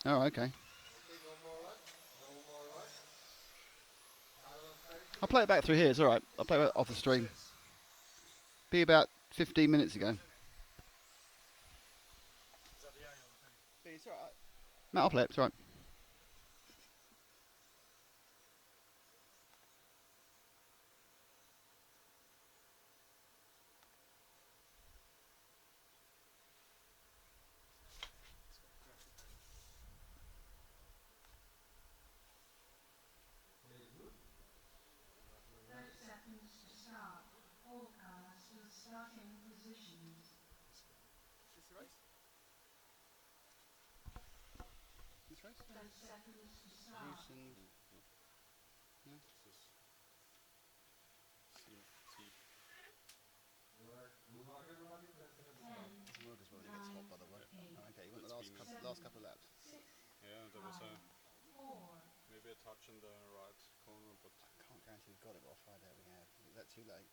Oh, okay. I'll play it back through here. It's all right. I'll play it off the stream. Be about 15 minutes ago. It's all right. Matt, I'll play it. It's all right. Last couple of laps. Yeah, there was maybe a touch in the right corner, but I can't guarantee we've got it, but I'll find out we have. Is that too late?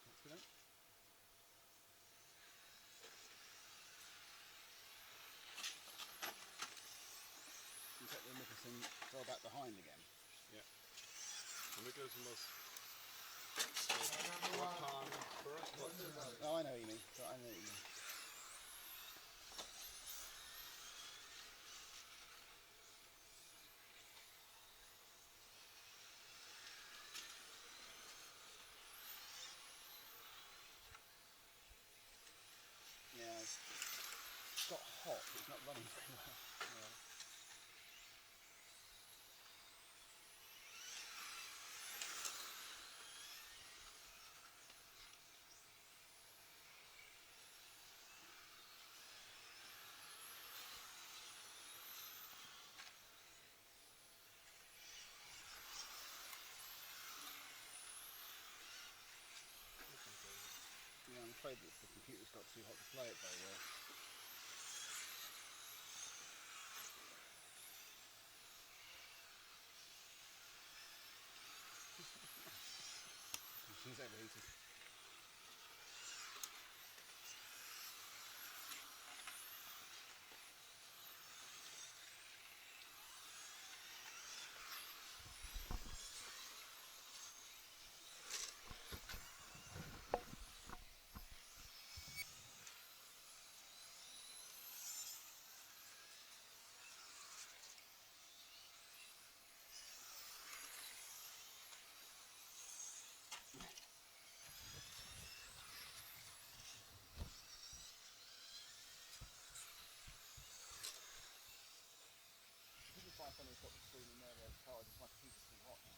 Not too late? You take the Nicholson, go back behind again. yeah. The Nicholson was what time first? Oh, I know what you mean. I know what you mean. It's got hot, but it's not running very well. Yeah, I'm afraid that the computer's got too hot to play it very well. She's overheated. Someone's got the screen in there where the car just my computer's too hot now.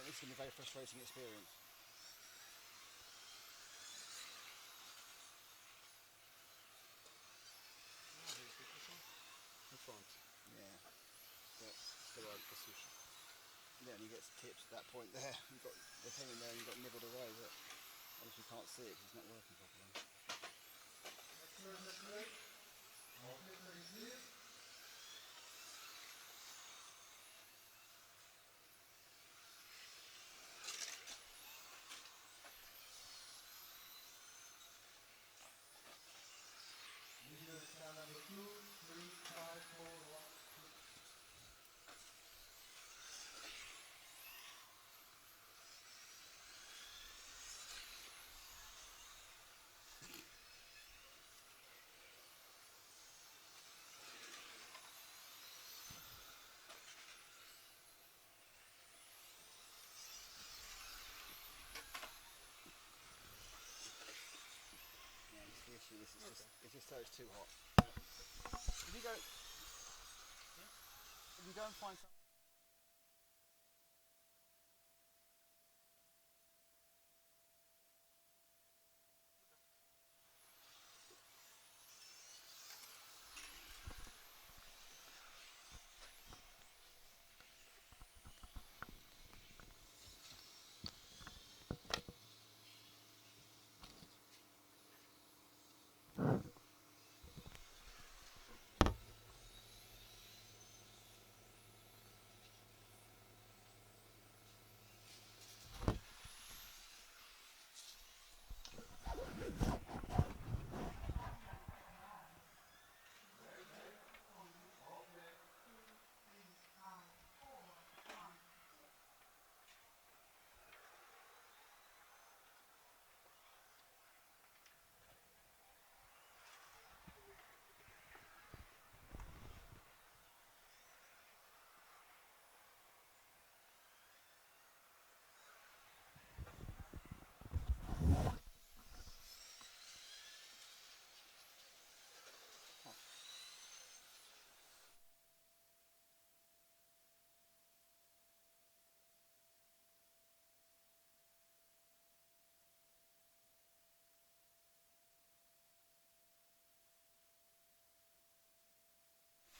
This is going to be a very frustrating experience. that point there. They came in there and got nibbled away, but obviously you can't see it because it's not working properly. The issue is it's just so it's too hot. If you go and find some.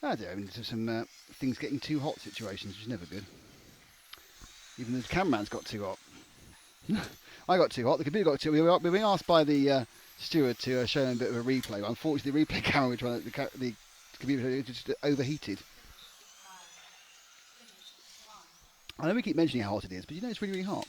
I do. I mean, there's some things getting too hot situations, which is never good. Even the cameraman's got too hot. I got too hot. The computer got too. We were being asked by the steward to show him a bit of a replay. But unfortunately, the replay camera, the computer just overheated. I know we keep mentioning how hot it is, but you know it's really, really hot.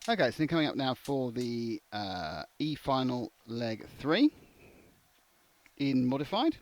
Okay, so then coming up now for the E final leg 3 in modified.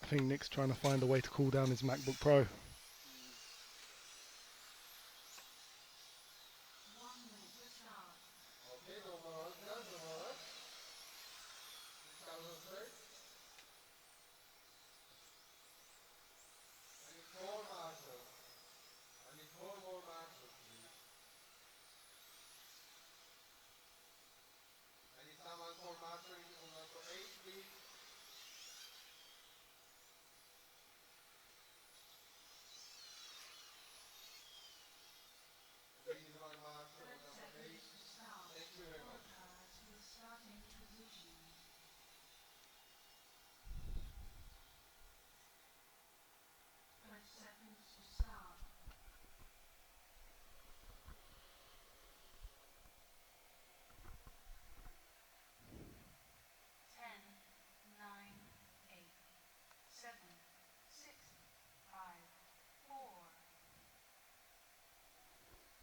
I think Nick's trying to find a way to cool down his MacBook Pro.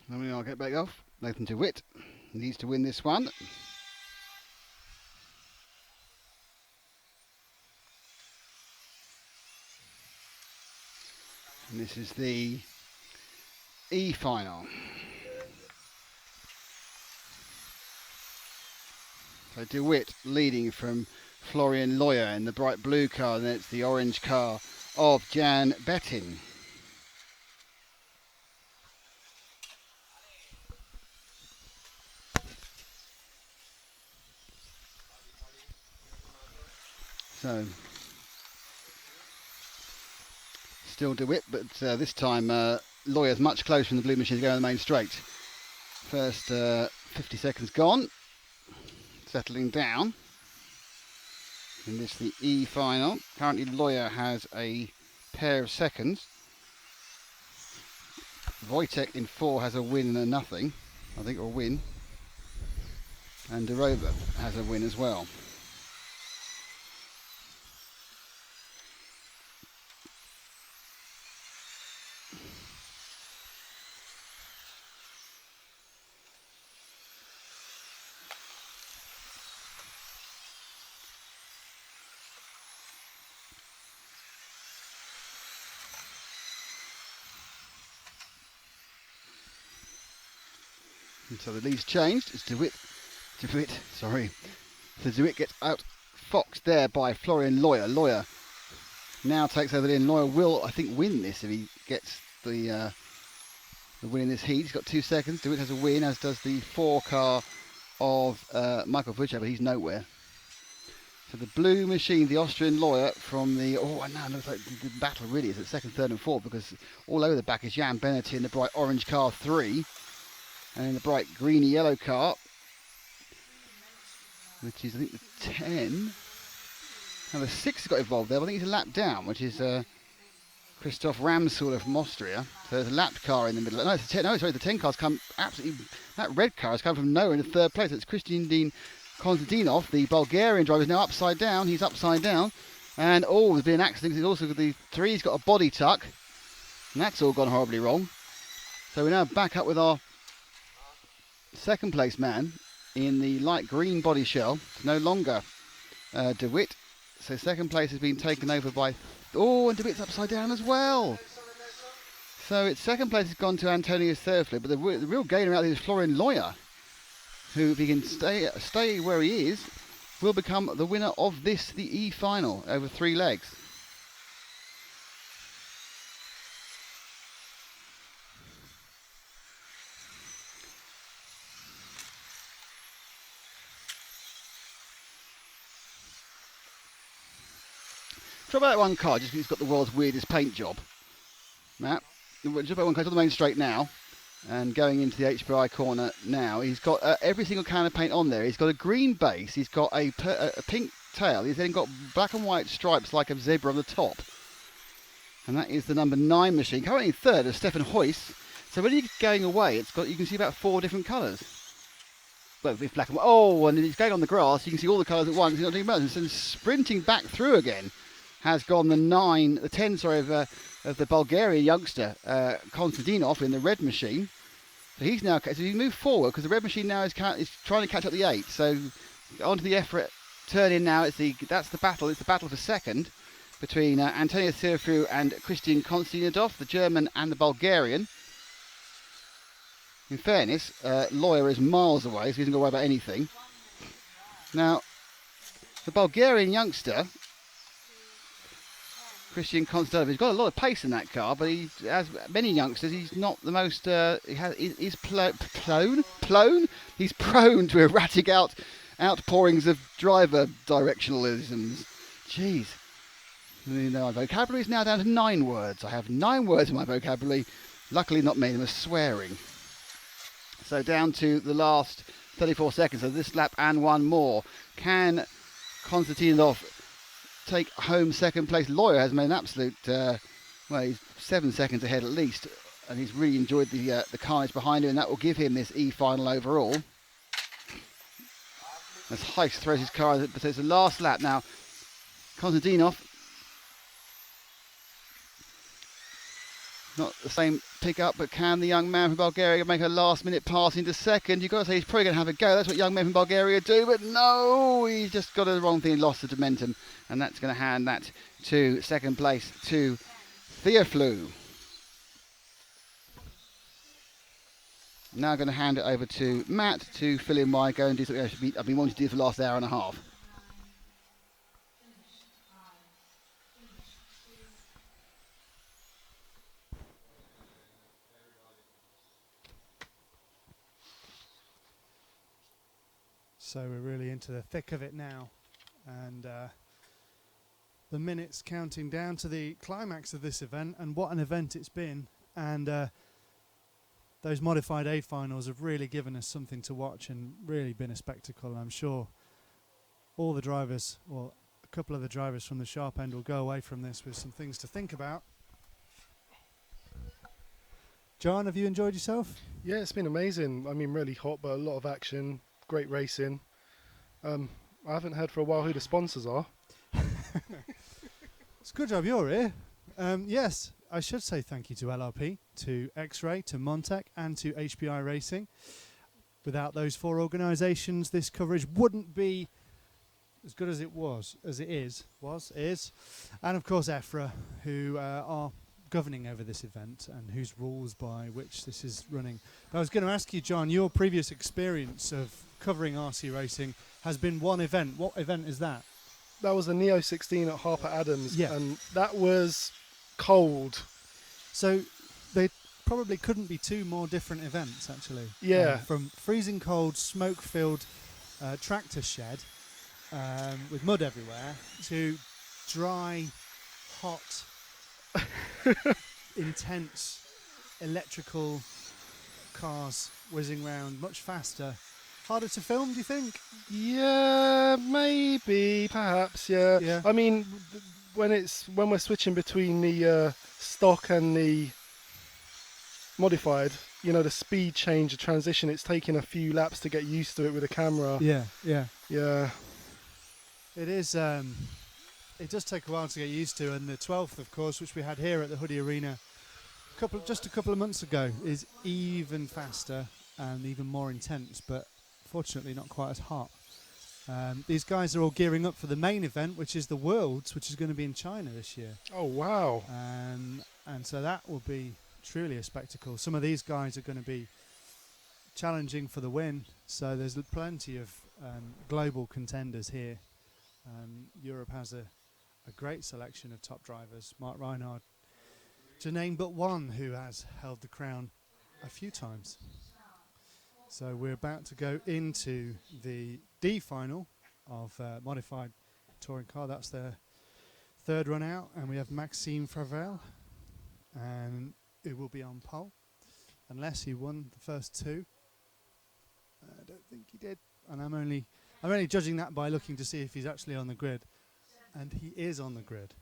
Then I'll get back off. Nathan DeWitt needs to win this one. And this is the E final. So DeWitt leading from Florian Lawyer in the bright blue car, and then it's the orange car of Jan Bettin. So, still DeWitt, but this time Lawyer's much closer in the blue machine to go on the main straight. First 50 seconds gone, settling down. And this is the E final. Currently Lawyer has a pair of seconds. Wojtek in 4 has a win and a nothing, I think, or a win. And DeRova has a win as well. And so the lead's changed. It's DeWitt, sorry. So DeWitt gets out foxed there by Florian Lawyer. Lawyer now takes over the lead, and Lawyer will, I think, win this if he gets the win in this heat. He's got 2 seconds. DeWitt has a win, as does the 4 car of Michael Vucek, but he's nowhere. So the blue machine, the Austrian Lawyer from the, now it looks like the battle really is at 2nd, 3rd and 4th, because all over the back is Jan Bennett in the bright orange car 3. And in the bright greeny yellow car, which is I think the 10. Now the 6 has got involved there, but I think he's a lap down, which is Christoph Ramsauer from Austria. So there's a lapped car in the middle. No, it's the 10. No, sorry, the 10 car's come absolutely. That red car has come from nowhere in the 3rd place. It's Christian Dean Konstantinov, the Bulgarian driver, is now upside down. He's upside down, and there's been an accident. He's also the 3's got a body tuck, and that's all gone horribly wrong. So we're now back up with our 2nd place man in the light green body shell. It's no longer DeWitt. So 2nd place has been taken over by... and DeWitt's upside down as well. So its 2nd place has gone to Antonius Thurfler, but the real gainer out there is Florian Lawyer, who, if he can stay where he is, will become the winner of the E final over 3 legs. Try about that one car, just because it's got the world's weirdest paint job. Matt, just about one car, it's on the main straight now, and going into the HPI corner now. He's got every single can of paint on there. He's got a green base, he's got a pink tail, he's then got black and white stripes like a zebra on the top. And that is the number 9 machine. Currently in 3rd is Stefan Huyss. So when you're going away, you can see about 4 different colours. Well, it's black and white. And it's going on the grass, you can see all the colours at once. He's not doing much. And so sprinting back through again has gone the 10 of the Bulgarian youngster, Konstantinov, in the red machine. So he's now, so he moved forward because the red machine now is trying to catch up the 8. So onto the EFRA turn in now. That's the battle. It's the battle for 2nd between Antonio Thurfru and Christian Konstantinov, the German and the Bulgarian. In fairness, Lawyer is miles away, so he doesn't got to worry about anything. Now, the Bulgarian youngster, Christian Konstantinov, he's got a lot of pace in that car, but he, as many youngsters, he's not the most. He's prone. He's prone to erratic outpourings of driver directionalisms. Jeez. My vocabulary is now down to 9 words. I have 9 words in my vocabulary. Luckily, not many of them are swearing. So down to the last 34 seconds of this lap and one more. Can Konstantinov take home 2nd place? Lawyer has made an absolute, he's 7 seconds ahead at least, and he's really enjoyed the carnage behind him, and that will give him this E final overall. As Huyss throws his car, but it's the last lap now. Konstantinov Not the same pick-up, but can the young man from Bulgaria make a last-minute pass into second? You've got to say he's probably going to have a go. That's what young men from Bulgaria do, but no, he's just got the wrong thing. He lost the momentum, and that's going to hand that to second place to Theoflu. Now going to hand it over to Matt to fill in why I go and do something I've been wanting to do for the last hour and a half. So we're really into the thick of it now, and the minutes counting down to the climax of this event, and what an event it's been. And those modified A finals have really given us something to watch and really been a spectacle. I'm sure all the drivers, well, a couple of the drivers from the sharp end will go away from this with some things to think about. John, have you enjoyed yourself? Yeah, it's been amazing. I mean, really hot, but a lot of action. Great racing. I haven't heard for a while who the sponsors are. It's a good job you're here. Yes, I should say thank you to LRP, to X-Ray, to Montec and to HPI Racing. Without those four organisations, this coverage wouldn't be as good as it is. And of course EFRA, who are governing over this event and whose rules by which this is running. But I was going to ask you, John, your previous experience of covering RC racing has been one event. What event is that? That was the Neo 16 at Harper Adams, Yeah. and that was cold. So they probably couldn't be two more different events, actually. Yeah. From freezing cold, smoke-filled tractor shed with mud everywhere to dry, hot, intense electrical cars whizzing round much faster. Harder to film, do you think? Yeah, maybe, perhaps, yeah. Yeah. I mean, when we're switching between the stock and the modified, you know, the speed change, the transition, it's taking a few laps to get used to it with the camera. Yeah. Yeah. It is. It does take a while to get used to, and the 12th, of course, which we had here at the Hudy Arena just a couple of months ago, is even faster and even more intense, but fortunately not quite as hot. These guys are all gearing up for the main event, which is the Worlds, which is going to be in China this year. Oh, wow. And so that will be truly a spectacle. Some of these guys are going to be challenging for the win, so there's plenty of global contenders here. Europe has a great selection of top drivers. Mark Reinhard, to name but one, who has held the crown a few times. So we're about to go into the D final of modified touring car. That's their third run out, and we have Maxime Fravel, and it will be on pole unless he won the first two. I don't think he did, and I'm only judging that by looking to see if he's actually on the grid, and he is on the grid.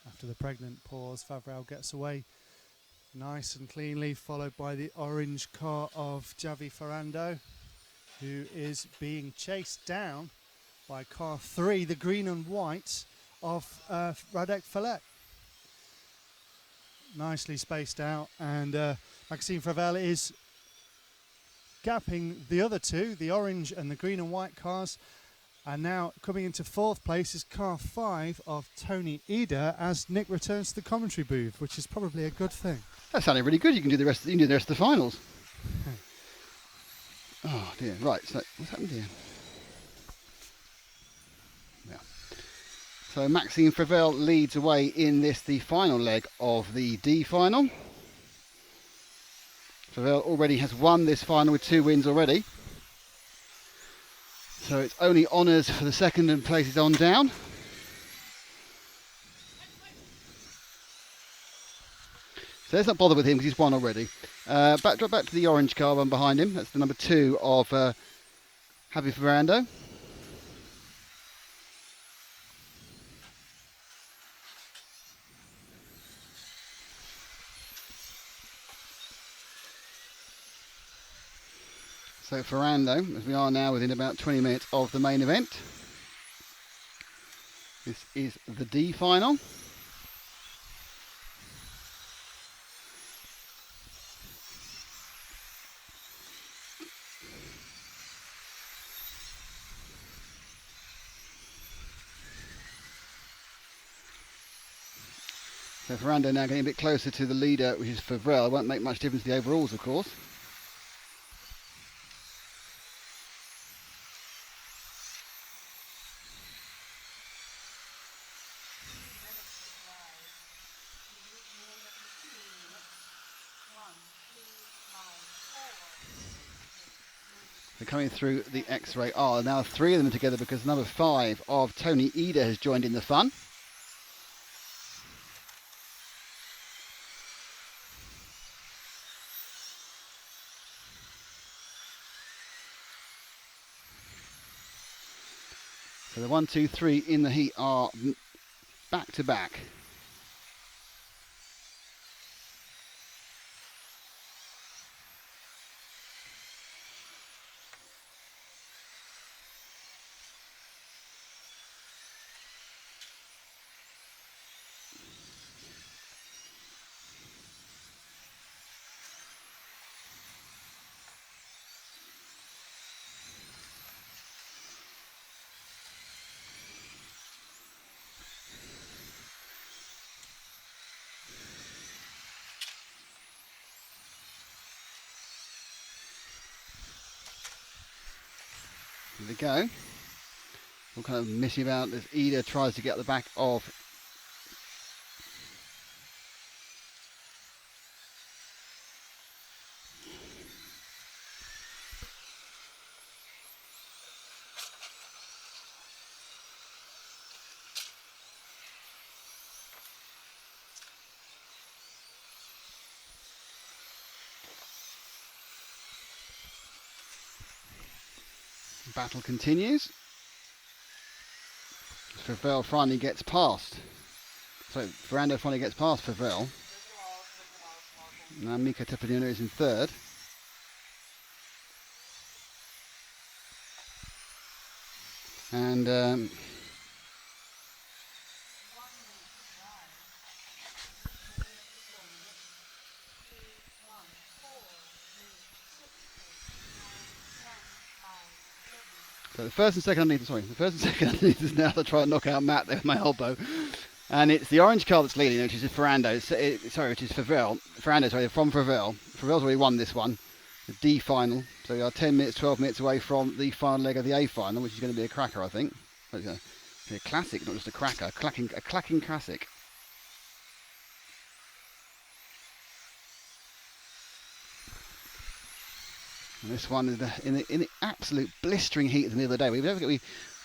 After the pregnant pause, Favrel gets away nice and cleanly, followed by the orange car of Javi Ferrando, who is being chased down by car 3, the green and white of Radek Fillet. Nicely spaced out, and Maxime Fravel is gapping the other two, the orange and the green and white cars. And now coming into 4th place is car 5 of Tony Eder as Nick returns to the commentary booth, which is probably a good thing. That sounded really good. You can do the rest of the finals. Oh dear. Right. So what's happened here? Yeah. So Maxime Fravel leads away in the final leg of the D final. Fravel already has won this final with 2 wins already. So it's only honours for the second and places on down. So let's not bother with him because he's won already. Drop back to the orange car one behind him. That's the number 2 of Javi Ferrando. So So Ferrando, as we are now within about 20 minutes of the main event. This is the D final. So Ferrando now getting a bit closer to the leader, which is Favrel. It won't make much difference to the overalls, of course. They're coming through the X-ray R. Now 3 of them are together because number 5 of Tony Eder has joined in the fun. So the 1, 2, 3 in the heat are back to back. Here we go. We're kind of messing about as Eder tries to get the back of battle continues. Favrel finally gets past. So Ferrando finally gets past Favrel. Now Mika Tepanino is in third. And so the first and second underneath is now to try and knock out Matt there with my elbow. And it's the orange car that's leading, which is Ferrando. Which is Favrel. Ferrando, from Favrel. Favrel's already won this one, the D final. So we are 10 minutes, 12 minutes away from the final leg of the A final, which is going to be a cracker, I think. It's going to be a classic, not just a cracker, a clacking classic. And this one is in the absolute blistering heat of the middle of the day. We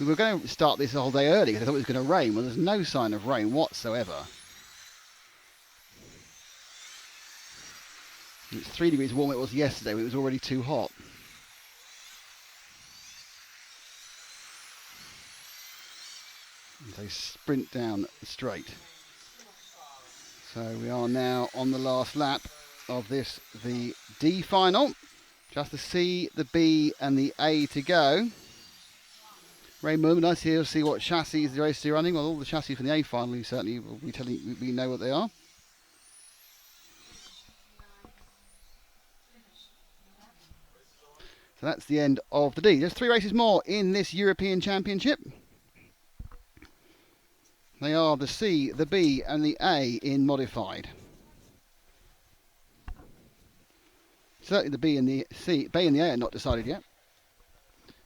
were going to start this the whole day early because I thought it was going to rain. Well, there's no sign of rain whatsoever. It's 3 degrees warmer than it was yesterday, but it was already too hot. They sprint down straight. So we are now on the last lap of this, the D final. Just the C, the B and the A to go. Ray Moon, nice here to see what chassis the race is running. Well, all the chassis from the A final, you certainly will be telling, we know what they are. So that's the end of the D. There's 3 races more in this European Championship. They are the C, the B and the A in modified. Certainly the B and the A are not decided yet.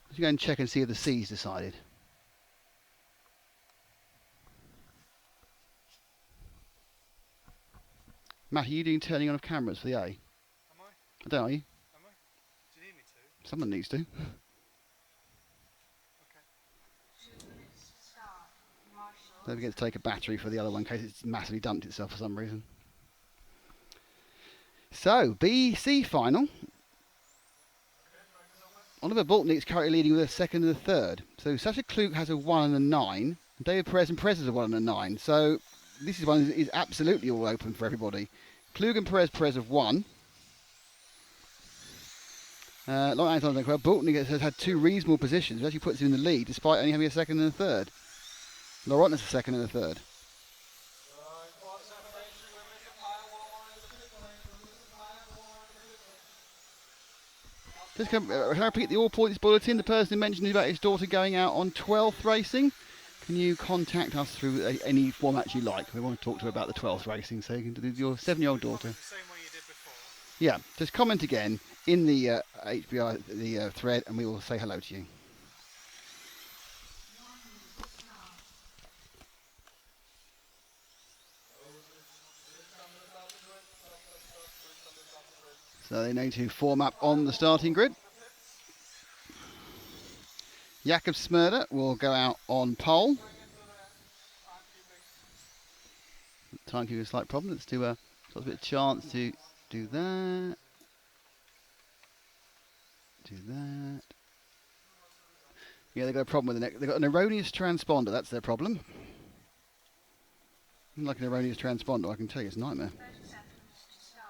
Let's go and check and see if the C's decided. Matt, are you doing turning on of cameras for the A? Am I? I don't know, are you? Am I? Do you need me to? Someone needs to. Okay. Don't forget to take a battery for the other one in case it's massively dumped itself for some reason. So, BC final. Oliver Boltnick is currently leading with a second and a third. So, Sasha Klug has a 1 and a 9. David Perez and Perez has a 1 and a 9. So, this is one that is absolutely all open for everybody. Klug and Perez have 1. Like Alexander, Boltnik has had 2 reasonable positions, which actually puts him in the lead, despite only having a second and a third. Laurent has a second and a third. Just can I repeat the all points bulletin? The person who mentioned about his daughter going out on 12th racing. Can you contact us through any format you like? We want to talk to her about the 12th racing, so you can do your 7-year-old daughter. The same way you did before. Yeah, just comment again in the HBI thread, and we will say hello to you. So they need to form up on the starting grid. Jakob Smurder will go out on pole. Timekeeping a slight problem. Let's do a bit of chance to do that. Do that. Yeah, they've got a problem with the neck. They've got an erroneous transponder. That's their problem. Like an erroneous transponder, I can tell you, it's a nightmare. 30 seconds to start.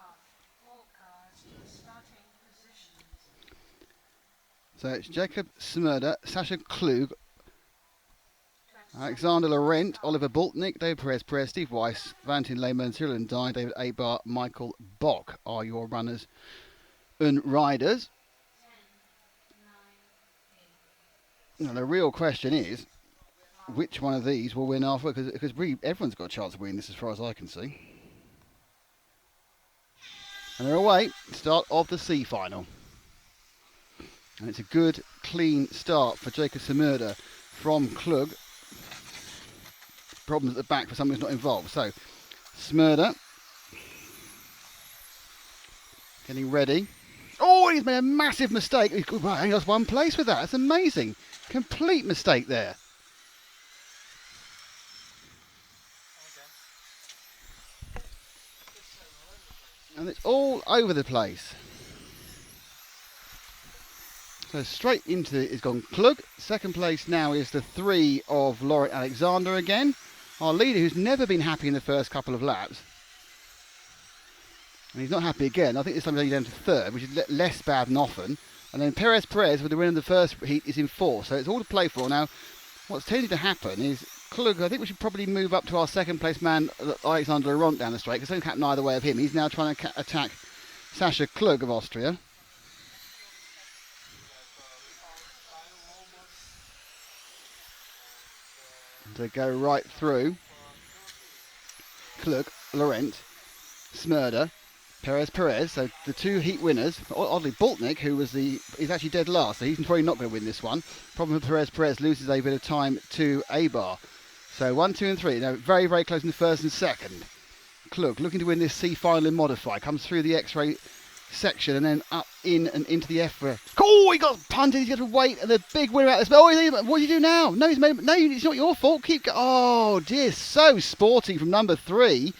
All cars in starting positions. So it's Jakob Smurder, Sasha Klug, Alexander Laurent, Oliver Boltnik, David Perez, Steve Weiss, Valentin Lehmann, Cyril and Dye, David Abar, Michael Bock are your runners and riders. 10, 9, 8. Now the real question is, which one of these will win after? Because really everyone's got a chance of winning this as far as I can see. And they're away, start of the C final. And it's a good, clean start for Jakob Smurder from Klug. Problems at the back for someone who's not involved. So, Smurder getting ready. Oh, he's made a massive mistake. He only lost 1 place with that. That's amazing. Complete mistake there. And it's all over the place. So straight into it's gone Klug. Second place now is the 3 of Laurent Alexander again. Our leader who's never been happy in the first couple of laps. And he's not happy again. I think this time he's down to 3rd, which is less bad than often. And then Perez, with the win in the first heat, is in 4th. So it's all to play for. Now, what's tending to happen is Klug, I think we should probably move up to our second place man, Alexander Laurent, down the straight, because something happened either way of him. He's now trying to attack Sasha Klug of Austria. To go right through Klug, Laurent, Smurder, Perez. So the 2 heat winners. Oddly, Boltnik, who was he's actually dead last, so he's probably not going to win this one. Problem with Perez loses a bit of time to Abar. So 1, 2 and 3. Now very, very close in the first and second. Klug looking to win this C final in Modify. Comes through the X-ray section and then up in and into the EFRA. Oh, he got punted. He's got to wait. And the big winner out of this. Oh, what do you do now? No, it's not your fault. Keep going. Oh dear, so sporty from number 3,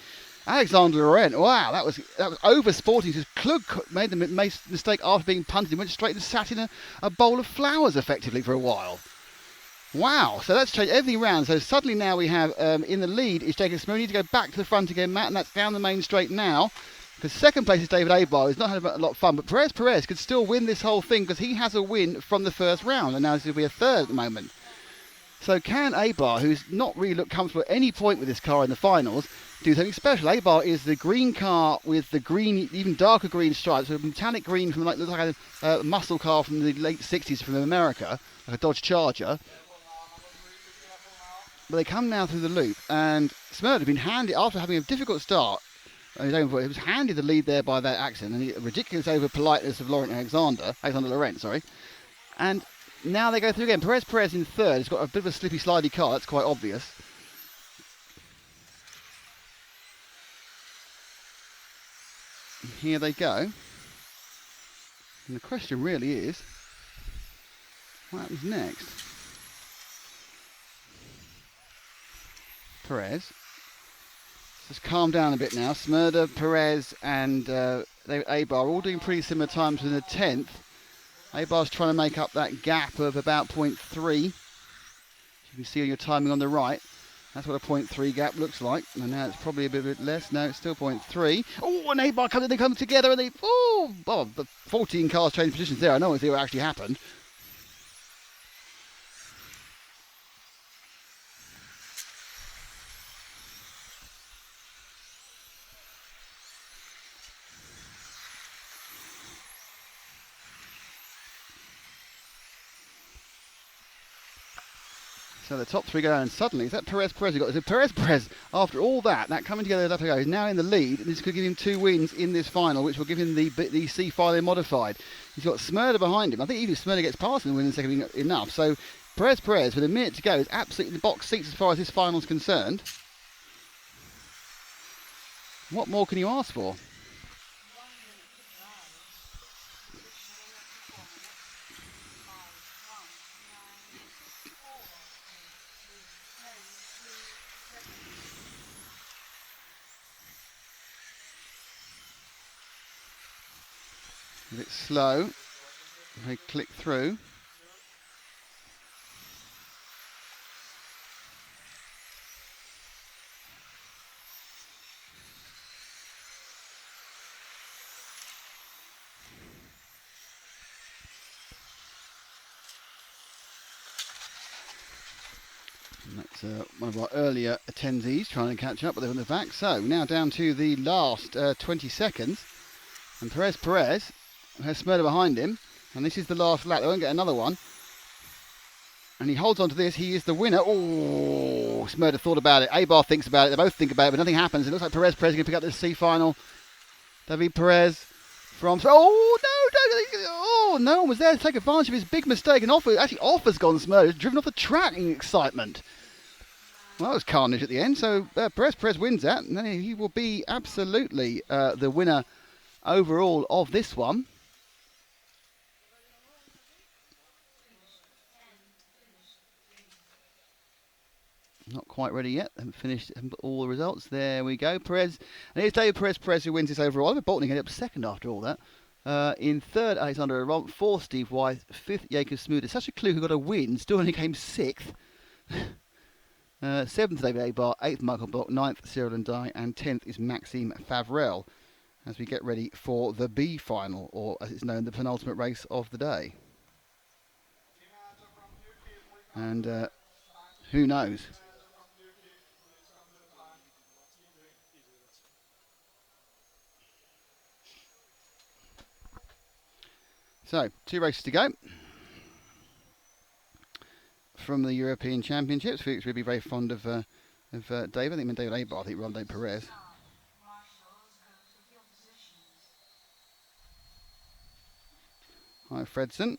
Alexander Laurent. Wow, that was over sporting. Because Klug made the mistake after being punted. He went straight and sat in a bowl of flowers effectively for a while. Wow, so that's changed everything around. So suddenly now we have in the lead is Jakob Smurder. We need to go back to the front again, Matt, and that's down the main straight now. Because second place is David Abar, who's not had a lot of fun, but Perez could still win this whole thing because he has a win from the first round, and now this will be a 3rd at the moment. So can Abar, who's not really looked comfortable at any point with this car in the finals, do something special? Abar is the green car with the green, even darker green stripes, with a metallic green from looks like a muscle car from the late 60s from America, like a Dodge Charger. But they come now through the loop, and Smurder had been handed, after having a difficult start, he was handed the lead there by that accident, and the ridiculous over politeness of Alexander Laurent, sorry. And now they go through again. Perez in 3rd. He's got a bit of a slippy, slidey car. That's quite obvious. And here they go. And the question really is, what happens next? Perez. Just calm down a bit now. Smurder, Perez and Abar all doing pretty similar times in the 10th. Abar's trying to make up that gap of about 0.3. You can see on your timing on the right. That's what a 0.3 gap looks like. And now it's probably a bit less. No, it's still 0.3. Oh, and A-bar comes in, they come together and they... Oh, the 14 cars changed positions there. I know what actually happened. So the top three go down, and suddenly, is that Perez you got? Is it Perez, after all that coming together, is now in the lead, and this could give him 2 wins in this final, which will give him the C final modified. He's got Smyrna behind him. I think even if Smyrna gets past him and wins the second enough. So Perez, with a minute to go, is absolutely in the box seats as far as this final's concerned. What more can you ask for? A bit slow. They click through. And that's one of our earlier attendees trying to catch up, but they're on the back. So now down to the last 20 seconds. And Perez has Smyrna behind him, and this is the last lap. They won't get another one. And he holds on to this. He is the winner. Oh, Smyrna thought about it. A-Bar thinks about it. They both think about it, but nothing happens. It looks like Perez is going to pick up the C final. David Perez from... Oh, no. Oh, no one was there to take advantage of his big mistake. And offers gone Smyrna. He's driven off the track in excitement. Well, that was carnage at the end. So Perez wins that, and then he will be absolutely the winner overall of this one. Not quite ready yet. Haven't put all the results. There we go. Perez. And here's David Perez who wins this overall. Oliver Bolton ended up second after all that. In third, Alexander Romp. Fourth, Steve Weiss. Fifth, Jacob Smoother. Such a clue who got a win. Still only came sixth. Seventh, David A-Bar. Eighth, Michael Block. Ninth, Cyril and Dye. And 10th is Maxime Favrel, as we get ready for the B final, or as it's known, the penultimate race of the day. And who knows? So, 2 races to go from the European Championships. Felix will be very fond of David. I think David A-Bar, I think rather than Perez. Hi, Fredson.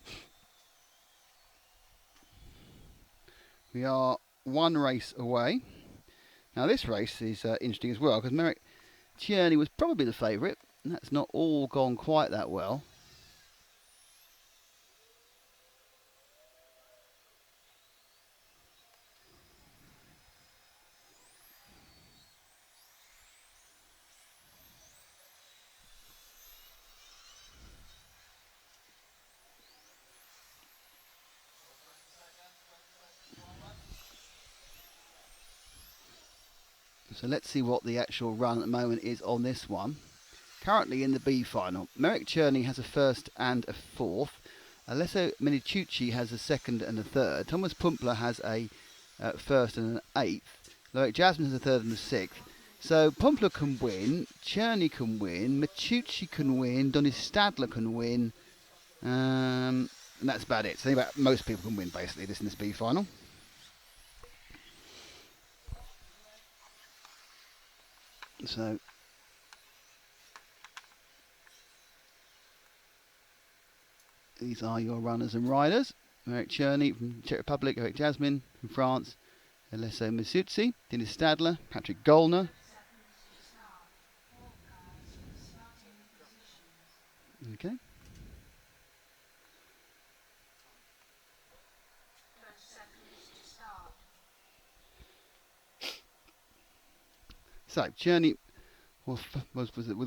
We are 1 race away. Now, this race is interesting as well, because Merrick Tierney was probably the favourite, and that's not all gone quite that well. So let's see what the actual run at the moment is on this one. Currently in the B final, Merrick Tierney has a first and a fourth. Alessio Minicucci has a second and a third. Thomas Pumpler has a first and an eighth. Loic Jasmine has a third and a sixth. So Pumpler can win, Tierney can win, Minicucci can win, Donis Stadler can win, and that's about it. So about most people can win basically in this B final. So these are your runners and riders. Merrick Tierney from Czech Republic, Eric Jasmine from France, Alessio Minicucci, Dennis Stadler, Patrick Gollner. Okay. So Tierney will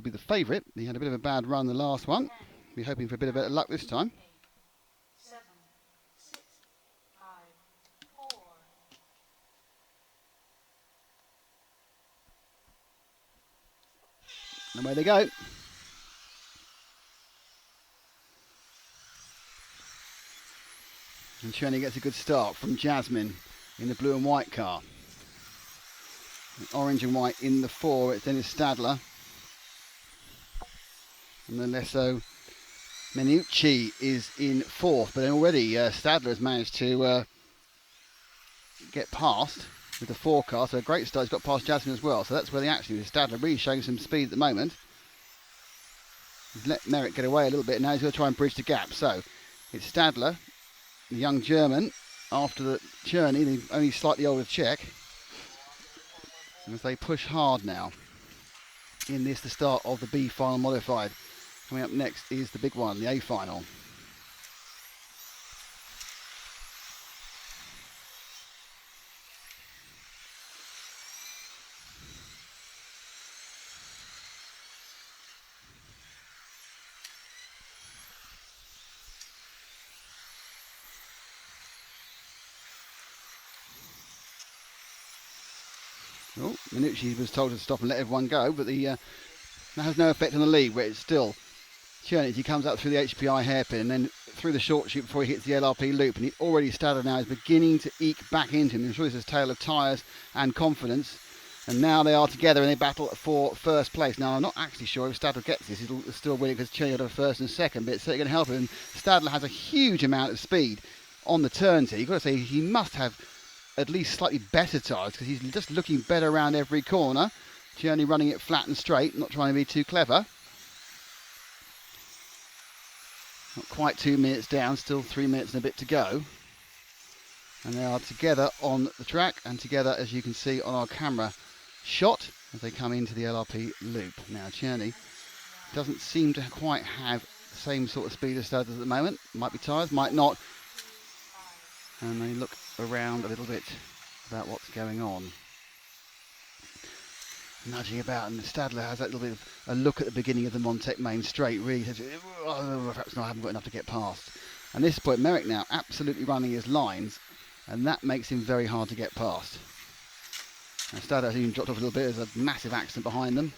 be the favourite. He had a bit of a bad run the last one. We're hoping for a bit of better luck this time. 7, 6, 5, 4. And away they go. And Cherney gets a good start from Jasmine in the blue and white car. Orange and white in the 4, it's Dennis Stadler. And then Lesso Menucci is in 4th, but then already Stadler has managed to get past with the 4 car, so a great start. He's got past Jasmine as well, so that's where the action is. Stadler really showing some speed at the moment. He's let Merrick get away a little bit, and now he's going to try and bridge the gap. So it's Stadler, the young German, after the Cherney, the only slightly older Czech. And as they push hard now in this, the start of the B final modified. Coming up next is the big one, the A final. Oh, Minucci was told to stop and let everyone go, but that has no effect on the lead, where it's still Cherney. He comes up through the HPI hairpin and then through the short chute before he hits the LRP loop, and he already Stadler now is beginning to eke back into him. I'm sure this is a tale of tyres and confidence, and now they are together and they battle for first place. Now I'm not actually sure if Stadler gets this. He's still winning because Cherney got a first and second, but it's certainly going to help him. Stadler has a huge amount of speed on the turns here. You've got to say he must have at least slightly better tyres because he's just looking better around every corner. Cherney running it flat and straight, not trying to be too clever. Not quite 2 minutes down, still 3 minutes and a bit to go. And they are together on the track and together, as you can see on our camera shot, as they come into the LRP loop. Now Cherney doesn't seem to quite have the same sort of speed as Stadler at the moment. Might be tyres, might not. And they look around a little bit about what's going on. Nudging about, and Stadler has that little bit of a look at the beginning of the Montec main straight, really says, oh, perhaps not, I haven't got enough to get past. And this point, Merrick now absolutely running his lines, and that makes him very hard to get past. And Stadler has even dropped off a little bit. There's a massive accident behind them.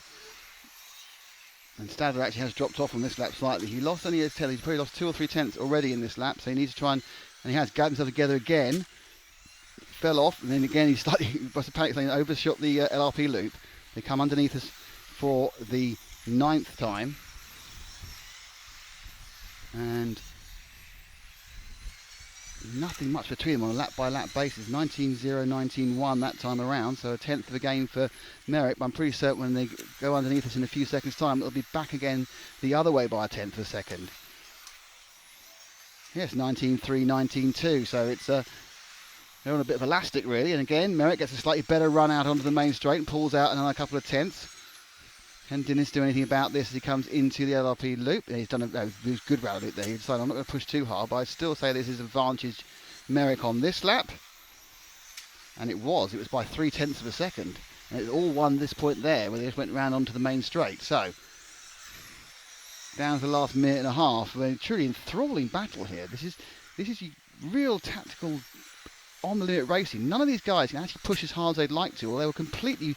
And Stadler actually has dropped off on this lap slightly. He lost only his tail. He's probably lost 2 or 3 tenths already in this lap, so he needs to try and he has gathered himself together again. Fell off, and then again he slightly, by the panic lane, overshot the LRP loop. They come underneath us for the 9th time. And nothing much between them on a lap by lap basis. 19.0, 19.1 that time around, so a tenth of a gain for Merrick. But I'm pretty certain when they go underneath us in a few seconds time, it'll be back again the other way by a tenth of a second. Yes, 19.3, 19.2, so it's they're on a bit of elastic really, and again Merrick gets a slightly better run out onto the main straight and pulls out another couple of tenths. Can Dennis do anything about this as he comes into the LRP loop? He's done a good round loop there. He decided I'm not going to push too hard, but I still say this is advantage Merrick on this lap. And it was by 3/10 of a second. And it all won this point there, where they just went round onto the main straight. So, down to the last minute and a half, a truly enthralling battle here. This is real tactical on-the-limit racing. None of these guys can actually push as hard as they'd like to, or they were completely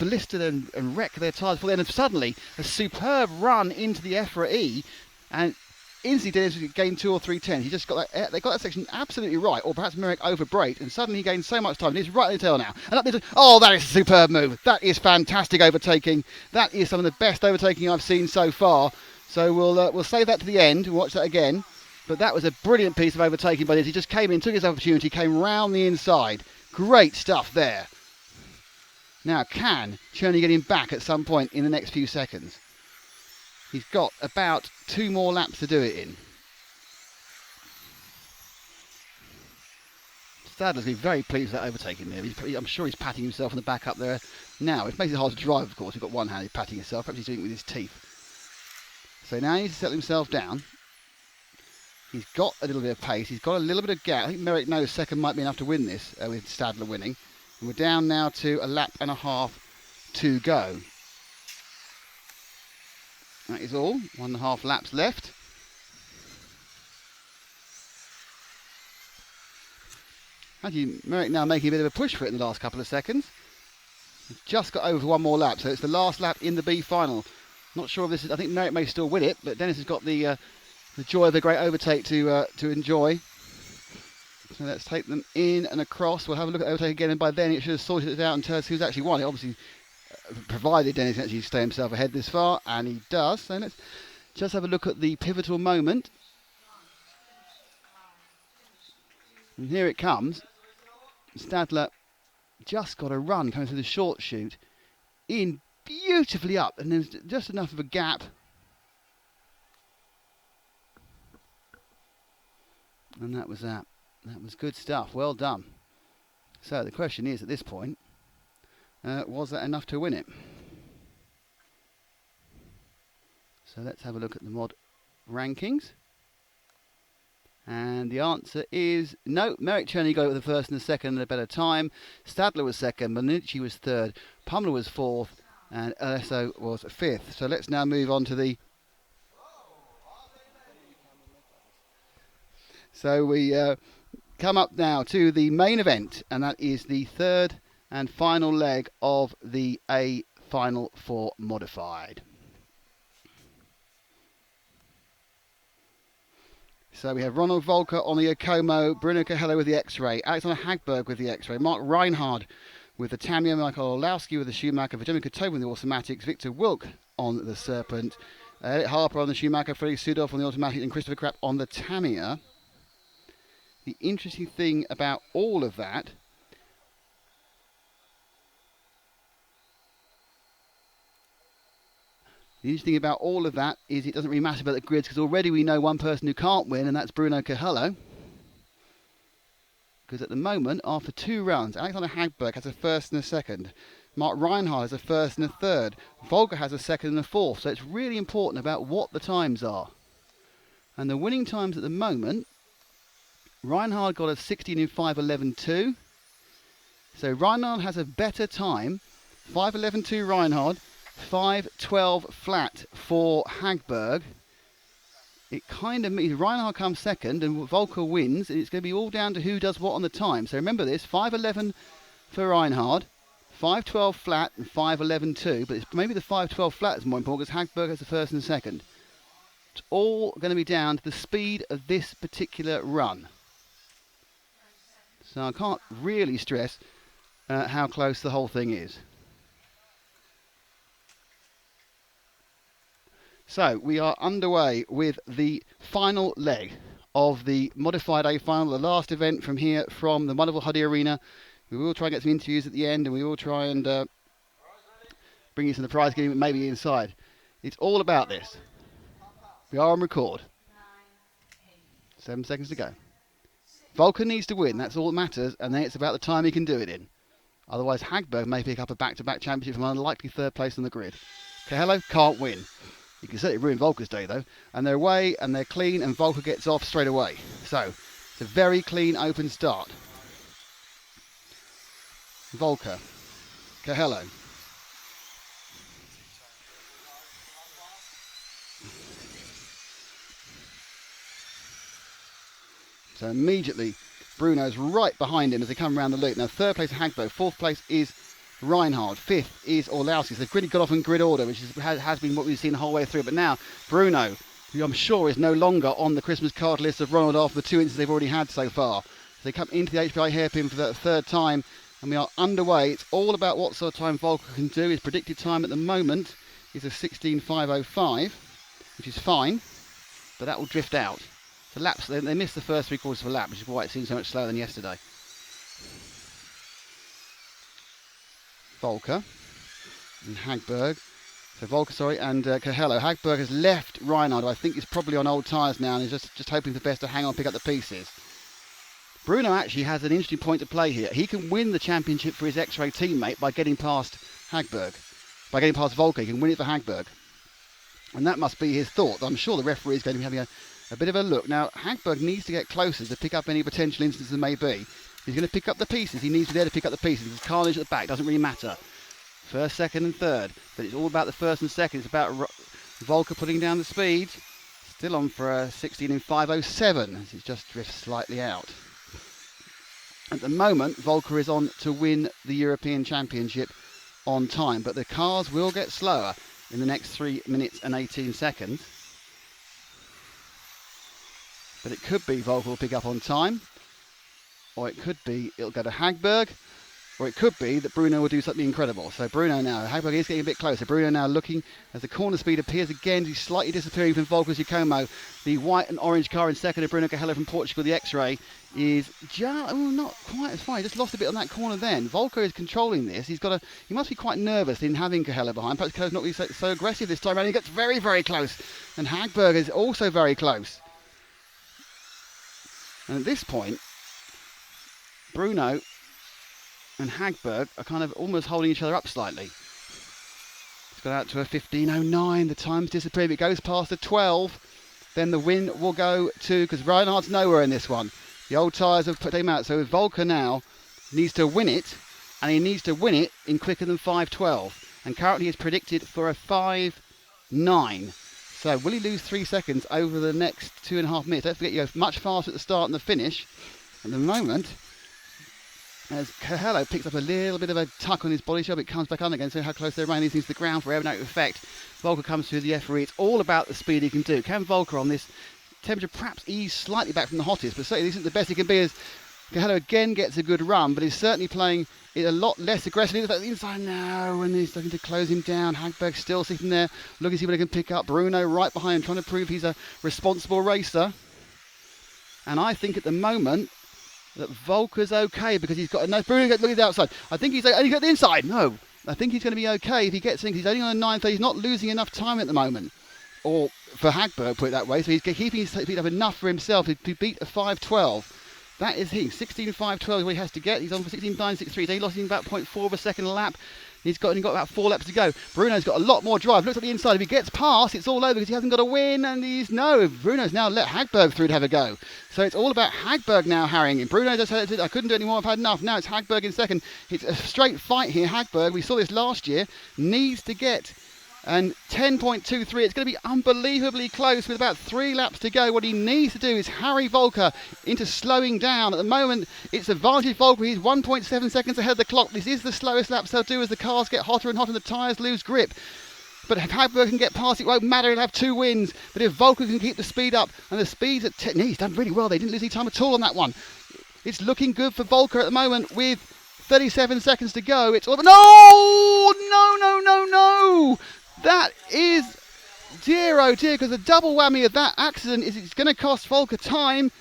blistered and wreck their tyres before then. And suddenly, a superb run into the EFRA E, and instantly Dennis gained 2 or 3 tenths. He just got that. They got that section absolutely right, or perhaps Merrick over-braked, and suddenly he gained so much time. He's right in the tail now. And up there, oh, that is a superb move. That is fantastic overtaking. That is some of the best overtaking I've seen so far. So we'll save that to the end and watch that again. But that was a brilliant piece of overtaking by Dennis. He just came in, took his opportunity, came round the inside. Great stuff there. Now, can Cherney get him back at some point in the next few seconds? He's got about 2 more laps to do it in. Stadler's been very pleased with that overtaking there. I'm sure he's patting himself on the back up there now. It makes it hard to drive, of course. He's got one hand, he's patting himself. Perhaps he's doing it with his teeth. So now he needs to settle himself down. He's got a little bit of pace. He's got a little bit of gap. I think Merrick knows second might be enough to win this with Stadler winning. And we're down now to a lap and a half to go. That is all. 1.5 laps left. Actually, Merrick now making a bit of a push for it in the last couple of seconds. He's just got over one more lap, so it's the last lap in the B final. Not sure if this is. I think Merritt may still win it, but Dennis has got the joy of a great overtake to enjoy. So let's take them in and across. We'll have a look at the overtake again, and by then it should have sorted it out and tell us who's actually won it. Obviously, provided Dennis can actually stay himself ahead this far, and he does. So let's just have a look at the pivotal moment. And here it comes. Stadler just got a run coming through the short chute, in beautifully up, and there's just enough of a gap. And that was that. That was good stuff. Well done. So the question is, at this point, was that enough to win it? So let's have a look at the mod rankings. And the answer is no. Merritt Cherney got it with the first and the second and a better time. Stadler was second, Manucci was third, Pummler was fourth, and Alesso was fifth. So let's now move on to the... So we come up now to the main event, and that is the third and final leg of the A Final 4 Modified. So we have Ronald Volker on the Okomo, Bruno Cahello with the X-Ray, Alexander Hagberg with the X-Ray, Mark Reinhard with the Tamiya, Michael Olowski with the Schumacher, Vladimir Kotov with the Automatics, Victor Wilk on the Serpent, Elliot Harper on the Schumacher, Freddie Sudolph on the Automatic, and Christopher Krapp on the Tamiya. The interesting thing about all of that is it doesn't really matter about the grids, because already we know one person who can't win, and that's Bruno Cahello. Because at the moment, after 2 rounds, Alexander Hagberg has a first and a second. Mark Reinhardt has a first and a third. Volker has a second and a fourth. So it's really important about what the times are. And the winning times at the moment, Reinhardt got a 16 in 5:11.2. So Reinhardt has a better time. 5:11.2 Reinhardt. 5:12 flat for Hagberg. It kind of means Reinhardt comes second and Volker wins, and it's going to be all down to who does what on the time. So remember this: 5:11 for Reinhardt, 5:12 flat, and 5:11.2. But it's maybe the 5:12 flat is more important because Hagberg has the first and second. It's all going to be down to the speed of this particular run. So I can't really stress how close the whole thing is. So we are underway with the final leg of the Modified A Final, the last event from here from the wonderful Hudy Arena. We will try and get some interviews at the end, and we will try and bring you some of the prize giving maybe inside. It's all about this. We are on record. 7 seconds to go. Volker needs to win, that's all that matters, and then it's about the time he can do it in. Otherwise Hagberg may pick up a back-to-back championship from an unlikely third place on the grid. Cahello can't win. You can certainly ruin Volker's day though. And they're away and they're clean, and Volker gets off straight away. So it's a very clean open start. Volker. Cahello. So immediately Bruno's right behind him as they come around the loop. Now third place is Hagberg, fourth place is Reinhardt, fifth is Orlowski. So they've really got off in grid order, which has been what we've seen the whole way through. But now Bruno, who I'm sure is no longer on the Christmas card list of Ronald after the 2 incidents they've already had so far. So they come into the HPI hairpin for the third time, and we are underway. It's all about what sort of time Volker can do. His predicted time at the moment is a 16.505, which is fine, but that will drift out. So laps, they missed the first 3/4 of a lap, which is why it seems so much slower than yesterday. Volker and Hagberg. So Volker, sorry, and Cahello. Hagberg has left Reinhardt, who I think is probably on old tyres now, and is just hoping for the best to hang on and pick up the pieces. Bruno actually has an interesting point to play here. He can win the championship for his X-Ray teammate by getting past Hagberg. By getting past Volker, he can win it for Hagberg. And that must be his thought. I'm sure the referee is going to be having a bit of a look. Now, Hagberg needs to get closer to pick up any potential instances there may be. He's going to pick up the pieces. He needs to be there to pick up the pieces. There's carnage at the back. Doesn't really matter. First, second and third. But it's all about the first and second. It's about Volker putting down the speed. Still on for a 16 in 5:07 as it just drifts slightly out. At the moment, Volker is on to win the European Championship on time, but the cars will get slower in the next 3 minutes and 18 seconds. But it could be Volker will pick up on time, or it could be it'll go to Hagberg, or it could be that Bruno will do something incredible. So Bruno now, Hagberg is getting a bit closer. Bruno now looking as the corner speed appears again. He's slightly disappearing from Volker's Giacomo. The white and orange car in second of Bruno Cahella from Portugal, the X-Ray, is just not quite as far. He just lost a bit on that corner then. Volker is controlling this. He must be quite nervous in having Cahella behind. Perhaps Cahella's not really so aggressive this time around. He gets very, very close. And Hagberg is also very close. And at this point, Bruno and Hagberg are kind of almost holding each other up slightly. It's got out to a 15.09. The time's disappeared. If it goes past the 12, then the win will go to, because Reinhardt's nowhere in this one. The old tyres have put him out. So Volker now needs to win it, and he needs to win it in quicker than 5.12. And currently he's predicted for a 5.9. So will he lose 3 seconds over the next 2.5 minutes? Don't forget, you go much faster at the start and the finish. At the moment, as Cahella picks up a little bit of a tuck on his body shop, it comes back on again, so how close they're running these things to the ground for aerodynamic effect. Volker comes through the EFRA. It's all about the speed he can do. Can Volker on this temperature perhaps ease slightly back from the hottest, but certainly this isn't the best he can be, as Cahella again gets a good run, but he's certainly playing it a lot less aggressively. It's like the inside now, and he's looking to close him down. Hagberg still sitting there, looking to see what he can pick up. Bruno right behind him, trying to prove he's a responsible racer. And I think at the moment that Volker's okay, because he's got enough. Bruno, look at the outside. I think he's only got the inside. No, I think he's going to be okay if he gets in. He's only on a 9.30. He's not losing enough time at the moment, or for Hagberg, put it that way. So he's keeping his feet up enough for himself to beat a 5.12. That is he. 16.512 is what he has to get. He's on for 16.963. So he lost in about 0.4 of a second a lap. He's got about 4 laps to go. Bruno's got a lot more drive. Looks at the inside. If he gets past, it's all over because he hasn't got a win. And Bruno's now let Hagberg through to have a go. So it's all about Hagberg now harrying him. Bruno just said, I couldn't do any more. I've had enough. Now it's Hagberg in second. It's a straight fight here. Hagberg, we saw this last year, needs to get. And 10.23, it's going to be unbelievably close with about 3 laps to go. What he needs to do is harry Volker into slowing down. At the moment, it's advantage Volker. He's 1.7 seconds ahead of the clock. This is the slowest laps they'll do as the cars get hotter and hotter and the tyres lose grip. But if Hagberg can get past, it won't matter. He'll have 2 wins. But if Volker can keep the speed up, and the speed's at 10, he's done really well. They didn't lose any time at all on that one. It's looking good for Volker at the moment with 37 seconds to go. It's all... No! That is dear, oh dear, because the double whammy of that accident is it's going to cost Volker time.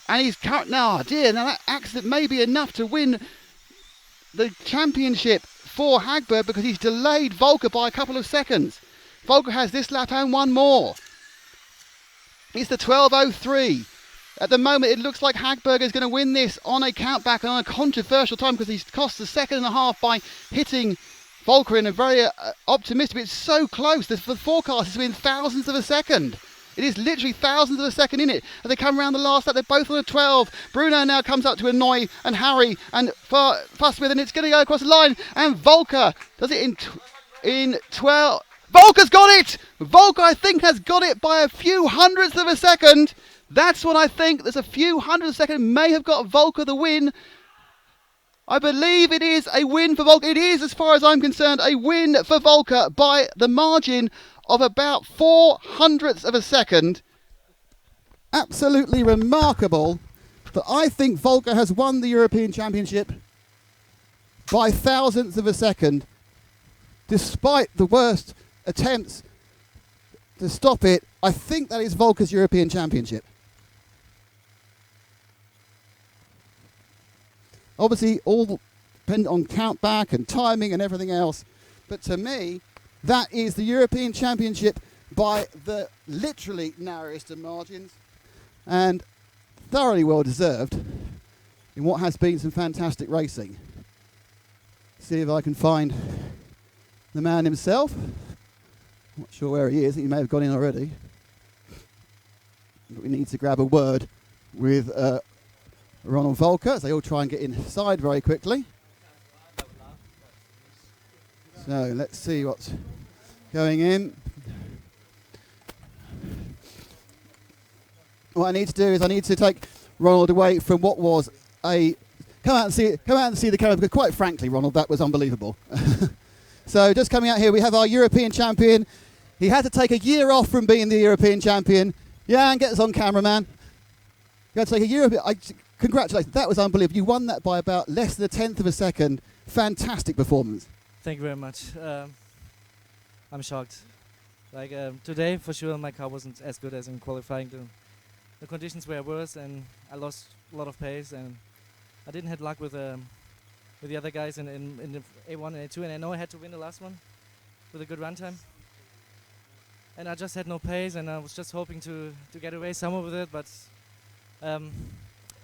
And he's now that accident may be enough to win the championship for Hagberg because he's delayed Volker by a couple of seconds. Volker has this lap and one more. It's the 12.03. At the moment, it looks like Hagberg is going to win this on a countback and on a controversial time because he's cost a second and a half by hitting Volker in a very optimistic. It's so close. The forecast is within thousandths of a second. It is literally thousandths of a second in it. As they come around the last lap, they're both on a 12. Bruno now comes up to annoy and harry and fuss with, and it's going to go across the line. And Volker does it in 12. Volker's got it! Volker, I think, has got it by a few hundredths of a second. That's what I think. There's a few hundredths of a second. May have got Volker the win. I believe it is a win for Volker. It is, as far as I'm concerned, a win for Volker by the margin of about 4 hundredths of a second. Absolutely remarkable. But I think Volker has won the European Championship by thousandths of a second, despite the worst attempts to stop it. I think that is Volker's European Championship. Obviously, all depend on countback and timing and everything else. But to me, that is the European Championship by the literally narrowest of margins. And thoroughly well deserved in what has been some fantastic racing. See if I can find the man himself. Not sure where he is. He may have gone in already. But we need to grab a word with Ronald Volker, as they all try and get inside very quickly. So let's see what's going in. What I need to do is I need to take Ronald away from what was a come out and see the camera, because quite frankly, Ronald, that was unbelievable. So just coming out here, we have our European champion. He had to take a year off from being the European champion. Jan, get us on camera, man. You had to take a year. Congratulations, that was unbelievable. You won that by about less than a tenth of a second. Fantastic performance. Thank you very much. I'm shocked. Like today, for sure, my car wasn't as good as in qualifying. The conditions were worse, and I lost a lot of pace, and I didn't have luck with the other guys in the A1 and A2, and I know I had to win the last one with a good run time. And I just had no pace, and I was just hoping to get away somewhere with it, but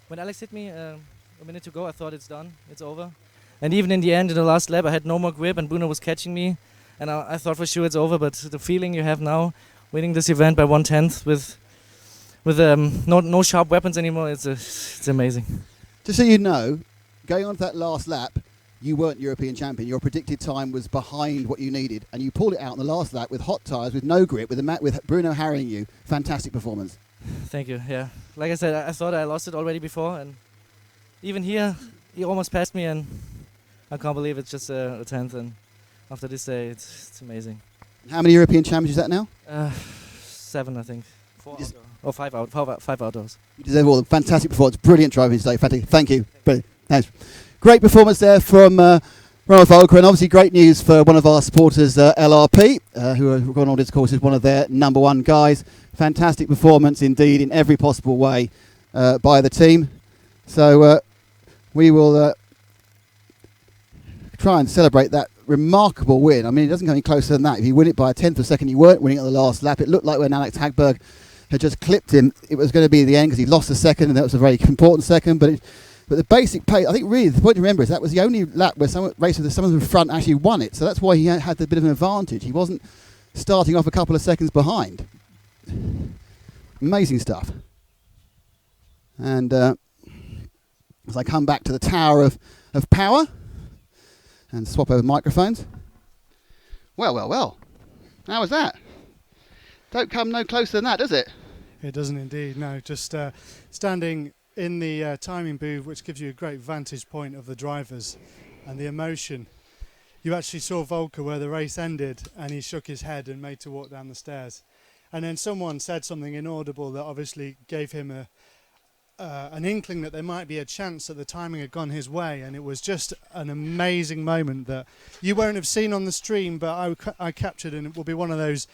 when Alex hit me a minute to go, I thought it's done, it's over. And even in the end, in the last lap, I had no more grip, and Bruno was catching me, and I thought for sure it's over, but the feeling you have now, winning this event by 1/10 with no sharp weapons anymore, it's amazing. Just so you know, going on to that last lap, you weren't European champion. Your predicted time was behind what you needed, and you pulled it out in the last lap with hot tyres, with no grip, with Bruno harrying you. Fantastic performance. Thank you. Yeah, like I said, I thought I lost it already before, and even here, he almost passed me, and I can't believe it's just a 10th. And after this day, it's amazing. How many European champions is that now? 7, I think. 4 outdoors. Or 5 outdoors. You deserve all of them. Fantastic performance. Brilliant driving today. Fantastic. Thank you. Brilliant. Thanks. Great performance there from Ronald Volker, and obviously great news for one of our supporters, LRP, who have gone on this course, is one of their #1 guys. Fantastic performance indeed in every possible way by the team. So we will try and celebrate that remarkable win. I mean, it doesn't come any closer than that. If you win it by a tenth of a second, you weren't winning at the last lap. It looked like when Alex Hagberg had just clipped him, it was going to be the end because he lost a second, and that was a very important second. But the basic pace, I think really the point to remember is that was the only lap where someone in front actually won it. So that's why he had a bit of an advantage. He wasn't starting off a couple of seconds behind. Amazing stuff. And as I come back to the Tower of Power and swap over microphones. Well. How was that? Don't come no closer than that, does it? It doesn't indeed, no. Just standing in the timing booth, which gives you a great vantage point of the drivers and the emotion. You actually saw Volker where the race ended, and he shook his head and made to walk down the stairs. And then someone said something inaudible that obviously gave him an inkling that there might be a chance that the timing had gone his way, and it was just an amazing moment that you won't have seen on the stream, but I captured, and it will be one of those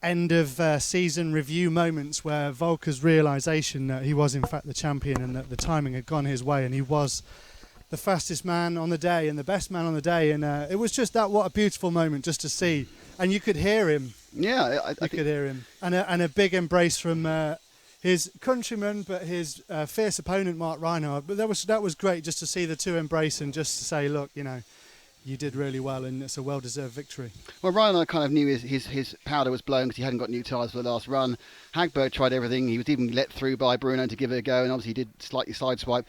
end of season review moments where Volker's realisation that he was in fact the champion and that the timing had gone his way, and he was the fastest man on the day and the best man on the day, and it was just what a beautiful moment just to see, and you could hear him. Yeah, I could hear him, and a big embrace from his countryman, but his fierce opponent Mark Reinhardt. But that was great just to see the two embrace and just to say, look, you did really well, and it's a well-deserved victory. Well, Ryan kind of knew his powder was blown because he hadn't got new tyres for the last run. Hagberg tried everything. He was even let through by Bruno to give it a go, and obviously he did slightly sideswipe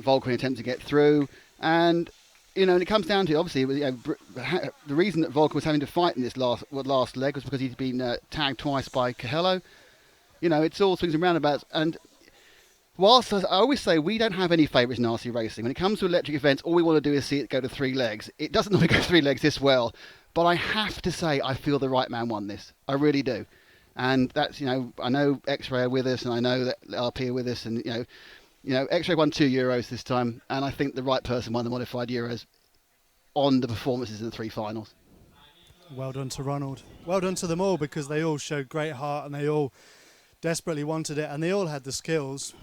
Volker in an attempt to get through. And and it comes down to, obviously, the reason that Volker was having to fight in this last leg was because he'd been tagged twice by Cahello. It's all swings and roundabouts. And whilst I always say we don't have any favourites in RC racing, when it comes to electric events, all we want to do is see it go to 3 legs. It doesn't normally go 3 legs this well, but I have to say I feel the right man won this. I really do. And that's, I know X-Ray are with us, and I know that LRP are with us, and, X-Ray won €2 this time, and I think the right person won the modified Euros on the performances in the 3 finals. Well done to Ronald. Well done to them all, because they all showed great heart and they all desperately wanted it, and they all had the skills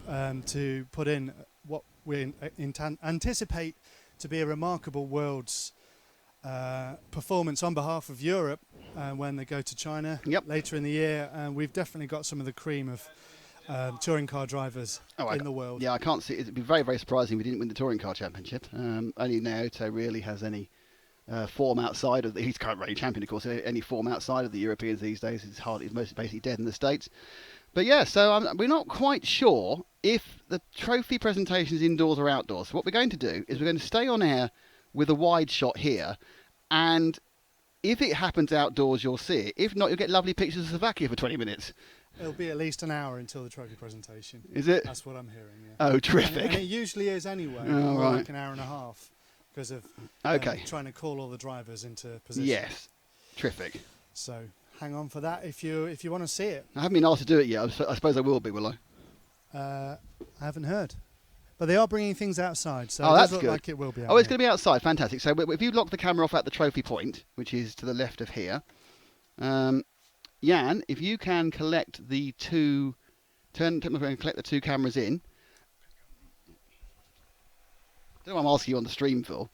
to put in what we anticipate to be a remarkable world's performance on behalf of Europe when they go to China later in the year. And we've definitely got some of the cream of touring car drivers in the world. Yeah, I can't see. It'd be very, very surprising if we didn't win the touring car championship. Only Naoto really has any form outside of he's current reigning champion, of course. Any form outside of the Europeans these days is most basically dead in the States. But yeah, so we're not quite sure if the trophy presentation is indoors or outdoors. So what we're going to do is we're going to stay on air with a wide shot here, and if it happens outdoors, you'll see it. If not, you'll get lovely pictures of Slovakia for 20 minutes. It'll be at least an hour until the trophy presentation. Is it? That's what I'm hearing, yeah. Oh, terrific. And it usually is anyway, Oh, more right. like an hour and a half, because of trying to call all the drivers into position. Yes. Terrific. So hang on for that if you want to see it. I haven't been asked to do it yet. I suppose I will be, will I? I haven't heard. But they are bringing things outside, so Oh, it that's does look good. like it will be out Oh, it's here. going to be outside. Fantastic. So if you lock the camera off at the trophy point, which is to the left of here, Jan, if you can collect the two, turn and collect the two cameras in. I don't know what I'm asking you on the stream for.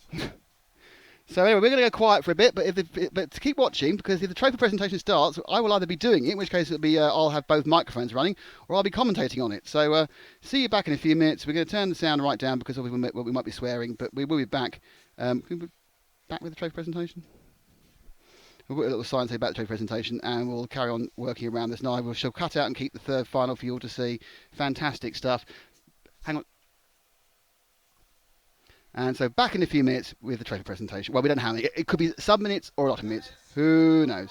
So anyway, we're going to go quiet for a bit, but to keep watching, because if the trophy presentation starts, I will either be doing it, in which case it'll be I'll have both microphones running, or I'll be commentating on it. So see you back in a few minutes. We're going to turn the sound right down because we might be swearing, but we will be back. Can we be back with the trophy presentation? We'll put a little sign say about the trophy presentation, and we'll carry on working around this. Now she'll cut out and keep the third final for you all to see. Fantastic stuff. Hang on. And so back in a few minutes with the trophy presentation. Well, we don't know how many. It could be some minutes or a lot of minutes. Who knows?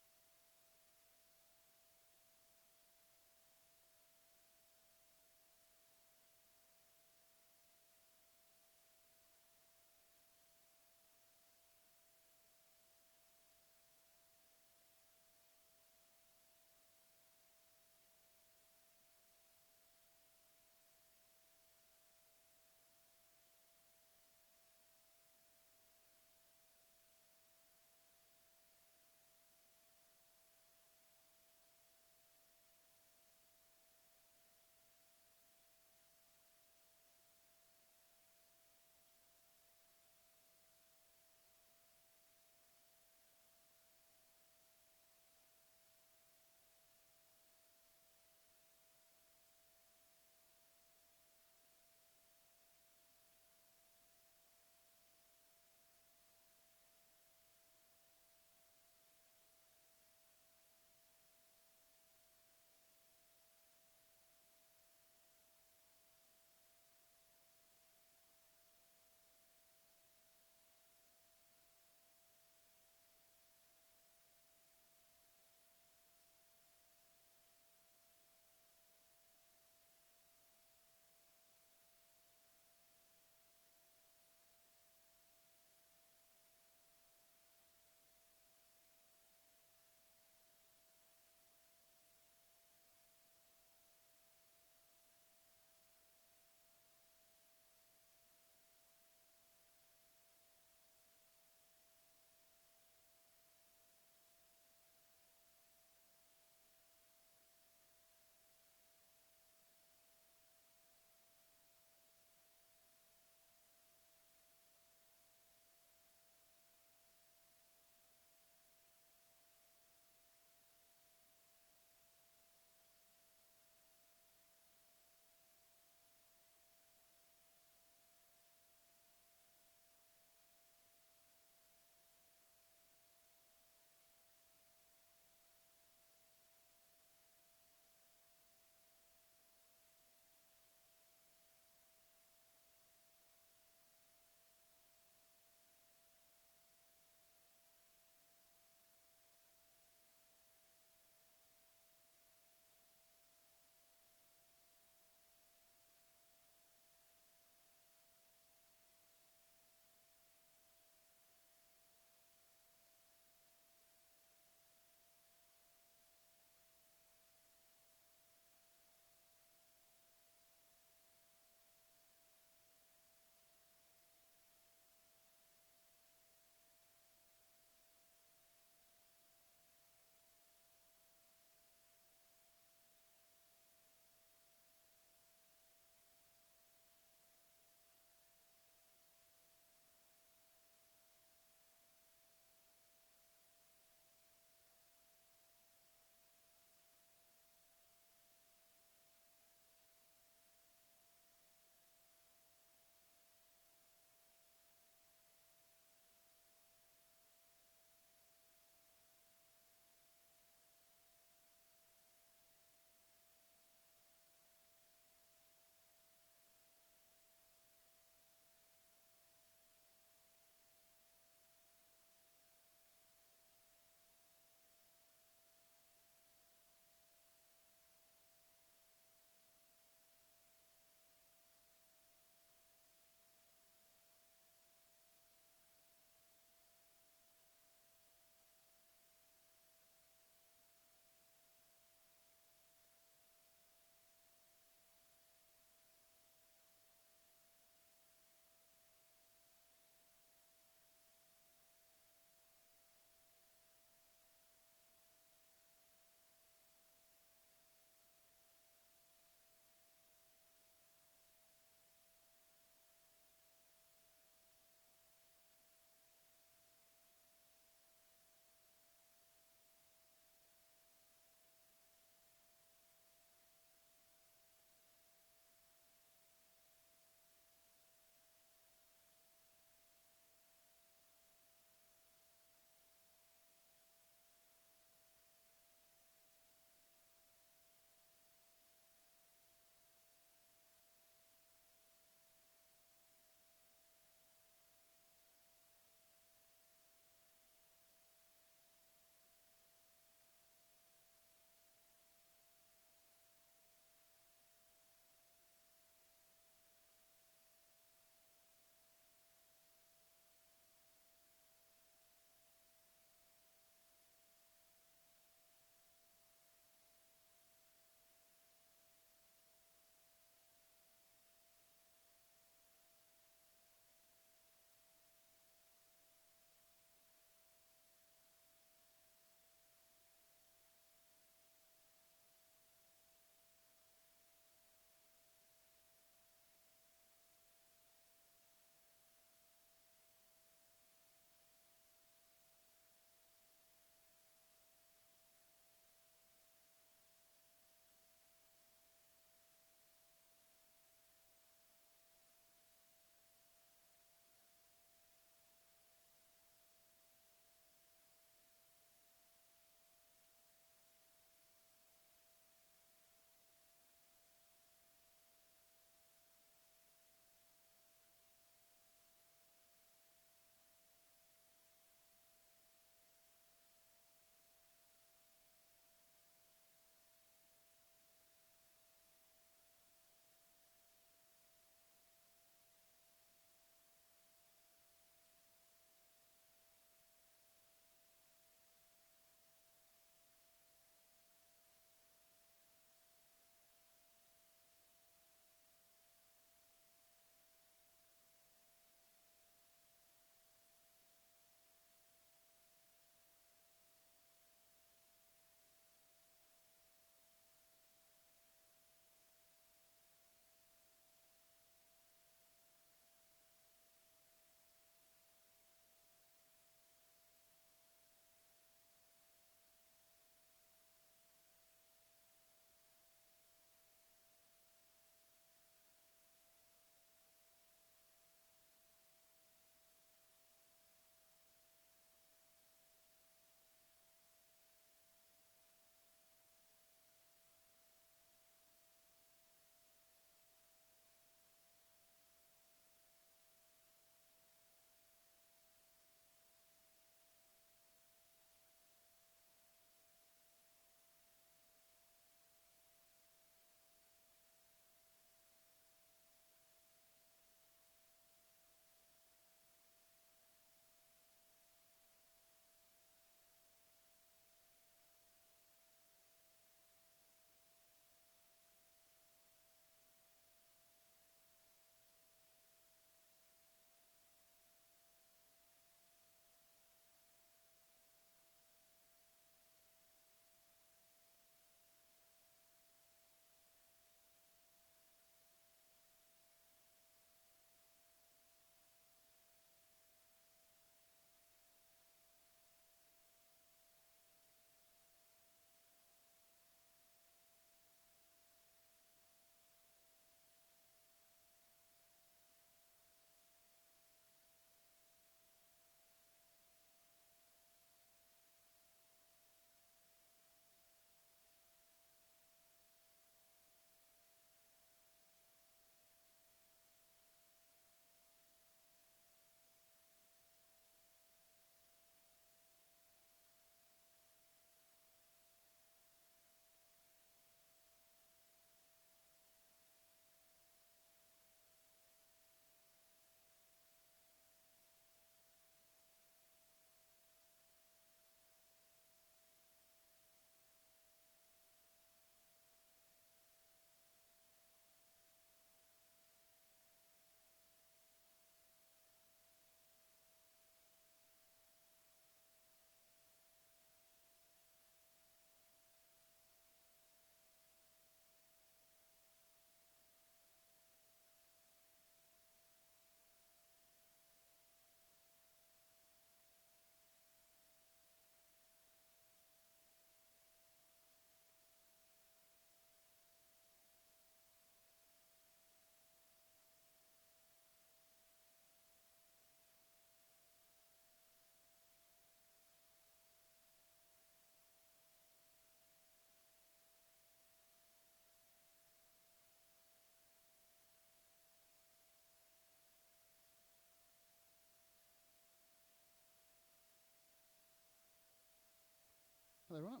everyone.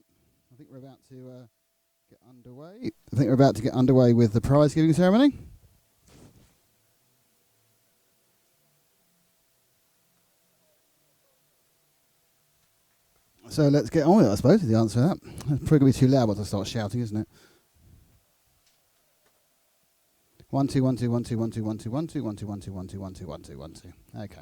I think we're about to get underway. I think we're about to get underway with the prize giving ceremony. So let's get on with it, I suppose, is the answer to that. It's probably going to be too loud once I start shouting, isn't it? 1 2 1 2 1 2 1 2 1 2 1 2 1 2 1 2 1 2 1 2 1 2 1 2. Okay.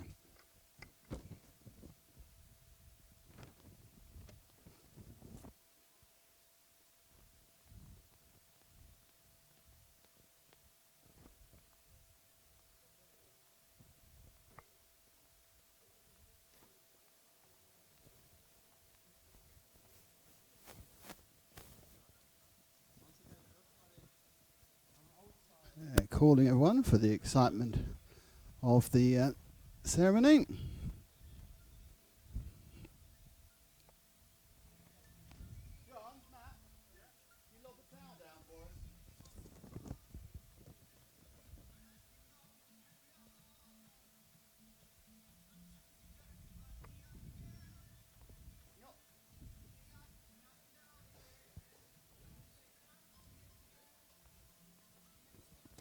Calling everyone for the excitement of the ceremony.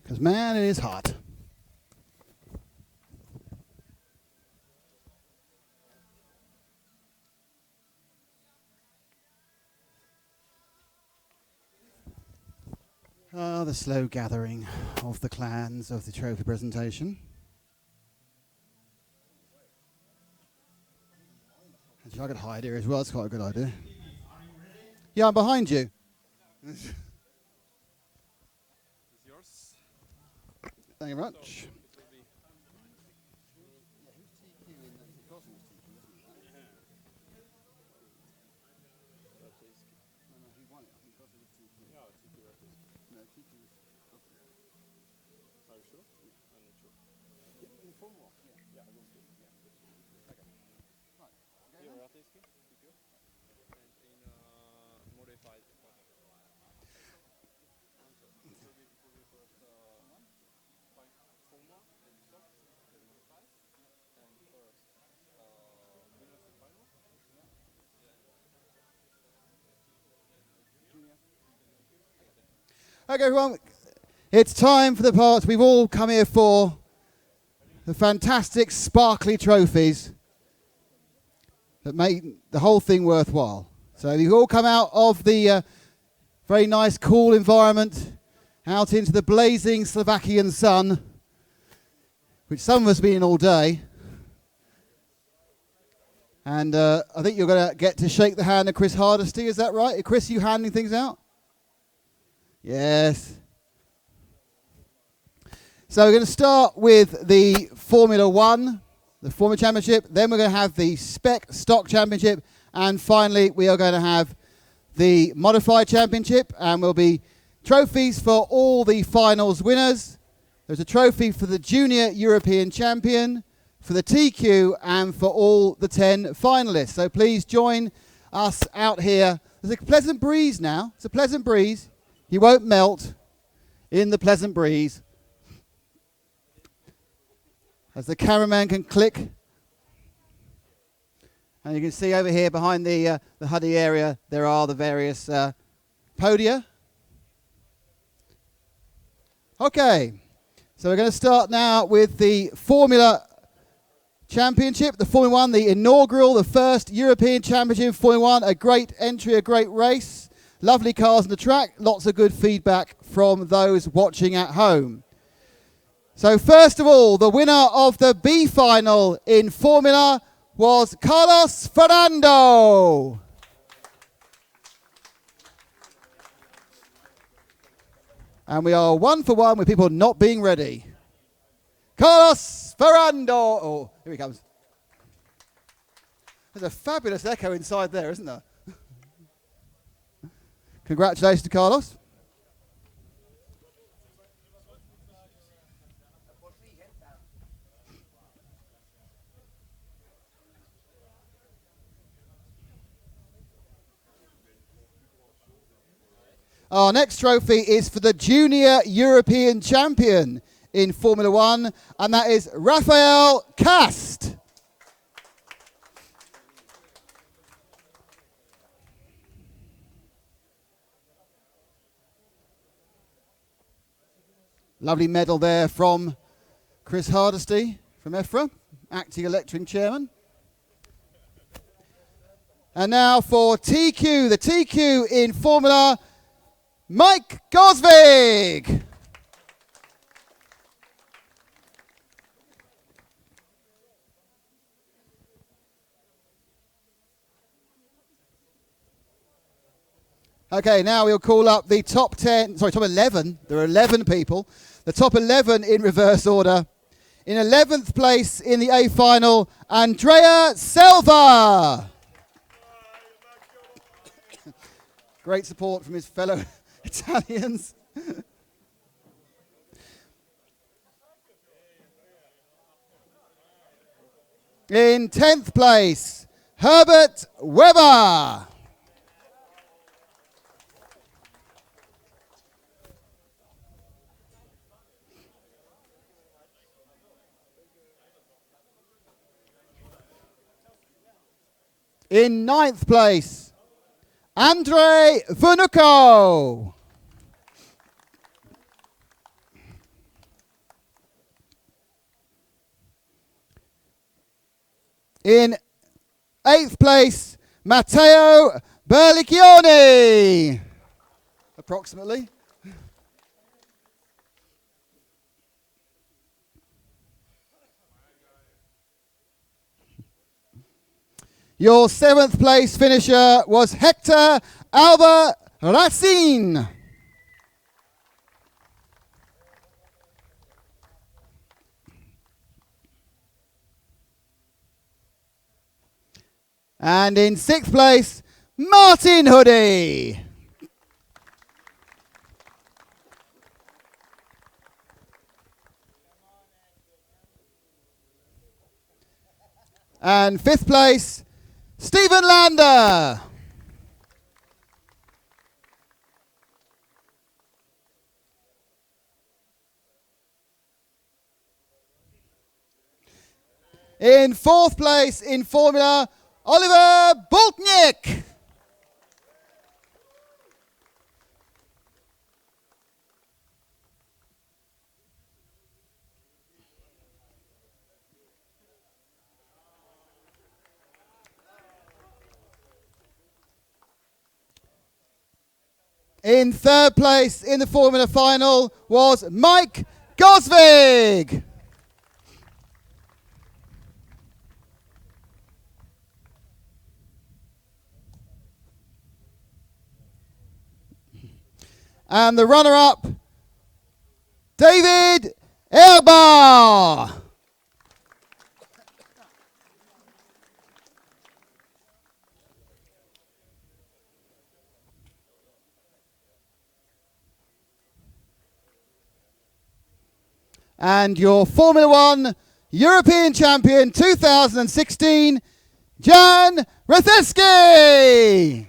Because, man, it is hot. Ah, the slow gathering of the clans of the trophy presentation. Actually, I could hide here as well. That's quite a good idea. Yeah, I'm behind you. Thank you very much. Okay, everyone, it's time for the part we've all come here for. The fantastic sparkly trophies that make the whole thing worthwhile. So you've all come out of the very nice, cool environment, out into the blazing Slovakian sun, which some of us have been in all day. And I think you're going to get to shake the hand of Chris Hardesty, is that right? Chris, you handing things out? Yes. So we're going to start with the Formula 1, the Formula Championship. Then we're going to have the Spec Stock Championship. And finally, we are going to have the Modified Championship. And will be trophies for all the finals winners. There's a trophy for the Junior European Champion, for the TQ, and for all the 10 finalists. So please join us out here. There's a pleasant breeze now. It's a pleasant breeze. You won't melt in the pleasant breeze. As the cameraman can click. And you can see over here behind the Hudy area, there are the various podia. Okay, so we're going to start now with the Formula Championship, the Formula 1, the inaugural, the first European Championship in Formula 1, a great entry, a great race. Lovely cars on the track, lots of good feedback from those watching at home. So first of all, the winner of the B final in Formula was Carlos Fernando. And we are 1 for 1 with people not being ready. Carlos Fernando. Oh, here he comes. There's a fabulous echo inside there, isn't there? Congratulations to Carlos. Our next trophy is for the Junior European Champion in Formula 1, and that is Rafael Cast. Lovely medal there from Chris Hardesty from EFRA, acting electing chairman. And now for TQ, the TQ in Formula, Mike Gosvig. Okay, now we'll call up the top 11. There are 11 people. The top 11 in reverse order. In 11th place in the A final, Andrea Selva. Great support from his fellow Italians. In 10th place, Herbert Weber. In 9th place, Andrei Vunuko. In 8th place, Matteo Berlicchioni. Approximately. Your 7th place finisher was Hector Alba Racine. And in 6th place, Martin Hudy. And 5th place, Stephen Lander. In 4th place in Formula, Oliver Boltnick. In 3rd place in the Formula final was Mike Gosvig. And the runner-up, David Erbar. And your Formula One European Champion 2016, Jan Ratheski.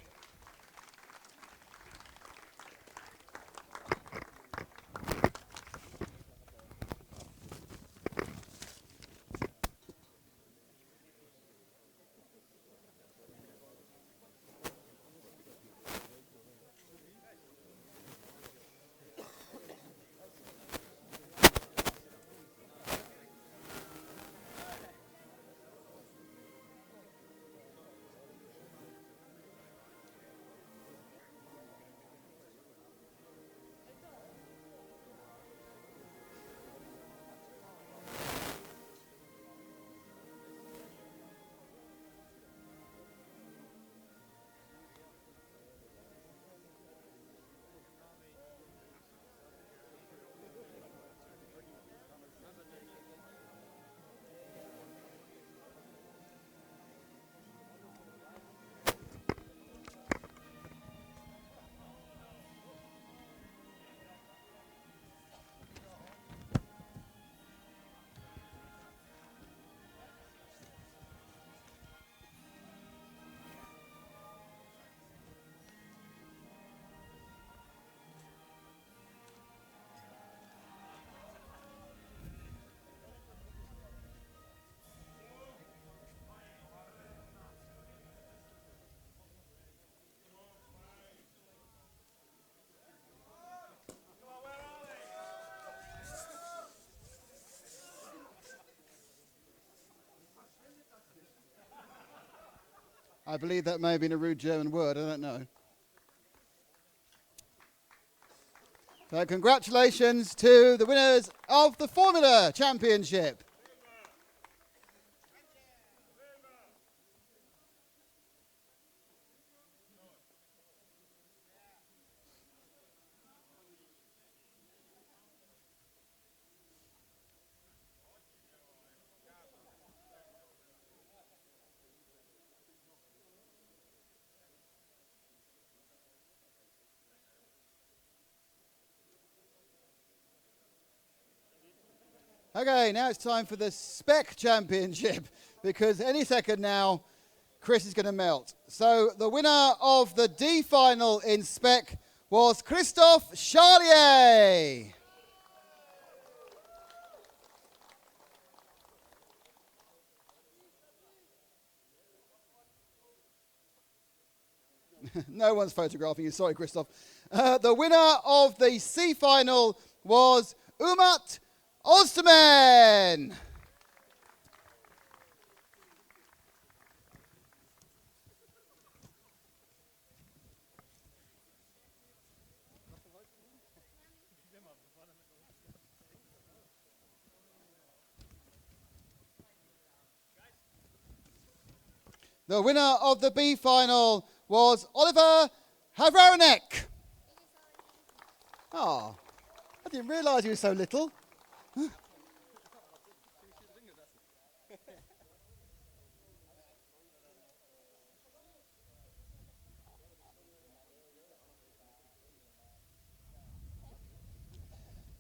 I believe that may have been a rude German word, I don't know. So congratulations to the winners of the Formula Championship. Okay, now it's time for the Spec Championship, because any second now, Chris is going to melt. So the winner of the D final in Spec was Christophe Charlier. No one's photographing you, sorry, Christophe. The winner of the C final was Umut Osterman. The winner of the B final was Oliver Havranek. Oh, I didn't realise he was so little.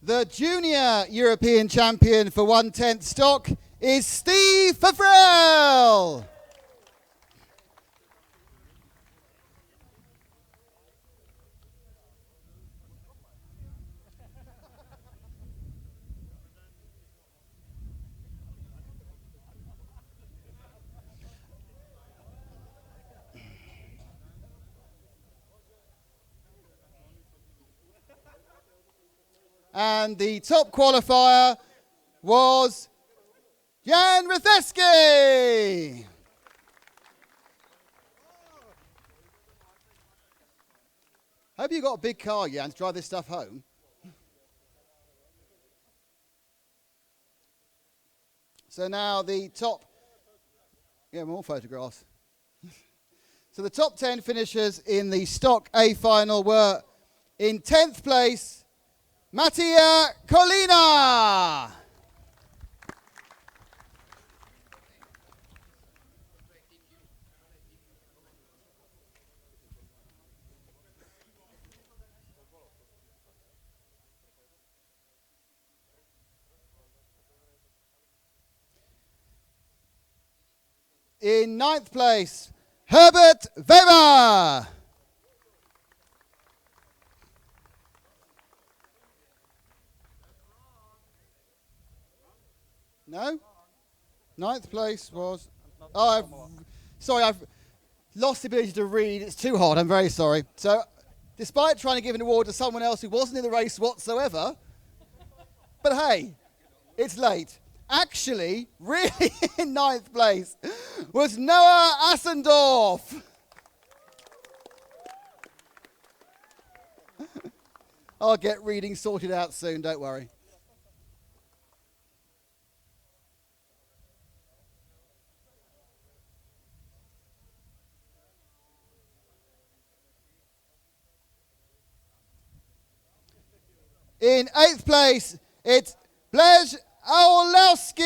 The junior European champion for 1/10 stock is Steve Favrel. And the top qualifier was Jan Ratheski. Hope you got a big car, Jan, to drive this stuff home. So now the top, more photographs. So the top 10 finishers in the stock A final were in 10th place, Mattia Colina. In 9th place, Herbert Weber. No? 9th place was... I've lost the ability to read. It's too hard. I'm very sorry. So, despite trying to give an award to someone else who wasn't in the race whatsoever, but hey, it's late. Actually, really in 9th place was Noah Assendorf. I'll get reading sorted out soon, don't worry. In 8th place, it's Blej Aulowski.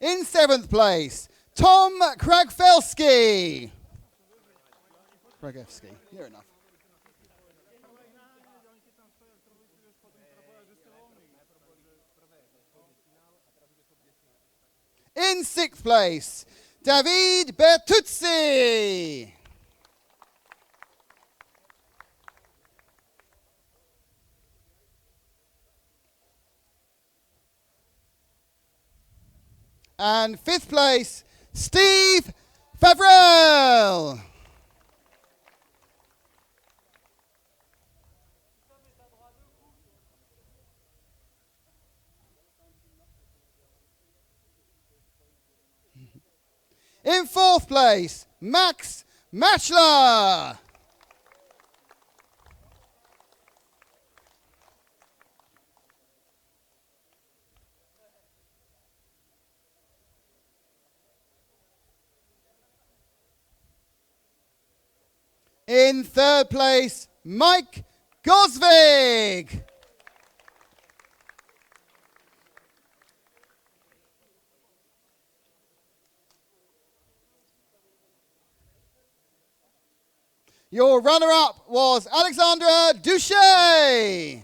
In 7th place, Tom Kragfelski. Kragevsky, near enough. In 6th place, David Bertuzzi. And 5th place, Steve Favrel. In 4th place, Max Matchler. In 3rd place, Mike Gosvig. Your runner-up was Alexandra Duche.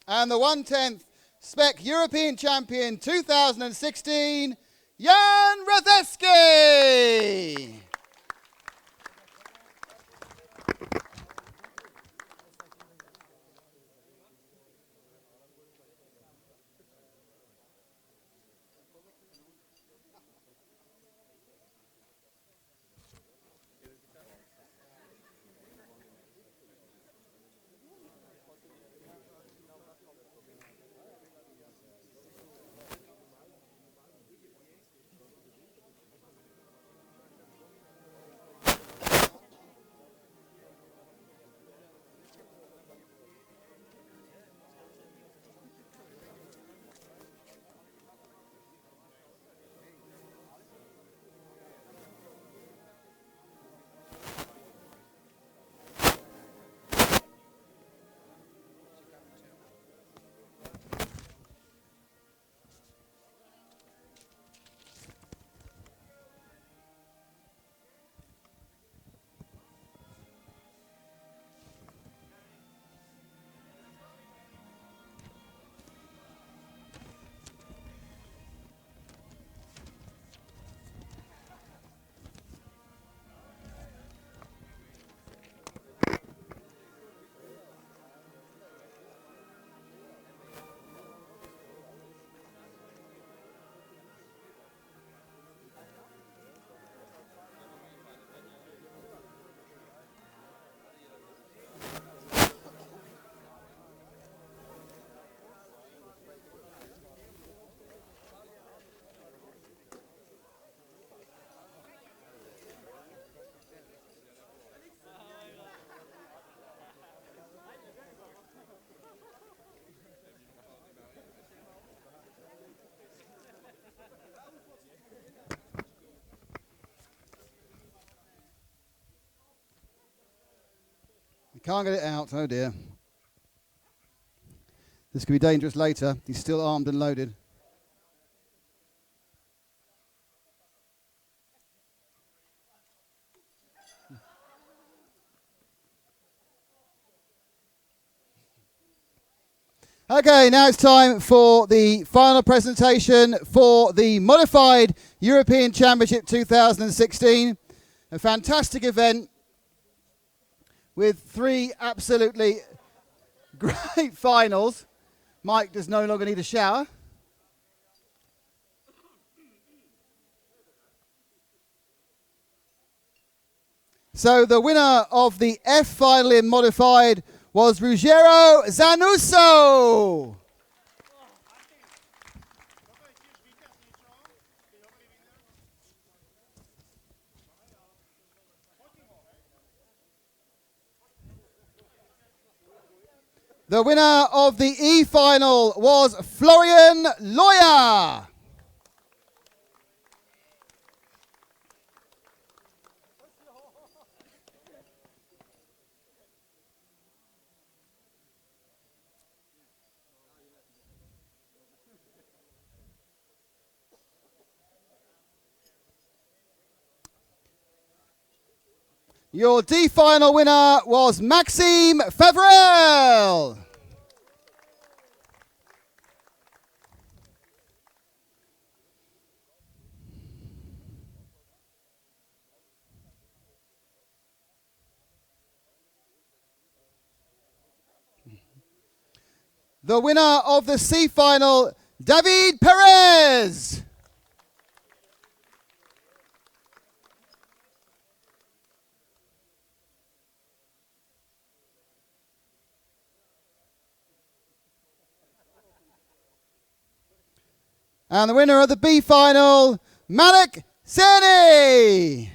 And the 1/10 Spec European Champion 2016, Jan Ratheski. Can't get it out, oh dear. This could be dangerous later. He's still armed and loaded. Okay, now it's time for the final presentation for the Modified European Championship 2016. A fantastic event with 3 absolutely great finals. Mike does no longer need a shower. So the winner of the F final in Modified was Ruggero Zanusso. The winner of the E final was Florian Loya. Your D final winner was Maxime Favrel. The winner of the C final, David Perez. And the winner of the B final, Malik Sani.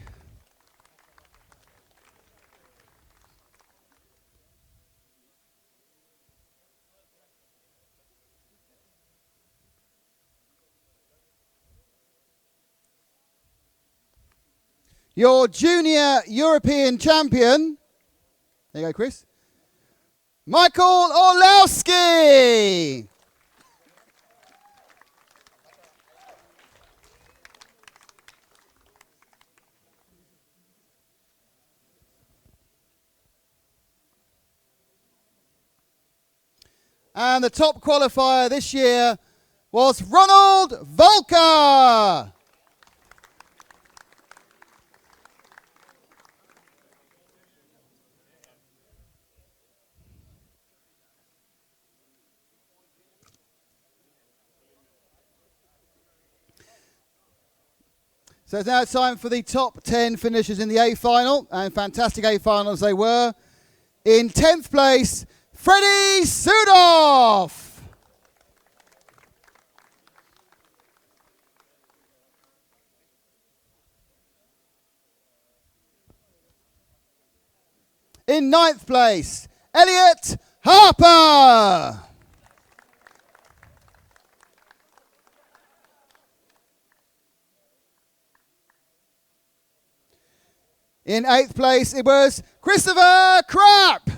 Your junior European champion, there you go, Chris, Michael Orlowski. And the top qualifier this year was Ronald Volker. So it's now time for the top 10 finishers in the A final, and fantastic A finals they were. In 10th place, Freddie Sudoff. In 9th place, Elliot Harper. In 8th place, it was Christopher Krapp.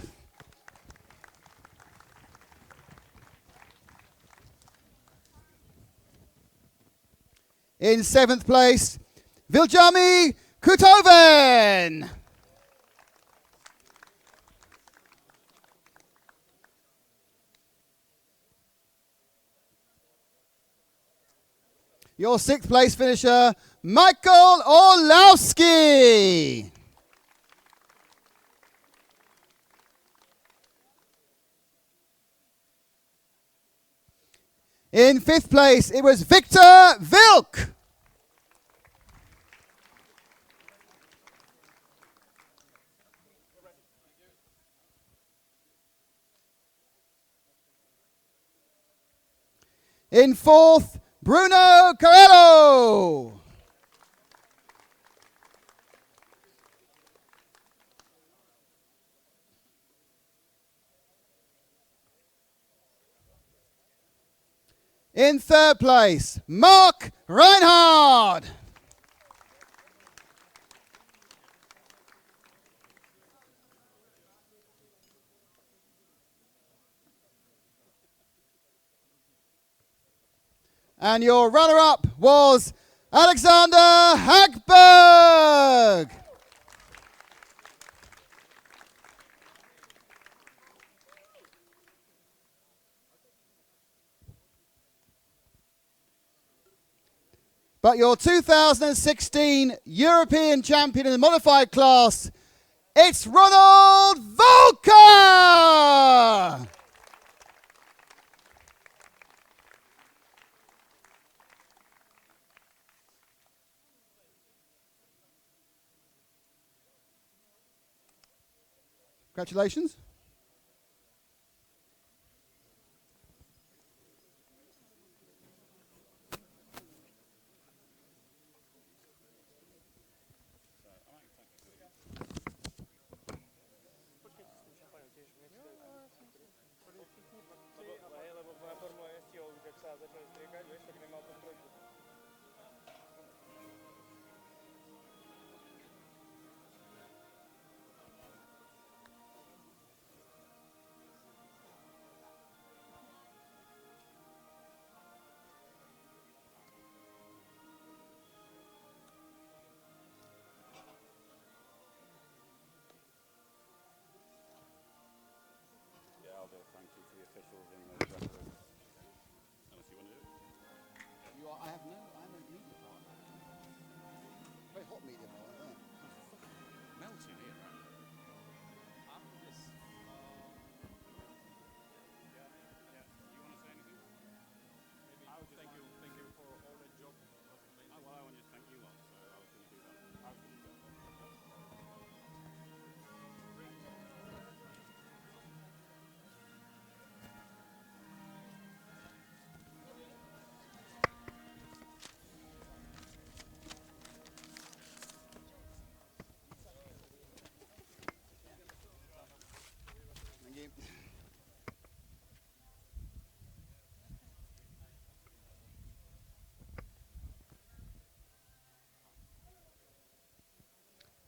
In 7th place, Viljami Kutoven. Your 6th place finisher, Michael Orlowski. In 5th place, it was Victor Vilk. In 4th, Bruno Coelho. In 3rd place, Mark Reinhard. And your runner-up was Alexander Hagberg. But your 2016 European champion in the modified class, it's Ronald Volker! Congratulations. officials and those referees. Unless you want to do it. I have no media partner. Very hot media partner. Melting here, right? After this, Yeah. You want to say anything? maybe thank you for all the job. Well, I want to thank you lot, so I was going to do that. I was going to do that. Thank you.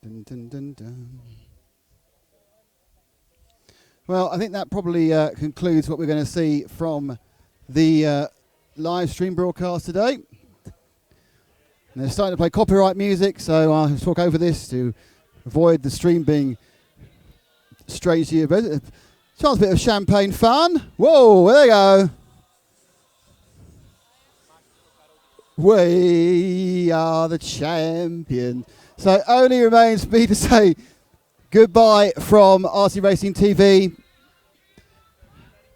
Dun, dun, dun, dun. Well, I think that probably concludes what we're going to see from the live stream broadcast today. And they're starting to play copyright music, so I'll talk over this to avoid the stream being strange to you. But chance a bit of champagne fun. Whoa, there you go. We are the champions. So only remains me to say goodbye from RC Racing TV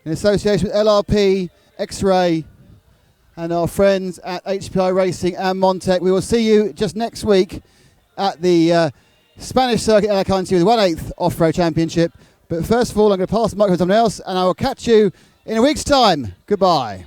in association with LRP, X-Ray and our friends at HPI Racing and Montec. We will see you just next week at the Spanish circuit in Alicante with the 1/8 Off-Road Championship. But first of all, I'm going to pass the microphone to someone else and I will catch you in a week's time. Goodbye.